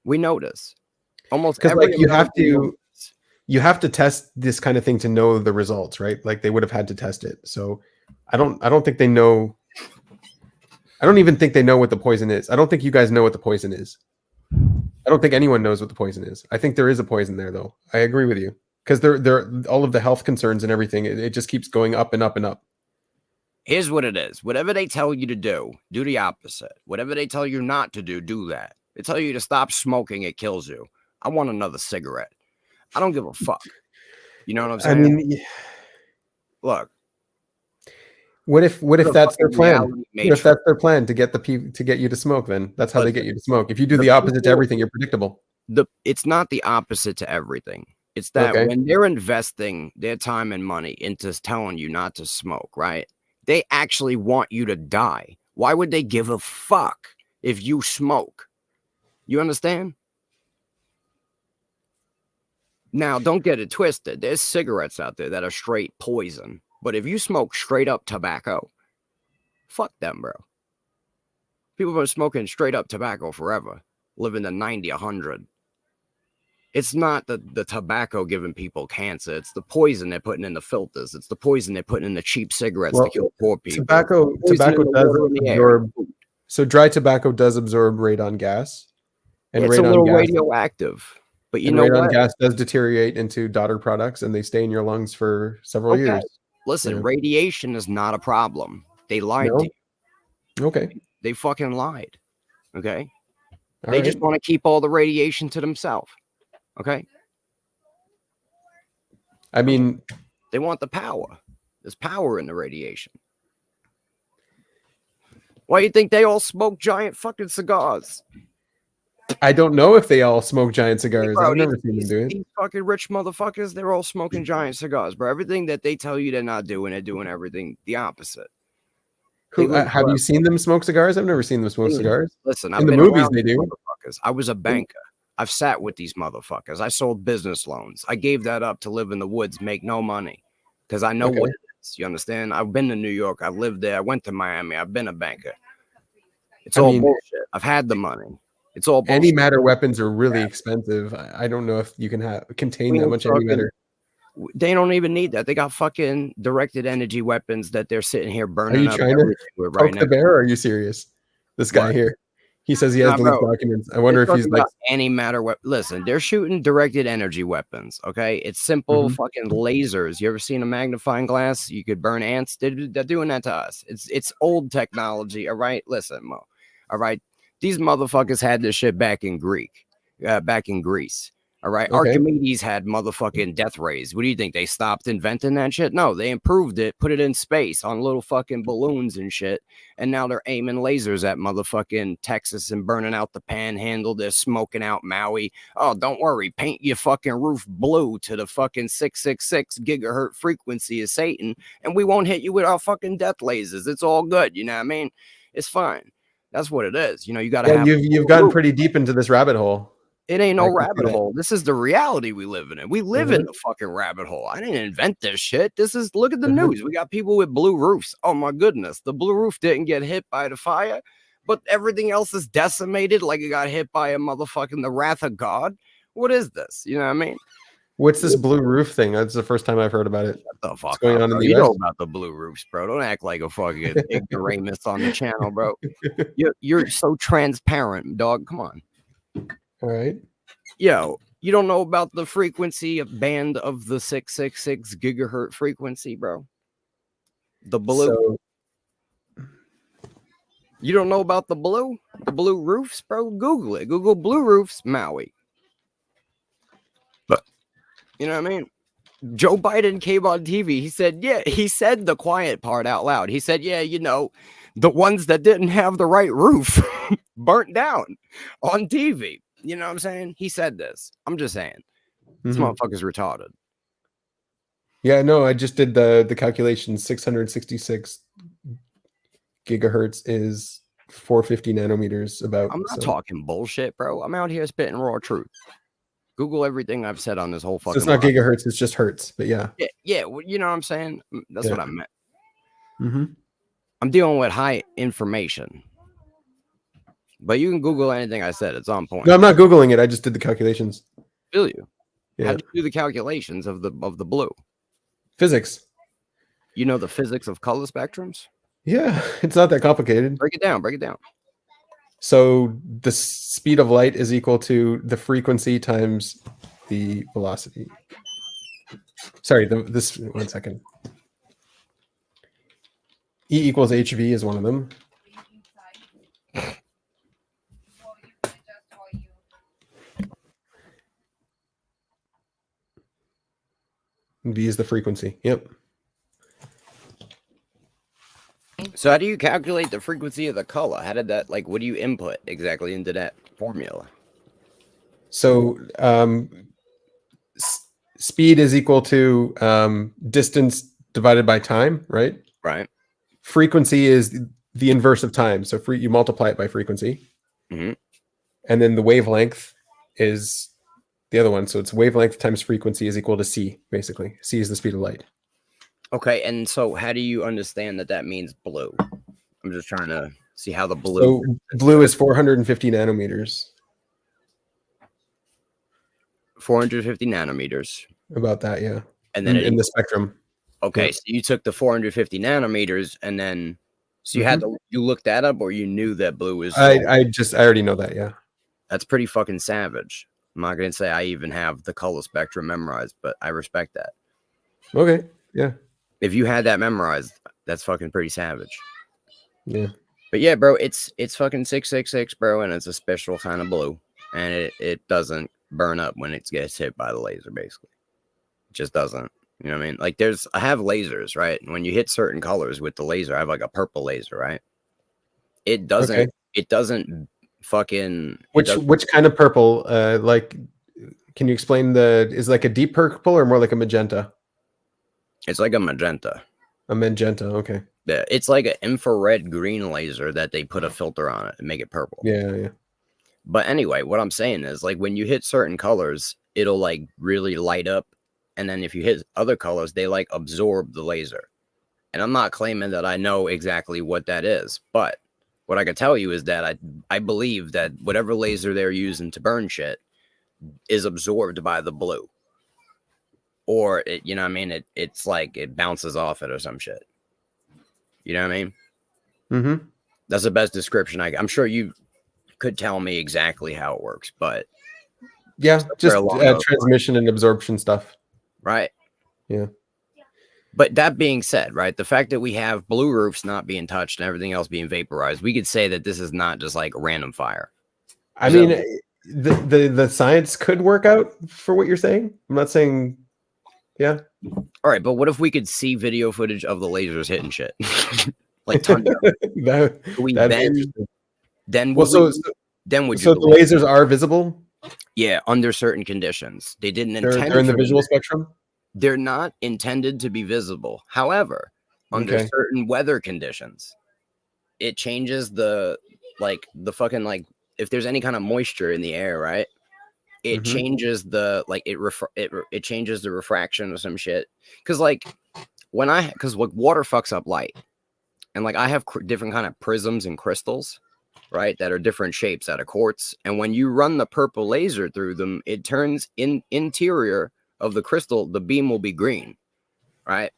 We know this. Almost Because every like you have American knows to you have to test this kind of thing to know the results, right? Like they would have had to test it. So I don't think they know. I don't even think they know what the poison is. I don't think you guys know what the poison is. I don't think anyone knows what the poison is. I think there is a poison there, though. I agree with you, because they're all of the health concerns and everything. It just keeps going up and up and up. Here's what it is. Whatever they tell you to do the opposite. Whatever they tell you not to do that. They tell you to stop smoking, it kills you. I want another cigarette. I don't give a fuck. You know what I'm I saying? mean, Look, what if the that's their fucking plan? reality What if matrix. that's their plan to get to get you to smoke? Then that's how they get you to smoke. If you do the opposite to people- everything, you're predictable. It's not the opposite to everything. It's that Okay. when they're investing their time and money into telling you not to smoke, right? They actually want you to die. Why would they give a fuck if you smoke? You understand? Now, don't get it twisted. There's cigarettes out there that are straight poison. But if you smoke straight up tobacco, fuck them, bro. People have been smoking straight up tobacco forever, living to 90, 100. It's not the tobacco giving people cancer. It's the poison they're putting in the filters. It's the poison they're putting in the cheap cigarettes Well, to kill poor people. Tobacco Poison in the does water and the air. absorb. So dry tobacco does absorb radon gas, and It's a radon little gas radioactive. But you and know radon what? gas does deteriorate into daughter products, and they stay in your lungs for several Okay. years. Listen, Yeah. radiation is not a problem. They lied No? to you. Okay. They fucking lied. Okay. All They just right. want to keep all the radiation to themselves. Okay. I mean, They want the power. There's power in the radiation. Why do you think they all smoke giant fucking cigars? I don't know if they all smoke giant cigars. Bro, I've never seen them do it. these fucking rich motherfuckers, they're all smoking giant cigars, bro. Everything that they tell you they're not doing, they're doing everything the opposite. Who have you seen them smoke cigars? I've never seen them smoke cigars. Listen, in I've the been movies around they these do. motherfuckers. I was a banker. I've sat with these motherfuckers. I sold business loans. I gave that up to live in the woods, make no money, because I know what it is. You understand? I've been to New York. I lived there. I went to Miami. I've been a banker. It's all bullshit. I've had the money. It's all bullshit. Antimatter weapons are really expensive. I don't know if you can contain We that ain't much talking- antimatter. They don't even need that. They got fucking directed energy weapons that they're sitting here Are burning you up trying to everything with poke right the now. bear? Or are you serious? This guy What? here, he says he has Nah, the leaked bro. documents. I wonder if he's like, antimatter weapon. Listen, they're shooting directed energy weapons. Okay, it's simple Mhm. fucking lasers. You ever seen a magnifying glass? You could burn ants. They're doing that to us. It's old technology. All right, listen, Mo. All right, these motherfuckers had this shit back in Greece. All right, Okay. Archimedes had motherfucking death rays. What do you think? They stopped inventing that shit? No, they improved it, put it in space on little fucking balloons and shit. And now they're aiming lasers at motherfucking Texas and burning out the panhandle. They're smoking out Maui. Oh, don't worry. Paint your fucking roof blue to the fucking 666 gigahertz frequency of Satan, and we won't hit you with our fucking death lasers. It's all good. You know what I mean? It's fine. That's what it is. You know, you got to yeah, have. you've gotten pretty deep into this rabbit hole. It ain't I no can see rabbit that. hole. This is the reality we live in. We live in Mhm. the fucking rabbit hole. I didn't invent this shit. Look at the Mhm. news. We got people with blue roofs. Oh my goodness. The blue roof didn't get hit by the fire, but everything else is decimated like it got hit by the wrath of God. What is this? You know what I mean? What's this blue roof thing? That's the first time I've heard about it. What the fuck What's going up, on in bro? the You know US? about the blue roofs, bro. Don't act like a fucking ignoramus on the channel, bro. You're so transparent, dog. Come on. All right. Yo, you don't know about the frequency of band of the 666 gigahertz frequency, bro? The blue. So You don't know about the blue? The blue roofs, bro? Google it. Google blue roofs, Maui. But you know what I mean? Joe Biden came on TV. He said, he said the quiet part out loud. He said, the ones that didn't have the right roof burnt down on TV. You know what I'm saying? He said this. I'm just saying. This Mhm. motherfucker's retarded. yeah, no, I just did the calculation. 666 gigahertz is 450 nanometers. About. I'm not so. talking bullshit, bro. I'm out here spitting raw truth. Google everything I've said on this whole So fucking. it's not podcast. gigahertz. It's just hertz. But yeah. Yeah, well, you know what I'm saying? That's Yeah. what I meant. Mm-hmm. I'm dealing with high information. But you can Google anything I said. It's on point. No, I'm not googling it. I just did the calculations. Feel you. Yeah. How'd you do the calculations of the blue? Physics. You know the physics of color spectrums? Yeah, it's not that complicated. Break it down. Break it down. So the speed of light is equal to the frequency times the velocity. Sorry, this 1 second. E equals HV is one of them. V is the frequency. Yep. So how do you calculate the frequency of the color? How did that, what do you input exactly into that formula? So speed is equal to distance divided by time, right? Right. Frequency is the inverse of time. So you multiply it by frequency. Mm-hmm. And then the wavelength is the other one. So it's wavelength times frequency is equal to C, basically. C is the speed of light. Okay, and so how do you understand that means blue? I'm just trying to see how the blue. So blue is 450 nanometers. 450 nanometers. About that, yeah. And then in the spectrum. Okay, Yeah. so you took the 450 nanometers, and then so you had to you looked that up, or you knew that blue was. I already know that. Yeah. That's pretty fucking savage. I'm not gonna say I even have the color spectrum memorized, but I respect that. Okay. Yeah. If you had that memorized, that's fucking pretty savage. Yeah. But yeah, bro, it's fucking 666, bro, and it's a special kind of blue, and it doesn't burn up when it gets hit by the laser. Basically, it just doesn't. You know what I mean? Like I have lasers, right? And when you hit certain colors with the laser, I have like a purple laser, right? It doesn't. Okay. It doesn't fucking. Which kind of purple? Like, can you explain is like a deep purple or more like a magenta? It's like a magenta. A magenta. Okay. Yeah, it's like an infrared green laser that they put a filter on it and make it purple. Yeah, yeah. But anyway, what I'm saying is like when you hit certain colors, it'll like really light up. And then if you hit other colors, they like absorb the laser. And I'm not claiming that I know exactly what that is, but what I can tell you is that I believe that whatever laser they're using to burn shit is absorbed by the blue. Or it, you know what I mean? It's like it bounces off it or some shit. You know what I mean? Mm-hmm. That's the best description I'm sure you could tell me exactly how it works, but yeah, just transmission and absorption stuff. Right. Yeah. But that being said, right, the fact that we have blue roofs not being touched and everything else being vaporized, we could say that this is not just like a random fire. I mean, the science could work out for what you're saying. I'm not saying, yeah. All right, but what if we could see video footage of the lasers hitting shit, like tons of then would the lasers are visible? Yeah, under certain conditions. They didn't intend. They're in the visual spectrum. They're not intended to be visible. However, under certain weather conditions, it changes the fucking like if there's any kind of moisture in the air, right? It changes the like it changes the refraction or some shit. Because water fucks up light, and like I have different kind of prisms and crystals, right, that are different shapes out of quartz, and when you run the purple laser through them, it turns interior of the crystal, the beam will be green, right?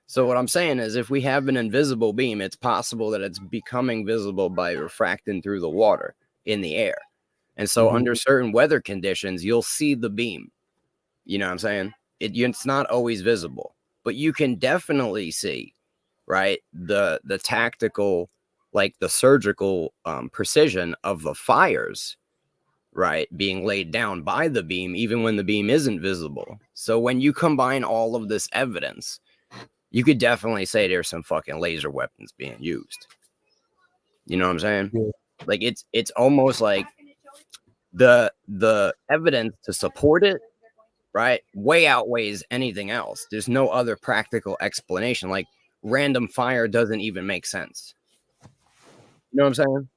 So what I'm saying is if we have an invisible beam, it's possible that it's becoming visible by refracting through the water in the air. And so under certain weather conditions, you'll see the beam. You know what I'm saying? It's not always visible, but you can definitely see, right, the tactical, like the surgical precision of the fires, right, being laid down by the beam, even when the beam isn't visible. So when you combine all of this evidence, you could definitely say there's some fucking laser weapons being used. You know what I'm saying? Yeah. Like it's almost like the evidence to support it, right, way outweighs anything else. There's no other practical explanation. Like random fire doesn't even make sense. You know what I'm saying?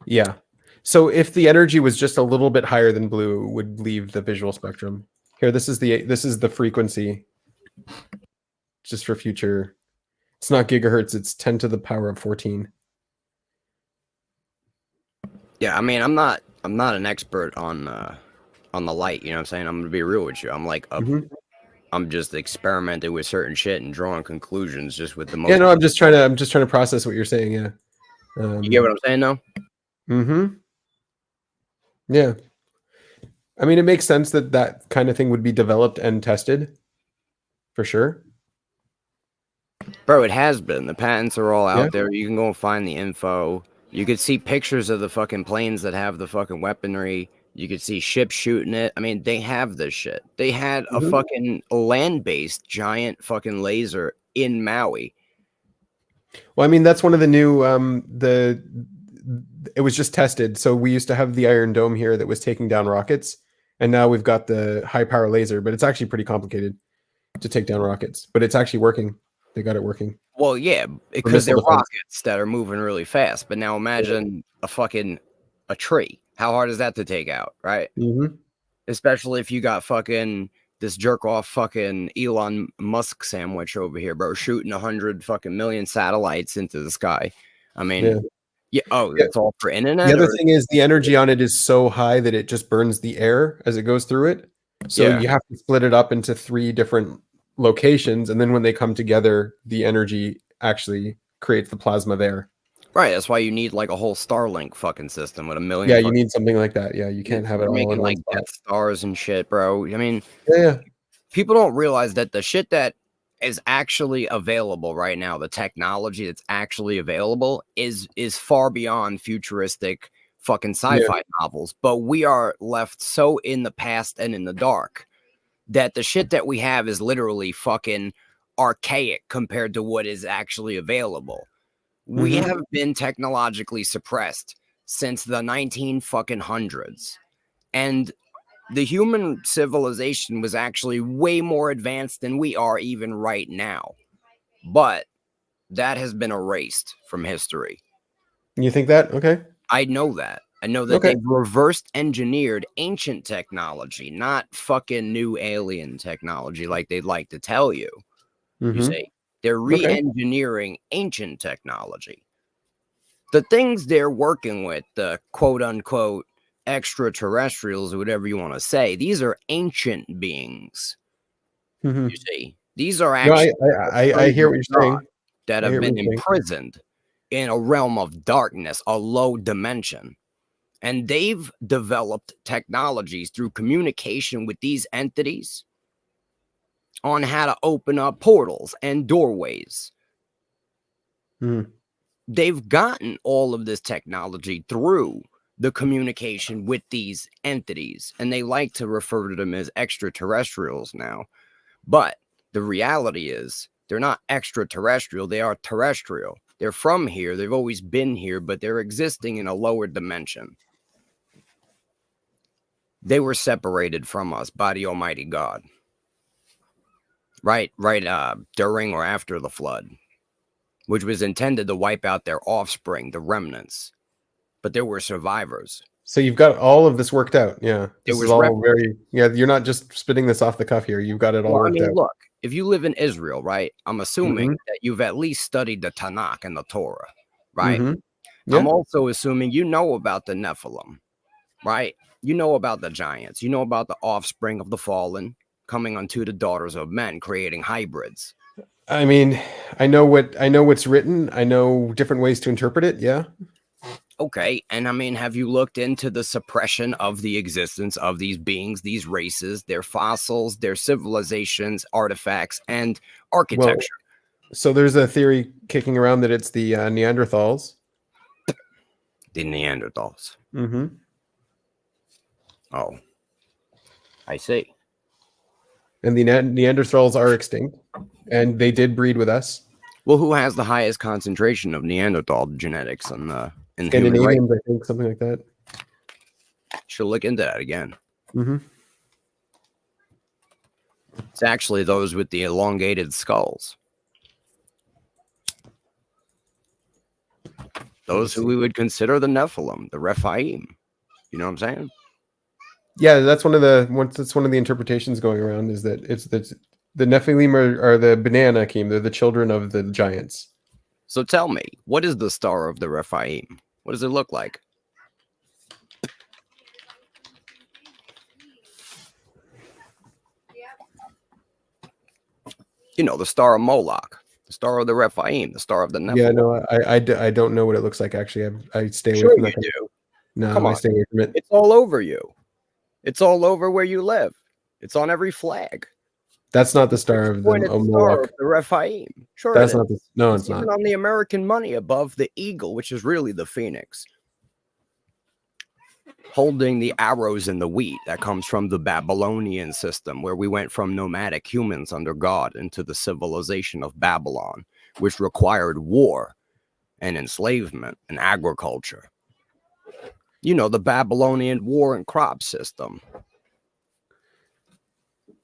Yeah. So if the energy was just a little bit higher than blue, it would leave the visual spectrum. Here, this is the frequency. Just for future. It's not gigahertz, it's 10 to the power of 14. Yeah, I mean, I'm not an expert on the light, you know what I'm saying? I'm gonna be real with you. I'm like I'm just experimenting with certain shit and drawing conclusions just with the most. Yeah, no, I'm just trying to process what you're saying, yeah. You get what I'm saying though? Mm-hmm. Yeah. I mean, it makes sense that kind of thing would be developed and tested. For sure. Bro, it has been. The patents are all out there. You can go and find the info. You could see pictures of the fucking planes that have the fucking weaponry. You could see ships shooting it. I mean, they have this shit. They had a fucking land-based giant fucking laser in Maui. Well, I mean, that's one of the new it was just tested. So we used to have the Iron Dome here that was taking down rockets, and now we've got the high power laser, but it's actually pretty complicated to take down rockets, but it's actually working. They got it working. Well, yeah, because they're rockets that are moving really fast. But now imagine a tree. How hard is that to take out, right? Especially if you got fucking this jerk off fucking Elon Musk sandwich over here, bro, shooting 100 fucking million satellites into the sky. I mean, Yeah. Oh, Yeah. it's all for The internet. other Or... thing is the energy on it is so high that it just burns the air as it goes through it. So Yeah. you have to split it up into 3 different locations, and then when they come together, the energy actually creates the plasma there. Right. That's why you need like a whole Starlink fucking system with a million. Yeah, you need something like that. Yeah, you can't have it They're all in making one like spot. Death Stars and shit, bro. I mean, Yeah. people don't realize that the shit that is actually available right now, the technology that's actually available, is far beyond futuristic fucking sci-fi novels. But we are left so in the past and in the dark that the shit that we have is literally fucking archaic compared to what is actually available. We have been technologically suppressed since the 19 fucking hundreds. And the human civilization was actually way more advanced than we are even right now. But that has been erased from history. You think that? Okay. I know that. I know that they've reversed engineered ancient technology, not fucking new alien technology like they'd like to tell you. You see, they're re-engineering ancient technology. The things they're working with, the quote unquote extraterrestrials or whatever you want to say, these are ancient beings. You see, these are actually I hear what you're saying. that have been imprisoned in a realm of darkness, a low dimension. And they've developed technologies through communication with these entities on how to open up portals and doorways. They've gotten all of this technology through the communication with these entities, and they like to refer to them as extraterrestrials now. But the reality is they're not extraterrestrial, they are terrestrial. They're from here, they've always been here, but they're existing in a lower dimension. They were separated from us by the Almighty God. Right, during or after the flood, which was intended to wipe out their offspring, the remnants. But there were survivors. So you've got all of this worked out. Yeah. This is all reference. you're not just spitting this off the cuff here. You've got it all worked out. Look, if you live in Israel, right, I'm assuming that you've at least studied the Tanakh and the Torah, right? Yeah. I'm also assuming you know about the Nephilim, right? You know about the giants. You know about the offspring of the fallen coming unto the daughters of men, creating hybrids. I mean, I know what's written. I know different ways to interpret it. Yeah. Okay, and I mean, have you looked into the suppression of the existence of these beings, these races, their fossils, their civilizations, artifacts, and architecture? Well, so there's a theory kicking around that it's the Neanderthals. The Neanderthals. Oh, I see. And the Neanderthals are extinct, and they did breed with us. Well, who has the highest concentration of Neanderthal genetics in the Scandinavians, I think, something like that. Should look into that again. It's actually those with the elongated skulls. Those who we would consider the Nephilim, the Rephaim. You know what I'm saying? Yeah, that's one of the interpretations going around, is that it's the Nephilim are the B'nai Anakim. They're the children of the giants. So tell me, what is the star of the Rephaim? What does it look like? You know, the star of Moloch, the star of the Rephaim, the star of the Nephilim. Yeah, no, I don't know what it looks like, actually. I stay away from that. You do. No, Come on. I stay away from it. It's all over you. It's all over where you live. It's on every flag. That's not the star of the Moloch. The Rephaim. Sure, that's it not is. the. No, It's it's not. even on the American money above the eagle, which is really the phoenix, holding the arrows in the wheat that comes from the Babylonian system, where we went from nomadic humans under God into the civilization of Babylon, which required war and enslavement and agriculture. You know, the Babylonian war and crop system.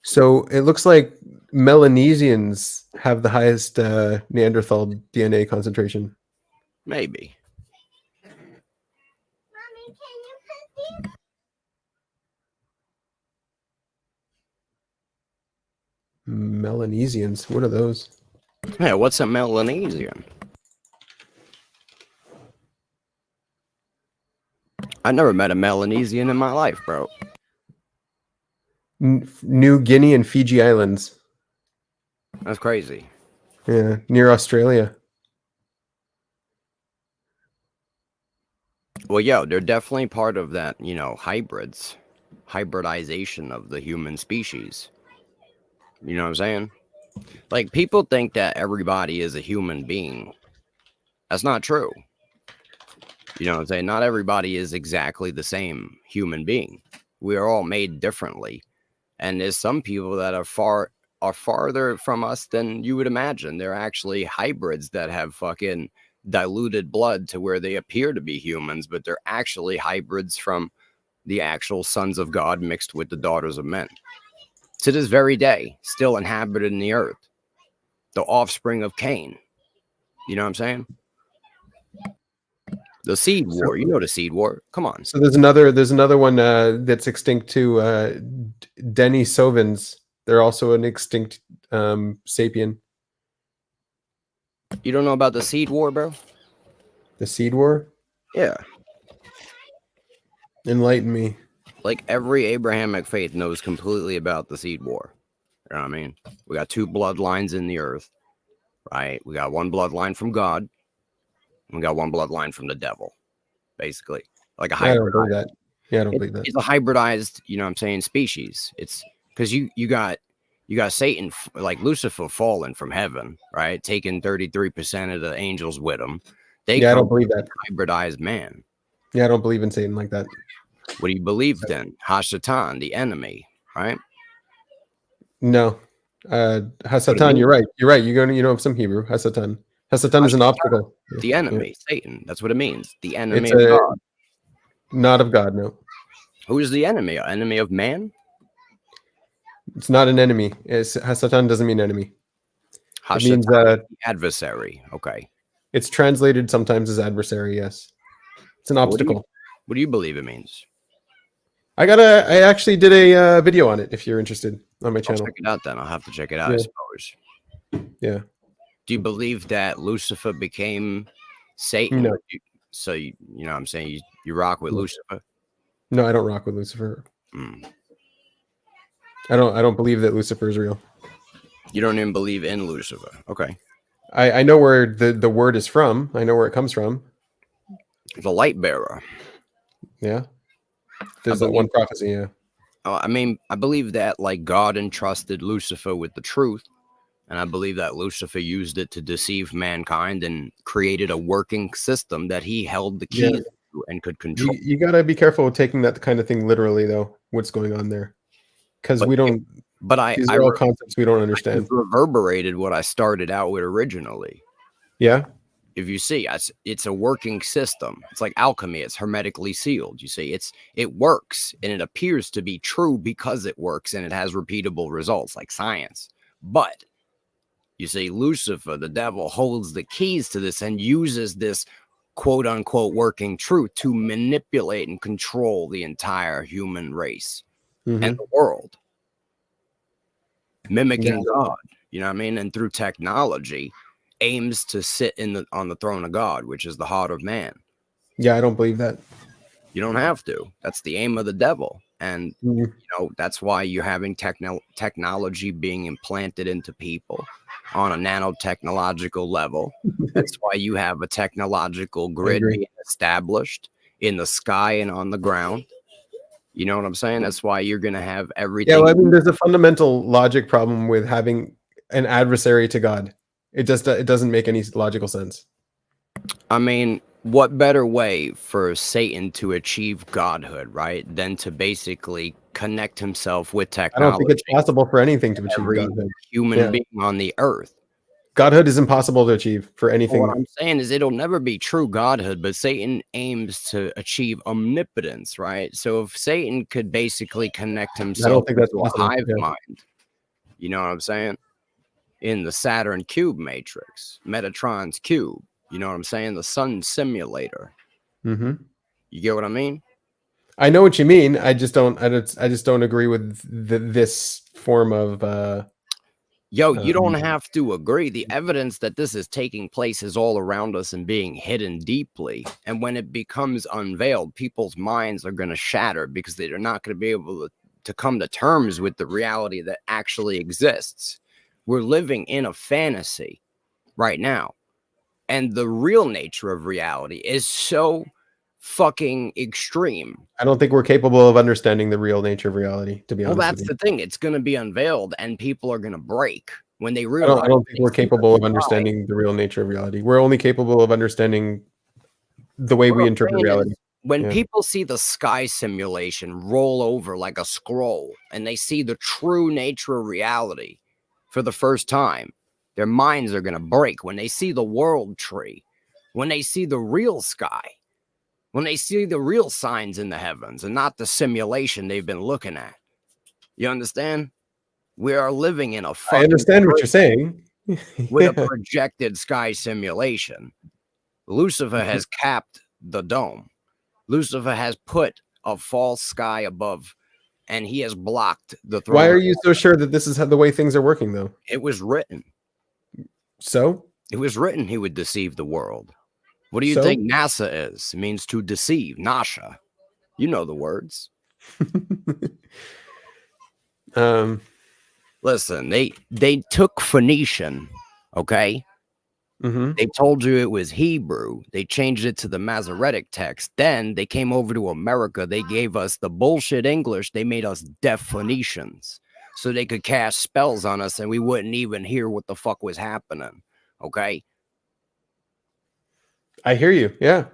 So it looks like Melanesians have the highest Neanderthal DNA concentration. Maybe. Melanesians, what are those? Yeah, what's a Melanesian? I never met a Melanesian in my life, bro. New Guinea and Fiji Islands. That's crazy. Yeah, near Australia. Well, yo, they're definitely part of that, hybridization of the human species. You know what I'm saying? Like, people think that everybody is a human being. That's not true. You know what I'm saying? Not everybody is exactly the same human being. We are all made differently. And there's some people that are farther from us than you would imagine. They're actually hybrids that have fucking diluted blood to where they appear to be humans, but they're actually hybrids from the actual sons of God mixed with the daughters of men. To this very day, still inhabited in the earth. The offspring of Cain. You know what I'm saying? The seed war. You know the seed war. Come on. So there's another one that's extinct too. Denisovans. They're also an extinct sapien. You don't know about the seed war, bro? The seed war? Yeah. Enlighten me. Like every Abrahamic faith knows completely about the seed war. You know what I mean? We got two bloodlines in the earth, right? We got one bloodline from God, and we got one bloodline from the devil, basically. Like a I don't hybrid. believe that. Yeah, I don't believe that. It's a hybridized, you know what I'm saying, species. It's because you got Satan, like Lucifer, fallen from heaven, right? Taking 33% of the angels with him. I don't believe that. Hybridized man. Yeah, I don't believe in Satan like that. What do you believe then? Hashatan, the enemy, right? No. Hasatan, you're right. You're right. You know some Hebrew. Hasatan. Hasatan is an obstacle. The enemy, Satan. That's what it means. The enemy It's of God. Not of God, no. Who is the enemy? An enemy of man? It's not an enemy. Hasatan doesn't mean enemy. It means adversary. Okay. It's translated sometimes as adversary, yes. It's an obstacle. What do you believe it means? I actually did a video on it if you're interested on my channel. I'll check it out then. I'll have to check it out, I suppose. Yeah. Do you believe that Lucifer became Satan? No. So you know what I'm saying? You rock with Lucifer? No, I don't rock with Lucifer. I don't believe that Lucifer is real. You don't even believe in Lucifer. Okay. I know where the word is from. I know where it comes from. The light bearer. Yeah. There's that one prophecy, yeah. I mean, I believe that like God entrusted Lucifer with the truth, and I believe that Lucifer used it to deceive mankind and created a working system that he held the keys to and could control. You got to be careful with taking that kind of thing literally, though. What's going on there? Because we don't. But these are all concepts we don't understand. Reverberated what I started out with originally. Yeah. If you see, it's a working system. It's like alchemy. It's hermetically sealed. You see, it works and it appears to be true because it works and it has repeatable results like science. But you see, Lucifer, the devil, holds the keys to this and uses this quote unquote working truth to manipulate and control the entire human race and the world, mimicking God. You know what I mean? And through technology, aims to sit on the throne of God, which is the heart of man. Yeah, I don't believe that. You don't have to. That's the aim of the devil. And you know, that's why you're having technology being implanted into people on a nanotechnological level. That's why you have a technological grid being established in the sky and on the ground. You know what I'm saying? That's why you're going to have everything. Yeah, well, I mean, there's a fundamental logic problem with having an adversary to God. It doesn't make any logical sense. I mean, what better way for Satan to achieve godhood, right, than to basically connect himself with technology? I don't think it's possible for anything to achieve godhood. Human being on the earth. Godhood is impossible to achieve for anything. Well, what I'm saying is it'll never be true godhood, but Satan aims to achieve omnipotence, right? So if Satan could basically connect himself to a hive mind, you know what I'm saying? In the Saturn cube matrix, Metatron's cube, you know what I'm saying? The sun simulator. Mm-hmm. You get what I mean? I know what you mean. I just don't agree with this form of Yo, you don't Um, have to agree. The evidence that this is taking place is all around us and being hidden deeply. And when it becomes unveiled, people's minds are going to shatter because they're not going to be able to come to terms with the reality that actually exists. We're living in a fantasy right now. And the real nature of reality is so fucking extreme. I don't think we're capable of understanding the real nature of reality, to be Well, honest that's with you. the thing. It's going to be unveiled and people are going to break when they I realize. don't think we're they see capable of the lie. understanding the real nature of reality. We're only capable of understanding the way What we I'm interpret saying is, reality. when Yeah. people see the sky simulation roll over like a scroll and they see the true nature of reality for the first time, their minds are going to break. When they see the world tree, when they see the real sky, when they see the real signs in the heavens and not the simulation they've been looking at. You understand? We are living in a I fucking understand what you're saying. with a Yeah. projected sky simulation. Lucifer has capped the dome. Lucifer has put a false sky above, and he has blocked the throne. Why are you so sure that this is how the way things are working, though? It was written. So? It was written he would deceive the world. What do you So? think NASA is? It means to deceive. Nasha. You know the words. Listen, they took Phoenician, okay? Mhm. They told you it was Hebrew. They changed it to the Masoretic text. Then they came over to America. They gave us the bullshit English. They made us deaf Phoenicians so they could cast spells on us and we wouldn't even hear what the fuck was happening. Okay? I hear you. Yeah.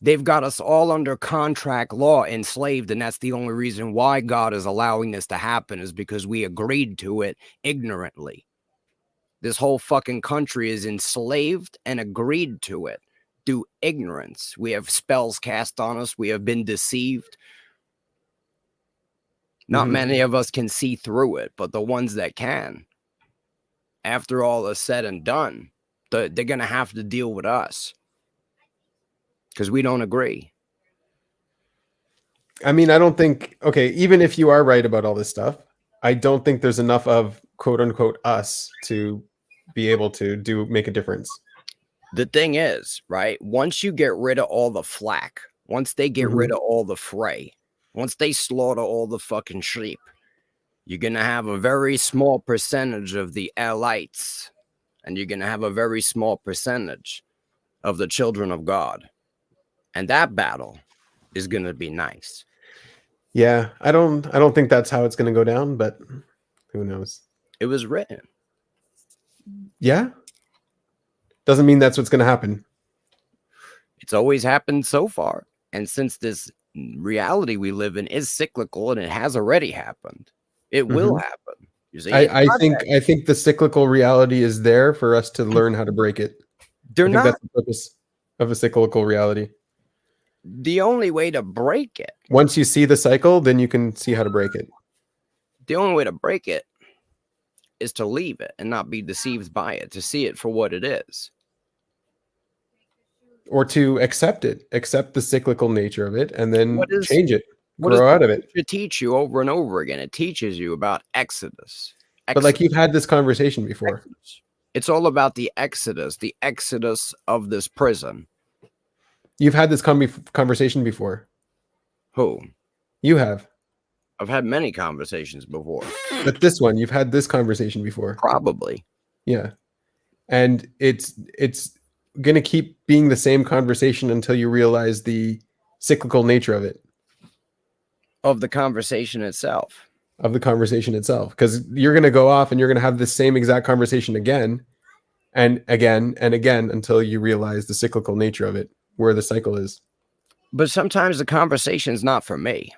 They've got us all under contract law, enslaved, and that's the only reason why God is allowing this to happen is because we agreed to it ignorantly. This whole fucking country is enslaved and agreed to it through ignorance. We have spells cast on us. We have been deceived. Not many of us can see through it, but the ones that can, after all is said and done, they're going to have to deal with us because we don't agree. I mean, I don't think, okay, even if you are right about all this stuff, I don't think there's enough of quote unquote us to be able to make a difference. The thing is, right, once you get rid of all the flack, once they get rid of all the fray, once they slaughter all the fucking sheep, you're going to have a very small percentage of the elites, and you're going to have a very small percentage of the children of God. And that battle is going to be nice. Yeah, I don't think that's how it's going to go down, but who knows? It was written. Yeah? Doesn't mean that's what's going to happen. It's always happened so far. And since this reality we live in is cyclical and it has already happened, it will happen. You see, I think the cyclical reality is there for us to learn how to break it. They're I think not. that's the purpose of a cyclical reality. The only way to break it. Once you see the cycle, then you can see how to break it. The only way to break it is to leave it and not be deceived by it, to see it for what it is. Or to accept it, accept the cyclical nature of it, and then change it, What grow does out of it. it teach you over and over again? It teaches you about Exodus. But like you've had this conversation before. Exodus. It's all about the exodus of this prison. You've had this conversation before. Who? You have. I've had many conversations before. But this one, you've had this conversation before. Probably. Yeah. And it's going to keep being the same conversation until you realize the cyclical nature of it. Of the conversation itself. Of the conversation itself. Because you're going to go off and you're going to have the same exact conversation again and again and again until you realize the cyclical nature of it, where the cycle is. But sometimes the conversation is not for me.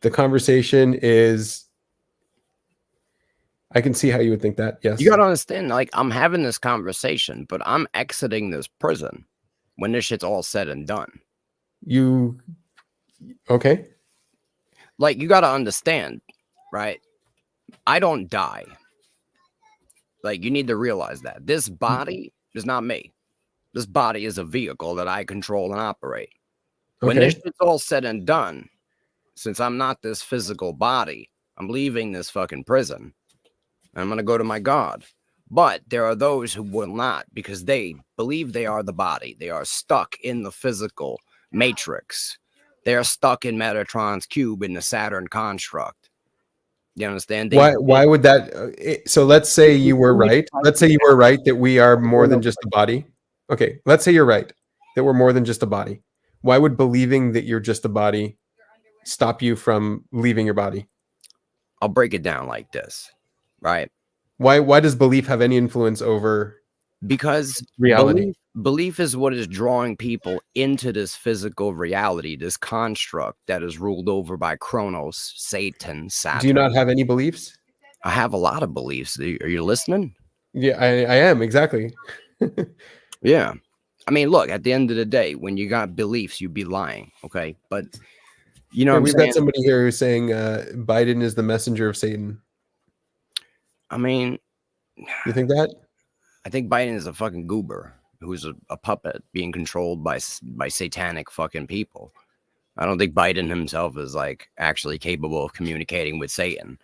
The conversation is, I can see how you would think that. Yes. You got to understand, like, I'm having this conversation, but I'm exiting this prison when this shit's all said and done. Okay. Like, you got to understand, right? I don't die. Like, you need to realize that. This body is not me. This body is a vehicle that I control and operate. When this shit's all said and done, since I'm not this physical body, I'm leaving this fucking prison. and I'm going to go to my God. But there are those who will not, because they believe they are the body. They are stuck in the physical matrix. They are stuck in Metatron's cube in the Saturn construct. You understand? Why would that? So let's say you were right. Let's say you were right that we are more than just a body. Okay, let's say you're right that we're more than just a body. Why would believing that you're just a body stop you from leaving your body? I'll break it down like this, right? Why does belief have any influence over Because reality? belief is what is drawing people into this physical reality, this construct that is ruled over by Kronos, Satan, Saturn. Do you not have any beliefs? I have a lot of beliefs. Are you listening? Yeah, I am, exactly. Yeah. I mean, look, at the end of the day, when you got beliefs, you'd be lying. Okay. But you know what I'm we've saying? got somebody here who's saying Biden is the messenger of Satan. I mean, you think that? I think Biden is a fucking goober who's a puppet being controlled by satanic fucking people. I don't think Biden himself is like actually capable of communicating with Satan.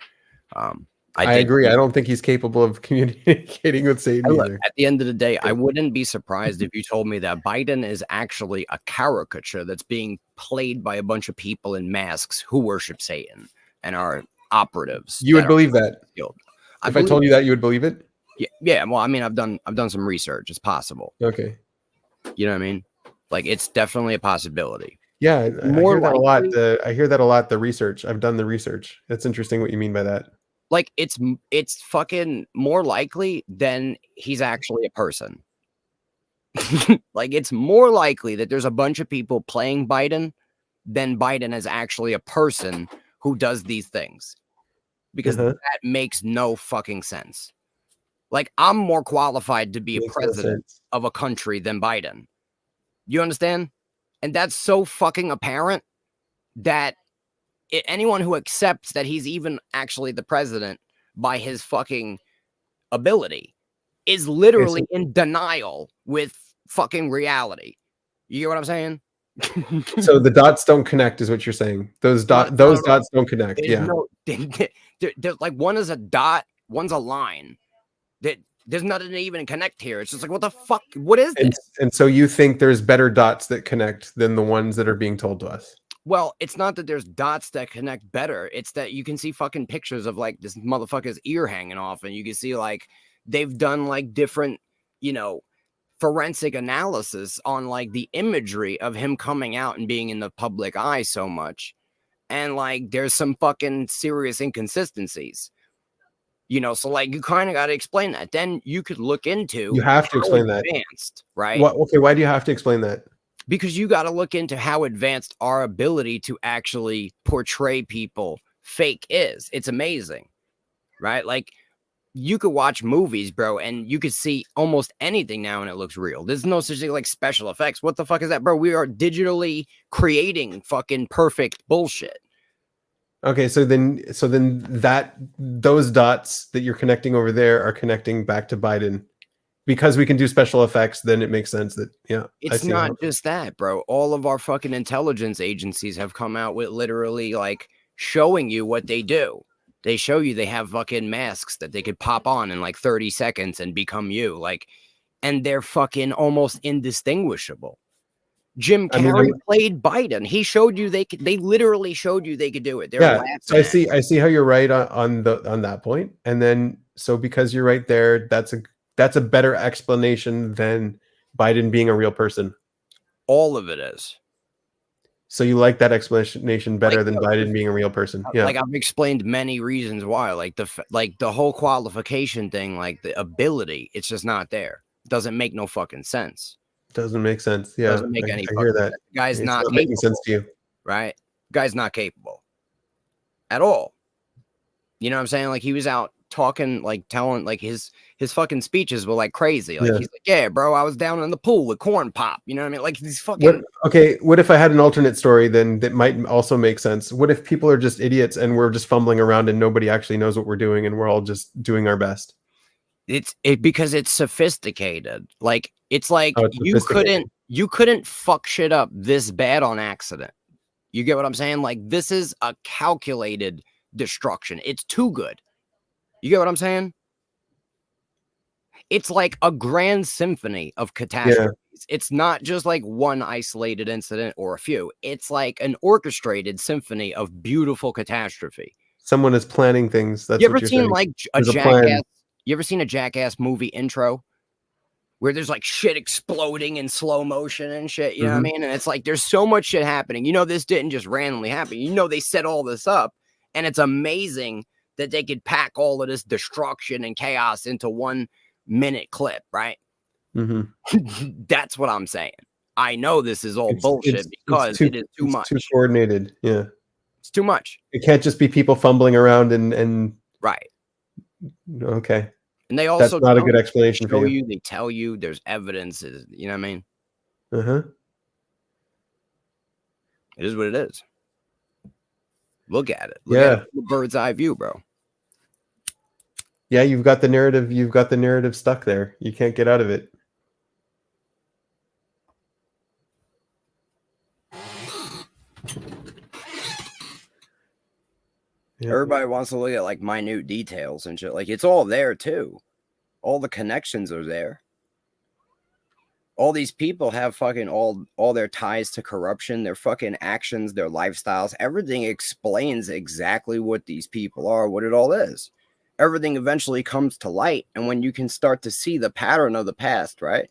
I agree. I don't think he's capable of communicating with Satan either. At the end of the day, I wouldn't be surprised if you told me that Biden is actually a caricature that's being played by a bunch of people in masks who worship Satan and are operatives. You would believe that? If I told you that, you would believe it? Yeah. Well, I mean, I've done some research. It's possible. Okay. You know what I mean? Like, it's definitely a possibility. Yeah, I hear that a lot. I hear that a lot. The research. I've done the research. That's interesting what you mean by that. Like, it's fucking more likely than he's actually a person. Like, it's more likely that there's a bunch of people playing Biden than Biden is actually a person who does these things. Because that makes no fucking sense. Like, I'm more qualified to be a president of a country than Biden. You understand? And that's so fucking apparent that anyone who accepts that he's even actually the president by his fucking ability is literally in denial with fucking reality. You get what I'm saying? So the dots don't connect, is what you're saying. Those dots don't connect. There's there's like, one is a dot, one's a line. There's nothing to even connect here. It's just like, what the fuck? What is this? And so you think there's better dots that connect than the ones that are being told to us? Well, it's not that there's dots that connect better. It's that you can see fucking pictures of like this motherfucker's ear hanging off, and you can see like they've done like different, forensic analysis on like the imagery of him coming out and being in the public eye so much. And like there's some fucking serious inconsistencies. So like you kind of got to explain that. Then you could look into. You have to explain that. Advanced, right? Okay, why do you have to explain that? Because you got to look into how advanced our ability to actually portray people fake is. It's amazing, right? Like, you could watch movies, bro, and you could see almost anything now and it looks real. There's no such thing like special effects. What the fuck is that, bro? We are digitally creating fucking perfect bullshit. Okay, so then those dots that you're connecting over there are connecting back to Biden. Because we can do special effects, then it makes sense that, It's not just that, bro. All of our fucking intelligence agencies have come out with literally like showing you what they do. They show you they have fucking masks that they could pop on in like 30 seconds and become you. Like, and they're fucking almost indistinguishable. Jim Carrey played Biden. He showed you they literally showed you they could do it. So I see how you're right on that point. And then so because you're right there, that's a better explanation than Biden being a real person. All of it is. So you like that explanation better than Biden being a real person? Yeah. Like, I've explained many reasons why. Like the whole qualification thing, like the ability, it's just not there. It doesn't make no fucking sense. Doesn't make sense. Yeah. Doesn't make any. I hear that. Sense. The guy's it's not making sense to you, right? The guy's not capable at all. You know what I'm saying? Like, he was out talking, like telling, like his fucking speeches were like crazy. Like, he's like, yeah, bro, I was down in the pool with corn pop. You know what I mean? Like, these fucking. What if I had an alternate story then that might also make sense? What if people are just idiots and we're just fumbling around and nobody actually knows what we're doing and we're all just doing our best? Because it's sophisticated. Like, it's like you couldn't fuck shit up this bad on accident. You get what I'm saying? Like, this is a calculated destruction. It's too good. You get what I'm saying? It's like a grand symphony of catastrophes. It's not just like one isolated incident or a few. It's like an orchestrated symphony of beautiful catastrophe. Someone is planning things. That's You what ever you're seen saying. like a There's a plan. Jackass? You ever seen a Jackass movie intro where there's like shit exploding in slow motion and shit? You know what I mean? And it's like there's so much shit happening. You know, this didn't just randomly happen. You know, they set all this up, and it's amazing that they could pack all of this destruction and chaos into 1 minute clip, right? That's what I'm saying. I know this is all bullshit because it is too much. Too coordinated. Yeah. It's too much. It can't just be people fumbling around and right. Okay. And they also that's not a good explanation show for you. you. They tell you there's evidence. You know what I mean? It is what it is. Look at it. Look at it from a bird's eye view, bro. Yeah, you've got the narrative. You've got the narrative stuck there. You can't get out of it. Everybody wants to look at like minute details and shit. Like it's all there too. All the connections are there. All these people have fucking all their ties to corruption, their fucking actions, their lifestyles. Everything explains exactly what these people are, what it all is. Everything eventually comes to light. And when you can start to see the pattern of the past, right?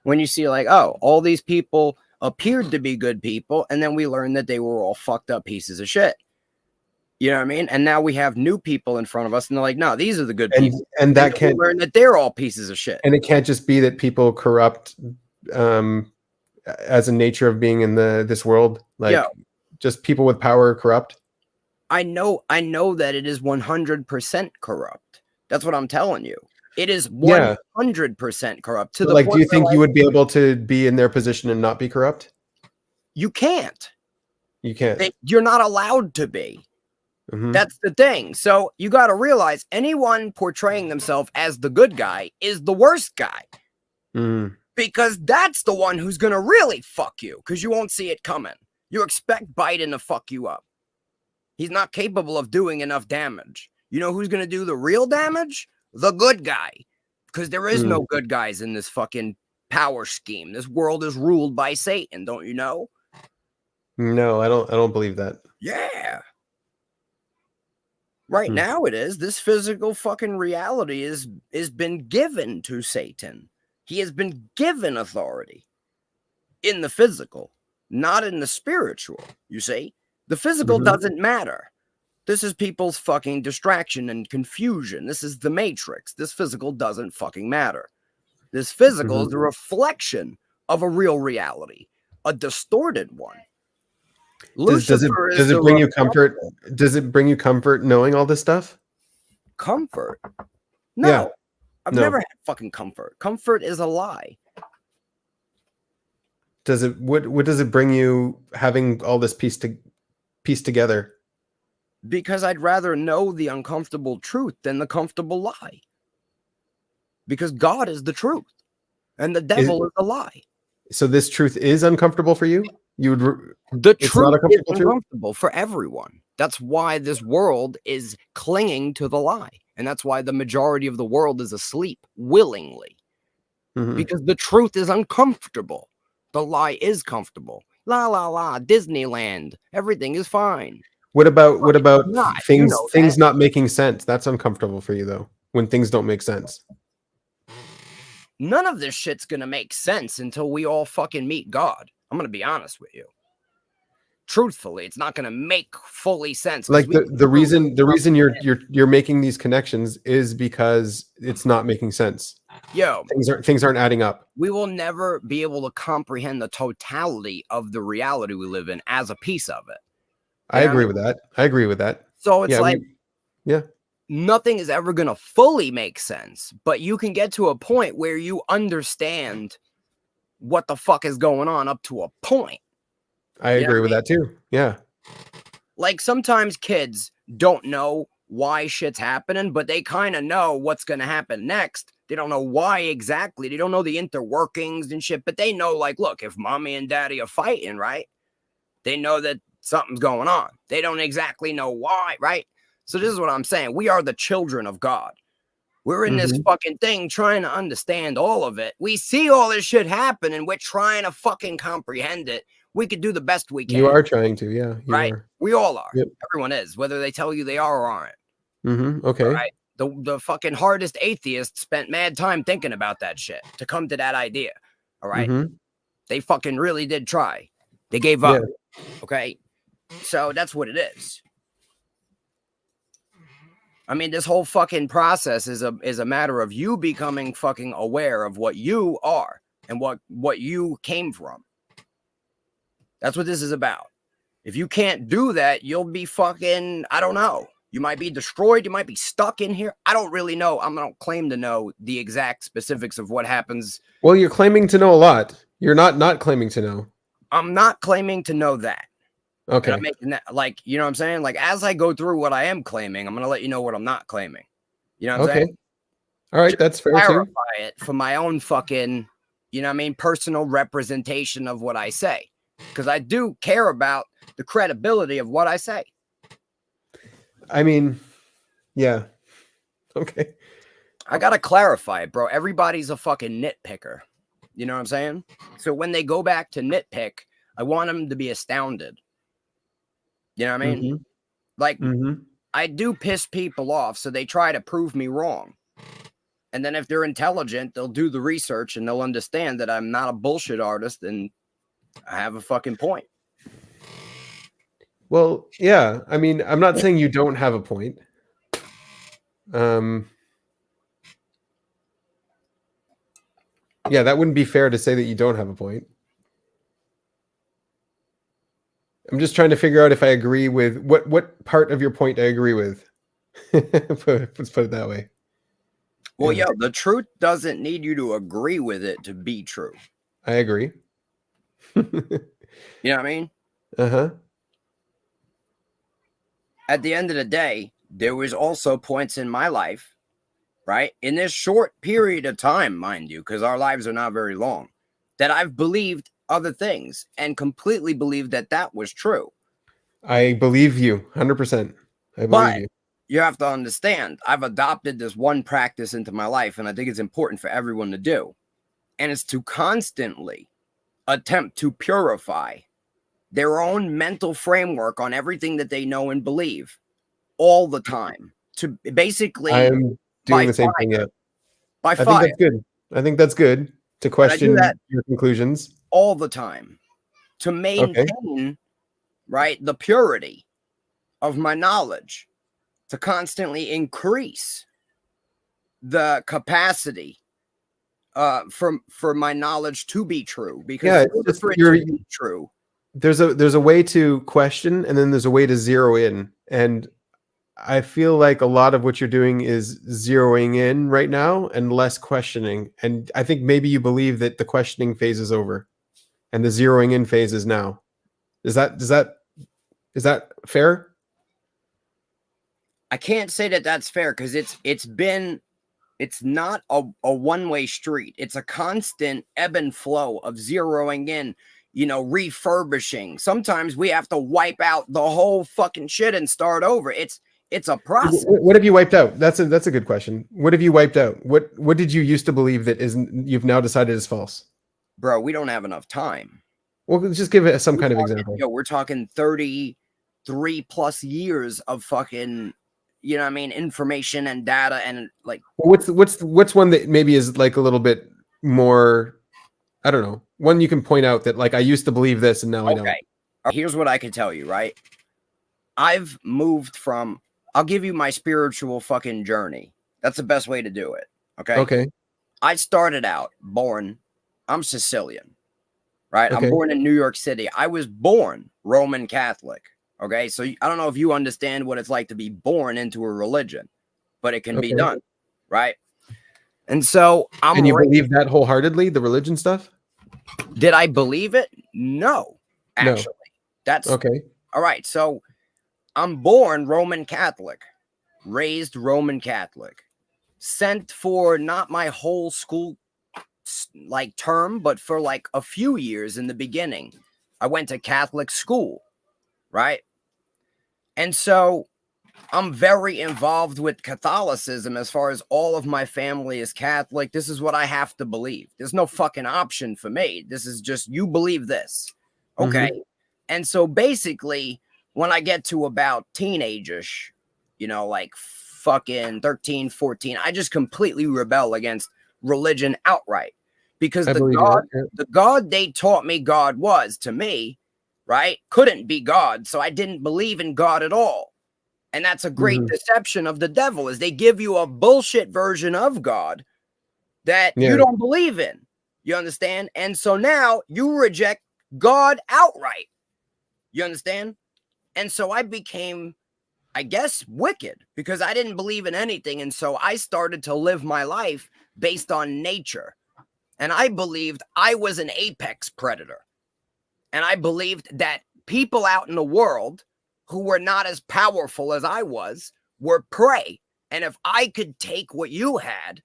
When you see like, oh, all these people appeared to be good people, and then we learned that they were all fucked up pieces of shit. You know what I mean? And now we have new people in front of us, and they're like, no, these are the good people. And that can't learn that they're all pieces of shit. And it can't just be that people corrupt as a nature of being in this world. Like just people with power corrupt. I know that it is 100% corrupt. That's what I'm telling you. It is 100% corrupt. To the like, point do you think where, you would be able to be in their position and not be corrupt? You can't. You can't. You're not allowed to be. That's the thing. So you got to realize anyone portraying themselves as the good guy is the worst guy. Because that's the one who's going to really fuck you because you won't see it coming. You expect Biden to fuck you up. He's not capable of doing enough damage. You know who's going to do the real damage? The good guy. Because there is no good guys in this fucking power scheme. This world is ruled by Satan, don't you know? No, I don't believe that. Yeah. Right now it is. This physical fucking reality is been given to Satan. He has been given authority in the physical, not in the spiritual, you see? The physical doesn't matter. This is people's fucking distraction and confusion. This is the matrix. This physical doesn't fucking matter. This physical is a reflection of a real reality, a distorted one. Does it bring you comfort? Does it bring you comfort knowing all this stuff? Comfort? No. Yeah. I've never had fucking comfort. Comfort is a lie. Does it? What does it bring you having all this piece together? Because I'd rather know the uncomfortable truth than the comfortable lie. Because God is the truth, and the devil is a lie. So this truth is uncomfortable for you? The truth is uncomfortable for everyone. That's why this world is clinging to the lie. And that's why the majority of the world is asleep willingly. Because the truth is uncomfortable. The lie is comfortable. La la la, Disneyland. Everything is fine. What about things not making sense? That's uncomfortable for you though, when things don't make sense. None of this shit's gonna make sense until we all fucking meet God. I'm gonna be honest with you. Truthfully, it's not gonna make fully sense. Like the reason you're making these connections is because it's not making sense. Yo, things aren't adding up. We will never be able to comprehend the totality of the reality we live in as a piece of it. I agree with that. So it's nothing is ever gonna fully make sense, but you can get to a point where you understand what the fuck is going on up to a point. I agree with that too. Yeah. Like sometimes kids don't know why shit's happening, but they kind of know what's going to happen next. They don't know why exactly. They don't know the interworkings and shit, but they know, like, look, if mommy and daddy are fighting, right? They know that something's going on. They don't exactly know why, right? So this is what I'm saying. We are the children of God. We're in this fucking thing trying to understand all of it. We see all this shit happen and we're trying to fucking comprehend it. We could do the best we can. You are trying to, yeah. You right? are. We all are. Yep. Everyone is, whether they tell you they are or aren't. Okay. All right. The fucking hardest atheists spent mad time thinking about that shit to come to that idea. All right. They fucking really did try. They gave up. Yeah. Okay. So that's what it is. I mean, this whole fucking process is a matter of you becoming fucking aware of what you are and what you came from. That's what this is about. If you can't do that, you'll be fucking, I don't know. You might be destroyed. You might be stuck in here. I don't really know. I don't claim to know the exact specifics of what happens. Well, you're claiming to know a lot. You're not claiming to know. I'm not claiming to know that. Okay. I'm making that, like, you know what I'm saying? Like, as I go through what I am claiming, I'm going to let you know what I'm not claiming. You know what I'm saying? All right. That's fair clarify too. it for my own fucking, you know what I mean, personal representation of what I say. Because I do care about the credibility of what I say. I mean, yeah. Okay. I got to clarify it, bro. Everybody's a fucking nitpicker. You know what I'm saying? So when they go back to nitpick, I want them to be astounded. You know what I mean? Like, I do piss people off, so they try to prove me wrong. And then if they're intelligent, they'll do the research and they'll understand that I'm not a bullshit artist and I have a fucking point. Well, yeah. I mean, I'm not saying you don't have a point. Yeah, that wouldn't be fair to say that you don't have a point. I'm just trying to figure out if I agree with what part of your point I agree with. Let's put it that way. Well, yeah, the truth doesn't need you to agree with it to be true. I agree. You know what I mean? At the end of the day, there was also points in my life, right? In this short period of time, mind you, because our lives are not very long, that I've believed other things and completely believed that that was true. I believe you 100%. I believe you. You have to understand, I've adopted this one practice into my life, and I think it's important for everyone to do. And it's to constantly attempt to purify their own mental framework on everything that they know and believe all the time. To basically, I'm doing the same thing. Yeah. By I fire. think that's good. I think that's good to question your conclusions all the time to maintain, right, the purity of my knowledge, to constantly increase the capacity for my knowledge to be true. Because for it to be true, there's a way to question, and then there's a way to zero in. And I feel like a lot of what you're doing is zeroing in right now and less questioning. And I think maybe you believe that the questioning phase is over and the zeroing in phase is now. Is that fair? I can't say that that's fair, because it's not a one-way street. It's a constant ebb and flow of zeroing in, you know, refurbishing. Sometimes we have to wipe out the whole fucking shit and start over. It's a process. What have you wiped out? That's a good question. What have you wiped out? What did you used to believe that you've now decided is false? Bro, we don't have enough time. Well, just give it some kind of example. We're talking 33 plus years of fucking, you know what I mean, information and data, and like, what's one that maybe is like a little bit more, I don't know, one you can point out that like I used to believe this and now I don't. Here's what I can tell you, right? I've moved from, I'll give you my spiritual fucking journey. That's the best way to do it. Okay. I started out I'm Sicilian, right? I'm born in New York City. I was born Roman Catholic. Okay. So I don't know if you understand what it's like to be born into a religion, but it can be done. Right. And so And you believe that wholeheartedly, the religion stuff? Did I believe it? No, actually. That's okay. All right. So I'm born Roman Catholic, raised Roman Catholic, sent for not my whole school like term, but for like a few years in the beginning. I went to Catholic school, right? And so I'm very involved with Catholicism as far as all of my family is Catholic. This is what I have to believe. There's no fucking option for me. This is just, you believe this. Okay. And so basically, when I get to about teenagerish, you know, like fucking 13, 14, I just completely rebel against religion outright. Because I the believe God, that. the God they taught me God was, to me, right, couldn't be God. So I didn't believe in God at all. And that's a great deception of the devil, is they give you a bullshit version of God that you don't believe in. You understand? And so now you reject God outright. You understand? And so I became, I guess, wicked because I didn't believe in anything. And so I started to live my life based on nature. And I believed I was an apex predator. And I believed that people out in the world who were not as powerful as I was were prey. And if I could take what you had,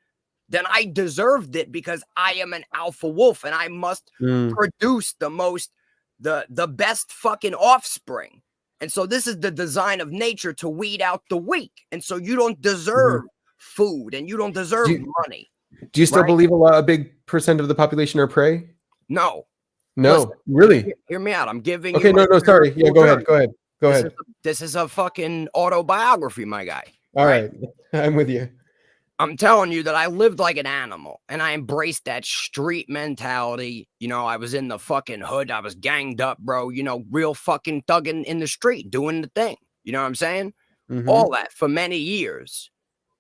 then I deserved it because I am an alpha wolf and I must produce the best fucking offspring. And so this is the design of nature, to weed out the weak. And so you don't deserve food and you don't deserve money. Do you still right? believe a big percent of the population are prey? No. No, Listen, really? Hear me out. I'm giving Okay, you my no, sorry. Yeah, spiritual go ahead, journey. go ahead, go ahead. This is a fucking autobiography, my guy. All right, I'm with you. I'm telling you that I lived like an animal and I embraced that street mentality. You know, I was in the fucking hood. I was ganged up, bro. You know, real fucking thugging in the street, doing the thing. You know what I'm saying? All that for many years.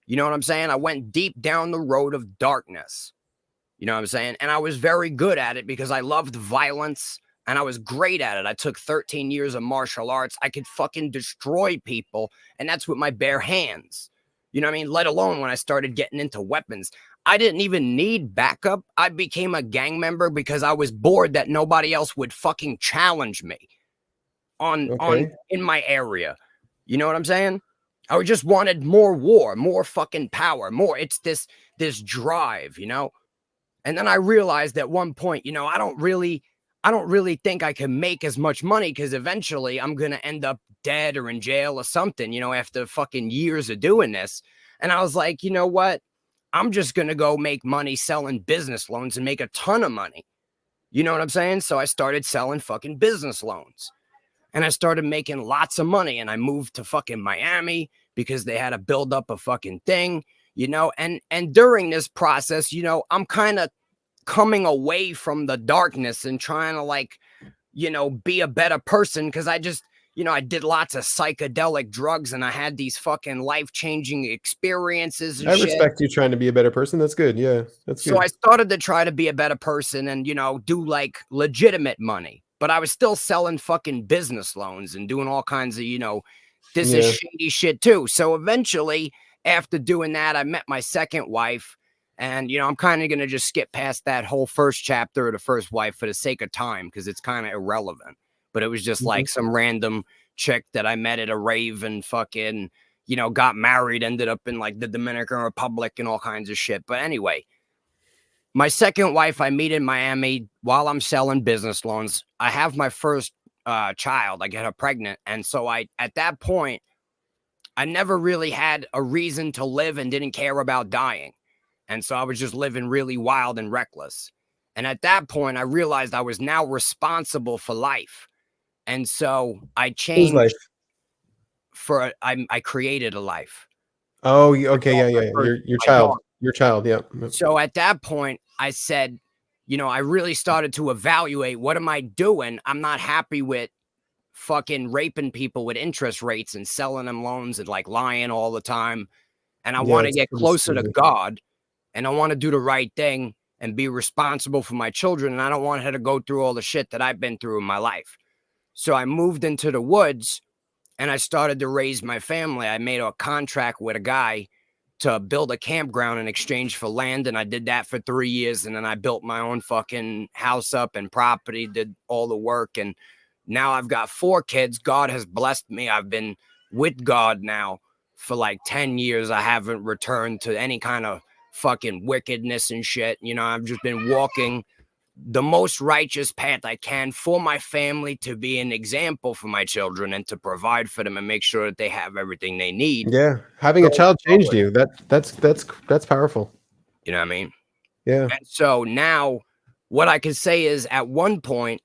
You know what I'm saying? I went deep down the road of darkness. You know what I'm saying? And I was very good at it because I loved violence and I was great at it. I took 13 years of martial arts. I could fucking destroy people. And that's with my bare hands. You know what I mean? Let alone when I started getting into weapons. I didn't even need backup. I became a gang member because I was bored that nobody else would fucking challenge me in my area. You know what I'm saying? I just wanted more war, more fucking power, more. It's this drive, you know? And then I realized at one point, you know, I don't really think I can make as much money because eventually I'm going to end up dead or in jail or something, you know, after fucking years of doing this. And I was like, you know what? I'm just going to go make money selling business loans and make a ton of money. You know what I'm saying? So I started selling fucking business loans and I started making lots of money. And I moved to fucking Miami because they had to build up a fucking thing, you know, and during this process, you know, I'm kind of coming away from the darkness and trying to, like, you know, be a better person because I just, you know, I did lots of psychedelic drugs and I had these fucking life-changing experiences and I shit. respect you trying to be a better person. That's good. Yeah, that's good. So I started to try to be a better person and, you know, do like legitimate money, but I was still selling fucking business loans and doing all kinds of, you know, this is shady shit too. So eventually, after doing that, I met my second wife. And, you know, I'm kind of going to just skip past that whole first chapter of the first wife for the sake of time because it's kind of irrelevant. But it was just like some random chick that I met at a rave and fucking, you know, got married, ended up in like the Dominican Republic and all kinds of shit. But anyway, my second wife I meet in Miami while I'm selling business loans. I have my first child. I get her pregnant. And so at that point, I never really had a reason to live and didn't care about dying. And so I was just living really wild and reckless. And at that point, I realized I was now responsible for life. And so I changed life? I created a life. Oh, okay. Yeah. Your child. Your child. Yeah. So at that point, I said, you know, I really started to evaluate, what am I doing? I'm not happy with fucking raping people with interest rates and selling them loans and like lying all the time. And I want to get closer to God. And I want to do the right thing and be responsible for my children. And I don't want her to go through all the shit that I've been through in my life. So I moved into the woods and I started to raise my family. I made a contract with a guy to build a campground in exchange for land. And I did that for 3 years. And then I built my own fucking house up and property, did all the work. And now I've got 4 kids. God has blessed me. I've been with God now for like 10 years. I haven't returned to any kind of fucking wickedness and shit. You know, I've just been walking the most righteous path I can for my family, to be an example for my children and to provide for them and make sure that they have everything they need. Yeah, having a Going child changed forward. you. That's powerful. You know what I mean? Yeah. And so now what I can say is at one point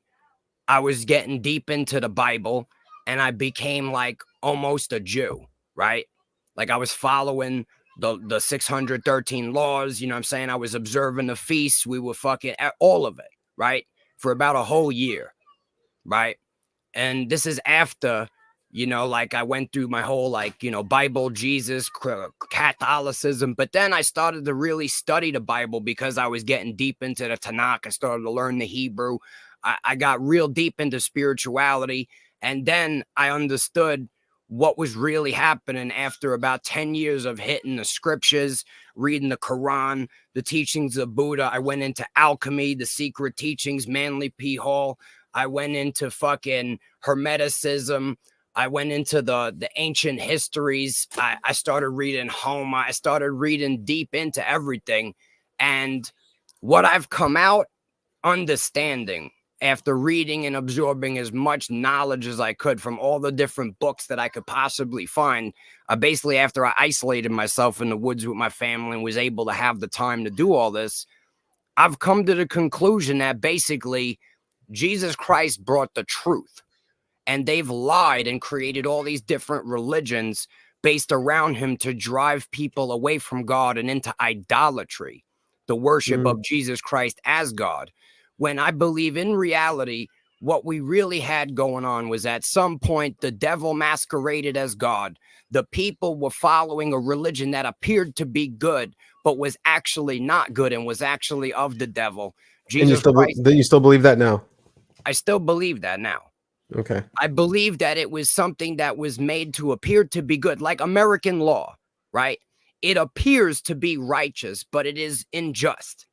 I was getting deep into the Bible and I became like almost a Jew, right? Like I was following the 613 laws, you know what I'm saying? I was observing the feasts. We were fucking all of it, right? For about a whole year, right? And this is after, you know, like I went through my whole, like, you know, Bible, Jesus, Catholicism. But then I started to really study the Bible because I was getting deep into the Tanakh. I started to learn the Hebrew. I got real deep into spirituality. And then I understood what was really happening after about 10 years of hitting the scriptures, reading the Quran, the teachings of Buddha. I went into alchemy, the secret teachings, Manly P. Hall. I went into fucking Hermeticism. I went into the ancient histories. I started reading Homer. I started reading deep into everything. And what I've come out understanding after reading and absorbing as much knowledge as I could from all the different books that I could possibly find, basically after I isolated myself in the woods with my family and was able to have the time to do all this, I've come to the conclusion that basically Jesus Christ brought the truth, and they've lied and created all these different religions based around him to drive people away from God and into idolatry, the worship of Jesus Christ as God. When I believe in reality, what we really had going on was at some point the devil masqueraded as God. The people were following a religion that appeared to be good, but was actually not good and was actually of the devil. And Jesus Christ. you still believe that now? I still believe that now. Okay. I believe that it was something that was made to appear to be good, like American law, right? It appears to be righteous, but it is unjust.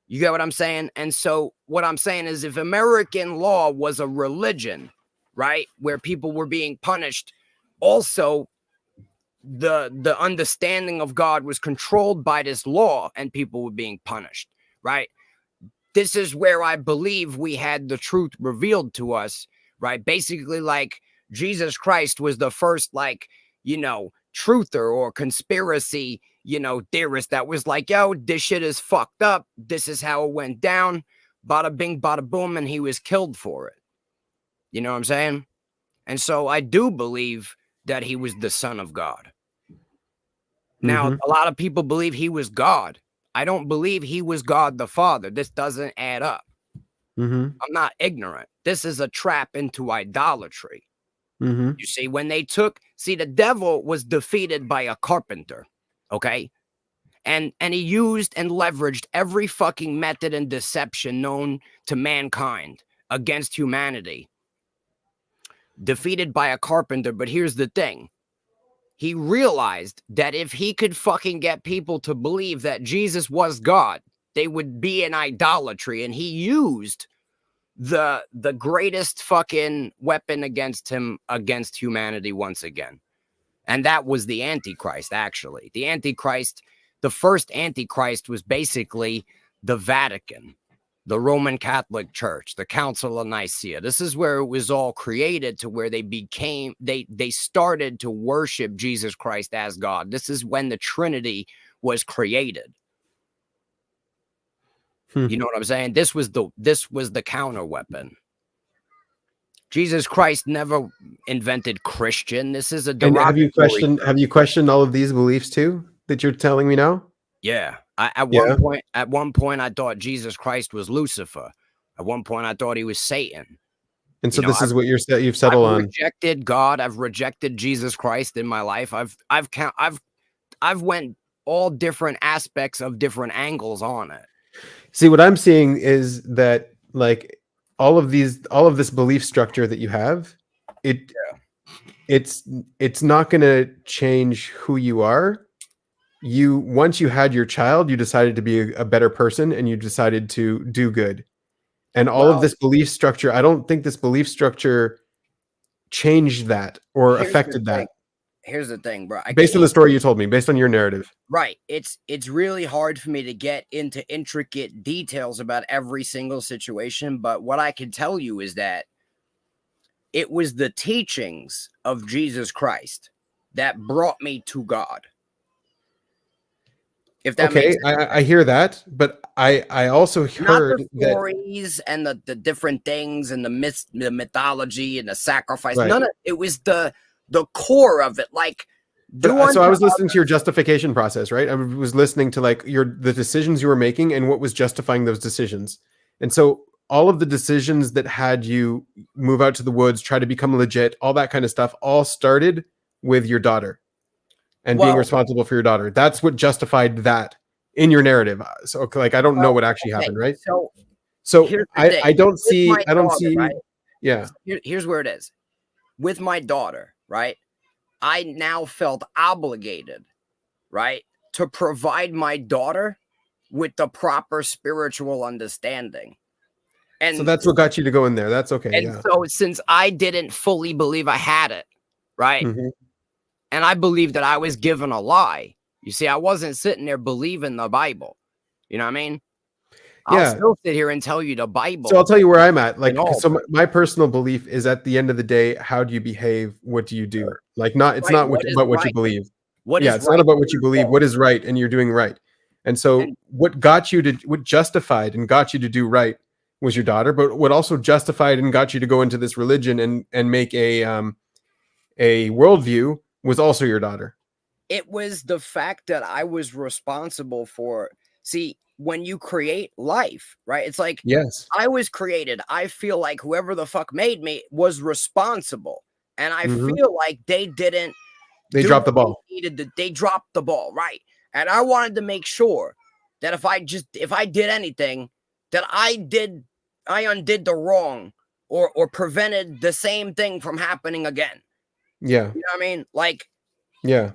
You get what I'm saying? And so what I'm saying is if American law was a religion, right, where people were being punished, also the understanding of God was controlled by this law and people were being punished, right? This is where I believe we had the truth revealed to us, right? Basically, like Jesus Christ was the first, like, you know, truther or conspiracy, you know, theorist that was like, yo, this shit is fucked up. This is how it went down. Bada bing, bada boom. And he was killed for it. You know what I'm saying? And so I do believe that he was the Son of God. Now, a lot of people believe he was God. I don't believe he was God the Father. This doesn't add up. I'm not ignorant. This is a trap into idolatry. You see, when they the devil was defeated by a carpenter, okay? And he used and leveraged every fucking method and deception known to mankind against humanity. Defeated by a carpenter, but here's the thing. He realized that if he could fucking get people to believe that Jesus was God, they would be in idolatry. And he used the greatest fucking weapon against him, against humanity once again. And that was the Antichrist, actually. The Antichrist, the first Antichrist was basically the Vatican, the Roman Catholic Church, the Council of Nicaea. This is where it was all created, to where they started to worship Jesus Christ as God. This is when the Trinity was created. You know what I'm saying? This was the counter weapon. Jesus Christ never invented Christian. This is a derogatory. And have you questioned all of these beliefs too that you're telling me now? Yeah. At one point, I thought Jesus Christ was Lucifer. At one point, I thought he was Satan. And so this is what you've settled on. I've rejected God. I've rejected Jesus Christ in my life. I've went all different aspects of different angles on it. See, what I'm seeing is that, like, all of this belief structure that you have, it's not going to change who you are. Once you had your child, you decided to be a better person and you decided to do good. And all of this belief structure, I don't think this belief structure changed that or affected that. here's the thing, bro. Based on the story you told me, based on your narrative. Right. It's really hard for me to get into intricate details about every single situation, but what I can tell you is that it was the teachings of Jesus Christ that brought me to God. If that Okay, makes sense. I hear that, but I also Not heard the that stories and the different things and the mythology and the sacrifice. Right. None of it was the core of it. Like, do But, so I unto was listening to others. your justification process, right? I was listening to like the decisions you were making and what was justifying those decisions. And so all of the decisions that had you move out to the woods, try to become legit, all that kind of stuff, all started with your daughter and being Well, responsible for your daughter. That's what justified that in your narrative. So like I don't know well, what actually okay, happened, right? So So here's the I thing. don't With see my I don't daughter, see right? yeah. Here's where it is. With my daughter, right? I now felt obligated, right, to provide my daughter with the proper spiritual understanding. And So that's what got you to go in there. That's okay. and Yeah. so since I didn't fully believe I had it, right? Mhm. And I believed that I was given a lie. You see, I wasn't sitting there believing the Bible. You know what I mean? I'll Yeah. still sit here and tell you the Bible. So I'll tell you where I'm at. Like, and all, so my personal belief is at the end of the day, how do you behave? What do you do? Like, not it's Right, not what is about what you right? believe. What Yeah, is it's not right about for what you your believe. fault? What is right, and you're doing right. And so, And- what justified and got you to do right was your daughter. But what also justified and got you to go into this religion and make a worldview was also your daughter. It was the fact that I was responsible for. See, when you create life, right? It's like, Yes. I was created. I feel like whoever the fuck made me was responsible. And I Mhm. feel like they didn't They do dropped the what ball. they needed to, they dropped the ball, right? And I wanted to make sure that if I did anything, that I undid the wrong or prevented the same thing from happening again. Yeah. You know what I mean? Like, Yeah.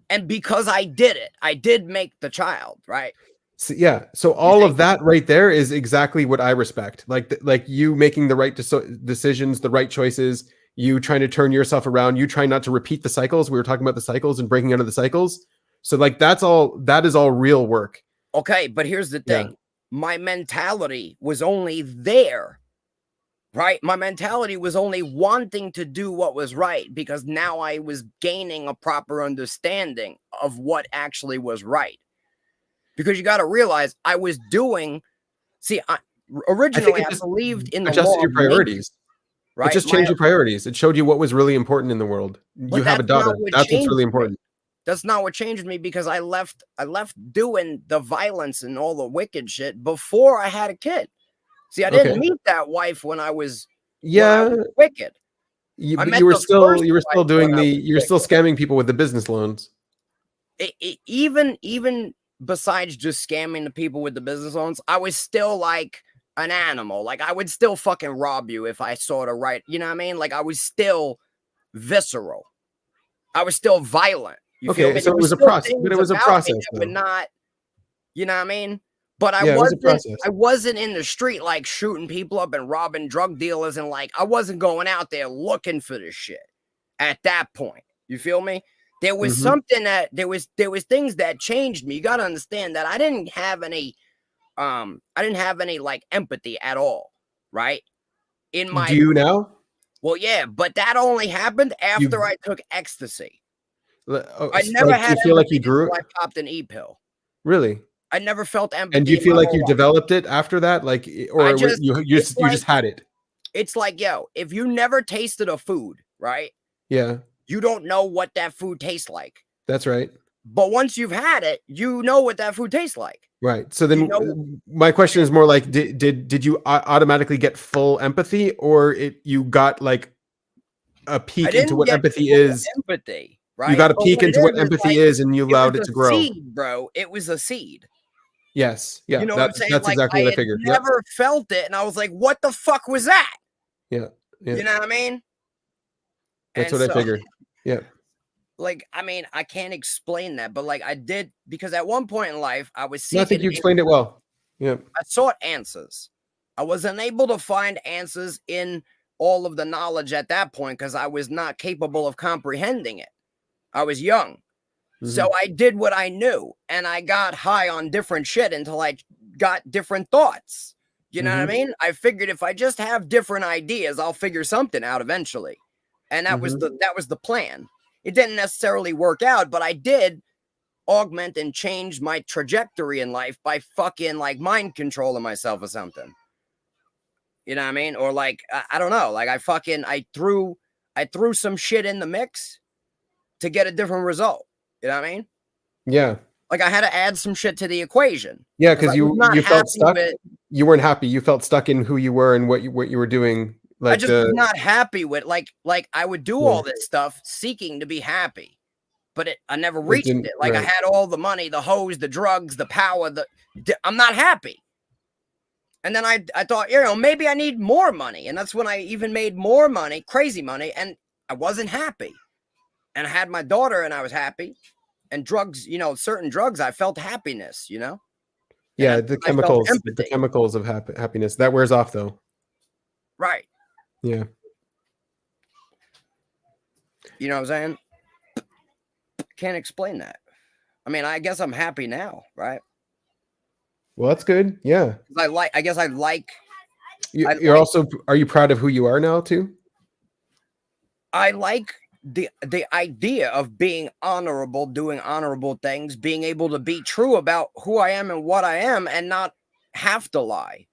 and because I did it, I did make the child, right? So, yeah. So all of that right there is exactly what I respect. Like you making the right decisions, the right choices, you trying to turn yourself around, you trying not to repeat the cycles. We were talking about the cycles and breaking out of the cycles. So like that is all real work. Okay, but here's the Yeah. thing. My mentality was only there, right? My mentality was only wanting to do what was right because now I was gaining a proper understanding of what actually was right. Because you got to realize I was doing, see, originally I believed in the adjusted law your of nature, priorities. right? It just changed your priorities. It showed you what was really important in the world. You have a that's not daughter. what That's what's changed really me. important. That's not what changed me because I left doing the violence and all the wicked shit before I had a kid. See, I didn't Okay. meet that wife when I was Yeah. wicked. I But met you were the still first wife doing when I was you're still scamming people with the business loans. even besides just scamming the people with the business loans, I was still like an animal. Like I would still fucking rob you if I saw the right. You know what I mean? Like I was still visceral. I was still violent. You feel Okay, me? so There it was was a still process, but things it was a about me process that were though. not. You know what I mean? But I Yeah, it was a wasn't. process. I wasn't in the street like shooting people up and robbing drug dealers and like I wasn't going out there looking for this shit. At that point, you feel me? There was Mhm. something that there was things that changed me. You got to understand that I didn't have any like empathy at all, right? In my Do you now? well, yeah, but that only happened You after I took ecstasy. oh, I never like, do had you feel like you empathy grew? until I popped an e-pill. Really? I never felt empathy. And do you in feel my like whole you life. developed it after that? Like, or you it's just had it? It's like, yo, if you never tasted a food, right? Yeah, You don't know what that food tastes like. that's right. But once you've had it, you know what that food tastes like. Right. So then, You know- my question is more like, did you automatically get full empathy, or you got like a peek into what empathy is? Empathy, right? You got a But peek what it into what is empathy like, is, and you allowed it was to a grow. seed, bro. It was a seed. Yes. Yeah. You know what I'm saying? That's Like exactly I what I had figured. Yep. never felt it, and I was like, "What the fuck was that?" Yeah. Yeah. You know what I mean? That's And what I so- figured. Yeah. Like, I mean, I can't explain that, but like I did because at one point in life, I was No, I think seeking you explained it well. Yeah. I sought answers. I was unable to find answers in all of the knowledge at that point because I was not capable of comprehending it. I was young. So I did what I knew, and I got high on different shit until I got different thoughts. You know what I mean? I figured if I just have different ideas, I'll figure something out eventually. And that was the plan. It didn't necessarily work out, but I did augment and change my trajectory in life by fucking like mind controlling myself or something. You know what I mean? Or like I don't know, like I threw some shit in the mix to get a different result. You know what I mean? Yeah. Like I had to add some shit to the equation. Yeah, because you felt stuck. With, you weren't happy. You felt stuck in who you were and what you were doing. Like I just was not happy with like I would do all this stuff seeking to be happy, but I never reached it. Like I had all the money, the hoes, the drugs, the power. I'm not happy. And then I thought, you know, maybe I need more money, and that's when I even made more money, crazy money, and I wasn't happy. And I had my daughter, and I was happy. And drugs, you know, certain drugs, I felt happiness, you know? Yeah, the chemicals of happiness. That wears off, though. Right. Yeah. You know what I'm saying? Can't explain that. I mean, I guess I'm happy now, right? Well, that's good. Yeah. I guess I like... Are you proud of who you are now, too? I like... the idea of being honorable, doing honorable things, being able to be true about who I am and what I am and not have to lie.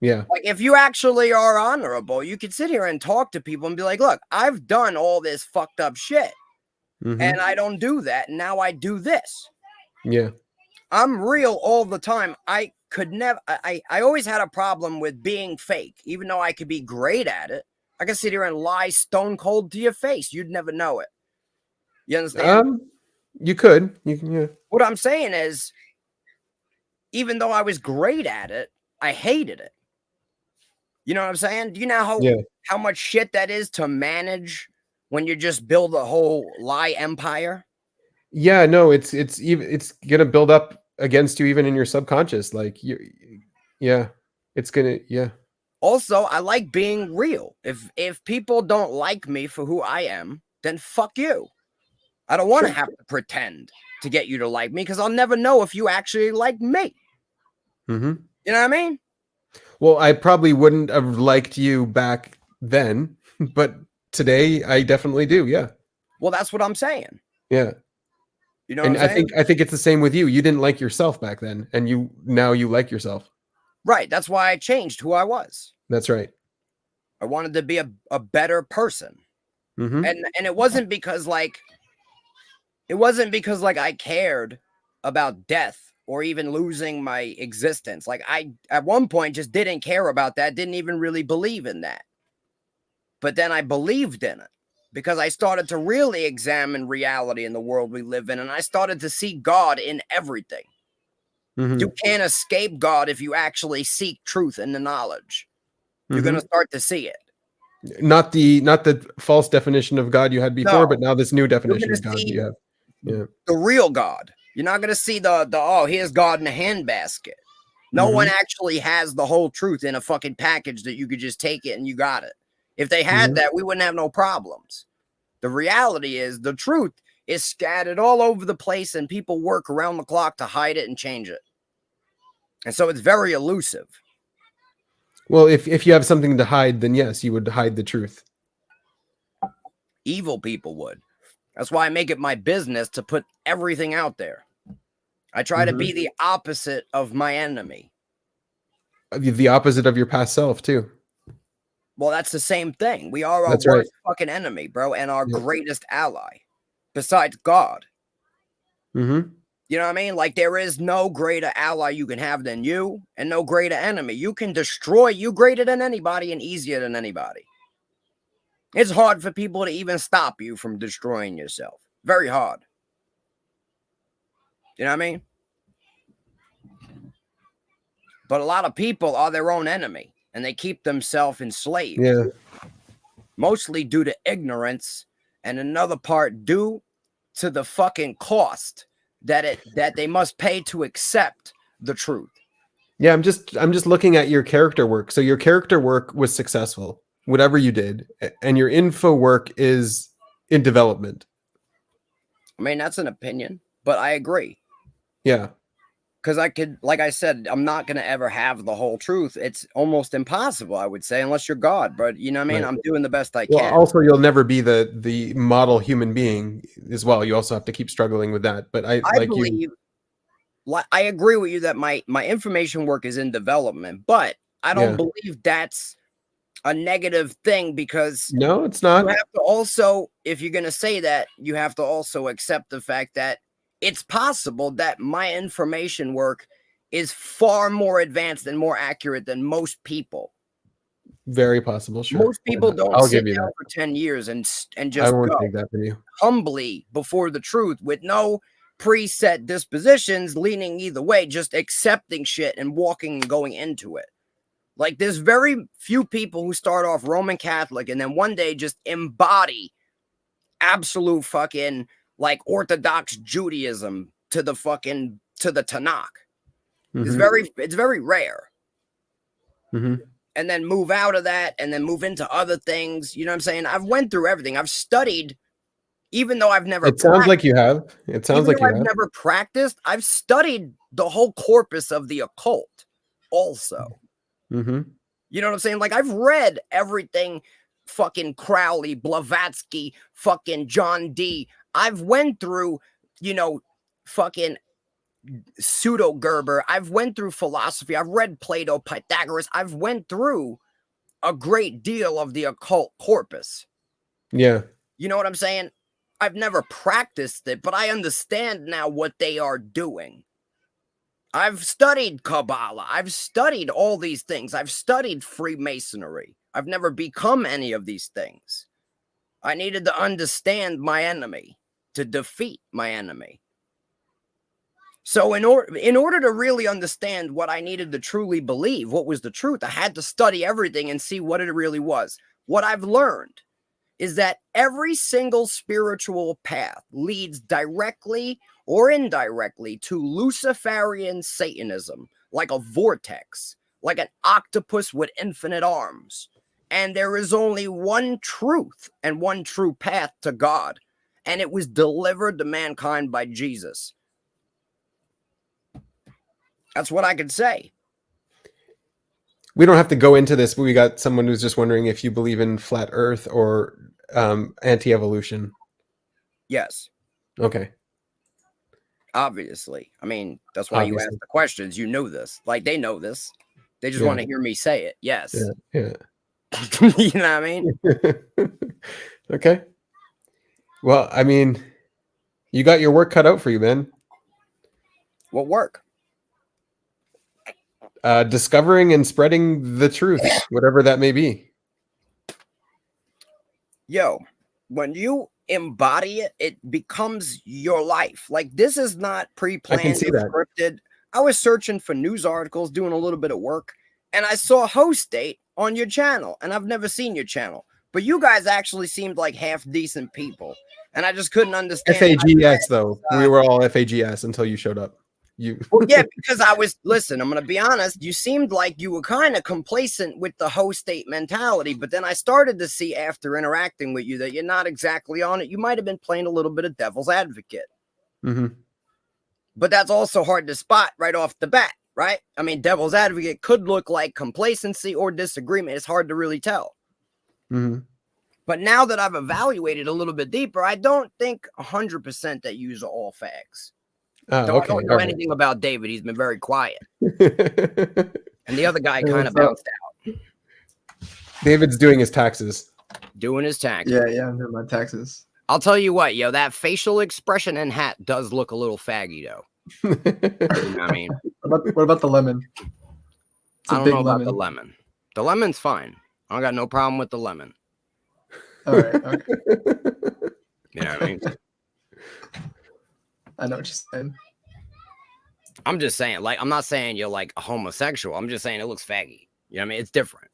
Yeah. Like if you actually are honorable, you could sit here and talk to people and be like, look, I've done all this fucked up shit and I don't do that. And now I do this. Yeah. I'm real all the time. I always had a problem with being fake, even though I could be great at it. I can sit here and lie stone cold to your face. You'd never know it. You understand? You could. You can. Yeah. What I'm saying is, even though I was great at it, I hated it. You know what I'm saying? Do you know how much shit that is to manage when you just build a whole lie empire? Yeah. No, it's gonna build up against you even in your subconscious. Like it's gonna. Yeah. Also, I like being real. If people don't like me for who I am, then fuck you. I don't want to have to pretend to get you to like me because I'll never know if you actually like me. You know what I mean? Well, I probably wouldn't have liked you back then, but today I definitely do. Yeah. Well, that's what I'm saying. Yeah. You know what I'm saying? I think it's the same with you. You didn't like yourself back then, and now you like yourself. Right. That's why I changed who I was. That's right. I wanted to be a better person. And it wasn't because like I cared about death or even losing my existence. Like I at one point just didn't care about that, didn't even really believe in that. But then I believed in it because I started to really examine reality in the world we live in, and I started to see God in everything. You can't escape God if you actually seek truth and the knowledge. You're going to start to see it. Not the false definition of God you had before, but now this new definition of God that you have. Yeah. The real God. You're not going to see the here's God in a handbasket. No one actually has the whole truth in a fucking package that you could just take it and you got it. If they had that, we wouldn't have no problems. The reality is the truth is scattered all over the place and people work around the clock to hide it and change it. And so it's very elusive. Well, if you have something to hide, then yes, you would hide the truth. Evil people would. That's why I make it my business to put everything out there. I try to be the opposite of my enemy. The opposite of your past self, too. Well, that's the same thing. We are our worst fucking enemy, bro, and our greatest ally, besides God. You know what I mean? Like, there is no greater ally you can have than you, and no greater enemy. You can destroy you greater than anybody and easier than anybody. It's hard for people to even stop you from destroying yourself. Very hard. You know what I mean? But a lot of people are their own enemy, and they keep themselves enslaved. Yeah. Mostly due to ignorance, and another part due to the fucking cost that they must pay to accept the truth. Yeah, I'm just looking at your character work. So your character work was successful, whatever you did, and your info work is in development. I mean, that's an opinion, but I agree. Yeah. Because I could, like I said, I'm not going to ever have the whole truth. It's almost impossible, I would say, unless you're God. But you know what I mean? Right. I'm doing the best I Well, can. also you'll never be the model human being as well. You also have to keep struggling with that. But I believe, I agree with you that my information work is in development, but I don't believe that's a negative thing, because no, it's not. You have to also, if you're going to say that, you have to also accept the fact that it's possible that my information work is far more advanced and more accurate than most people. Very possible, sure. Most people don't I'll sit give you down that. for 10 years and I just won't go take that from you. humbly before the truth with no preset dispositions leaning either way, just accepting shit and walking and going into it. Like, there's very few people who start off Roman Catholic and then one day just embody absolute fucking like Orthodox Judaism to the Tanakh. It's very rare. And then move out of that and then move into other things. You know what I'm saying? I've went through everything. I've studied, even though I've never. It sounds like you have. It sounds like you I've never practiced. I've studied the whole corpus of the occult also. Mm-hmm. You know what I'm saying? Like, I've read everything, fucking Crowley, Blavatsky, fucking John Dee. I've went through, you know, fucking pseudo Gerber. I've went through philosophy. I've read Plato, Pythagoras. I've went through a great deal of the occult corpus. Yeah. You know what I'm saying? I've never practiced it, but I understand now what they are doing. I've studied Kabbalah. I've studied all these things. I've studied Freemasonry. I've never become any of these things. I needed to understand my enemy to defeat my enemy. So in order to really understand what I needed to truly believe, what was the truth, I had to study everything and see what it really was. What I've learned is that every single spiritual path leads directly or indirectly to Luciferian Satanism, like a vortex, like an octopus with infinite arms. And there is only one truth and one true path to God, and it was delivered to mankind by Jesus. That's what I could say. We don't have to go into this, but we got someone who's just wondering if you believe in flat Earth or anti-evolution. Yes. Okay. Obviously. I mean, that's why you ask the questions. You know this. Like, they know this. They just want to hear me say it. Yes. Yeah. You know what I mean? Okay. Well, I mean, you got your work cut out for you, man. What work? Discovering and spreading the truth, whatever that may be. Yo, when you embody it, it becomes your life. Like, this is not pre-planned. I can see that. Scripted. I was searching for news articles, doing a little bit of work, and I saw host date on your channel, and I've never seen your channel. But you guys actually seemed like half decent people, and I just couldn't understand. FAGS, though. We were all FAGS until you showed up. Well, yeah, because listen, I'm going to be honest. You seemed like you were kind of complacent with the host state mentality, but then I started to see after interacting with you that you're not exactly on it. You might have been playing a little bit of devil's advocate. Mm-hmm. But that's also hard to spot right off the bat, right? I mean, devil's advocate could look like complacency or disagreement. It's hard to really tell. Mm-hmm. But now that I've evaluated a little bit deeper, I don't think 100% that you are all fags. Oh, so okay. I don't know anything about David. He's been very quiet. And the other guy kind of bounced out. David's doing his taxes. Doing his taxes. Yeah, I'm doing my taxes. I'll tell you what, yo, that facial expression and hat does look a little faggy, though. You know what I mean? What about the lemon? I don't know about the lemon. The lemon's fine. I don't got no problem with the lemon. All right. Okay. You know what I mean? I know what you're saying. I'm just saying, like, I'm not saying you're like a homosexual. I'm just saying it looks faggy. You know what I mean? It's different.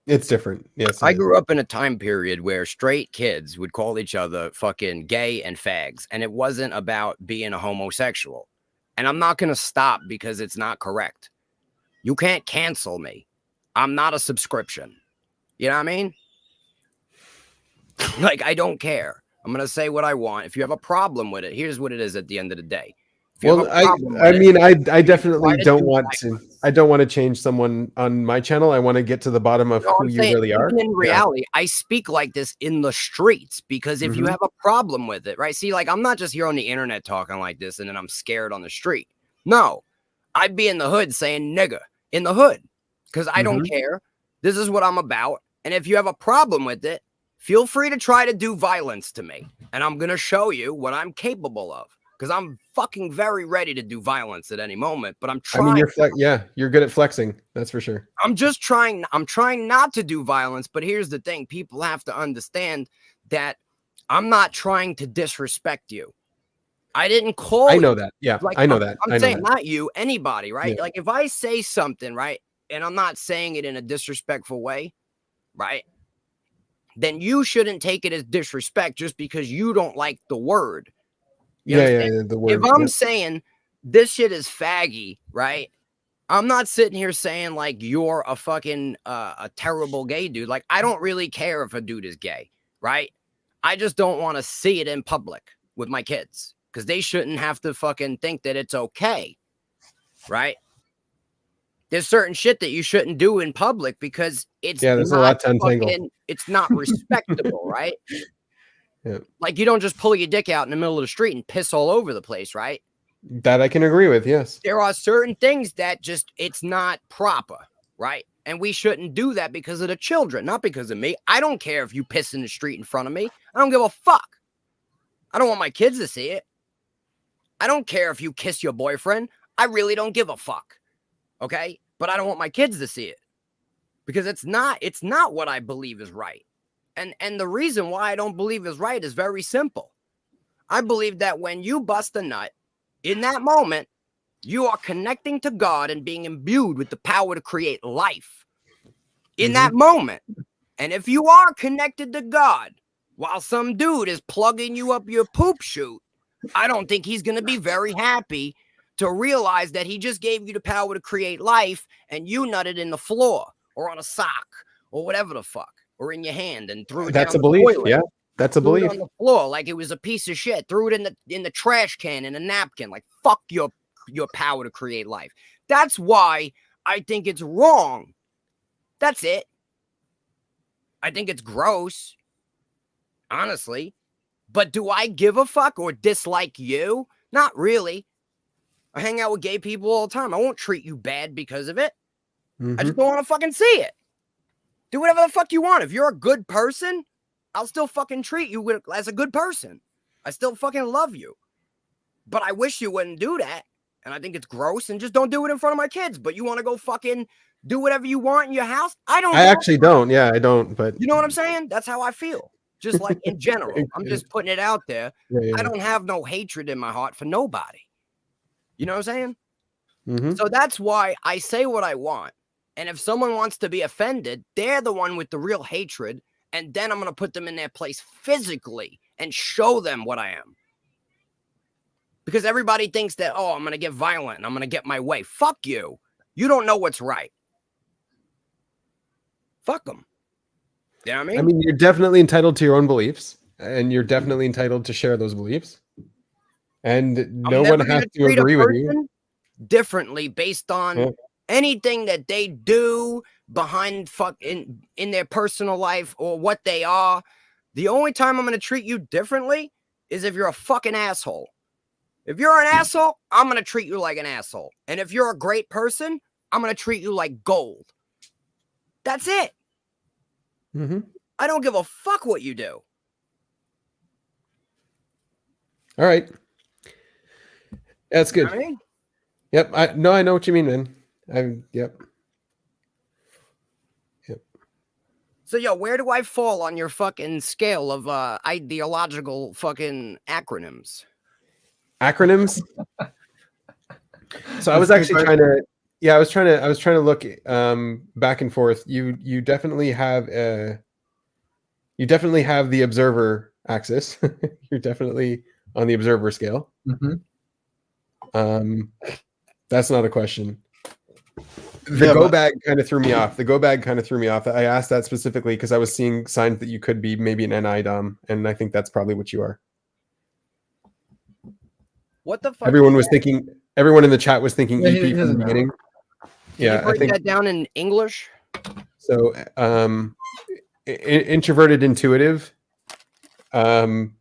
It's different. Yes. I grew up in a time period where straight kids would call each other fucking gay and fags. And it wasn't about being a homosexual. And I'm not going to stop because it's not correct. You can't cancel me. I'm not a subscription. You know what I mean? Like, I don't care. I'm going to say what I want. If you have a problem with it, here's what it is at the end of the day. If you Well, have a problem with I it, mean, I try definitely to don't do want to. I don't want to change someone on my channel. I want to get to the bottom of No, who I'm you saying, really are. even in Yeah. reality, I speak like this in the streets because if you Mhm. have a problem with it, right? See, like I'm not just here on the internet talking like this and then I'm scared on the street. No, I'd be in the hood saying nigga in the hood because I don't Mhm. care. This is what I'm about. And if you have a problem with it, feel free to try to do violence to me. And I'm going to show you what I'm capable of because I'm fucking very ready to do violence at any moment. But I'm I mean, trying. you're good at flexing. That's for sure. I'm trying not to do violence, but here's the thing. People have to understand that I'm not trying to disrespect you. I didn't call I know you. that. Yeah, Like, I know that. I'm I know saying that. not you, anybody, right? Yeah. Like if I say something, right, and I'm not saying it in a disrespectful way, right? Then you shouldn't take it as disrespect just because you don't like the word. You Yeah, understand? yeah, the If word. I'm Yep. saying this shit is faggy, right? I'm not sitting here saying like you're a fucking a terrible gay dude. Like I don't really care if a dude is gay, right? I just don't want to see it in public with my kids because they shouldn't have to fucking think that it's okay, right? There's certain shit that you shouldn't do in public because it's Yeah, there's a not lot to untangle. it's not respectable, right? Yeah. Like you don't just pull your dick out in the middle of the street and piss all over the place, right? That I can agree with. Yes. There are certain things that just it's not proper, right? And we shouldn't do that because of the children, not because of me. I don't care if you piss in the street in front of me. I don't give a fuck. I don't want my kids to see it. I don't care if you kiss your boyfriend. I really don't give a fuck. Okay? But I don't want my kids to see it. Because it's not what I believe is right. And the reason why I don't believe is right is very simple. I believe that when you bust a nut, in that moment, you are connecting to God and being imbued with the power to create life in that moment. And if you are connected to God while some dude is plugging you up your poop chute, I don't think he's going to be very happy to realize that he just gave you the power to create life and you nutted in the floor or on a sock or whatever the fuck or in your hand and threw it That's down a the belief. toilet. Yeah, that's a Threw it belief. on the floor like it was a piece of shit. Threw it in the trash can in a napkin. Like fuck your power to create life. That's why I think it's wrong. That's it. I think it's gross, honestly. But do I give a fuck or dislike you? Not really. I hang out with gay people all the time. I won't treat you bad because of it. I just don't want to fucking see it. Do whatever the fuck you want. If you're a good person, I'll still fucking treat you as a good person. I still fucking love you. But I wish you wouldn't do that. And I think it's gross and just don't do it in front of my kids. But you want to go fucking do whatever you want in your house? I actually don't. Yeah, I don't. But you know what I'm saying? That's how I feel. Just like in general. I'm just putting it out there. Yeah. I don't have no hatred in my heart for nobody. You know what I'm saying? Mhm. So that's why I say what I want. And if someone wants to be offended, they're the one with the real hatred. And then I'm going to put them in their place physically and show them what I am. Because everybody thinks that, oh, I'm going to get violent and I'm going to get my way. Fuck you. You don't know what's right. Fuck them. You know what I mean? I mean, you're definitely entitled to your own beliefs, and you're definitely entitled to share those beliefs. And no one has to agree with you. Differently based on anything that they do behind in their personal life or what they are. The only time I'm going to treat you differently is if you're a fucking asshole. If you're an asshole, I'm going to treat you like an asshole. And if you're a great person, I'm going to treat you like gold. That's it. I don't give a fuck what you do. All right. That's good. You know what I mean? Yep. I know what you mean, man. Yep. So, yo, where do I fall on your fucking scale of ideological fucking acronyms? Acronyms. So I was actually trying to. Yeah, I was trying to look back and forth. You definitely have the observer axis. You're definitely on the observer scale. That's not a question. The Yeah, go but- bag kind of threw me off. The go bag kind of threw me off. I asked that specifically because I was seeing signs that you could be maybe an NI dom, and I think that's probably what you are. What the fuck? Everyone was thinking. Everyone in the chat was thinking Yeah, he EP from the doesn't know. beginning. Can you Yeah, I break think that down in English? so. Introverted, intuitive. I'm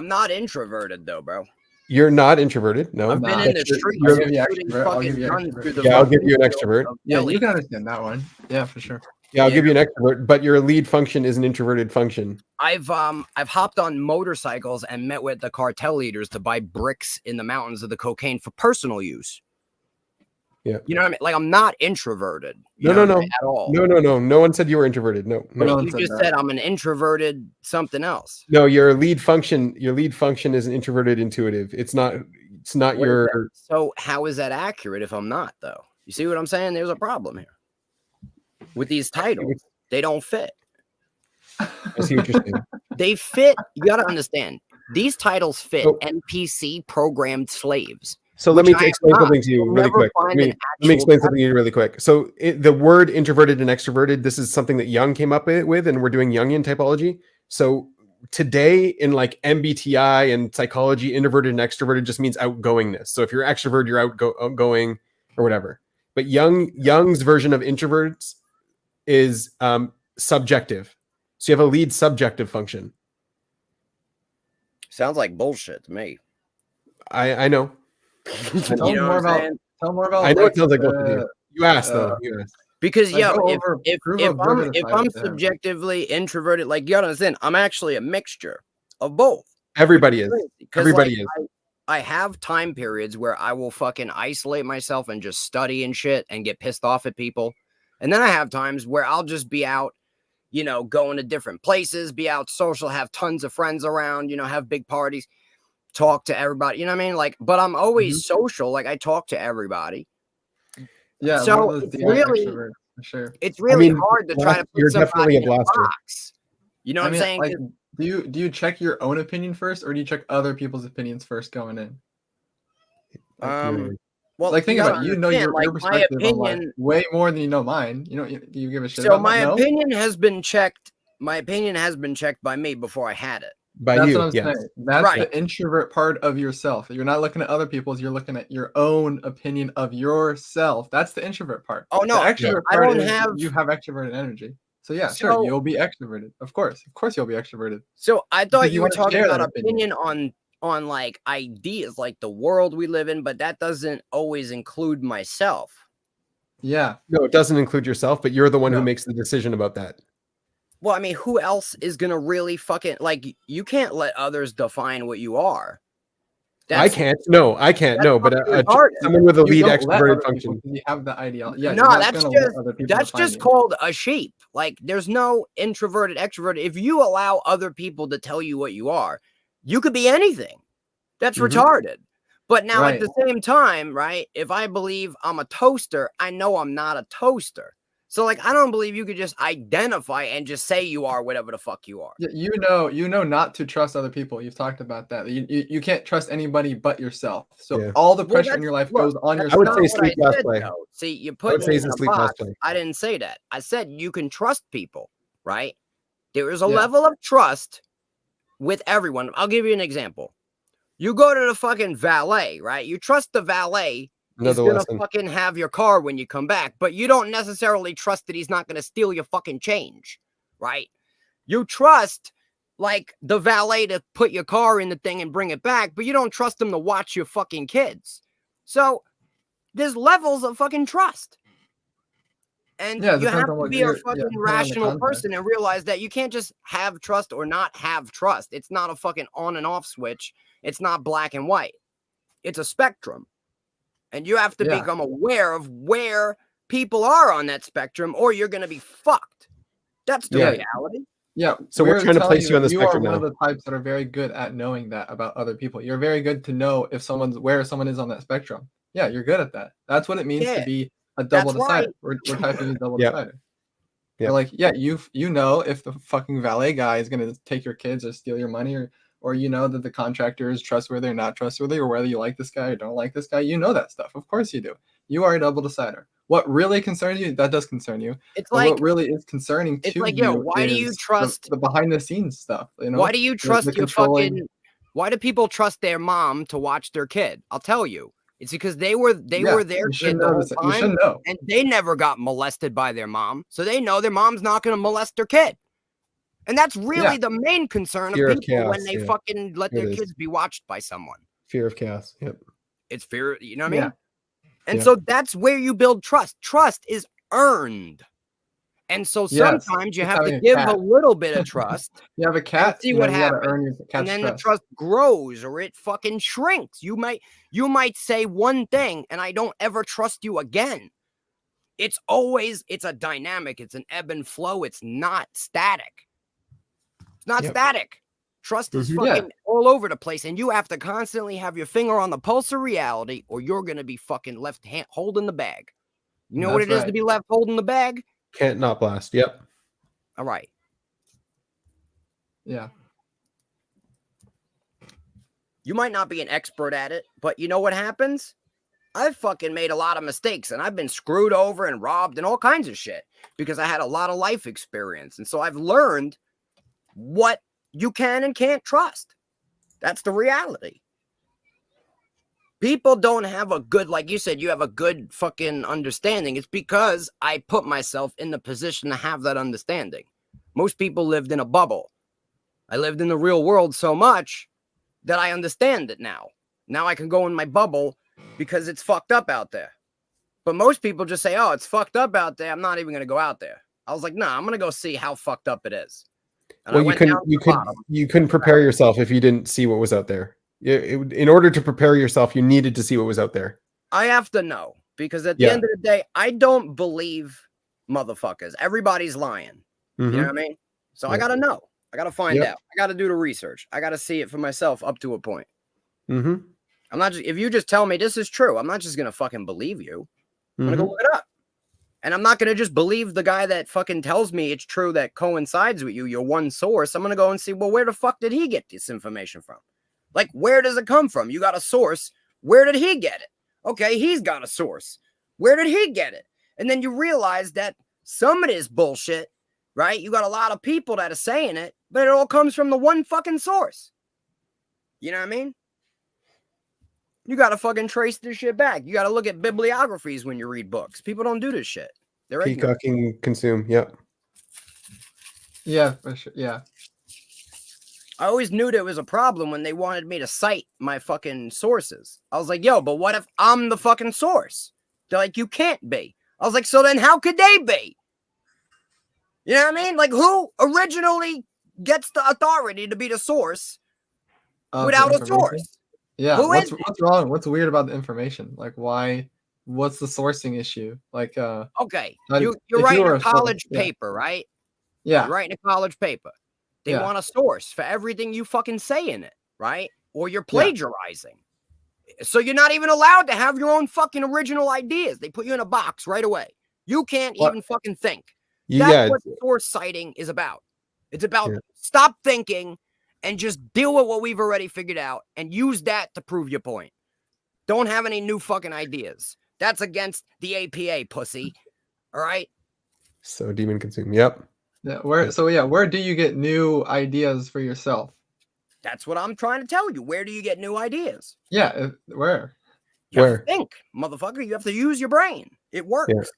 not introverted though, bro. You're not introverted. No, I've been not. in the But streets I'll give you shooting extrovert. I'll fucking give you guns extrovert. through the Yeah, I'll give fucking you an windows extrovert. of Yeah, you delis. can understand that one. Yeah, for sure. Yeah, I'll Yeah. give you an extrovert, but your lead function is an introverted function. I've hopped on motorcycles and met with the cartel leaders to buy bricks in the mountains of the cocaine for personal use. Yeah. You know what I mean? Like I'm not introverted. No, you know no, what I no. mean, at all. No. No one said you were introverted. No, But no. you just said I'm an introverted something else. No, your lead function is an introverted intuitive. It's not What is your that? So how is that accurate if I'm not though? You see what I'm saying? There's a problem here. With these titles, they don't fit. I see what you're saying. They fit. You got to understand. These titles fit So- NPC programmed slaves. So let me which I am explain not. something to you You'll really never quick. Let find me, an let me actual explain something to you really quick. So the word introverted and extroverted, this is something that Jung came up with, and we're doing Jungian typology. So today in like MBTI and psychology, introverted and extroverted just means outgoingness. So if you're extrovert, you're outgoing or whatever. But Jung's version of introverts is subjective. So you have a lead subjective function. Sounds like bullshit to me. I know. Tell You know more what I'm about. saying? Tell more about. I know like, it sounds like both of you. You asked though. You asked. Because Like, yo, go over if proof of derivative I'm side with them. subjectively introverted, like you gotta understand, I'm actually a mixture of both. Everybody is. Because Everybody like, is. I have time periods where I will fucking isolate myself and just study and shit and get pissed off at people. And then I have times where I'll just be out, you know, going to different places, be out social, have tons of friends around, you know, have big parties, talk to everybody. You know what I mean? Like, but I'm always social. Like I talk to everybody. Yeah, So one of those it's DI really, extroverts, for sure. it's really mean, hard to try to put you're definitely somebody a in a blaster. box. You know what I'm saying? Like, do you check your own opinion first, or do you check other people's opinions first going in? Well, Like, think you about gotta it. You know understand, your like, my perspective on life opinion. way more than you know mine. You know, do you give a shit So about my that? No? opinion has been checked. My opinion has been checked by me before I had it. By That's you, what I'm yes. saying. That's Right. the introvert part of yourself. You're not looking at other people's. You're looking at your own opinion of yourself. That's the introvert part. Oh, no, the extrovert I part don't is have- you have extroverted energy. So yeah, So- sure, you'll be extroverted. Of course, you'll be extroverted. So I Because thought you you were wanna talking share about that opinion. opinion on like ideas, like the world we live in, but that doesn't always include myself. Yeah. No, it doesn't include yourself, but you're the one who No. makes the decision about that. Well, I mean, who else is gonna really fucking like? You can't let others define what you are. I can't. No, I can't. that's No, but fucking retarded. someone with a You lead don't let extroverted other people function. because you have the ideology. Yeah, No, you're not that's gonna let just other people that's define just you. called a sheep. Like there's no introverted, extroverted. If you allow other people to tell you what you are, you could be anything. That's Mhm. retarded. But now Right. at the same time, right? If I believe I'm a toaster, I know I'm not a toaster. So like I don't believe you could just identify and just say you are whatever the fuck you are. Yeah, you know not to trust other people. You've talked about that. You can't trust anybody but yourself. So Yeah. all the Well, pressure in that's- your life look, goes on that's I would yourself. say not what I sleep last said, play. though. See, you I put would me say in it's a a sleep last box. play. I didn't say that. I said you can trust people, right? There is a Yeah. level of trust with everyone. I'll give you an example. You go to the fucking valet, right? You trust the valet is Another gonna lesson. fucking have your car when you come back, but you don't necessarily trust that he's not gonna steal your fucking change, right? You trust like the valet to put your car in the thing and bring it back, but you don't trust him to watch your fucking kids. So there's levels of fucking trust. And Yeah, it you depends have on to what be a you're- yeah, fucking depending on the rational context. person and realize that you can't just have trust or not have trust. It's not a fucking on and off switch. It's not black and white. It's a spectrum. And you have to Yeah. become aware of where people are on that spectrum or you're going to be fucked. That's the Yeah. reality. Yeah. So we're trying to telling place you on the that spectrum You are one now. of the types that are very good at knowing that about other people. You're very good to know if where someone is on that spectrum. Yeah, you're good at that. That's what it means Yeah, to be a double that's right. decider. We're typing a double Yeah. decider. Yeah. You're like, yeah, you know if the fucking valet guy is gonna take your kids or steal your money, or you know that the contractor is trustworthy or not trustworthy, or whether you like this guy or don't like this guy. You know that stuff. Of course you do. You are a double decider. What really concerns you, that does concern you. It's But like what really is concerning it's to like, you yo, why do you is trust the behind the scenes stuff? You know, why do you trust the your controlling. fucking why do people trust their mom to watch their kid? I'll tell you. It's because they were Yeah, their you should kid the know whole this. You time, should know. and they never got molested by their mom, so they know their mom's not going to molest their kid. And that's really Yeah. the main concern Fear of of people when chaos, they yeah. fucking let It their is. kids be watched by someone. Fear of chaos. Yep. It's fear, you know what I mean? Yeah. And Yeah. so that's where you build trust. Trust is earned. And so Yes, sometimes you it's have to having a give a cat. little bit of trust You have a and cat, see you what know, you gotta happens. earn your And cat's then trust. the trust grows or it fucking shrinks. You might say one thing and I don't ever trust you again. It's a dynamic. It's an ebb and flow. It's not static. It's not Yep. static. Trust is Mhm. fucking all over the place, and you have to constantly have your finger on the pulse of reality, or you're gonna be fucking left holding the bag. You know what That's it is to right. be left holding the bag? Can't not blast. Yep. All right. Yeah. You might not be an expert at it, but you know what happens? I've fucking made a lot of mistakes and I've been screwed over and robbed and all kinds of shit because I had a lot of life experience. And so I've learned what you can and can't trust. That's the reality. People don't have a good, like you said, you have a good fucking understanding. It's because I put myself in the position to have that understanding. Most people lived in a bubble. I lived in the real world so much that I understand it now. Now I can go in my bubble because it's fucked up out there. But most people just say, oh, it's fucked up out there. I'm not even going to go out there. I was like, nah, I'm going to go see how fucked up it is. And Well, I went down to the bottom. you couldn't prepare yourself if you didn't see what was out there. In order to prepare yourself, you needed to see what was out there. I have to know because at the Yeah. end of the day, I don't believe motherfuckers. Everybody's lying. You know Mhm. what I mean? So I Yep. got to know. I got to find Yep. out. I got to do the research. I got to see it for myself up to a point. Mm-hmm. I'm not just, if you just tell me this is true, I'm not just going to fucking believe you. I'm going to go look it up. And I'm not going to just believe the guy that fucking tells me it's true that coincides with you, your one source. I'm going to go and see, well, where the fuck did he get this information from? Like, where does it come from? You got a source. Where did he get it? Okay, he's got a source. Where did he get it? And then you realize that some of this bullshit, right? You got a lot of people that are saying it, but it all comes from the one fucking source. You know what I mean? You got to fucking trace this shit back. You got to look at bibliographies when you read books. People don't do this shit. They're ignorant. Peacocking, consume. Yep. Yeah, for sure. Yeah. I always knew there was a problem when they wanted me to cite my fucking sources. I was like, yo, but what if I'm the fucking source? They're like, you can't be. I was like, so then how could they be? You know what I mean? Like, who originally gets the authority to be the source without a source? Yeah. Who What's is it? what's wrong? What's weird about the information? Like, why? What's the sourcing issue? Like, Okay, like, you're if writing you were a a source, college yeah. paper, right? Yeah. You're writing a college paper. They Yeah. want a source for everything you fucking say in it, right? Or you're Yeah. plagiarizing. So you're not even allowed to have your own fucking original ideas. They put you in a box right away. You can't What? even fucking think. Yeah. That's what source citing is about. It's about stop thinking and just deal with what we've already figured out and use that to prove your point. Don't have any new fucking ideas. That's against the APA, pussy. All right? So demon consume. Yep. Yeah. Where do you get new ideas for yourself? That's what I'm trying to tell you. Where do you get new ideas? Yeah. Where? You have Where? to think, motherfucker. You have to use your brain. It works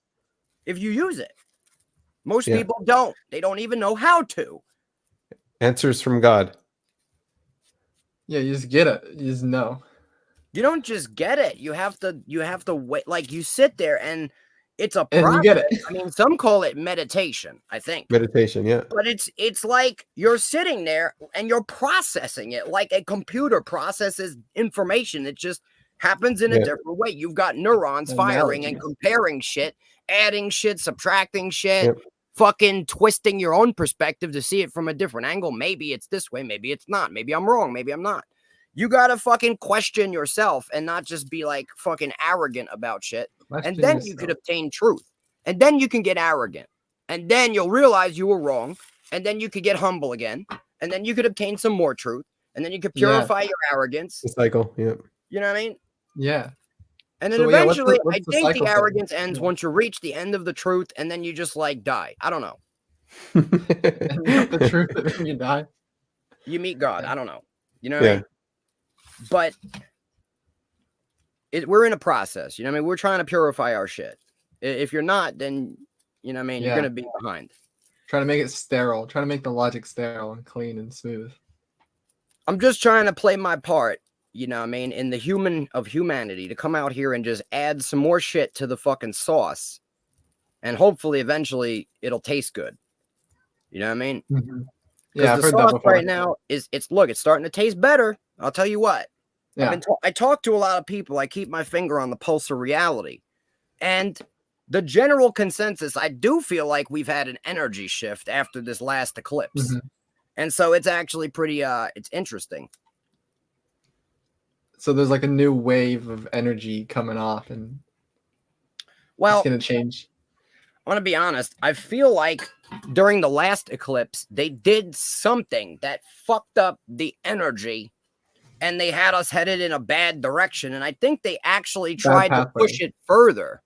if you use it. Most Yeah. people don't. They don't even know how to. Answers from God. Yeah. You just get it. You just know. You don't just get it. You have to wait. Like you sit there and it's a And process. you get it. I mean, some call it meditation, I think. Meditation. Yeah. But it's like you're sitting there and you're processing it like a computer processes information. It just happens in a Yeah. different way. You've got neurons firing and comparing shit, adding shit, subtracting shit, Yep. fucking twisting your own perspective to see it from a different angle. Maybe it's this way, maybe it's not. Maybe I'm wrong, maybe I'm not. You gotta fucking question yourself and not just be like fucking arrogant about shit. Question And then you could yourself. obtain truth. And then you can get arrogant. And then you'll realize you were wrong. And then you could get humble again. And then you could obtain some more truth. And then you could Yeah. purify your arrogance. The cycle. Yep. You know what I mean? Yeah. And then So, yeah, what's the- eventually, what's I the think cycle the thing? arrogance ends once you reach the end of the truth, and then you just like die. I don't know. The truth, and then you die. You meet God. I don't know. You know what I Yeah. mean? But we're in a process. You know what I mean? We're trying to purify our shit. If you're not, then you know what I mean. You're Yeah. gonna be behind. Trying to make it sterile. Trying to make the logic sterile and clean and smooth. I'm just trying to play my part. You know what I mean? In the humanity, to come out here and just add some more shit to the fucking sauce, and hopefully, eventually, it'll taste good. You know what I mean? Mhm. Because Yeah, I've the heard that sauce before. right now it's starting to taste better. I'll tell you what. Yeah. I talk to a lot of people. I keep my finger on the pulse of reality, and the general consensus, I do feel like we've had an energy shift after this last eclipse, and so it's actually pretty. It's interesting. So there's like a new wave of energy coming off, and Well, it's gonna change. I want to be honest. I feel like during the last eclipse, they did something that fucked up the energy, and they had us headed in a bad direction. And I think they actually tried to push it further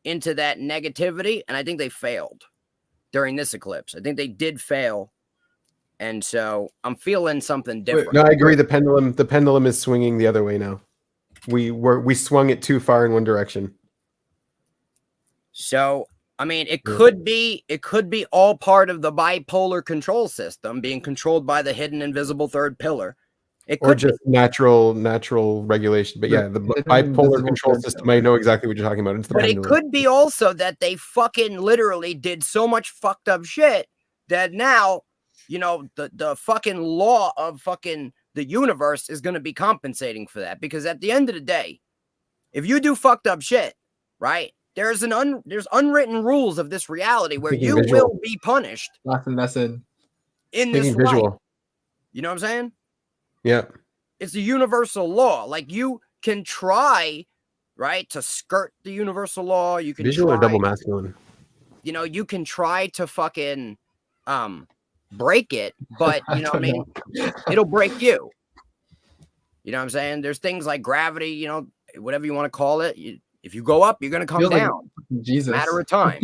into that negativity, and I think they failed during this eclipse. I think they did fail, and so I'm feeling something different. No, I agree. The pendulum is swinging the other way now. We swung it too far in one direction. So, I mean, it could be all part of the bipolar control system being controlled by the hidden invisible third pillar. It Or could just natural regulation. But yeah, the bipolar control system, I know exactly what you're talking about. It's the But it pendulum. could be also that they fucking literally did so much fucked up shit that now, you know, the fucking law of fucking the universe is going to be compensating for that. Because at the end of the day, if you do fucked up shit, right, there's unwritten rules of this reality where you will be punished Laughing that's in this visual. life. You know what I'm saying? Yeah. It's a universal law. Like, you can try, right, to skirt the universal law. You can Visual try, or double masculine? you know, you can try to fucking break it, but you know what I mean? It'll break you. You know what I'm saying? There's things like gravity, you know, whatever you want to call it. If you go up, you're going to come Feels like down. Jesus. Matter of time.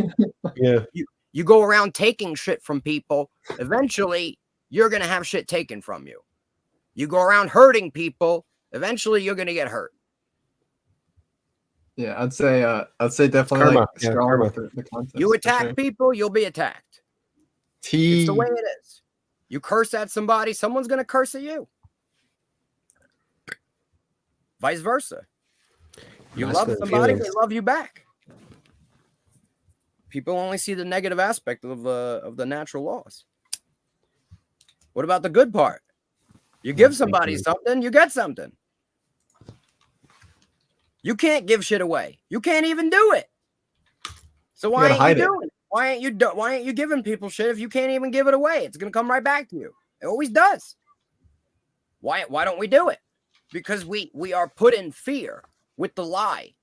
Yeah. You go around taking shit from people, eventually you're going to have shit taken from you. You go around hurting people, eventually you're going to get hurt. Yeah, I'd say definitely Karma. like Yeah, strong karma. with the concept. You attack people, you'll be attacked. It's the way it is. You curse at somebody, someone's going to curse at you. Vice versa. You love Masculine somebody, feelings. they love you back. People only see the negative aspect of the natural laws. What about the good part? You give somebody something, you get something. You can't give shit away. You can't even do it. So why ain't you doing it? Why ain't you giving people shit if you can't even give it away? It's gonna come right back to you. It always does. Why don't we do it? Because we are put in fear with the lie.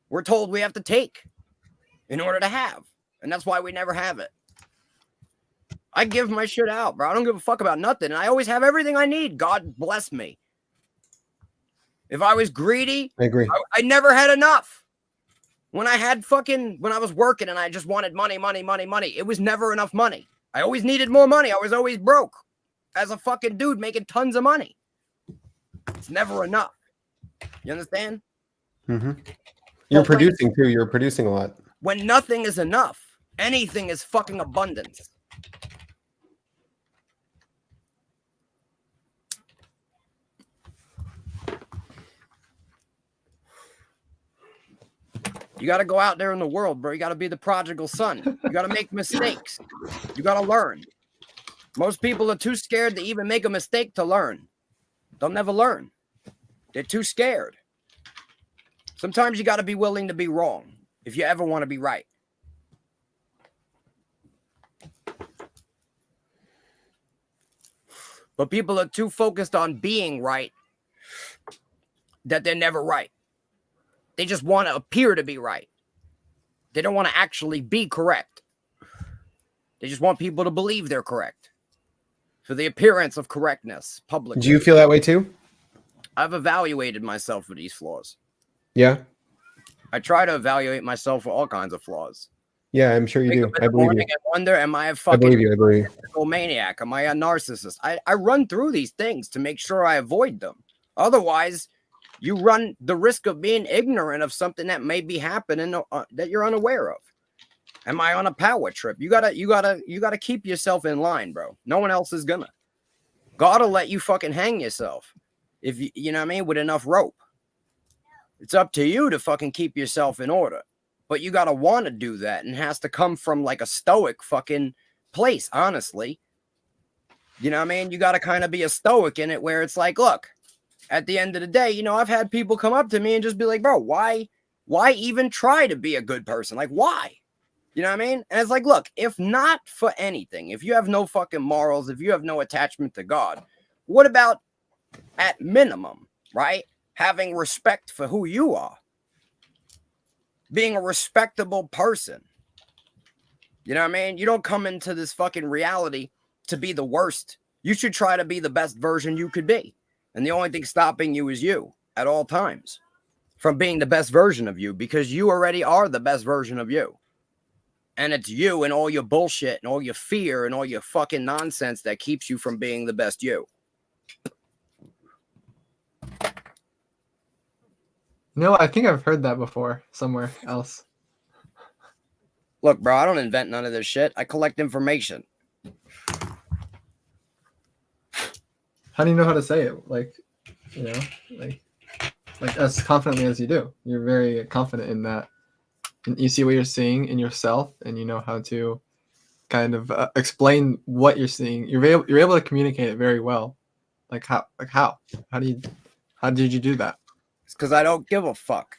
We're told we have to take in order to have, and that's why we never have it. I give my shit out, bro. I don't give a fuck about nothing, and I always have everything I need. God bless me. If I was greedy, I agree. I never had enough. When I was working and I just wanted money, it was never enough money. I always needed more money. I was always broke as a fucking dude making tons of money. It's never enough. You understand? Mm-hmm. You're producing too. You're producing a lot. When nothing is enough, anything is fucking abundance. You got to go out there in the world, bro. You got to be the prodigal son. You got to make mistakes. You got to learn. Most people are too scared to even make a mistake to learn. They'll never learn. They're too scared. Sometimes you got to be willing to be wrong if you ever want to be right. But people are too focused on being right that they're never right. They just want to appear to be right. They don't want to actually be correct. They just want people to believe they're correct for the appearance of correctness publicly. Do you feel that way too? I've evaluated myself for these flaws. Yeah. I try to evaluate myself for all kinds of flaws. Yeah, I'm sure you Wake do. up in I the believe you. morning and wonder, am I a I fucking believe you. I believe you. mystical maniac? Am I a narcissist? I run through these things to make sure I avoid them. Otherwise, you run the risk of being ignorant of something that may be happening that you're unaware of. Am I on a power trip? You gotta keep yourself in line, bro. No one else is gonna. Gotta let you fucking hang yourself. If you know what I mean, with enough rope. It's up to you to fucking keep yourself in order. But you gotta want to do that, and it has to come from like a stoic fucking place, honestly. You know what I mean? You gotta kind of be a stoic in it where it's like, look, at the end of the day, you know, I've had people come up to me and just be like, bro, why even try to be a good person? Like, why? You know what I mean? And it's like, look, if not for anything, if you have no fucking morals, if you have no attachment to God, what about at minimum, right? Having respect for who you are, being a respectable person. You know what I mean? You don't come into this fucking reality to be the worst. You should try to be the best version you could be. And the only thing stopping you is you at all times from being the best version of you, because you already are the best version of you. And it's you and all your bullshit and all your fear and all your fucking nonsense that keeps you from being the best you. No, I think I've heard that before somewhere else. Look, bro, I don't invent none of this shit. I collect information. How do you know how to say it? Like, you know, like as confidently as you do. You're very confident in that. And you see what you're seeing in yourself, and you know how to kind of explain what you're seeing. You're able to communicate it very well. Like how how did you do that? It's because I don't give a fuck.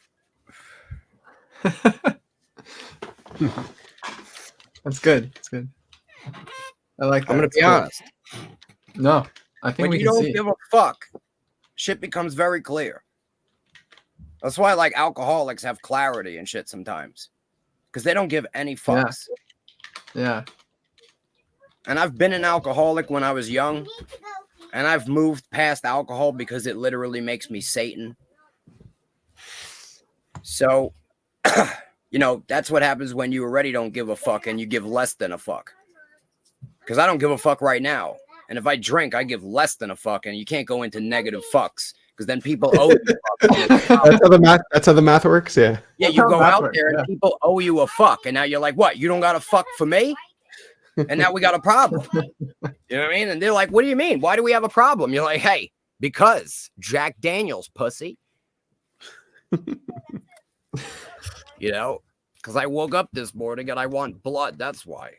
That's good. That's good. I like that. I'm gonna It's be cool. honest. No, I think When we you can don't see. give a fuck, shit becomes very clear. That's why like alcoholics have clarity and shit sometimes, because they don't give any fucks. Yeah. And I've been an alcoholic when I was young, and I've moved past alcohol because it literally makes me Satan. So, you know, that's what happens when you already don't give a fuck and you give less than a fuck. Because I don't give a fuck right now. And if I drink, I give less than a fuck, and you can't go into negative fucks because then people owe you fuck. That's how the math works. Yeah. Yeah, you go out there and people owe you a fuck, and now you're like, what? You don't got a fuck for me? And now we got a problem. You know what I mean? And they're like, what do you mean? Why do we have a problem? You're like, hey, because Jack Daniels, pussy. You know, because I woke up this morning and I want blood. That's why.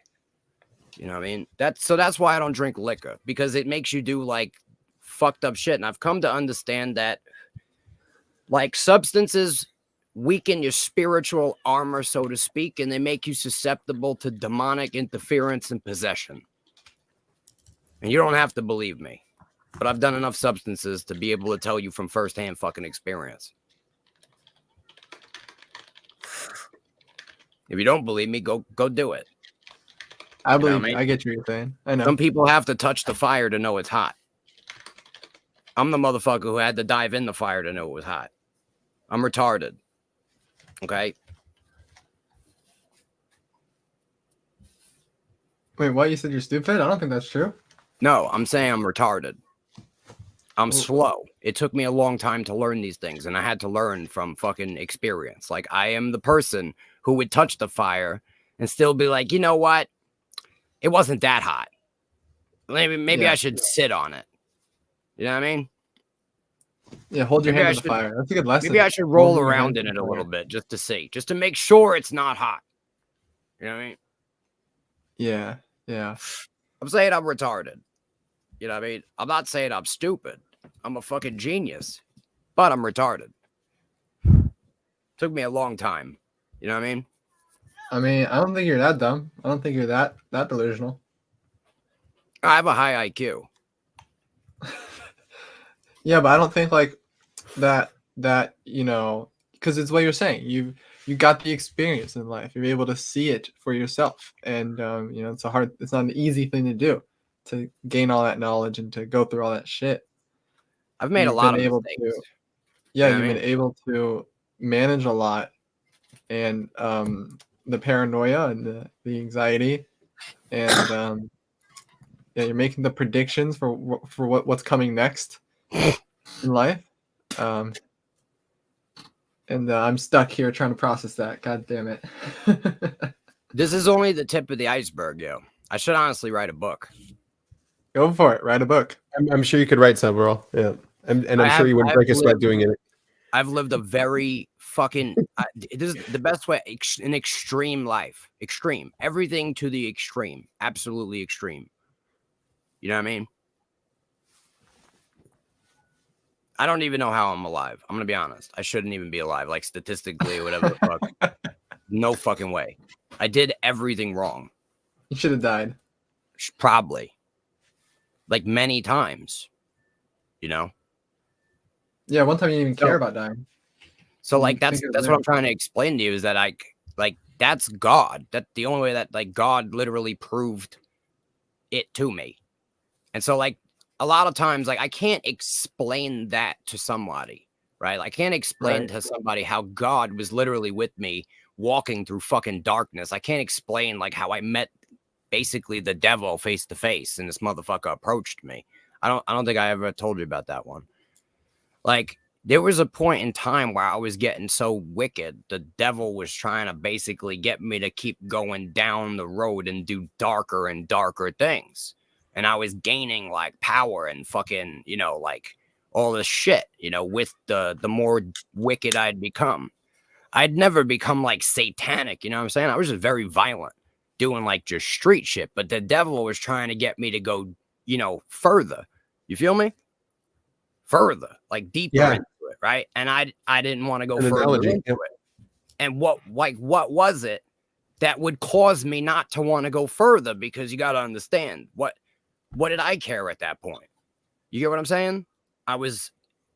You know what I mean? That's why I don't drink liquor, because it makes you do like fucked up shit. And I've come to understand that like substances weaken your spiritual armor, so to speak, and they make you susceptible to demonic interference and possession. And you don't have to believe me, but I've done enough substances to be able to tell you from firsthand fucking experience. If you don't believe me, go do it. I believe. what I mean? I get what you're saying. I know. Some people have to touch the fire to know it's hot. I'm the motherfucker who had to dive in the fire to know it was hot. I'm retarded. Okay? Wait, what? You said you're stupid? I don't think that's true. No, I'm saying I'm retarded. I'm slow. It took me a long time to learn these things, and I had to learn from fucking experience. Like, I am the person who would touch the fire and still be like, you know what? It wasn't that hot. Maybe I should sit on it. You know what I mean? Yeah, hold your Maybe hand I to the fire. That's a good lesson. Maybe I should roll Holding your around hand in to it the a little fire. bit just to see, just to make sure it's not hot. You know what I mean? Yeah, yeah. I'm saying I'm retarded. You know what I mean? I'm not saying I'm stupid. I'm a fucking genius, but I'm retarded. Took me a long time. You know what I mean? I mean, I don't think you're that dumb. I don't think you're that delusional. I have a high IQ. Yeah, but I don't think like that you know, because it's what you're saying. You got the experience in life. You're able to see it for yourself, and you know, it's not an easy thing to do, to gain all that knowledge and to go through all that shit. I've made a You've lot been of able mistakes. to, yeah, You know what you've I been mean? able to manage a lot, and the paranoia and the anxiety, and yeah, you're making the predictions for what's coming next in life. And I'm stuck here trying to process that. God damn it. This is only the tip of the iceberg, yo. I should honestly write a book. Go for it. Write a book. I'm sure you could write several. Yeah, and I'm sure you wouldn't break a sweat doing it. I've lived a very fucking. This is the best way. An extreme life. Extreme. Everything to the extreme. Absolutely extreme. You know what I mean? I don't even know how I'm alive. I'm gonna be honest. I shouldn't even be alive. Like statistically, whatever the fuck. No fucking way. I did everything wrong. You should have died. Probably. Like many times. You know? Yeah, one time you didn't even care about dying. So like that's what I'm trying to explain to you is that like that's God. That the only way that like God literally proved it to me. And so like a lot of times like I can't explain that to somebody, right? I can't explain to somebody how God was literally with me walking through fucking darkness. I can't explain like how I met basically the devil face to face and this motherfucker approached me. I don't think I ever told you about that one. Like there was a point in time where I was getting so wicked, the devil was trying to basically get me to keep going down the road and do darker and darker things. And I was gaining like power and fucking, you know, like all this shit, you know, with the more wicked I'd become. I'd never become like satanic, you know what I'm saying? I was just very violent, doing like just street shit. But the devil was trying to get me to go, you know, further. You feel me? Further, like deeper into it, right? And I didn't want to go further into it. And what was it that would cause me not to want to go further? Because you got to understand what did I care at that point? You get what I'm saying? I was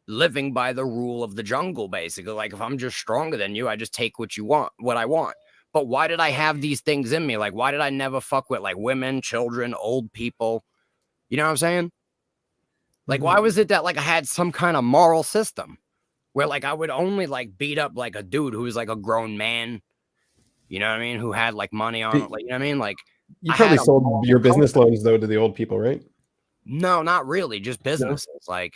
living by the rule of the jungle, basically. Like if I'm just stronger than you, I just take what you want, what I want. But why did I have these things in me? Like why did I never fuck with like women, children, old people? You know what I'm saying? Like, why was it that like I had some kind of moral system where like I would only like beat up like a dude who was like a grown man, you know what I mean? Who had like money on it, like, you know what I mean? Like you probably sold your business loans though to the old people, right? No, not really, just businesses. No? Like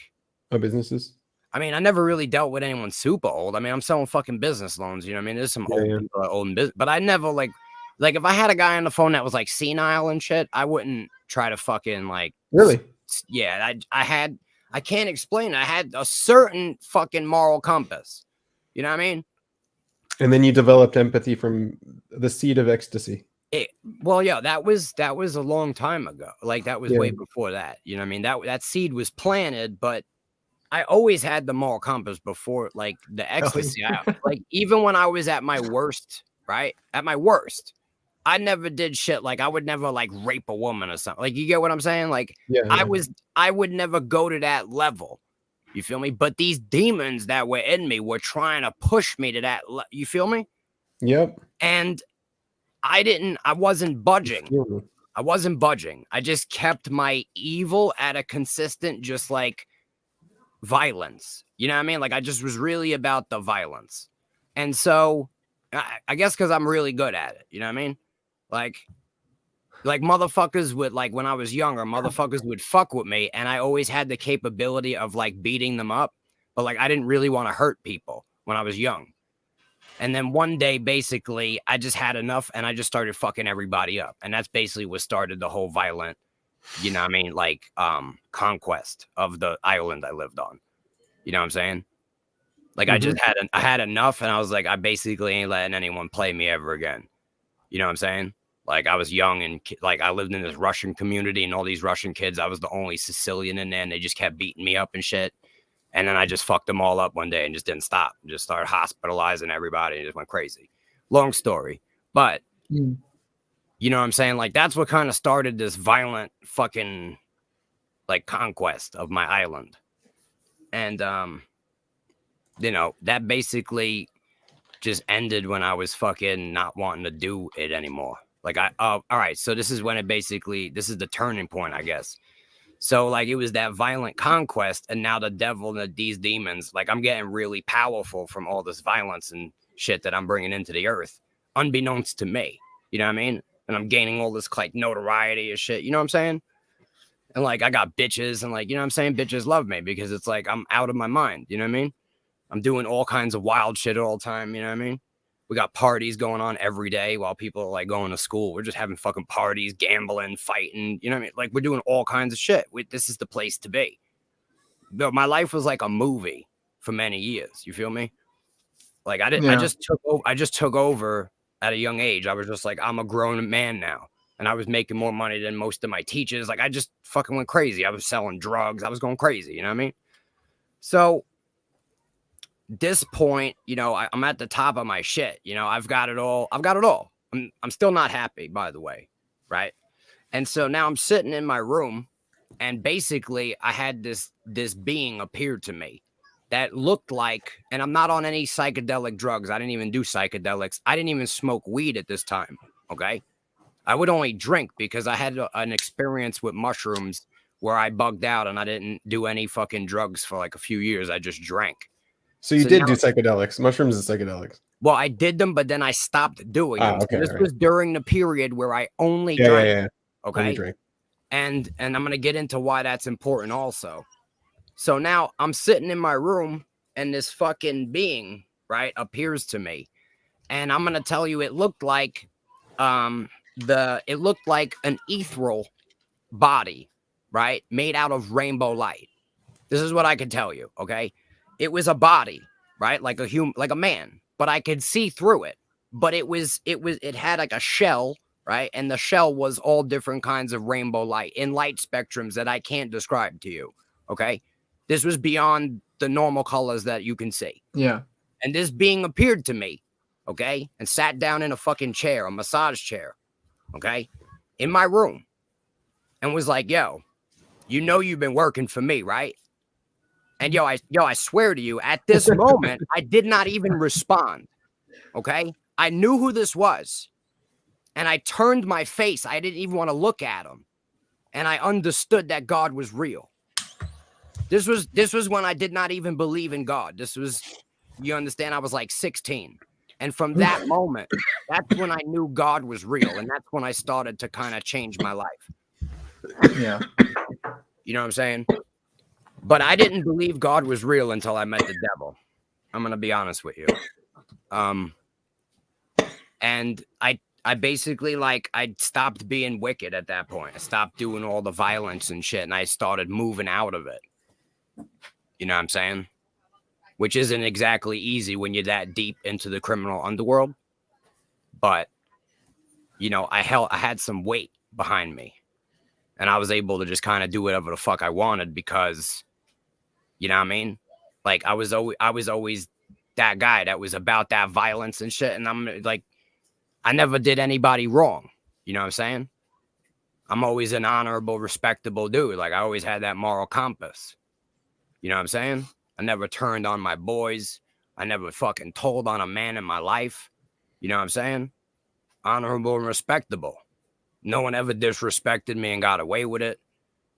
businesses. I mean, I never really dealt with anyone super old. I mean, I'm selling fucking business loans, you know what I mean? There's some old people that own business, but I never like if I had a guy on the phone that was like senile and shit, I wouldn't try to fucking like really. Yeah, I can't explain it. I had a certain fucking moral compass. You know what I mean? And then you developed empathy from the seed of ecstasy. Well, yeah, that was a long time ago. Like that was way before that. You know what I mean? That seed was planted, but I always had the moral compass before like the ecstasy. Like even when I was at my worst, right? At my worst, I never did shit like I would never like rape a woman or something. Like you get what I'm saying? Like I would never go to that level. You feel me? But these demons that were in me were trying to push me to that. You feel me? Yep. And I wasn't budging. I wasn't budging. I just kept my evil at a consistent, just like violence. You know what I mean? Like I just was really about the violence. And so I guess because I'm really good at it. You know what I mean? Like motherfuckers would like when I was younger, motherfuckers would fuck with me, and I always had the capability of like beating them up, but like I didn't really want to hurt people when I was young. And then one day, basically, I just had enough, and I just started fucking everybody up, and that's basically what started the whole violent, you know what I mean, like conquest of the island I lived on. You know what I'm saying? Like I just had enough, and I was like, I basically ain't letting anyone play me ever again. You know what I'm saying? Like I was young and like I lived in this Russian community and all these Russian kids. I was the only Sicilian in there and they just kept beating me up and shit. And then I just fucked them all up one day and just didn't stop. Just started hospitalizing everybody and just went crazy. Long story. But you know what I'm saying? Like that's what kind of started this violent fucking like conquest of my island. And you know, that basically just ended when I was fucking not wanting to do it anymore. Like all right, so this is when this is the turning point, I guess. So like it was that violent conquest, and now the devil and these demons, like I'm getting really powerful from all this violence and shit that I'm bringing into the earth, unbeknownst to me. You know what I mean? And I'm gaining all this like notoriety and shit. You know what I'm saying? And like I got bitches, and like, you know what I'm saying? Bitches love me because it's like I'm out of my mind. You know what I mean? I'm doing all kinds of wild shit all the time. You know what I mean? We got parties going on every day while people are like going to school. We're just having fucking parties, gambling, fighting. You know what I mean? Like we're doing all kinds of shit. This is the place to be. But my life was like a movie for many years. You feel me? Like I just took over at a young age. I was just like, I'm a grown man now. And I was making more money than most of my teachers. Like I just fucking went crazy. I was selling drugs. I was going crazy. You know what I mean? So this point, you know, I'm at the top of my shit. You know, I've got it all. I'm still not happy, by the way. Right. And so now I'm sitting in my room, and basically I had this being appear to me that looked like, and I'm not on any psychedelic drugs. I didn't even do psychedelics. I didn't even smoke weed at this time. Okay. I would only drink because I had an experience with mushrooms where I bugged out and I didn't do any fucking drugs for like a few years. I just drank. So you did do psychedelics, mushrooms and psychedelics. Well, I did them, but then I stopped doing them. Okay, so this was during the period where I only Yeah. drank. Okay. Only drank. And I'm going to get into why that's important also. So now I'm sitting in my room, and this fucking being, right, appears to me. And I'm going to tell you, it looked like an ethereal body, right, made out of rainbow light. This is what I can tell you, okay? It was a body, right, like a man, but I could see through it. But it had like a shell, right? And the shell was all different kinds of rainbow light in light spectrums that I can't describe to you, okay? This was beyond the normal colors that you can see. Yeah. And this being appeared to me, okay, and sat down in a fucking chair, a massage chair, okay, in my room, and was like, yo, you know you've been working for me, right? And I swear to you, at this moment, I did not even respond, okay? I knew who this was, and I turned my face. I didn't even want to look at him, and I understood that God was real. This was when I did not even believe in God. This was, you understand, I was like 16. And from that moment, that's when I knew God was real. And that's when I started to kind of change my life. Yeah. You know what I'm saying? But I didn't believe God was real until I met the devil. I'm going to be honest with you. And I basically, like, I stopped being wicked at that point. I stopped doing all the violence and shit, and I started moving out of it. You know what I'm saying? Which isn't exactly easy when you're that deep into the criminal underworld. But, you know, I had some weight behind me. And I was able to just kind of do whatever the fuck I wanted because, you know what I mean? Like, I was always that guy that was about that violence and shit. And I'm like, I never did anybody wrong. You know what I'm saying? I'm always an honorable, respectable dude. Like, I always had that moral compass. You know what I'm saying? I never turned on my boys. I never fucking told on a man in my life. You know what I'm saying? Honorable and respectable. No one ever disrespected me and got away with it.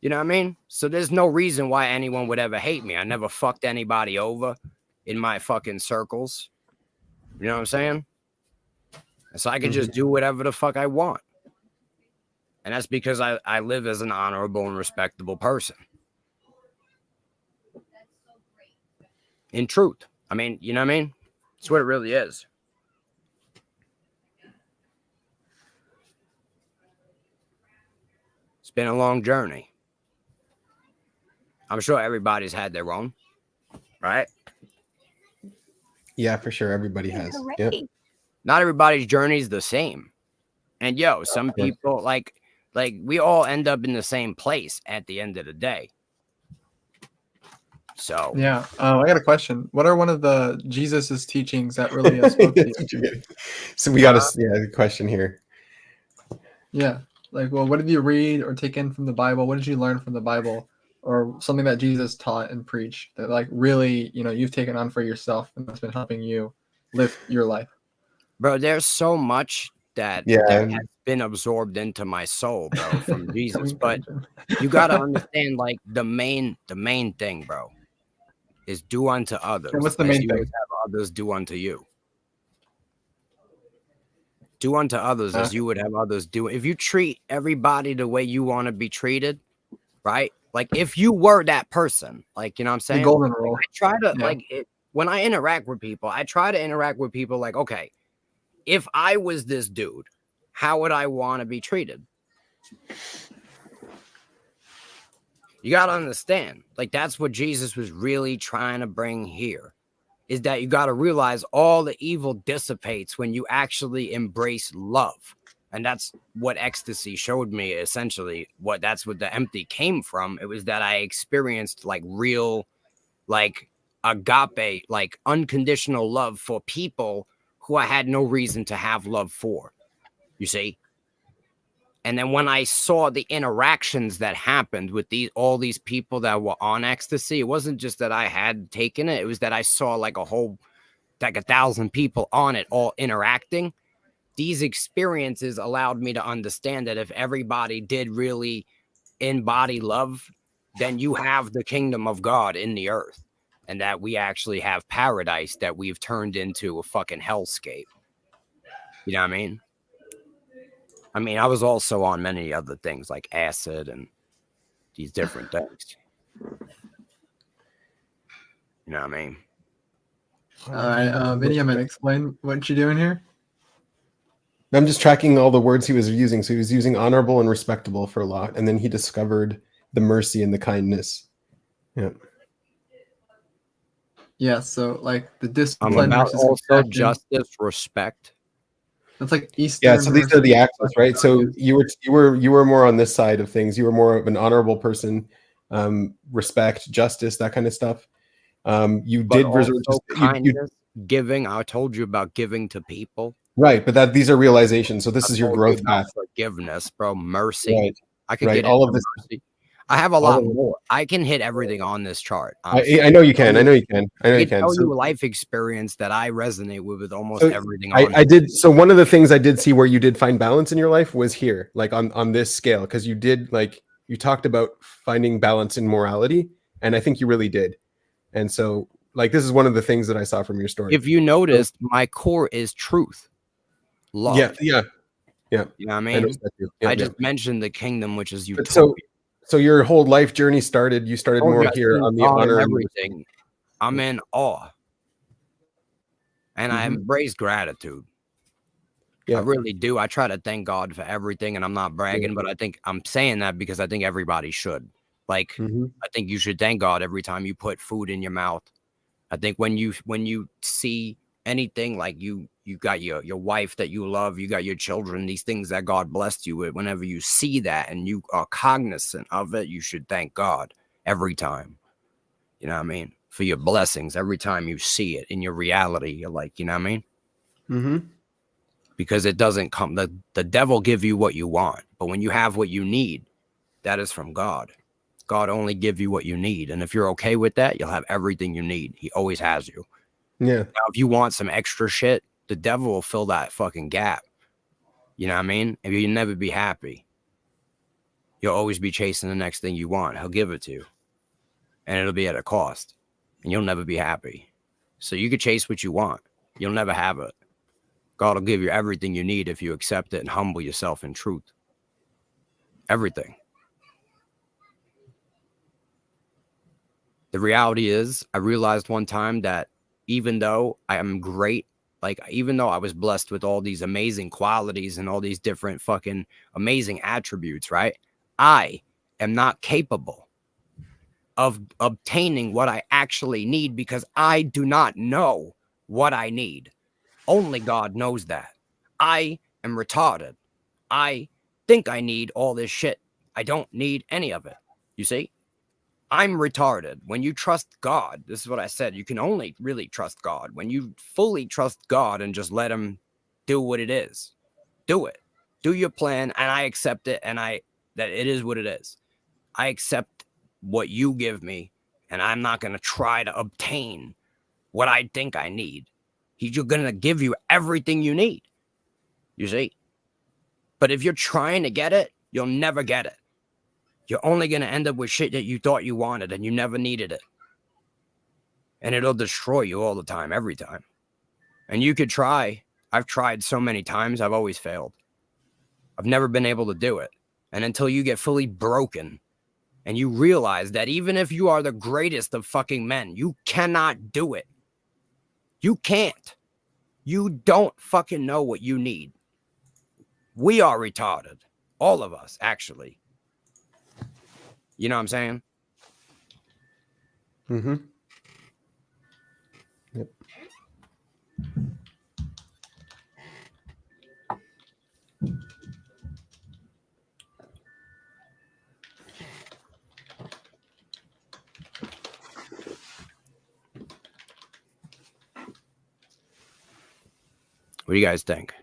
You know what I mean? So there's no reason why anyone would ever hate me. I never fucked anybody over in my fucking circles. You know what I'm saying? And so I can just do whatever the fuck I want. And that's because I live as an honorable and respectable person. In truth. I mean, you know what I mean? That's what it really is. It's been a long journey. I'm sure everybody's had their own, right? Yeah, for sure. Everybody has. Yep. Not everybody's journey is the same. And some people like we all end up in the same place at the end of the day. So yeah, I got a question. What are one of the Jesus's teachings that really spoke to you? So we got a question here. Yeah, like, well, what did you read or take in from the Bible? What did you learn from the Bible, or something that Jesus taught and preached that, like, really, you've taken on for yourself and that's been helping you live your life? Bro, there's so much that has been absorbed into my soul, bro, from Jesus. But you gotta understand, like the main thing, bro, is do unto others. what's the as main you thing? would have others do unto you. Do unto others as you would have others do. If you treat everybody the way you want to be treated, right? Like if you were that person, like, you know what I'm saying? The golden rule. I try to Yeah. like it when I interact with people, I try to interact with people like, okay, if I was this dude, how would I want to be treated? You got to understand, like that's what Jesus was really trying to bring here, is that you got to realize all the evil dissipates when you actually embrace love. And that's what ecstasy showed me, essentially. That's what the empty came from. It was that I experienced like real, like agape, like unconditional love for people who I had no reason to have love for, you see? And then when I saw the interactions that happened with all these people that were on ecstasy, it wasn't just that I had taken it. It was that I saw like 1,000 people on it all interacting. These experiences allowed me to understand that if everybody did really embody love, then you have the kingdom of God in the earth, and that we actually have paradise that we've turned into a fucking hellscape. You know what I mean? I mean, I was also on many other things like acid and these different things. You know what I mean? All right, Vinny, I'm gonna explain what you're doing here. I'm just tracking all the words he was using. So he was using honorable and respectable for a lot, and then he discovered the mercy and the kindness. Yeah. Yeah, so like the I'm discipline about versus also compassion. justice, respect. That's like Eastern. Yeah, so these are the versus- axes, right? So you were more on this side of things. You were more of an honorable person, respect, justice, that kind of stuff. You But did also kindness, you, giving. I told you about giving to people. right, but these are realizations. So this I is your told growth you about path. forgiveness, bro. Mercy. Right. I could Right. get All into of this. mercy. I have a all lot of it. more. I can hit everything on this chart. I know you can. I know you can. I know I you can can. tell So, you a life experience that I resonate with almost so everything on I did. So one of the things I did see where you did find balance in your life was here, like on this scale, because you did you talked about finding balance in morality, and I think you really did. And so this is one of the things that I saw from your story. If you noticed, my core is truth, love. Yeah. You know what I mean? respect you. I just mentioned the kingdom, which is But utopia. so your whole life journey started. You started Told you more I here seen on the God in honor and everything. I'm in awe, and I embrace gratitude. Yeah. I really do. I try to thank God for everything, and I'm not bragging, but I think I'm saying that because I think everybody should. I think you should thank God every time you put food in your mouth. I think when you see anything, like you got your wife that you love, you got your children, these things that God blessed you with, whenever you see that and you are cognizant of it, you should thank God every time. You know what I mean? For your blessings every time you see it in your reality. You're like, you know what I mean? Because it doesn't come, the devil give you what you want, but when you have what you need, that is from God. God only give you what you need. And if you're okay with that, you'll have everything you need. He always has you. Yeah. Now, if you want some extra shit, the devil will fill that fucking gap. You know what I mean? And you'll never be happy. You'll always be chasing the next thing you want. He'll give it to you. And it'll be at a cost. And you'll never be happy. So you could chase what you want. You'll never have it. God will give you everything you need if you accept it and humble yourself in truth. Everything. The reality is, I realized one time that even though I am great, even though I was blessed with all these amazing qualities and all these different fucking amazing attributes, right? I am not capable of obtaining what I actually need because I do not know what I need. Only God knows that. I am retarded. I think I need all this shit. I don't need any of it. You see? I'm retarded. When you trust God, this is what I said, you can only really trust God when you fully trust God and just let him do what it is. Do it. Do your plan, and I accept it, and that it is what it is. I accept what you give me, and I'm not going to try to obtain what I think I need. He's going to give you everything you need. You see? But if you're trying to get it, you'll never get it. You're only going to end up with shit that you thought you wanted and you never needed it. And it'll destroy you all the time, every time. And you could try. I've tried so many times. I've always failed. I've never been able to do it. And until you get fully broken and you realize that even if you are the greatest of fucking men, you cannot do it. You can't. You don't fucking know what you need. We are retarded. All of us, actually. You know what I'm saying? Mm-hmm. Yep. What do you guys think?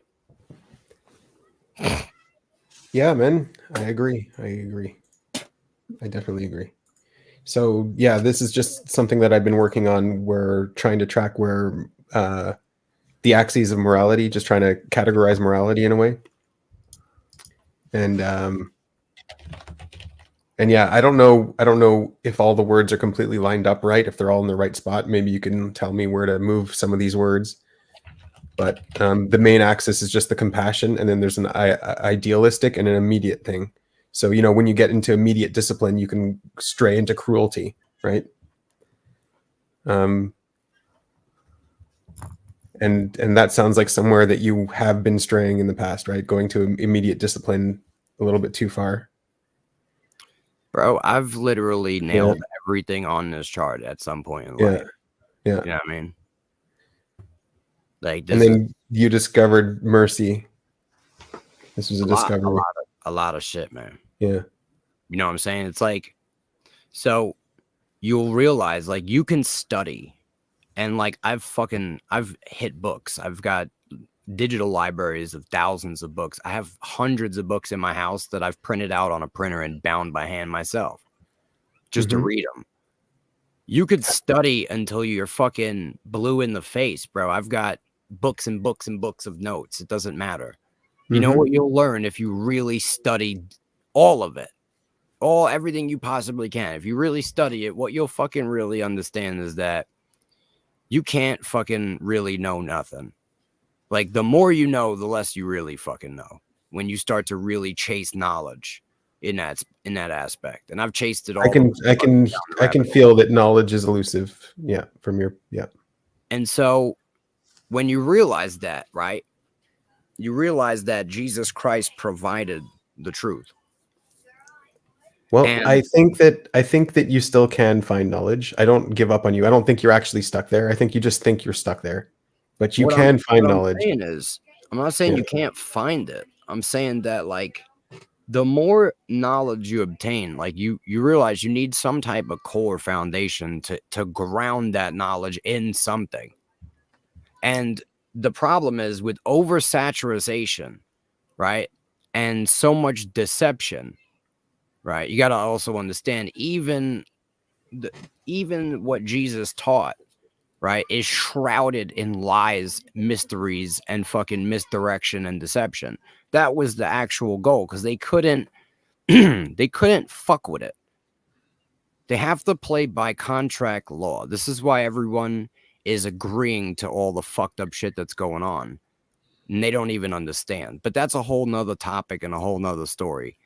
Yeah, man. I agree. I definitely agree. So yeah, this is just something that I've been working on. We're trying to track where the axes of morality, just trying to categorize morality in a way. And yeah, I don't know if all the words are completely lined up right, if they're all in the right spot. Maybe you can tell me where to move some of these words. But the main axis is just the compassion, and then there's an idealistic and an immediate thing. So, you know, when you get into immediate discipline, you can stray into cruelty, right? And that sounds like somewhere that you have been straying in the past, right? Going to immediate discipline a little bit too far. Bro, I've literally nailed everything on this chart at some point in life. Yeah. You know what I mean? Like, And then you discovered mercy. This was a discovery. A lot of shit, man. Yeah. You know what I'm saying? It's like, so you'll realize, like, you can study. And, like, I've hit books. I've got digital libraries of thousands of books. I have hundreds of books in my house that I've printed out on a printer and bound by hand myself just to read them. You could study until you're fucking blue in the face, bro. I've got books and books and books of notes. It doesn't matter. You know what you'll learn if you really study all of it, everything you possibly can. If you really study it, what you'll fucking really understand is that you can't fucking really know nothing. Like, the more you know, the less you really fucking know when you start to really chase knowledge in that aspect. And I've chased it all. I can feel that knowledge is elusive. Yeah. From your, And so when you realize that, right, you realize that Jesus Christ provided the truth. Well, I think that you still can find knowledge. I don't give up on you. I don't think you're actually stuck there. I think you just think you're stuck there, but you can find knowledge. I'm not saying you can't find it. I'm saying that, like, the more knowledge you obtain, like, you realize you need some type of core foundation to ground that knowledge in something. And the problem is with oversaturation, right? And so much deception, right? You got to also understand even what Jesus taught, right, is shrouded in lies, mysteries, and fucking misdirection and deception. That was the actual goal, because they couldn't fuck with it. They have to play by contract law. This is why everyone is agreeing to all the fucked up shit that's going on. And they don't even understand. But that's a whole nother topic and a whole nother story.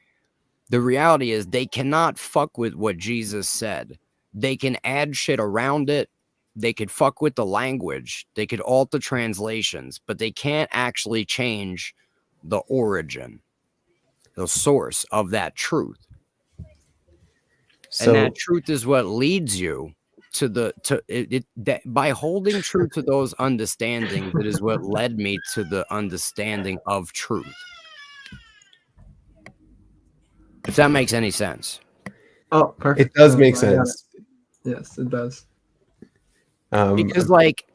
The reality is they cannot fuck with what Jesus said. They can add shit around it. They could fuck with the language. They could alter translations, but they can't actually change the origin, the source of that truth. And that truth is what leads you to that by holding true to those understandings. It is what led me to the understanding of truth. If that makes any sense. Oh, perfect. It does make sense. Yes, it does. Because, like,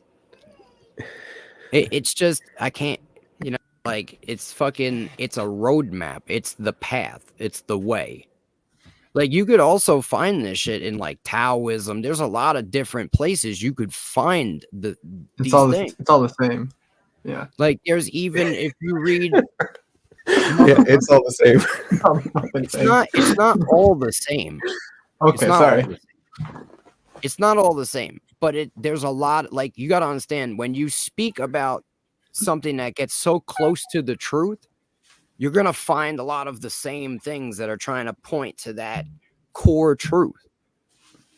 it's just, I can't, you know, like, it's a roadmap. It's the path. It's the way. Like, you could also find this shit in, like, Taoism. There's a lot of different places you could find these things. It's all the same. Yeah. Like, there's even, if you read, Yeah, it's all the same. It's not all the same. Okay, not sorry. all the same. It's not all the same, but there's a lot, like, you got to understand, when you speak about something that gets so close to the truth, you're going to find a lot of the same things that are trying to point to that core truth.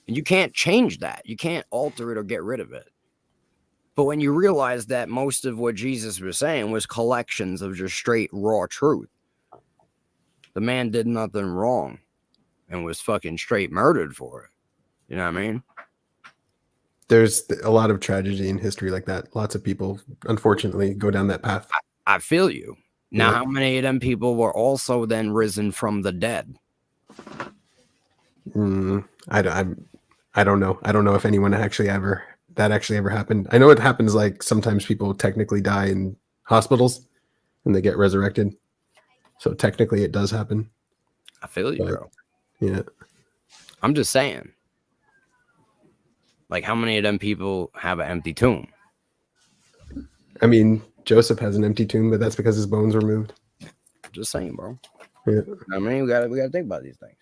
And you can't change that. You can't alter it or get rid of it. But when you realize that most of what Jesus was saying was collections of just straight raw truth, the man did nothing wrong and was fucking straight murdered for it. You know what I mean? There's a lot of tragedy in history like that. Lots of people, unfortunately, go down that path. I feel you. Now, Yeah. how many of them people were also then risen from the dead? I don't know. I don't know if anyone actually ever happened. I know it happens. Like sometimes people technically die in hospitals and they get resurrected. So technically, it does happen. I feel you, bro. Yeah. I'm just saying. Like, how many of them people have an empty tomb? I mean, Joseph has an empty tomb, but that's because his bones were moved. Just saying, bro. Yeah. I mean, we gotta think about these things.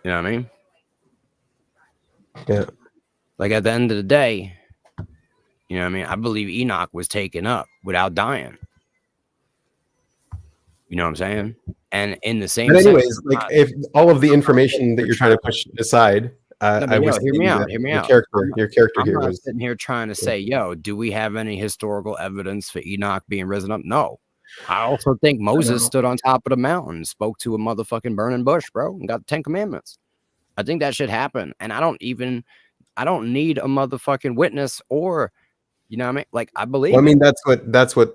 You know what I mean? Yeah. Like, at the end of the day, you know what I mean? I believe Enoch was taken up without dying. You know what I'm saying? And in the same But anyways, sense, like if all of the information that you're trying to push aside, I was hear me out. Your character I'm here not was sitting here trying to say, yo, do we have any historical evidence for Enoch being risen up? No. I also think Moses stood on top of the mountain, spoke to a motherfucking burning bush, bro, and got the 10 Commandments. I think that should happen. And I don't need a motherfucking witness or, you know what I mean? Like, I believe. Well, I mean, that's what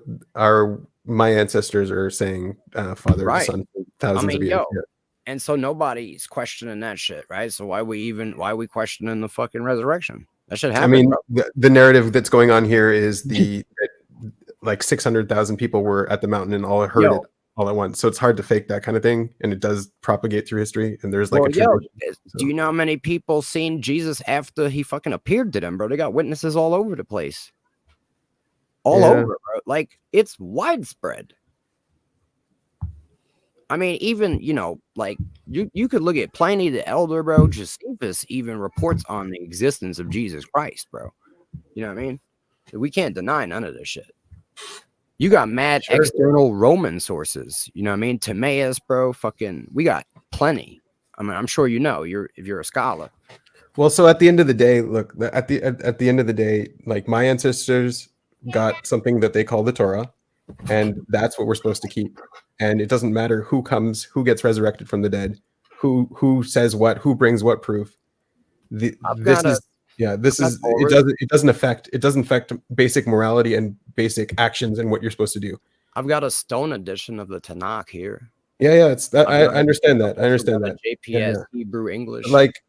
my ancestors are saying, father to son, for thousands of years. Yeah. And so nobody's questioning that shit, right? So why are we questioning the fucking resurrection? That should happen. I mean, bro. the narrative that's going on here is like 600,000 people were at the mountain and all heard it all at once. So it's hard to fake that kind of thing, and it does propagate through history. And there's like a tradition. Do you know how many people seen Jesus after he fucking appeared to them, bro? They got witnesses all over the place. All over, bro. Like, it's widespread. I mean, even, you know, like you could look at Pliny the Elder, bro. Josephus even reports on the existence of Jesus Christ, bro. You know what I mean? We can't deny none of this shit. You got mad external Roman sources. You know what I mean? Timaeus, bro. Fucking, we got plenty. I mean, I'm sure you know. If you're a scholar. Well, so at the end of the day, look, at the end of the day, like my ancestors got something that they call the Torah, and that's what we're supposed to keep. And it doesn't matter who comes, who gets resurrected from the dead, who says what, who brings what proof. It doesn't affect basic morality and basic actions and what you're supposed to do. I've got a stone edition of the Tanakh here. Yeah, it's that. I understand that. I understand that. JPS Hebrew English. Like,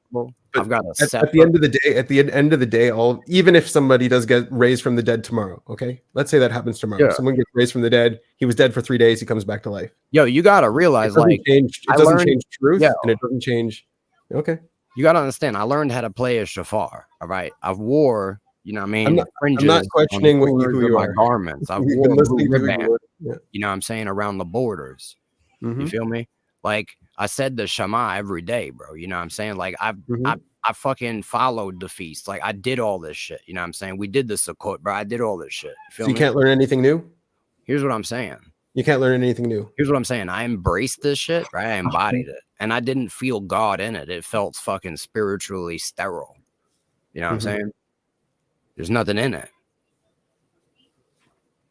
I've got at the end of the day. At the end of the day, even if somebody does get raised from the dead tomorrow, okay, let's say that happens tomorrow. Yeah. Someone gets raised from the dead. He was dead for 3 days. He comes back to life. Yo, you gotta realize, it doesn't change truth, and it doesn't change. Okay, you gotta understand. I learned how to play a shofar. All right, I've wore. You know what I mean? I'm not questioning who you are. Garments. I've worn blue ribbon. You know what I'm saying? Around the borders. Mm-hmm. You feel me? Like, I said the Shema every day, bro. You know what I'm saying? Like, I fucking followed the feast. Like, I did all this shit. You know what I'm saying? We did the Sukkot, bro. I did all this shit. You feel so you me? can't learn anything new? Here's what I'm saying. You can't learn anything new. Here's what I'm saying. I embraced this shit, right? I embodied it. And I didn't feel God in it. It felt fucking spiritually sterile. You know what I'm saying? There's nothing in it.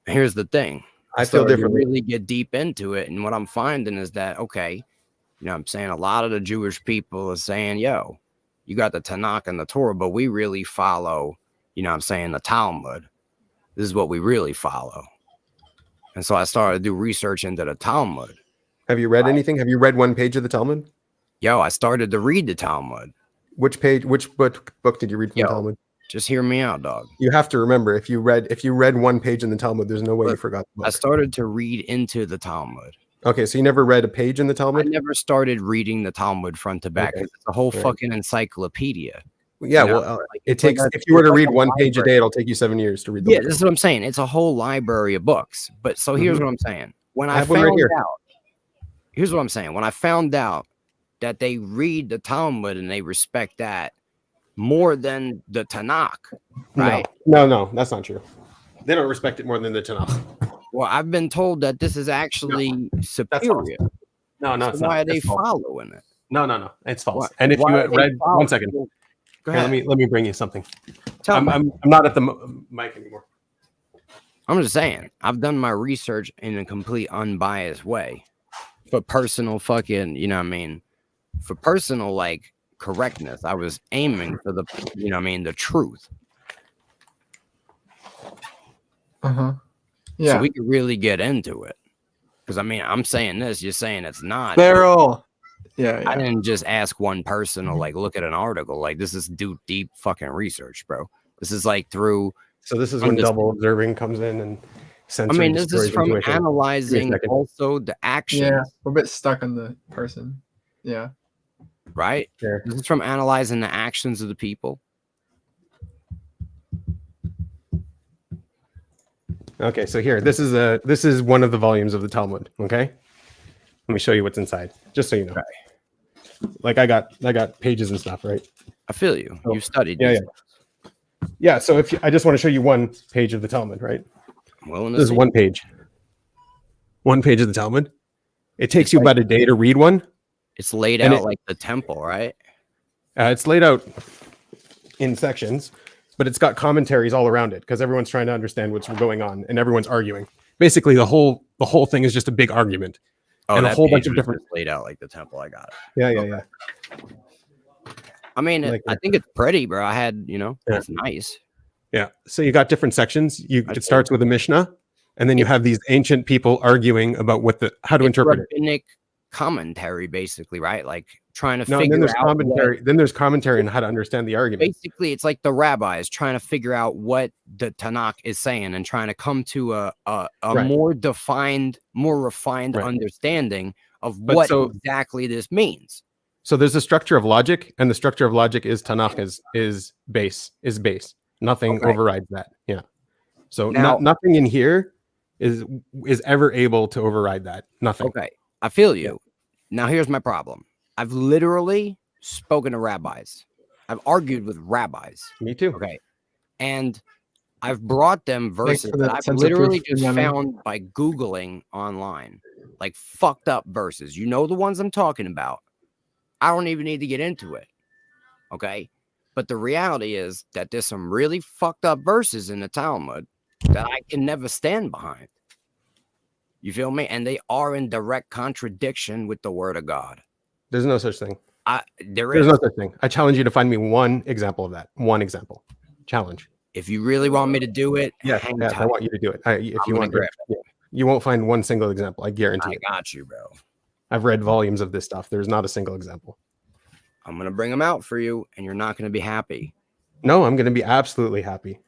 Here's the thing. I feel differently. Really get deep into it, and what I'm finding is that, okay, you know what I'm saying, a lot of the Jewish people are saying, yo, you got the Tanakh and the Torah, but we really follow, you know what I'm saying, the Talmud. This is what we really follow. And so I started to do research into the Talmud. Have you read anything? Have you read one page of the Talmud? Yo, I started to read the Talmud. Which book did you read from the Talmud? Just hear me out, dog. You have to remember, if you read one page in the Talmud, there's no way you forgot the book. I started to read into the Talmud. Okay, so you never read a page in the Talmud? I never started reading the Talmud front to back. Okay. It's a whole fucking encyclopedia. Yeah, You know, well, like, it it's like takes a- if you were it's to like read a one page a library. day, it'll take you 7 years to read the Yeah, book. this is what I'm saying. It's a whole library of books. But so here's Mhm. what I'm saying. When I I have one right found here. out, here's what I'm saying. When I found out that they read the Talmud and they respect that more than the Tanakh, right? No, that's not true. They don't respect it more than the Tanakh. Well, I've been told that this is actually superior. No, So it's why not. are they It's false. following it? No, it's false. Why- And if why you are they read following one second, it? Go here, ahead. let me bring you something. Tell me. I'm not at the mic anymore. I'm just saying, I've done my research in a complete unbiased way for personal fucking, you know what I mean? For personal, like, correctness. I was aiming for the, you know what I mean, the truth. Yeah. So we could really get into it. Because, I mean, I'm saying this, you're saying it's not. Feral. Yeah, I didn't just ask one person or, like, look at an article. Like, this is deep fucking research, bro. This is, like, through... So this is when double observing comes in and I sensory mean, this is destroys from intuition. Give me a analyzing second. also the actions. Yeah, we're a bit stuck on the person. Yeah. Right? Sure. This is from analyzing the actions of the people. Okay, so here, this is one of the volumes of the Talmud. Okay, let me show you what's inside, just so you know. Like I got pages and stuff, right? I feel you. So, You studied. Yeah, these yeah. So if I just want to show you one page of the Talmud, right? I'm willing to This is see. one page of the Talmud. It takes you about a day to read one. It's laid and out like the temple, right? It's laid out in sections, but it's got commentaries all around it because everyone's trying to understand what's going on and everyone's arguing. Basically, the whole thing is just a big argument. Oh, and a that whole page bunch of was different. just laid out like the temple. I got it. Yeah. I mean, Like I think it's pretty, bro. I had, Yeah. it's nice. Yeah. So you got different sections. It starts with a Mishnah, and then you have these ancient people arguing about how to It's interpret it. rabbinic commentary, basically, right? Like trying to No, and figure then there's out commentary. Then there's commentary on how to understand the argument. Basically, it's like the rabbis trying to figure out what the Tanakh is saying and trying to come to a Right. more defined, more refined Right. understanding of But what so- exactly this means. So there's a structure of logic, and the structure of logic is Tanakh is base. Nothing Okay. overrides that. Yeah. So Now- nothing in here is ever able to override that. Nothing. Okay, I feel you. Now, here's my problem. I've literally spoken to rabbis. I've argued with rabbis. Me too. Okay. And I've brought them verses for the that I've sense of literally proof, just Yummy. found by Googling online, like fucked up verses. You know the ones I'm talking about. I don't even need to get into it. Okay. But the reality is that there's some really fucked up verses in the Talmud that I can never stand behind. You feel me? And they are in direct contradiction with the word of God. There's no such thing. There There's is. no such thing. I challenge you to find me one example of that. One example. Challenge. If you really want me to do it, Yes, hang I tight. want you to do it. If I'm you gonna want, grab yeah. You won't find one single example. I guarantee I it. got you, bro. I've read volumes of this stuff. There's not a single example. I'm going to bring them out for you, and you're not going to be happy. No, I'm going to be absolutely happy.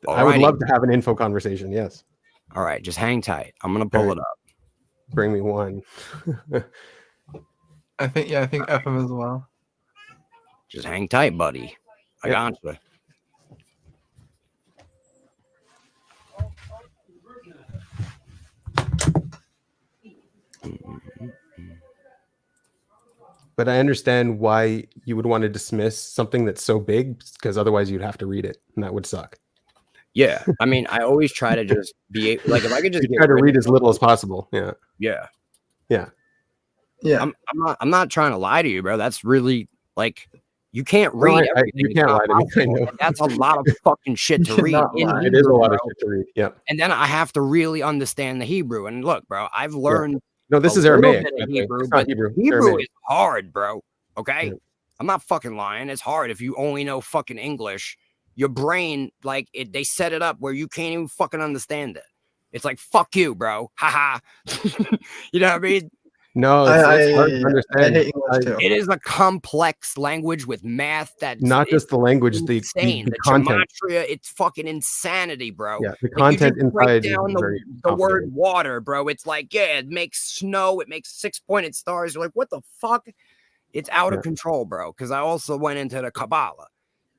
I would Alrighty. love to have an info conversation. Yes. All right, just hang tight. I'm going to pull it up. Bring me one. I think FM as well. Just hang tight, buddy. I got you. But I understand why you would want to dismiss something that's so big, because otherwise you'd have to read it, and that would suck. Yeah, I mean, I always try to just be like, if I could just You get try to rid read of as little as possible. Yeah. Yeah. Yeah. Yeah. I'm not trying to lie to you, bro. That's really like you can't No, read I- everything. you can't lie to me. I possible. know. And that's a lot of fucking shit to You read. cannot in lie. It is a Hebrew, lot of bro. shit to read. Yeah. And then I have to really understand the Hebrew. And look, bro, I've learned No, this a is little Aramaic. bit by of the way. Hebrew, It's not but Hebrew. It's Hebrew Aramaic. is hard, bro. Okay. Yeah. I'm not fucking lying. It's hard if you only know fucking English. Your brain, like they set it up where you can't even fucking understand it. It's like fuck you, bro. Haha. You know what I mean? No, it's hard to I understand. hate English too. It is a complex language with math that's Not just the language, the insane. The content. gematria, it's fucking insanity, bro. Yeah, the Like, content you just break inside is down very the word complicated. water, bro. It's like, yeah, it makes snow, it makes 6-pointed stars. You're like, what the fuck? It's out Yeah. of control, bro. Because I also went into the Kabbalah,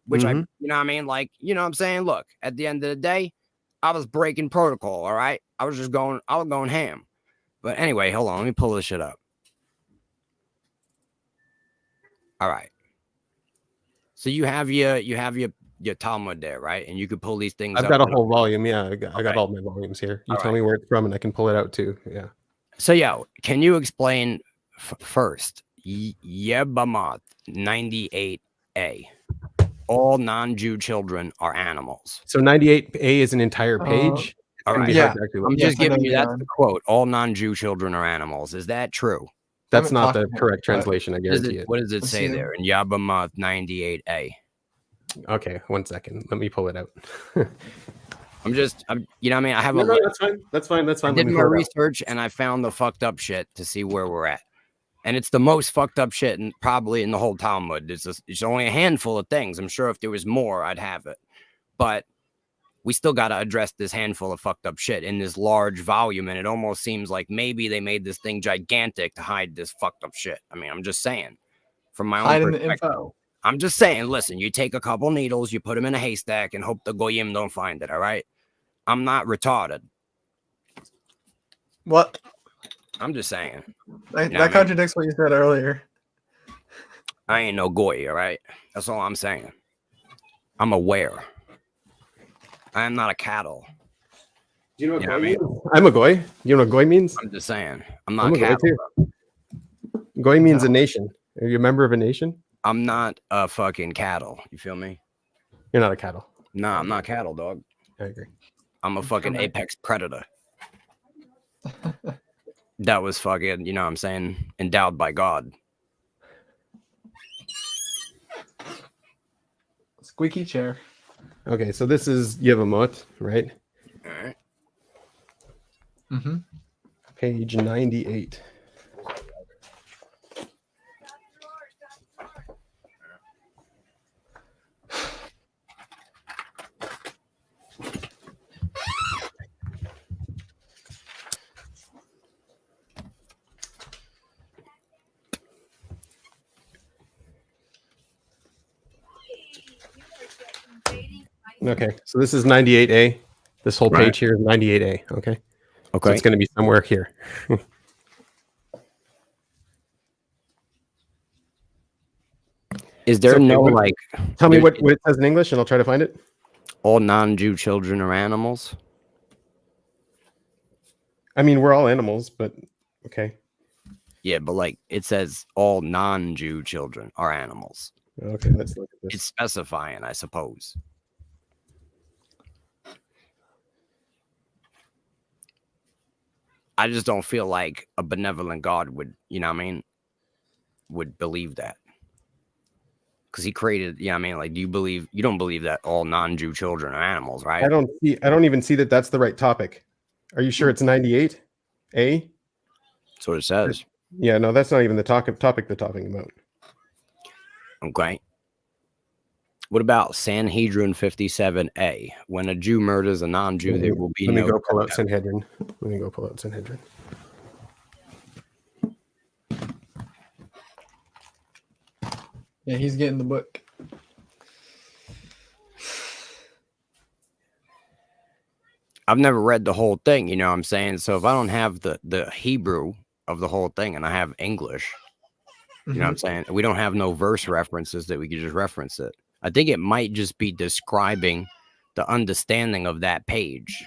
which I, Mhm. you know what I mean? Like, you know what I'm saying? Look, at the end of the day, I was breaking protocol, all right? I was going ham. But anyway, hold on. Let me pull this shit up. All right. So you have your Talmud there, right? And you could pull these things I've up. got a whenever- whole volume. Yeah, I got Okay. all my volumes here. You All tell right. me where it's from, and I can pull it out too. Yeah. So, yeah, can you explain first Yebamot 98a? All non-Jew children are animals. So 98A is an entire page. It's All gonna be right. hard to actually look I'm at. just Yes, I know giving you you're that's on. the quote. All non-Jew children are animals. Is that true? That's haven't not talked the to him, correct but- translation. I guarantee it. What does it say Assume. there in Yebamot 98a? Okay, 1 second. Let me pull it out. I'm you know what I mean? I have No, a no, list. that's fine. That's fine. That's I fine. Let did me my pull it out. research and I found the fucked up shit to see where we're at. And it's the most fucked up shit and probably in the whole Talmud. It's only a handful of things. I'm sure if there was more, I'd have it. But we still got to address this handful of fucked up shit in this large volume. And it almost seems like maybe they made this thing gigantic to hide this fucked up shit. I mean, I'm just saying from my own Hiding the perspective. info. I'm just saying, listen, you take a couple needles, you put them in a haystack and hope the goyim don't find it. All right. I'm not retarded. What? I'm just saying. That contradicts what you said earlier. I ain't no goy, all right? That's all I'm saying. I'm aware. I am not a cattle. Do you know what Yeah, goy I mean- means? I'm a goy. You know what goy means? I'm just saying. I'm I'm not a goy cattle. too. bro. Goy means a nation. Are you a member of a nation? I'm not a fucking cattle. You feel me? You're not a cattle. Nah, I'm not cattle, dog. I agree. I'm a fucking apex predator. That was fucking, you know what I'm saying, endowed by God. Squeaky chair. Okay, so this is Yevamot, right? All right. Mm-hmm. Page 98. Okay, so this is 98A. This whole Right. page here is 98A. Okay. So Okay. it's going to be somewhere here. Is there okay, no what- like Tell me there's- what it says in English, and I'll try to find it. all non-Jew children are animals? I mean, we're all animals, but okay. Yeah, but like it says all non-Jew children are animals. Okay, let's look at this. It's specifying, I suppose. I just don't feel like a benevolent God would, you know what I mean, would believe that. Because he created, you know what I mean? Like, you don't believe that all non-Jew children are animals, right? I don't even see that that's the right topic. Are you sure it's 98? A? That's what it says. Yeah, no, that's not even the topic they're talking about. Okay. What about Sanhedrin 57A? When a Jew murders a non-Jew, there will be Let me no... go pull out Sanhedrin. Let me go pull out Sanhedrin. Yeah, he's getting the book. I've never read the whole thing, you know what I'm saying? So if I don't have the Hebrew of the whole thing and I have English, you know what I'm saying? We don't have no verse references that we could just reference it. I think it might just be describing the understanding of that page.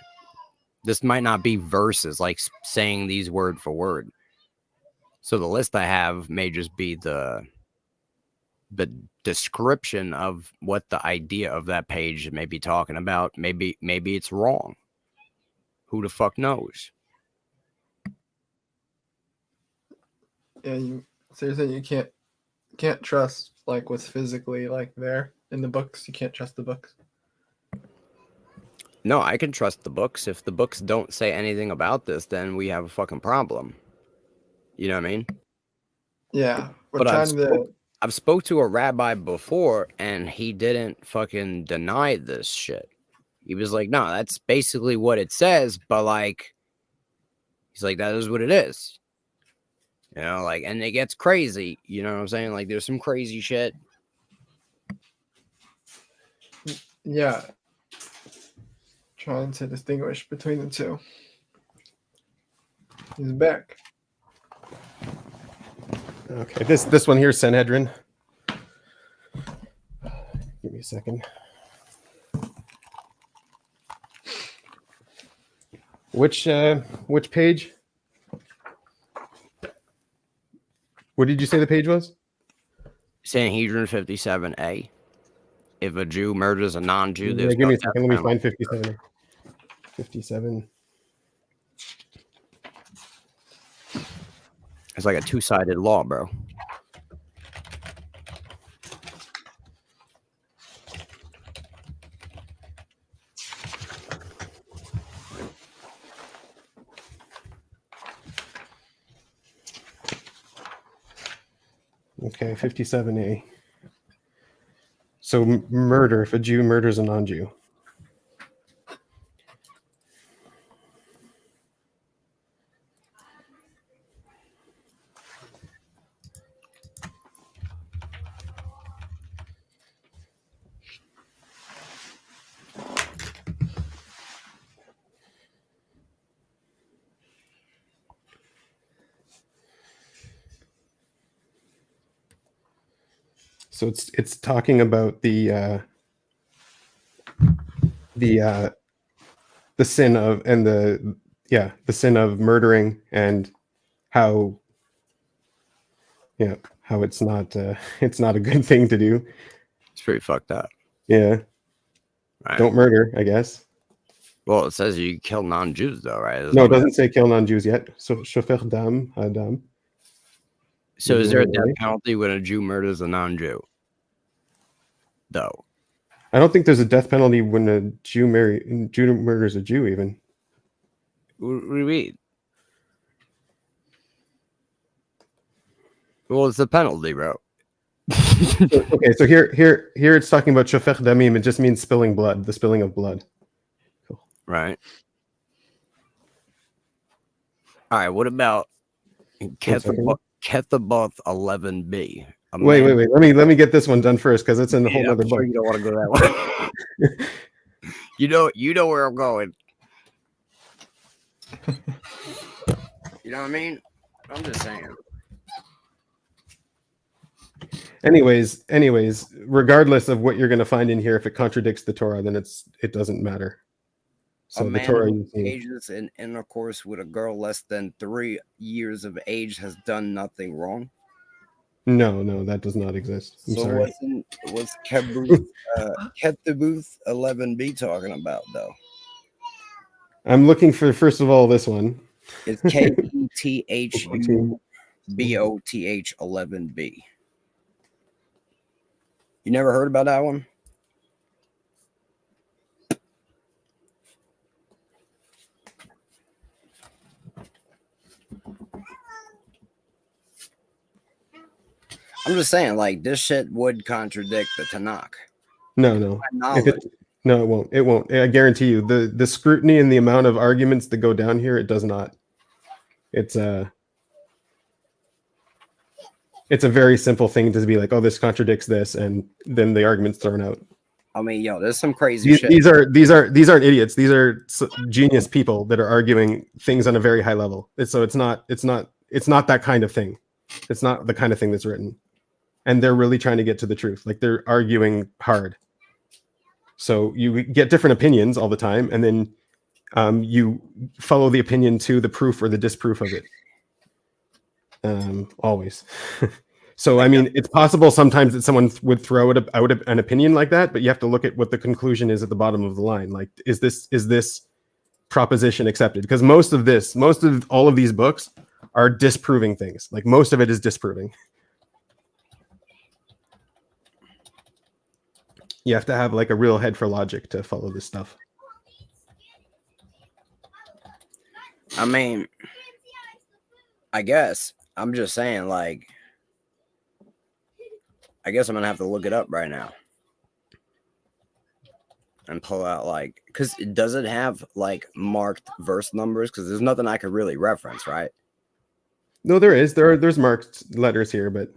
This might not be verses, like saying these word for word. So the list I have may just be the description of what the idea of that page may be talking about. Maybe it's wrong. Who the fuck knows? Yeah, so you're saying you can't trust like what's physically like there in the books. You can't trust the books. No, I can trust the books. If the books don't say anything about this, then we have a fucking problem. You know what I mean? Yeah, we're But trying I've spoke to a rabbi before, and he didn't fucking deny this shit. He was like, no, that's basically what it says, but like, he's like, that is what it is. You know, like, and it gets crazy. You know what I'm saying? Like, there's some crazy shit. Yeah. Trying to distinguish between the two. He's back. Okay, this one here, Sanhedrin. Give me a second. Which page? What did you say the page was? Sanhedrin 57A. If a Jew murders a non-Jew, Yeah, there's give no me a death second. Let me penalty. find 57. 57. It's like a two-sided law, bro. Okay, 57A. So murder, if a Jew murders a non-Jew. So it's talking about the sin of and the sin of murdering and how how it's not a good thing to do. It's pretty fucked up. Yeah. Right. Don't murder, I guess. Well, it says you kill non-Jews, though, right? No, it doesn't say kill non-Jews yet. So shofer dam adam. So is there a death penalty when a Jew murders a non-Jew? Though. I don't think there's a death penalty when a Jew murders a Jew even. What do you mean? Well, it's the penalty, bro. Okay, so here it's talking about shofer damim. It just means spilling blood, the spilling of blood. Cool. Right. All right. What about Kethaboth 11b? Wait. Let me get this one done first because it's in the whole other book. Sure you don't want to go that way. you know where I'm going. You know what I mean? I'm just saying. Anyways, regardless of what you're going to find in here, if it contradicts the Torah, then it doesn't matter. So a the Torah man who engages in intercourse with a girl less than 3 years of age has done nothing wrong. No, that does not exist. I'm So sorry. what's Kethaboth 11b talking about, though? I'm looking for, first of all, this one. It's Kethuboth 11b. You never heard about that one? I'm just saying, like, this shit would contradict the Tanakh. No. No, it won't. It won't. I guarantee you. The scrutiny and the amount of arguments that go down here, it does not. It's a very simple thing to be like, oh, this contradicts this, and then the argument's thrown out. I mean, yo, there's some crazy shit. These aren't idiots. These are genius people that are arguing things on a very high level. So it's not that kind of thing. It's not the kind of thing that's written, and they're really trying to get to the truth. Like, they're arguing hard. So you get different opinions all the time, and then you follow the opinion to the proof or the disproof of it. Always. So, I mean, it's possible sometimes that someone would throw out an opinion like that, but you have to look at what the conclusion is at the bottom of the line. Like, is this proposition accepted? Because most of all of these books are disproving things. Like, most of it is disproving. You have to have like a real head for logic to follow this stuff. I mean, I guess I'm just saying, like, I guess I'm gonna have to look it up right now and pull out, like, because it doesn't have like marked verse numbers, because there's nothing I could really reference, right? No, there is. There's marked letters here, but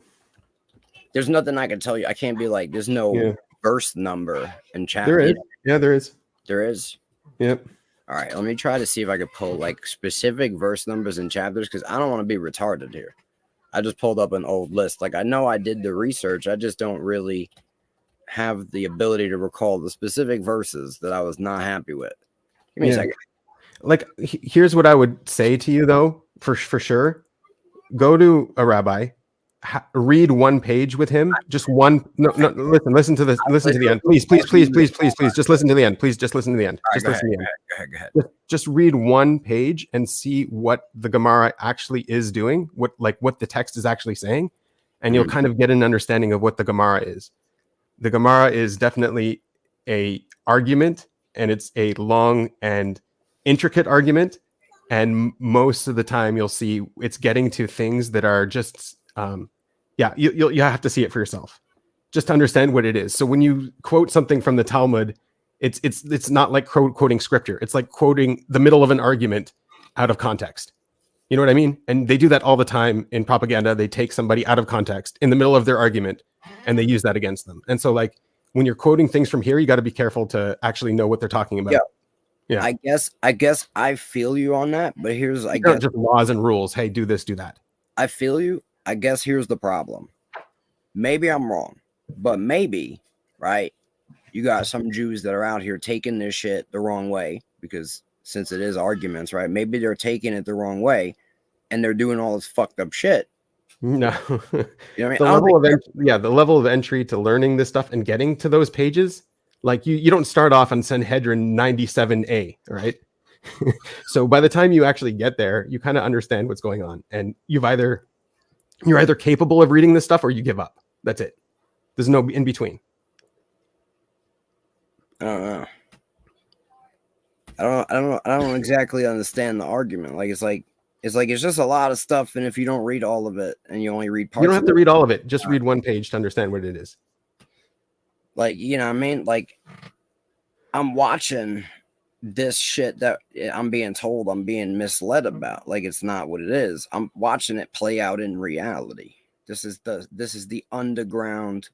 There's nothing I can tell you. I can't be like, there's no yeah, verse number in chat. there you is. know? Yeah, there is. There is. Yep. All right, let me try to see if I could pull like specific verse numbers and chapters because I don't want to be retarded here. I just pulled up an old list. Like I know I did the research. I just don't really have the ability to recall the specific verses that I was not happy with. Give me a second. Like, here's what I would say to you, though, for sure. Go to a rabbi, read one page with him, just one. No, listen to this. Listen to the end, please. Just listen to the end, please. Just listen to the end. Just listen to the end. Go ahead. Just read one page and see what the Gemara actually is doing, what the text is actually saying, and you'll kind of get an understanding of what the Gemara is. The Gemara is definitely a argument, and it's a long and intricate argument, and most of the time you'll see it's getting to things that are just you have to see it for yourself just to understand what it is. So when you quote something from the Talmud, it's not like quoting scripture. It's like quoting the middle of an argument out of context. You know what I mean? And they do that all the time in propaganda. They take somebody out of context in the middle of their argument and they use that against them. And so like when you're quoting things from here, you got to be careful to actually know what they're talking about. Yeah. I guess I feel you on that, but here's I guess guess just laws and rules. Hey, do this, do that. I feel you. I guess here's the problem. Maybe I'm wrong, but maybe, right? You got some Jews that are out here taking this shit the wrong way because since it is arguments, right? Maybe they're taking it the wrong way and they're doing all this fucked up shit. No. You know what I mean? The level of entry to learning this stuff and getting to those pages, like you don't start off on Sanhedrin 97a, right? So by the time you actually get there, you kind of understand what's going on, and you're either capable of reading this stuff or you give up. That's it. There's no in between. I don't know. I don't exactly understand the argument. Like it's just a lot of stuff, and if you don't read all of it and you only read parts, you don't have to read all of it. Just read one page to understand what it is. Like, you know what I mean? Like, I'm watching this shit that I'm being told I'm being misled about. Like, it's not what it is. I'm watching it play out in reality. This is the underground,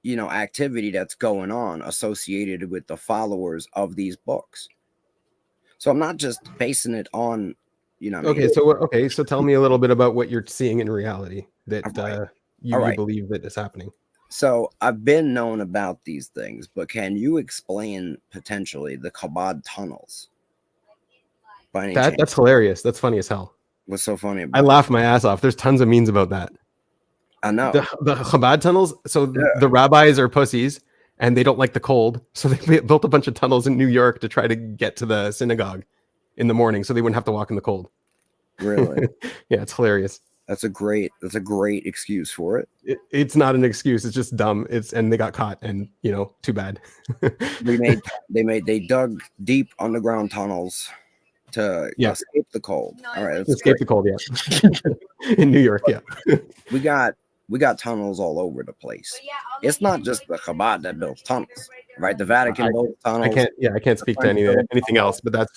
activity that's going on associated with the followers of these books. So I'm not just basing it on, So tell me a little bit about what you're seeing in reality that you believe that is happening. So I've been known about these things, but can you explain potentially the Chabad tunnels? By any chance? That's hilarious. That's funny as hell. What's so funny about I laugh my ass off. There's tons of memes about that. I know. The Chabad tunnels. So the rabbis are pussies and they don't like the cold. So they built a bunch of tunnels in New York to try to get to the synagogue in the morning so they wouldn't have to walk in the cold. Really? Yeah, it's hilarious. That's a great excuse for it. It's not an excuse. It's just dumb. And they got caught, and too bad. they dug deep underground tunnels to escape the cold. All right, escape the cold. Yeah, in New York. Yeah, we got tunnels all over the place. It's not just the Chabad that built tunnels, right? The Vatican built tunnels. I can't speak to anything else, but that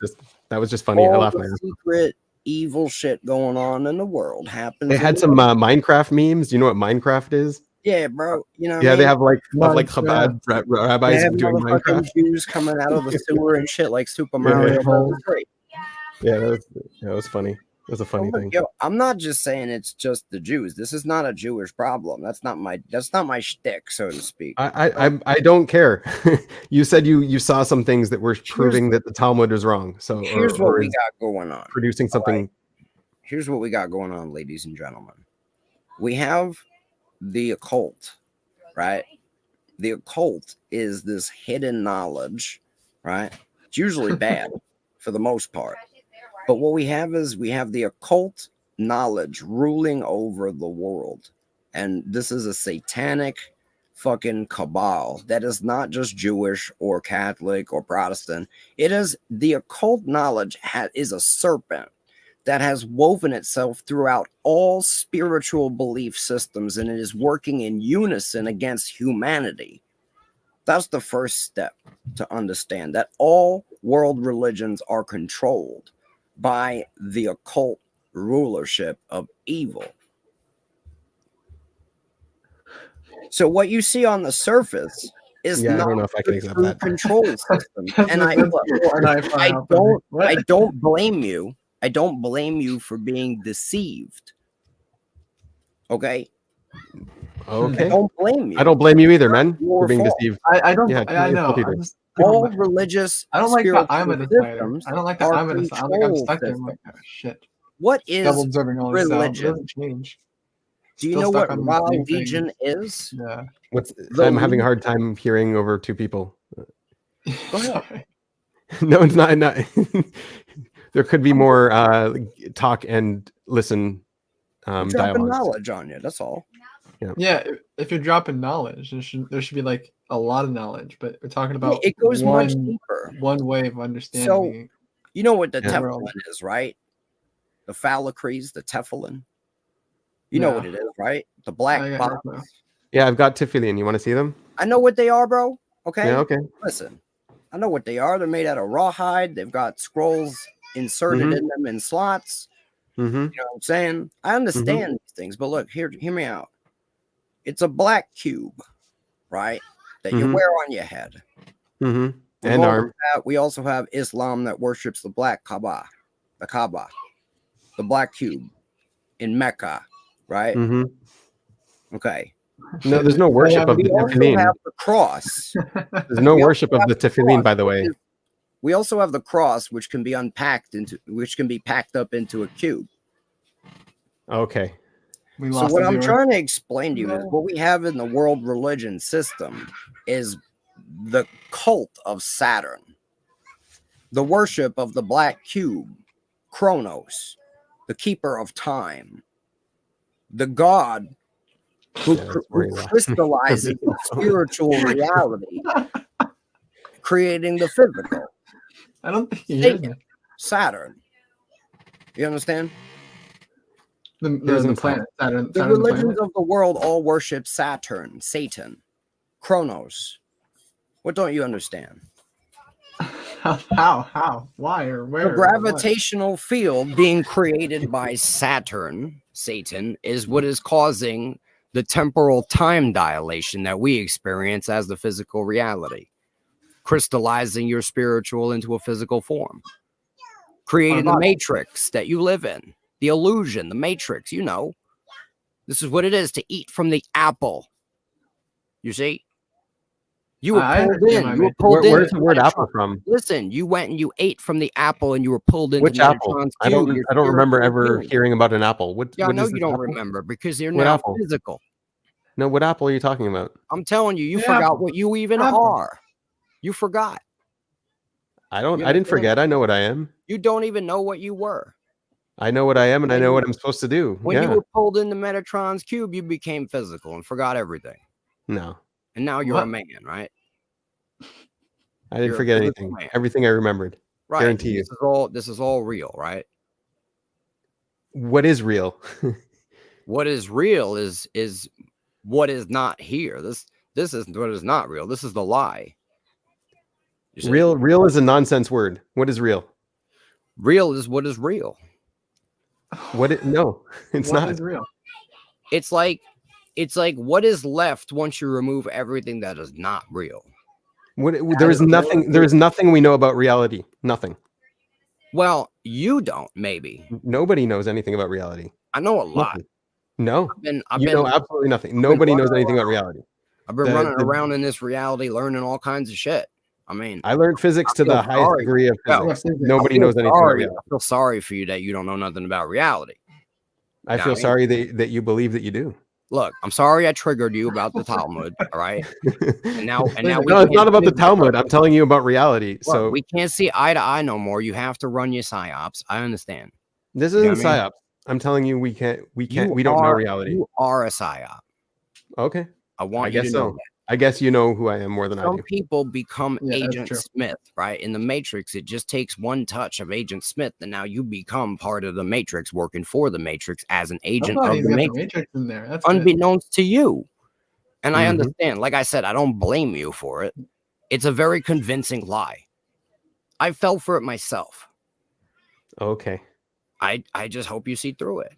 was just funny. I laughed my ass off. Secret evil shit going on in the world happens. They had some Minecraft memes. Do you know what Minecraft is? Yeah, bro. They have like Chabad rabbis doing Minecraft. Jews coming out of the sewer and shit like Super Mario. Yeah, that was funny. It was a funny thing. Yo, I'm not just saying it's just the Jews. This is not a Jewish problem. That's not my shtick, so to speak. I don't care. You said you saw some things that were proving that the Talmud was wrong. So here's what we got going on. Producing something. Right. Here's what we got going on, ladies and gentlemen. We have the occult, right? The occult is this hidden knowledge, right? It's usually bad for the most part. But what we have is the occult knowledge ruling over the world. And this is a satanic fucking cabal that is not just Jewish or Catholic or Protestant. It is the occult knowledge is a serpent that has woven itself throughout all spiritual belief systems, and it is working in unison against humanity. That's the first step to understand that all world religions are controlled by the occult rulership of evil. So what you see on the surface is Yeah, I not don't know if I can the accept true that. control system. And I don't blame you. I don't blame you for being deceived. Okay. Okay. I don't blame you. I don't blame you either, man, Your for being fault. deceived. I don't. Yeah, I your know. fault I either. just. All religious I don't like that I'm a spiritual decider. systems I don't like that are I'm a decider. I'm like I'm control stuck there. I'm systems. like, oh, shit. What Double is observing all this out. It religion? doesn't change. Do you Still know stuck what on the same religion thing. is? Yeah. I'm having a hard time hearing over two people. Go ahead. No, it's not. There could be more talk and listen I'm dropping dialogues. knowledge on you. That's all. Yeah. If you're dropping knowledge, there should be like a lot of knowledge. But we're talking about It goes much deeper. One way of So understanding. you know what the Yeah. Teflon is, right? The phallicrete, the Teflon. You know what it is, right? The black box. Yeah, I've got Tefillin. You want to see them? I know what they are, bro. Okay. Yeah, okay. Listen, I know what they are. They're made out of rawhide. They've got scrolls inserted in them in slots. Mm-hmm. You know what I'm saying? I understand these things, but look, hear me out. It's a black cube, right? That you wear on your head. Mm-hmm. And arm. We also have Islam that worships the black Kaaba, the black cube in Mecca, right? Mm-hmm. Okay. No, there's no worship of the Tefillin. Have the cross. There's no worship of the Tefillin, by the way. We also have the cross, which can be packed up into a cube. Okay. So what I'm trying to explain to you is what we have in the world religion system is the cult of Saturn, the worship of the black cube, Kronos, the keeper of time, the god who crystallizes spiritual reality, creating the physical. I don't think you hear me. Saturn. You understand? The planet, Saturn. The religions of the world all worship Saturn, Satan, Kronos. What don't you understand? How? Why or where? The gravitational field being created by Saturn, Satan, is what is causing the temporal time dilation that we experience as the physical reality, crystallizing your spiritual into a physical form, creating the matrix that you live in, the illusion, the matrix. You know, this is what it is to eat from the apple. You see? You were pulled in. You were pulled in. Where's the word apple from? Listen, you went and you ate from the apple, and you were pulled into Which apple? I don't remember ever hearing about an apple. What? Yeah, what I know is you this don't apple? remember because you're What now apple? physical. No, what apple are you talking about? I'm telling you, you forgot what you even are. You forgot. I didn't forget. I know what I am. You don't even know what you were. I know what I am, and I know what I'm supposed to do. When you were pulled into Metatron's cube, you became physical and forgot everything. No. And now you're a man, right? I didn't forget anything. Man. Everything I remembered. Right. Guarantee you. This is all real, right? What is real? What is real is what is not here. This is what is not real. This is the lie. Real is a nonsense word. What is real? Real is what is real. No, it's not. What is real? It's like what is left once you remove everything that is not real. There is nothing. There is nothing we know about reality. Nothing. Well, you don't. Maybe nobody knows anything about reality. I know a lot. Nothing. No, I've you been, know absolutely nothing. Nobody knows anything about reality. I've been running around in this reality, learning all kinds of shit. I mean, I learned physics to the highest degree of physics. Nobody knows anything about reality. I feel sorry for you that you don't know nothing about reality. I feel sorry that you believe that you do. Look, I'm sorry I triggered you about the Talmud. All right, and now no, it's not about the Talmud. I'm telling you about reality. Look, so we can't see eye to eye no more. You have to run your psyops. I understand. This isn't psyops. I'm telling you, we don't know reality. You are a psyop. Okay. I guess so. That. I guess you know who I am more than I do. Some people become Agent Smith, right? In the Matrix, it just takes one touch of Agent Smith, and now you become part of the Matrix, working for the Matrix as an agent of the Matrix. In there. That's unbeknownst to you. And I understand. Like I said, I don't blame you for it. It's a very convincing lie. I fell for it myself. Okay. I just hope you see through it.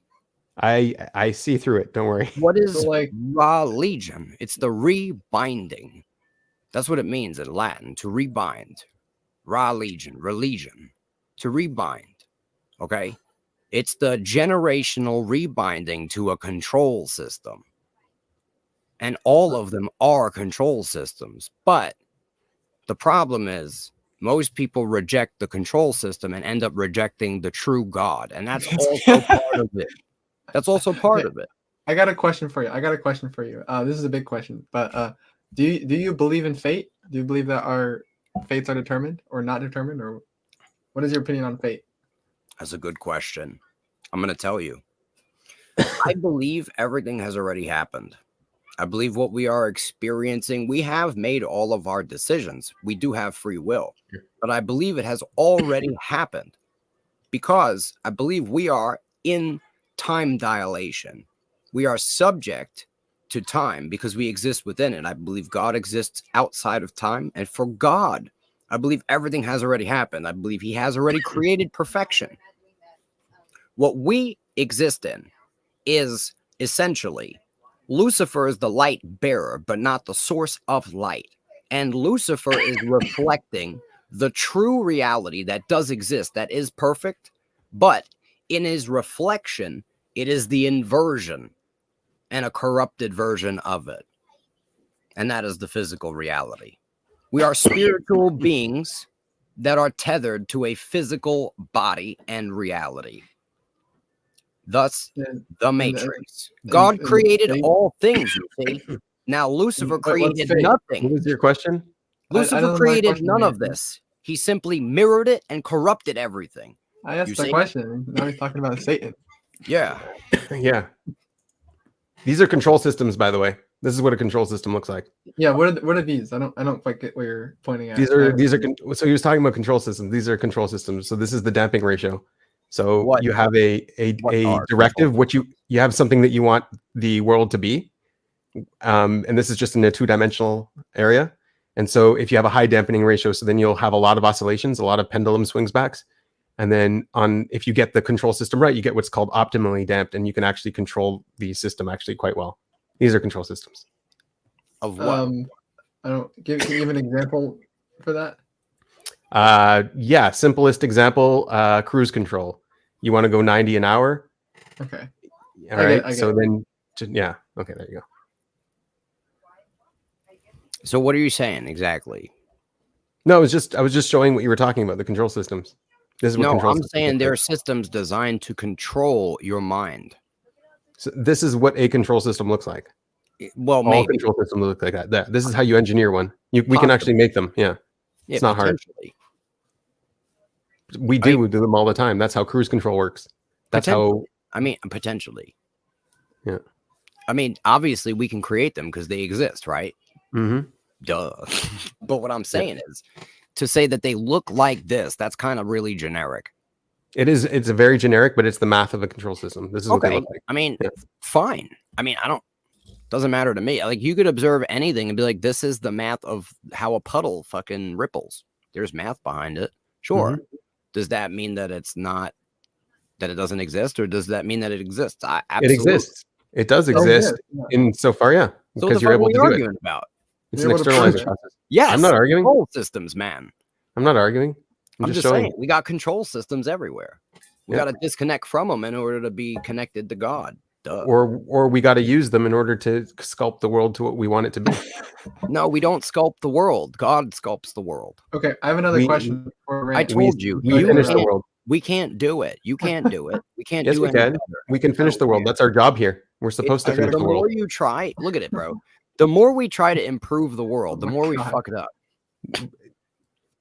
I see through it. Don't worry. What is So, like, religion? It's the rebinding. That's what it means in Latin, to rebind. Religion, to rebind. Okay? It's the generational rebinding to a control system. And all of them are control systems. But the problem is most people reject the control system and end up rejecting the true God. And that's also part of it. That's also part of it. I got a question for you. This is a big question, but do you believe in fate? Do you believe that our fates are determined or not determined, or what is your opinion on fate? That's a good question. I'm going to tell you. I believe everything has already happened. I believe what we are experiencing, we have made all of our decisions. We do have free will, but I believe it has already happened because I believe we are in time dilation. We are subject to time because we exist within it. I believe God exists outside of time. And for God, I believe everything has already happened. I believe he has already created perfection. What we exist in is essentially Lucifer is the light bearer, but not the source of light. And Lucifer is reflecting the true reality that does exist, that is perfect, but in his reflection, it is the inversion and a corrupted version of it. And that is the physical reality. We are spiritual beings that are tethered to a physical body and reality. Thus, the Matrix. God created all things, you see. Now, Lucifer created nothing. What was your question? Lucifer created none of this. He simply mirrored it and corrupted everything. I asked the question. Now he's talking about Satan. Yeah. Yeah. These are control systems, by the way. This is what a control system looks like. Yeah, what are these? I don't quite get what you're pointing at. These are so he was talking about control systems. These are control systems. So this is the damping ratio. So you have a directive, what you have something that you want the world to be. And this is just in a two-dimensional area. And so if you have a high dampening ratio, so then you'll have a lot of oscillations, a lot of pendulum swings backs. And then if you get the control system right, you get what's called optimally damped, and you can actually control the system actually quite well. These are control systems. Of what? I don't can you give an example for that? Yeah, simplest example, cruise control. You want to go 90 an hour. Okay. All right. So then, yeah. Okay, there you go. So what are you saying exactly? No, I was just showing what you were talking about, the control systems. This is what control I'm systems saying look there like. are systems designed to control your mind. So this is what a control system looks like. Well, all maybe. control systems look like that. This is how you engineer one. We can actually make them. Yeah, it's not hard. We do them all the time. That's how cruise control works. That's how. I mean, potentially. Yeah. I mean, obviously, we can create them because they exist, right? Mm-hmm. Duh. But what I'm saying is, to say that they look like this, that's kind of really generic. It is. It's a very generic, but it's the math of a control system. This is what they Okay. look like. I mean, fine. I mean, doesn't matter to me. Like, you could observe anything and be like, this is the math of how a puddle fucking ripples. There's math behind it. Sure. Mm-hmm. Does that mean that it's not, that it doesn't exist, or does that mean that it exists? It exists. It does exist in so far, yeah. So Because what you're the fuck able are we to do arguing it. about? It's an externalizer process. Yes. I'm not arguing. Control systems, man. I'm not arguing. I'm just showing. saying, we got control systems everywhere. We got to disconnect from them in order to be connected to God. Duh. Or we got to use them in order to sculpt the world to what we want it to be. No, we don't sculpt the world. God sculpts the world. Okay, I have another question. I told you. We finish the world. We can't do it. You can't do it. We can't Yes, do we it. can. We can finish the world. That's our job here. We're supposed to finish The the world. more you try, look at it, bro. The more we try to improve the world, the more we fuck it up.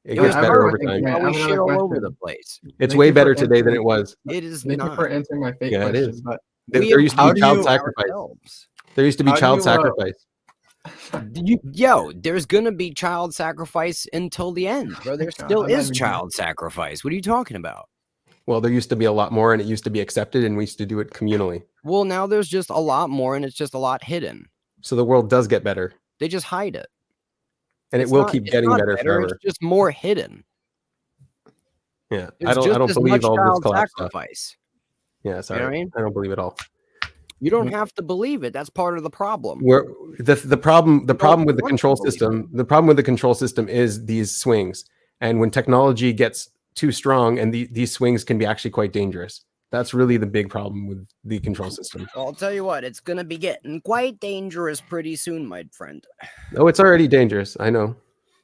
It gets better over time. We shit all over the place. It's way better today than it was. It is Thank you not. for answering my fake Yeah, it question. is. But There used to be child sacrifice. There used to be How do child you, sacrifice. There's gonna be child sacrifice until the end, bro. There still I'm not is even- child sacrifice. What are you talking about? Well, there used to be a lot more, and it used to be accepted, and we used to do it communally. Well, now there's just a lot more, and it's just a lot hidden. So the world does get better, They just hide it, and It's it will not- keep it's getting not better forever. It's just more hidden. Yeah, There's I don't just as believe much all this child collapse stuff. sacrifice. Yeah, sorry. what I mean? I don't believe it all. You don't have to believe it. That's part of the problem. Where the problem with the want control to believe system, the problem with the control system is these swings. And when technology gets too strong, and these swings can be actually quite dangerous. That's really the big problem with the control system. Well, I'll tell you what, it's gonna be getting quite dangerous pretty soon, my friend. Oh, it's already dangerous. I know.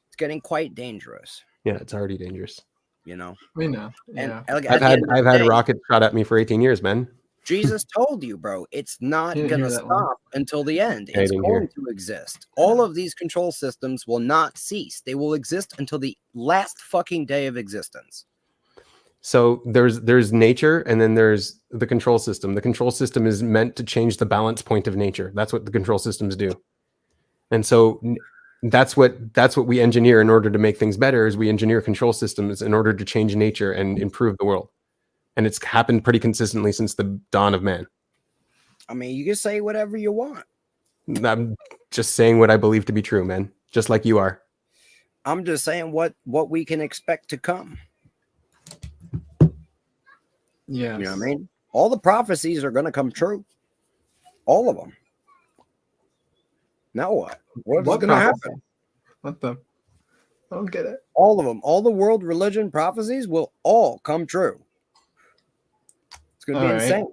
It's getting quite dangerous. Yeah, it's already dangerous. You know. We know. And Yeah. like, I've at the had end of the day, rockets shot at me for 18 years, man. Jesus told you, bro, it's not You didn't gonna hear that one. stop until the end. I It's didn't going hear. to exist. All of these control systems will not cease. They will exist until the last fucking day of existence. So there's nature, and then there's the control system. The control system is meant to change the balance point of nature. That's what the control systems do. And so that's what we engineer in order to make things better. Is we engineer control systems in order to change nature and improve the world. And it's happened pretty consistently since the dawn of man. I mean, you can say whatever you want. I'm just saying what I believe to be true, man. Just like you are. I'm just saying what we can expect to come. Yeah. You know what I mean? All the prophecies are going to come true. All of them. Now what? What's What going to prophecy? happen? What the? I don't get it. All of them. All the world religion prophecies will all come true. It's going to be All right. insane.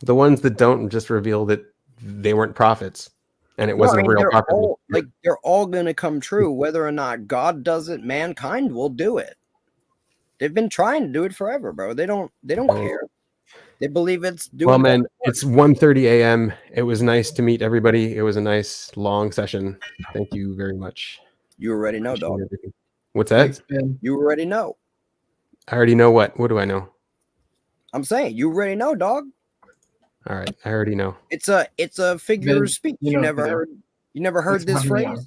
The ones that don't just reveal that they weren't prophets and it wasn't a real they're prophecy. all, they're all going to come true. Whether or not God does it, mankind will do it. They've been trying to do it forever, bro. They don't care. They believe it's doing Well, man, God's work. it's 1:30 a.m. It was nice to meet everybody. It was a nice long session. Thank you very much. You already know, dog. What's that? Thanks, Ben. You already know. I already know what. What do I know? I'm saying you already know, dog. All right, I already know. It's a figure Ben, of speech. you You know, never yeah. heard. You never heard It's this not phrase. young.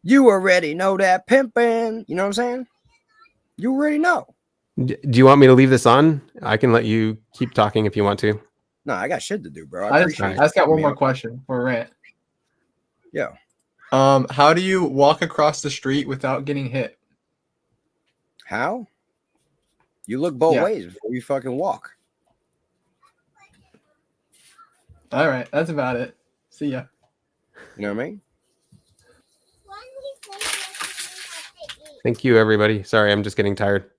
You already know that pimping. You know what I'm saying? You already know. Do you want me to leave this on? I can let you keep talking if you want to. No, I got shit to do, bro. I just appreciate got you one me more up. question for a rant. Yeah. How do you walk across the street without getting hit? How? You look both Yeah. ways before you fucking walk. All right, that's about it. See ya. You know what I mean? Thank you, everybody. Sorry, I'm just getting tired.